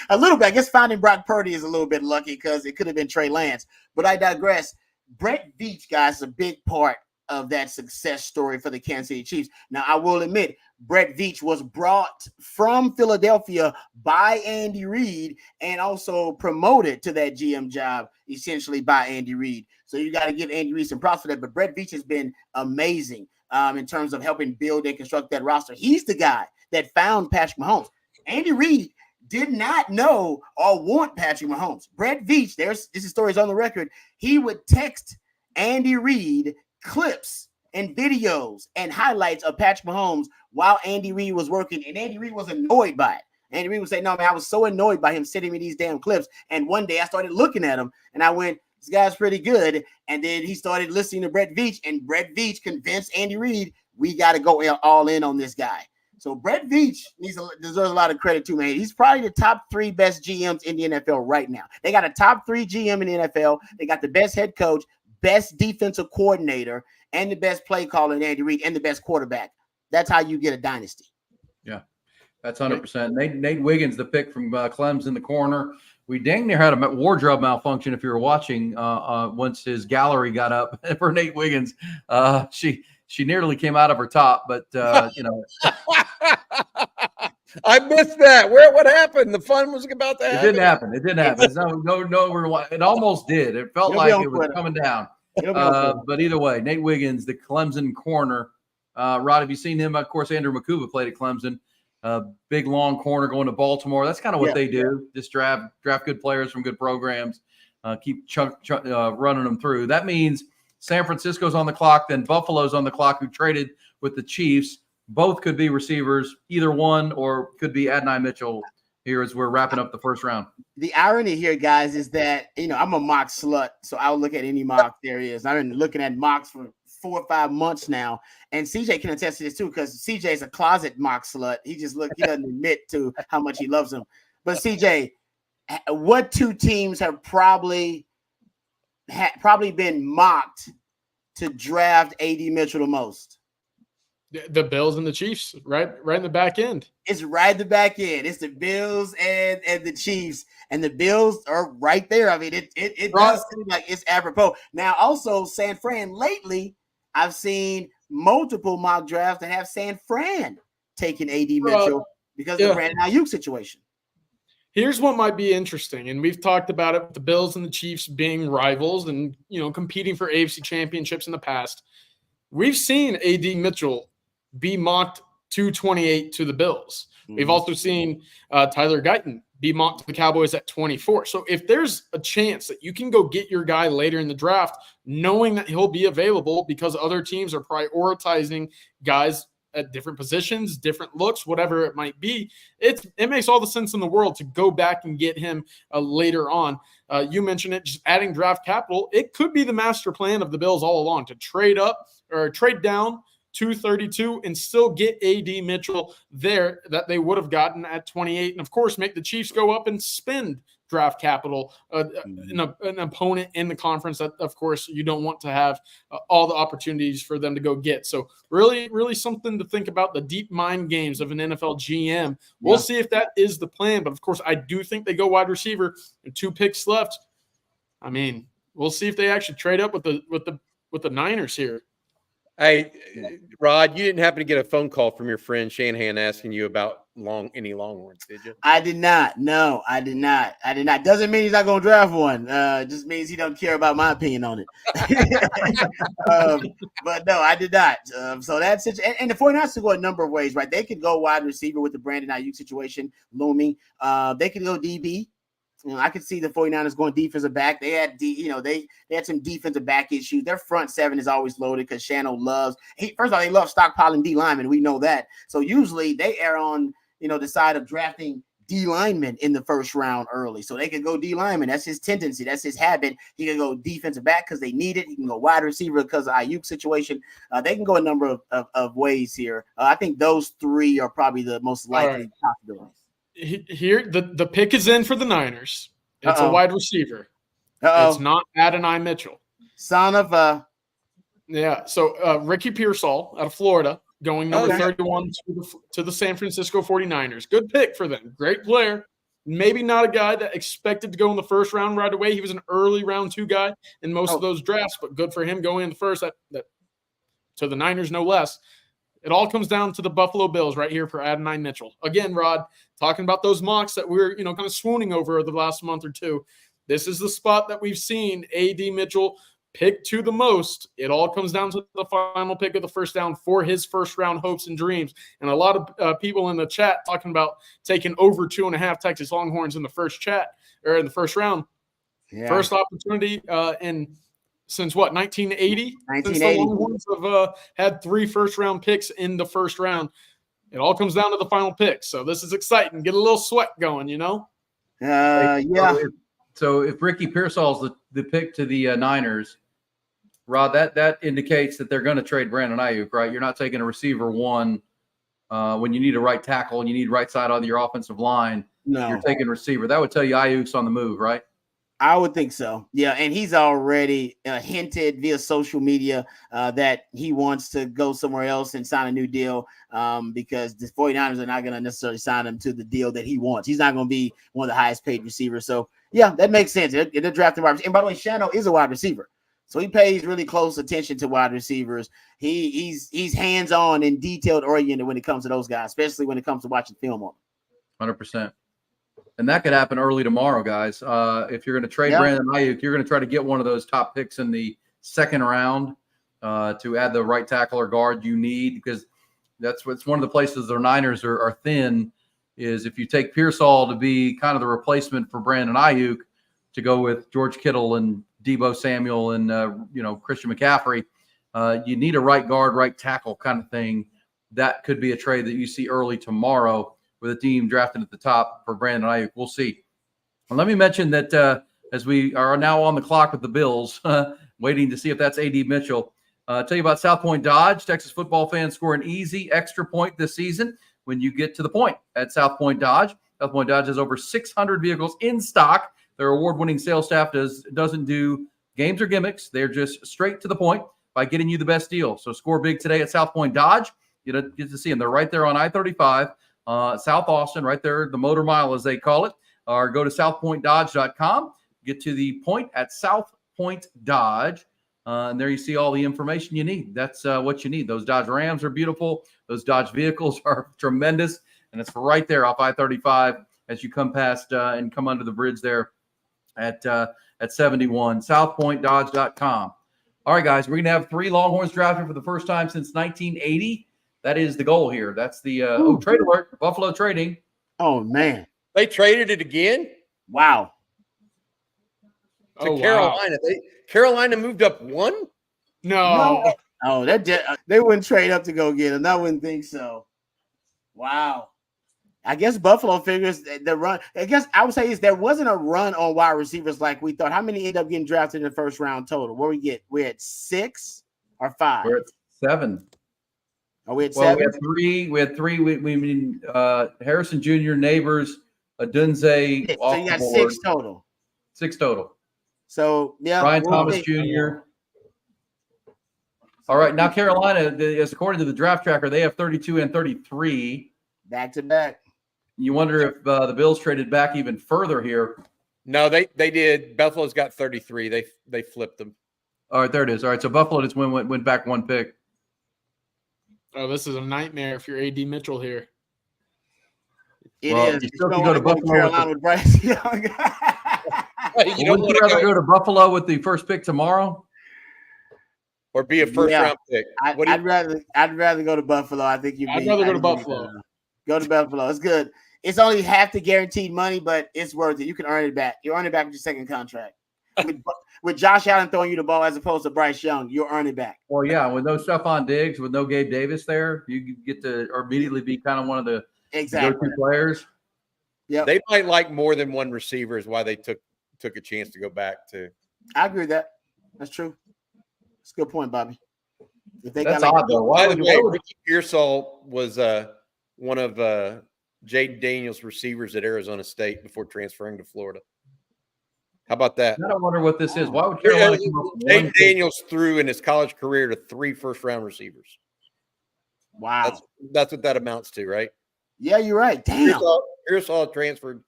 a little bit. I guess finding Brock Purdy is a little bit lucky because it could have been Trey Lance. But I digress. Brett Veach, guys, is a big part of that success story for the Kansas City Chiefs. Now, I will admit, Brett Veach was brought from Philadelphia by Andy Reid and also promoted to that GM job essentially by Andy Reid. So you got to give Andy Reid some props for that. But Brett Veach has been amazing in terms of helping build and construct that roster. He's the guy that found Patrick Mahomes. Andy Reid did not know or want Patrick Mahomes. Brett Veach, this story is on the record. He would text Andy Reid clips and videos and highlights of Patrick Mahomes while Andy Reid was working, and Andy Reid was annoyed by it. Andy Reid would say, "No, man, I was so annoyed by him sending me these damn clips." And one day I started looking at him, and I went, "This guy's pretty good." And then he started listening to Brett Veach, and Brett Veach convinced Andy Reid, "We got to go all in on this guy." So Brett Veach deserves a lot of credit too, man. He's probably the top 3 best GMs in the NFL right now. They got a top 3 GM in the NFL. They got the best head coach, best defensive coordinator, and the best play caller in Andy Reid, and the best quarterback. That's how you get a dynasty. Yeah, that's 100%. Nate Wiggins, the pick from Clem's in the corner. We dang near had a wardrobe malfunction if you were watching once his gallery got up for Nate Wiggins. She nearly came out of her top, but I missed that. What happened? The fun was about to happen. It didn't happen. No, it almost did. It felt like it was coming down. But either way, Nate Wiggins, the Clemson corner. Rod, have you seen him? Of course, Andrew Makuba played at Clemson. Big, long corner going to Baltimore. That's kind of what they do. Just draft good players from good programs. Keep running them through. That means San Francisco's on the clock, then Buffalo's on the clock, who traded with the Chiefs. Both could be receivers, either one, or could be Adonai Mitchell here as we're wrapping up the first round. The irony here, guys, is that, I'm a mock slut, so I'll look at any mock there is. I've been looking at mocks for 4 or 5 months now, and CJ can attest to this too, because CJ is a closet mock slut. He doesn't admit to how much he loves him. But CJ, what 2 teams have probably been mocked to draft AD Mitchell the most? The Bills and the Chiefs, right in the back end. It's right in the back end. It's the Bills and the Chiefs, and the Bills are right there. I mean, it does seem like it's apropos. Now, also San Fran. Lately, I've seen multiple mock drafts that have San Fran taking AD Mitchell because of the Brandon Ayuk situation. Here's what might be interesting, and we've talked about it with the Bills and the Chiefs being rivals and competing for AFC championships in the past. We've seen AD Mitchell be mocked 228 to the Bills. We've also seen Tyler Guyton be mocked to the Cowboys at 24. So if there's a chance that you can go get your guy later in the draft, knowing that he'll be available because other teams are prioritizing guys at different positions, different looks, whatever it might be, it makes all the sense in the world to go back and get him later on. You mentioned it, just adding draft capital. It could be the master plan of the Bills all along to trade up or trade down 232 and still get AD Mitchell there that they would have gotten at 28. And, of course, make the Chiefs go up and spend draft capital, an opponent in the conference that, of course, you don't want to have all the opportunities for them to go get. So really, really something to think about, the deep mind games of an NFL GM. We'll see if that is the plan. But, of course, I do think they go wide receiver and 2 picks left. I mean, we'll see if they actually trade up with the Niners here. Hey, Rod, you didn't happen to get a phone call from your friend Shanahan asking you about any Longhorns, did you? I did not. No, I did not. Doesn't mean he's not going to draft one. Just means he don't care about my opinion on it. But no, I did not. So that's it. And the 49ers could go a number of ways, right? They could go wide receiver with the Brandon Ayuk situation looming. They could go DB. I could see the 49ers going defensive back. They had they had some defensive back issues. Their front seven is always loaded because Shano first of all, they love stockpiling D linemen. We know that. So usually they err on the side of drafting D linemen in the first round early. So they can go D lineman. That's his tendency. That's his habit. He can go defensive back because they need it. He can go wide receiver because of Ayuk situation. They can go a number of ways here. I think those 3 are probably the most likely possibilities. Here, the pick is in for the Niners. It's a wide receiver. It's not Adonai Mitchell. Son of a. Yeah. So Ricky Pearsall out of Florida going number 31 to the San Francisco 49ers. Good pick for them. Great player. Maybe not a guy that expected to go in the first round right away. He was an early round 2 guy in most of those drafts, but good for him going in the first. That to the Niners, no less. It all comes down to the Buffalo Bills right here for Adonai Mitchell. Again, Rod, talking about those mocks that we're kind of swooning over the last month or two. This is the spot that we've seen A.D. Mitchell pick to the most. It all comes down to the final pick of the first down for his first round hopes and dreams. And a lot of people in the chat talking about taking over 2.5 Texas Longhorns in the first round. Yeah. First opportunity since 1980? 1980. Since the Longhorns have had 3 first-round picks in the first round. It all comes down to the final pick. So this is exciting. Get a little sweat going, Yeah. So if Ricky Pearsall's the pick to the Niners, Rod, that indicates that they're going to trade Brandon Ayuk, right? You're not taking a receiver 1 when you need a right tackle and you need right side of your offensive line. No. You're taking receiver. That would tell you Ayuk's on the move, right? I would think so. Yeah, and he's already hinted via social media that he wants to go somewhere else and sign a new deal because the 49ers are not going to necessarily sign him to the deal that he wants. He's not going to be one of the highest paid receivers. So, yeah, that makes sense. They're drafting wide receivers. And by the way, Shano is a wide receiver. So he pays really close attention to wide receivers. He's hands-on and detailed-oriented when it comes to those guys, especially when it comes to watching film on them. 100%. And that could happen early tomorrow, guys. If you're going to trade Brandon Ayuk, you're going to try to get one of those top picks in the second round to add the right tackle or guard you need, because that's what's one of the places the Niners are thin is if you take Pearsall to be kind of the replacement for Brandon Ayuk to go with George Kittle and Deebo Samuel and Christian McCaffrey, you need a right guard, right tackle kind of thing. That could be a trade that you see early tomorrow with a team drafted at the top for Brandon Ayuk. We'll see. And let me mention that as we are now on the clock with the Bills, waiting to see if that's A.D. Mitchell. Tell you about South Point Dodge. Texas football fans score an easy extra point this season when you get to the point at South Point Dodge. South Point Dodge has over 600 vehicles in stock. Their award-winning sales staff doesn't do games or gimmicks. They're just straight to the point by getting you the best deal. So score big today at South Point Dodge. You get to see them. They're right there on I-35. South Austin, right there, the motor mile as they call it, or go to southpointdodge.com, get to the point at South Point Dodge, and there you see all the information you need. That's what you need. Those Dodge Rams are beautiful. Those Dodge vehicles are tremendous, and it's right there off I-35 as you come past and come under the bridge there at 71, southpointdodge.com. All right, guys, we're going to have 3 Longhorns drafted for the first time since 1980. That is the goal here. That's the trade alert. Buffalo trading. Oh, man. They traded it again? Wow. To Carolina. Wow. Carolina moved up 1? No. Oh, they wouldn't trade up to go get him. I wouldn't think so. Wow. I guess Buffalo figures the run. I guess I would say there wasn't a run on wide receivers like we thought. How many ended up getting drafted in the first round total? What we get? We're at 6 or 5? We're at 7. Are we at 7? We had 3. We had 3. We Harrison Jr., Neighbors, Adunze So off you the got board. 6 total. 6 total. So yeah, Ryan we'll Thomas see. Jr. All right, now Carolina, as according to the draft tracker, they have 32 and 33. Back to back. You wonder if the Bills traded back even further here. No, they did. Buffalo's got 33. They flipped them. All right, there it is. All right, so Buffalo just went back 1 pick. Oh, this is a nightmare if you're AD Mitchell here. It Well, is. you You still don't can go want to to go to Buffalo Carolina with Bryce Young. You Well, don't would want you rather to go to Buffalo with the first pick tomorrow? or be a first Yeah. round pick. What do you, I'd rather go to Buffalo. I think you'd be. I'd rather go to I think Buffalo. Go to Buffalo. It's good. It's only half the guaranteed money, but it's worth it. You can earn it back. You earn it back with your second contract. With Josh Allen throwing you the ball as opposed to Bryce Young, you'll earn it back. Well, yeah, with no Stephon Diggs, with no Gabe Davis there, you get to immediately be kind of one of the Exactly. go-to players. Yep. they might like more than one receiver is why they took a chance to go back to. I agree with that. That's true. That's a good point, Bobby. If they That's got like odd, though. By Why the would way, you? Ricky Pearsall was one of Jaden Daniels' receivers at Arizona State before transferring to Florida. How about that? I don't wonder what this is. Why would Carolina come up with one Jaden pick? Daniels threw in his college career to 3 first-round receivers. wow. That's what that amounts to, right? Yeah, you're right. Damn. Pearsall transferred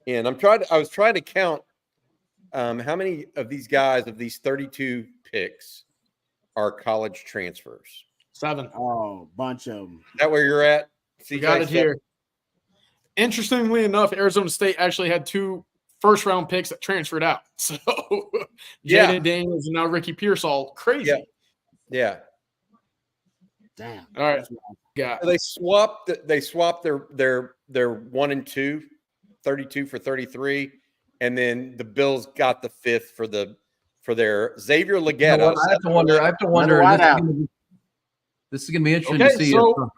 in. I was trying to count how many of these guys of these 32 picks are college transfers. 7. Oh, bunch of them. Is that where you're at? We got it here. Interestingly enough, Arizona State actually had 2 first-round picks that transferred out. So Yeah. Jaden Daniels and now Ricky Pearsall. Crazy. Yeah. Damn. All right. Got So they swapped their 1 and 2, 32 for 33, and then the Bills got the 5th for their Xavier Leggett. You know what? I have to wonder. Another This is going to be interesting Okay, to see. so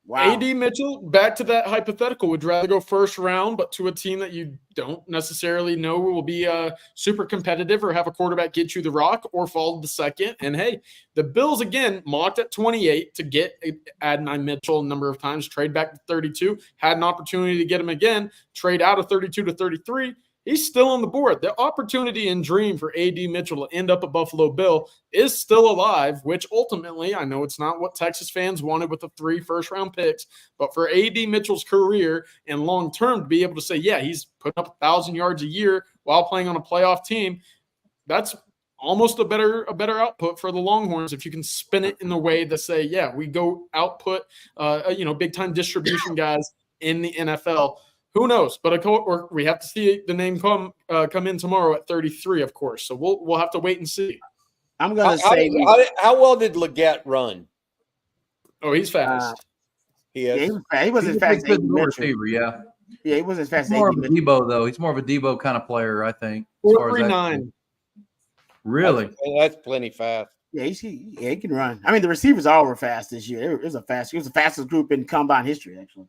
Wow. AD Mitchell, back to that hypothetical, would rather go first round, but to a team that you don't necessarily know will be super competitive or have a quarterback get you the rock, or fall to the second. And hey, the Bills again mocked at 28 to get Adonai Mitchell a number of times, trade back to 32, had an opportunity to get him again, trade out of 32 to 33. He's still on the board. The opportunity and dream for AD Mitchell to end up a Buffalo Bill is still alive, which ultimately, I know it's not what Texas fans wanted with the 3 first-round picks, but for AD Mitchell's career and long-term to be able to say, yeah, he's putting up 1,000 yards a year while playing on a playoff team, that's almost a better output for the Longhorns if you can spin it in the way to say, yeah, we go output, big-time distribution guys in the NFL. Who knows? But we have to see the name come in tomorrow at 33, of course. So we'll have to wait and see. I'm gonna say How well did Leggett run? Oh, he's fast. He is. he was as fast as AD Mitchell. receiver. Yeah, Yeah, he was as fast as more AD of a Mitchell. Debo though. He's more of a Debo kind of player, I think. As far as that 4.39. really. That's plenty fast. Yeah, he can run. I mean, the receivers all were fast this year. It was the fastest group in combine history, actually.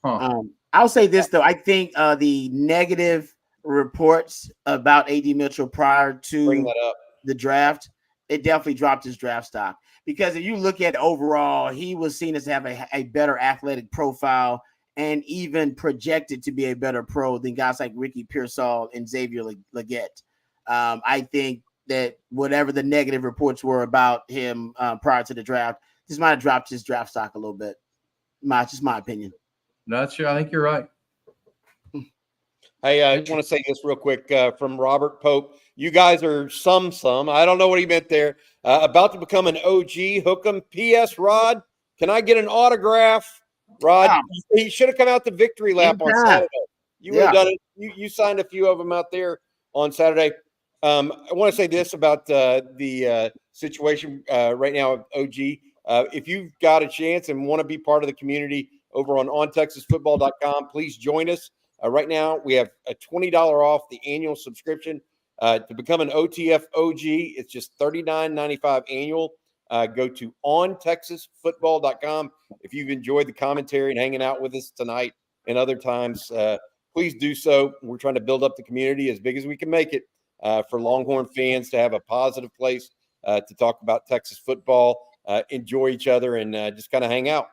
Huh. I'll say this though. I think the negative reports about AD Mitchell prior to Bring that up. the draft, it definitely dropped his draft stock. Because if you look at overall, he was seen as to have a better athletic profile and even projected to be a better pro than guys like Ricky Pearsall and Xavier Leggett. I think that whatever the negative reports were about him prior to the draft, this might have dropped his draft stock a little bit. Just my opinion. Not sure. I think you're right. Hey, I want to say this real quick from Robert Pope. You guys are some. I don't know what he meant there. About to become an OG. Hook 'em. P.S. Rod, can I get an autograph? Rod, Wow. he should have come out to Victory Lap on Anytime. Saturday. You would have done it. You signed a few of them out there on Saturday. I want to say this about the situation right now of OG. If you've got a chance and want to be part of the community over on ontexasfootball.com, please join us. Right now, we have a $20 off the annual subscription to become an OTF OG. It's just $39.95 annual. Go to ontexasfootball.com. If you've enjoyed the commentary and hanging out with us tonight and other times, please do so. We're trying to build up the community as big as we can make it for Longhorn fans to have a positive place to talk about Texas football, enjoy each other, and just kind of hang out.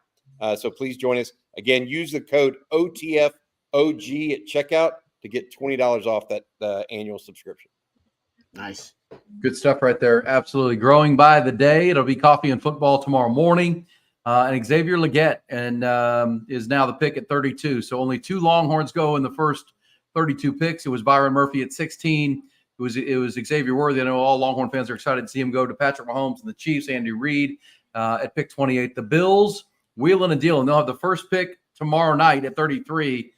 So please join us. Again, use the code OTF OG at checkout to get $20 off that annual subscription. Nice. Good stuff right there. Absolutely. Growing by the day. It'll be coffee and football tomorrow morning. And Xavier Leggett is now the pick at 32. So only 2 Longhorns go in the first 32 picks. It was Byron Murphy at 16. It was Xavier Worthy. I know all Longhorn fans are excited to see him go to Patrick Mahomes and the Chiefs, Andy Reid at pick 28. The Bills wheeling and dealing. They'll have the first pick tomorrow night at 33.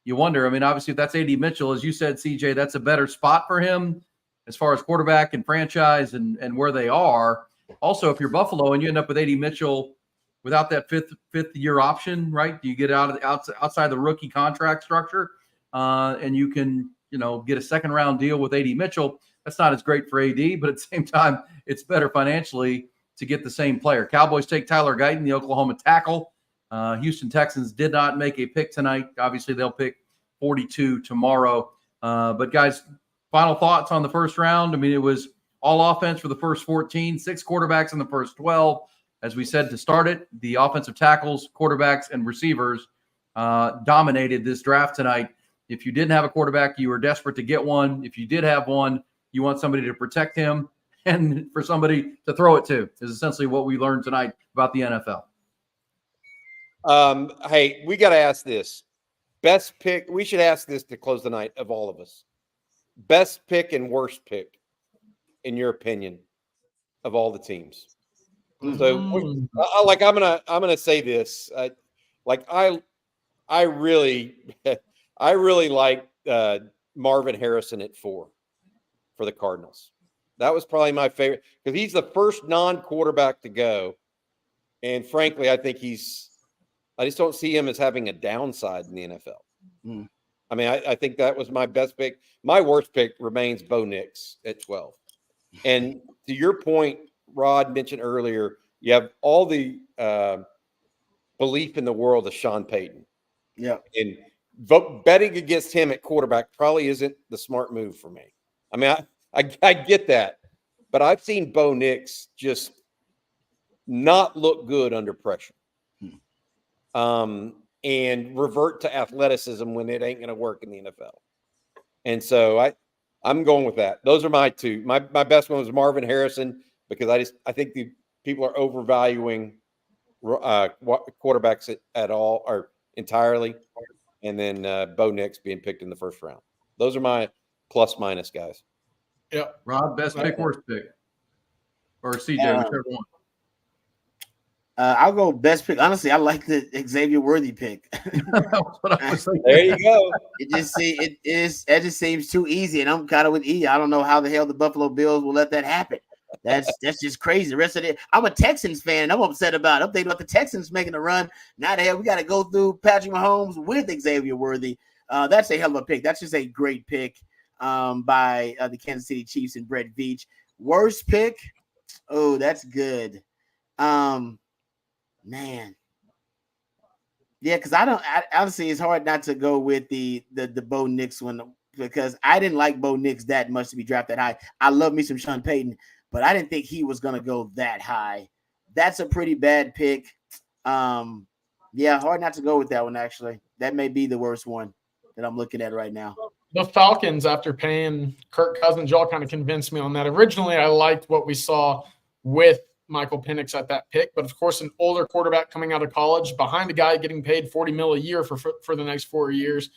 You wonder, I mean, obviously, if that's A.D. Mitchell, as you said, CJ, that's a better spot for him as far as quarterback and franchise and where they are. Also, if you're Buffalo and you end up with A.D. Mitchell without that fifth year option, right? Do you get outside the rookie contract structure and you can, get a second round deal with A.D. Mitchell? That's not as great for A.D., but at the same time, it's better financially to get the same player. Cowboys take Tyler Guyton, the Oklahoma tackle. Houston Texans did not make a pick tonight. Obviously, they'll pick 42 tomorrow. But guys, final thoughts on the first round. I mean, it was all offense for the first 14, 6 quarterbacks in the first 12. As we said to start it, the offensive tackles, quarterbacks, and receivers dominated this draft tonight. If you didn't have a quarterback, you were desperate to get one. If you did have one, you want somebody to protect him and for somebody to throw it to, is essentially what we learned tonight about the NFL. Hey, we got to ask this. Best pick. We should ask this to close the night of all of us. Best pick and worst pick, in your opinion, of all the teams. So, I'm gonna say this. I really like Marvin Harrison at 4 for the Cardinals. That was probably my favorite because he's the first non-quarterback to go, and frankly, I think I just don't see him as having a downside in the NFL. I mean, I think that was my best pick. My worst pick remains Bo Nix at 12. And to your point, Rod mentioned earlier, you have all the belief in the world of Sean Payton. Yeah. And betting against him at quarterback probably isn't the smart move for me. I mean, I get that. But I've seen Bo Nix just not look good under pressure. And revert to athleticism when it ain't going to work in the NFL. And so I'm going with that. Those are my 2. My best one was Marvin Harrison because I think the people are overvaluing quarterbacks at all or entirely. And then Bo Nix being picked in the first round. Those are my plus minus guys. Yeah. Rob, best pick, worst pick? Or CJ, whichever one. I'll go best pick. Honestly, I like the Xavier Worthy pick. That's what I was thinking. There you go. It just seems too easy, and I'm kind of with E. I don't know how the hell the Buffalo Bills will let that happen. That's just crazy. The rest of it, I'm a Texans fan, and I'm upset about it. I'm thinking about the Texans making a run. Now the hell we got to go through Patrick Mahomes with Xavier Worthy. That's a hell of a pick. That's just a great pick by the Kansas City Chiefs and Brett Veach. Worst pick? Oh, that's good. Man. Yeah, because honestly, it's hard not to go with the Bo Nix one because I didn't like Bo Nix that much to be drafted high. I love me some Sean Payton, but I didn't think he was going to go that high. That's a pretty bad pick. Yeah, hard not to go with that one, actually. That may be the worst one that I'm looking at right now. The Falcons, after paying Kirk Cousins, y'all kind of convinced me on that. Originally, I liked what we saw with Michael Penix at that pick, but of course, an older quarterback coming out of college behind a guy getting paid $40 million a year for the next 4 years.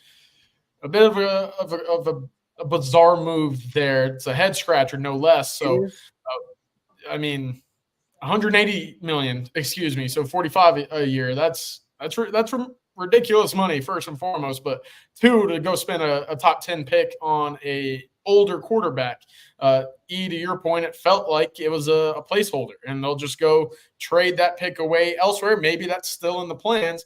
A bit of a bizarre move there. It's a head scratcher, no less. So, I mean, 180 million, excuse me. So 45 a year. That's ridiculous money, first and foremost. But 2, to go spend a top 10 pick on a older quarterback. E, to your point, it felt like it was a placeholder, and they'll just go trade that pick away elsewhere. Maybe that's still in the plans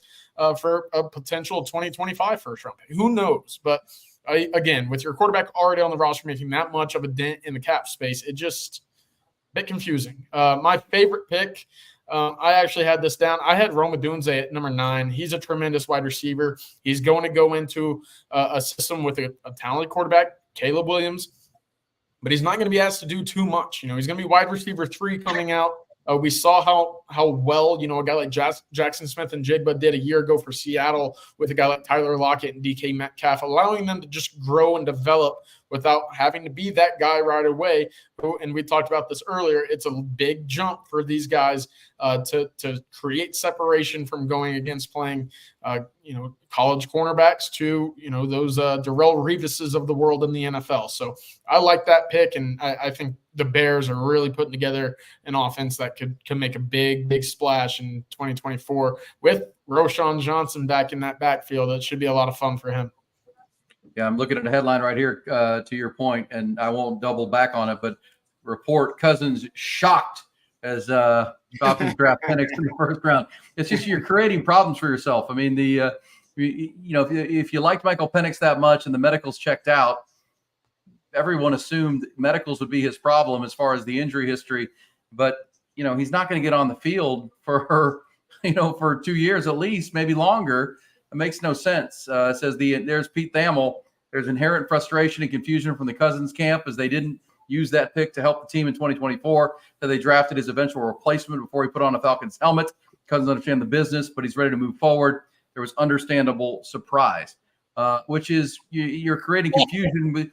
for a potential 2025 first round pick. Who knows? But again, with your quarterback already on the roster making that much of a dent in the cap space, it just a bit confusing. My favorite pick, I actually had this down. I had Rome Odunze at number 9. He's a tremendous wide receiver. He's going to go into a system with a talented quarterback, Caleb Williams, but he's not going to be asked to do too much. He's going to be wide receiver 3 coming out We saw how well, a guy like Jackson Smith and Jigba did a year ago for Seattle with a guy like Tyler Lockett and DK Metcalf, allowing them to just grow and develop without having to be that guy right away. And we talked about this earlier. It's a big jump for these guys to create separation from going against playing, college cornerbacks to, those Darrelle Revises of the world in the NFL. So I like that pick, and I think the Bears are really putting together an offense that can make a big splash in 2024 with Roschon Johnson back in that backfield. That should be a lot of fun for him. Yeah, I'm looking at a headline right here to your point, and I won't double back on it, but report Cousins shocked as Falcons draft Penix in the first round. It's just you're creating problems for yourself. I mean, if you liked Michael Penix that much and the medicals checked out, everyone assumed medicals would be his problem as far as the injury history. But, he's not going to get on the field for 2 years at least, maybe longer. It makes no sense. It says there's Pete Thamel. There's inherent frustration and confusion from the Cousins camp as they didn't use that pick to help the team in 2024. So they drafted his eventual replacement before he put on a Falcons helmet. Cousins understand the business, but he's ready to move forward. There was understandable surprise, which is you're creating confusion.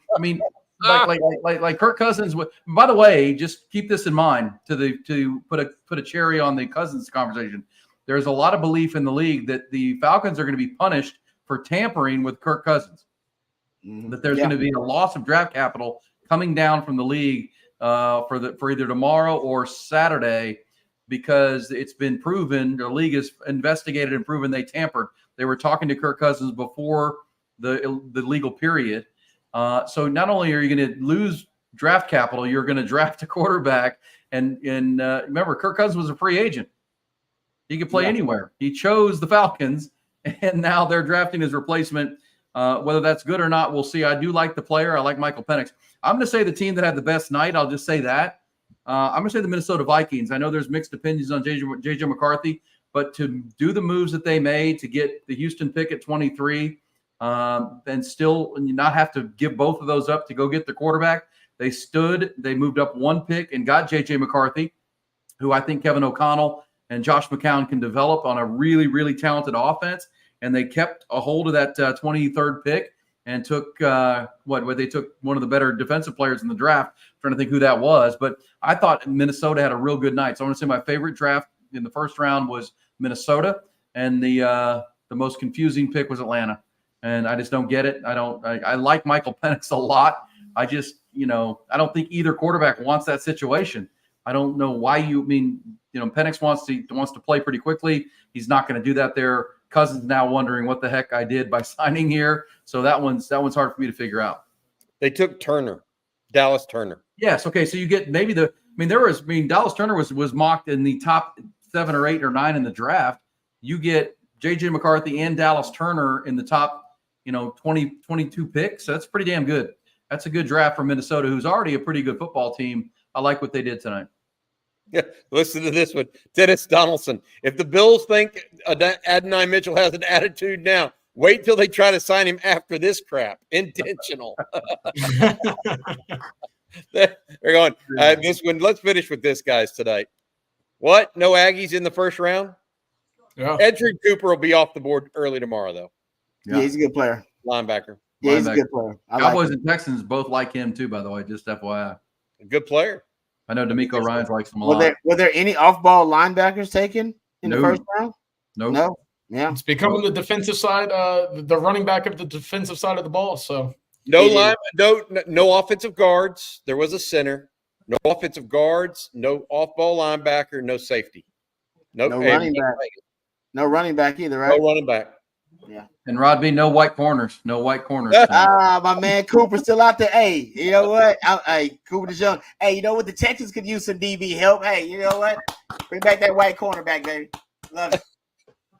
Like Kirk Cousins. By the way, just keep this in mind to put a cherry on the Cousins conversation. There's a lot of belief in the league that the Falcons are going to be punished for tampering with Kirk Cousins. That there's going to be a loss of draft capital coming down from the league for either tomorrow or Saturday, because it's been proven, the league has investigated and proven they tampered. They were talking to Kirk Cousins before the legal period. So not only are you going to lose draft capital, you're going to draft a quarterback. And remember, Kirk Cousins was a free agent. He could play anywhere. He chose the Falcons, and now they're drafting his replacement. Whether that's good or not, we'll see. I do like the player. I like Michael Penix. I'm going to say the team that had the best night. I'll just say that. I'm going to say the Minnesota Vikings. I know there's mixed opinions on J.J. McCarthy, but to do the moves that they made to get the Houston pick at 23 and still not have to give both of those up to go get the quarterback, they moved up one pick and got J.J. McCarthy, who I think Kevin O'Connell and Josh McCown can develop on a really, really talented offense. And they kept a hold of that 23rd pick and took they took one of the better defensive players in the draft. I'm trying to think who that was, but I thought Minnesota had a real good night. So I want to say my favorite draft in the first round was Minnesota, and the most confusing pick was Atlanta. And I just don't get it. I like Michael Penix a lot. I just, I don't think either quarterback wants that situation. I don't know why Penix wants to play pretty quickly. He's not going to do that there. Cousins now wondering what the heck I did by signing here. So that one's hard for me to figure out. They took Dallas Turner. Yes. Okay. So you get maybe Dallas Turner was mocked in the top 7 or 8 or 9 in the draft. You get J.J. McCarthy and Dallas Turner in the top, 20, 22 picks. So that's pretty damn good. That's a good draft for Minnesota, who's already a pretty good football team. I like what they did tonight. Yeah, listen to this one. Dennis Donaldson. If the Bills think Adonai Mitchell has an attitude now, wait till they try to sign him after this crap. Intentional. They're going, this one. Let's finish with this, guys, tonight. What? No Aggies in the first round? Yeah. Edgerrin Cooper will be off the board early tomorrow, though. Yeah, he's a good player. Linebacker. Yeah, he's a good player. Cowboys and Texans both like him, too, by the way, just FYI. A good player. I know D'Amico Ryans likes him a lot. Were there any off-ball linebackers taken in the first round? No. Yeah. It's becoming the defensive side, the running back of the defensive side of the ball. So no offensive guards. There was a center. No offensive guards. No off-ball linebacker. No safety. No running back. No running back either, right? No running back. Yeah. And Rod B, no white corners. No white corners. My man Cooper's still out there. Hey, you know what? Cooper DeJong. Hey, you know what? The Texans could use some DB help. Hey, you know what? Bring back that white cornerback, baby. Love it.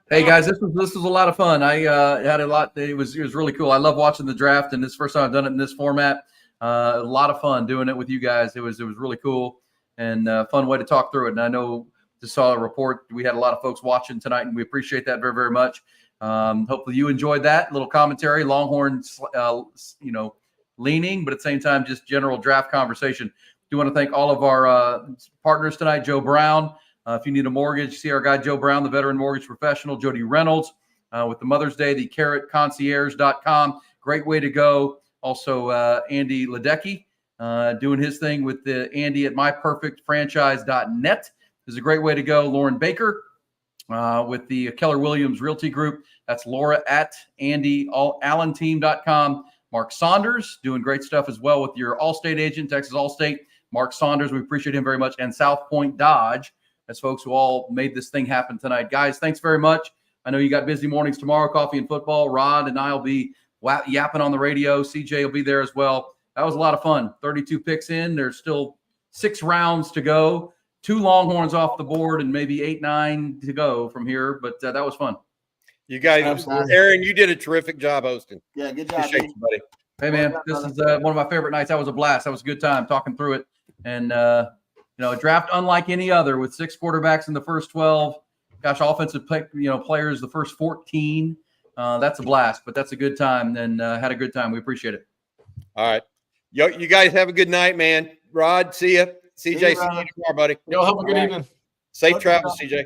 Hey guys, this was a lot of fun. I had a lot. It was really cool. I love watching the draft, and this is the first time I've done it in this format. A lot of fun doing it with you guys. It was really cool and a fun way to talk through it. And I know just saw a report. We had a lot of folks watching tonight, and we appreciate that very, very much. Hopefully you enjoyed that little commentary, Longhorns, leaning, but at the same time, just general draft conversation. do want to thank all of our partners tonight. Joe Brown, if you need a mortgage, see our guy Joe Brown, the veteran mortgage professional. Jody Reynolds with the Mother's Day, the carrotconcierge.com. Great way to go. Also, Andy Ledecky doing his thing with the Andy at myperfectfranchise.net is a great way to go. Lauren Baker with the Keller Williams Realty Group. That's Laura at AndyAllenTeam.com. Mark Saunders doing great stuff as well with your Allstate agent, Texas Allstate. Mark Saunders, we appreciate him very much. And South Point Dodge, as folks who all made this thing happen tonight. Guys, thanks very much. I know you got busy mornings tomorrow, coffee and football. Rod and I will be yapping on the radio. CJ will be there as well. That was a lot of fun. 32 picks in. There's still 6 rounds to go. 2 Longhorns off the board and maybe 8, 9 to go from here. But that was fun. You guys, Absolutely. Aaron, you did a terrific job hosting. Yeah, good job. Appreciate you, buddy. Hey, man, this is one of my favorite nights. That was a blast. That was a good time talking through it. And, a draft unlike any other with 6 quarterbacks in the first 12. Gosh, offensive players the first 14. That's a blast, but that's a good time. And had a good time. We appreciate it. All right. You guys have a good night, man. Rod, see ya. CJ, see you tomorrow, buddy. Y'all have a good evening. Safe travels, CJ.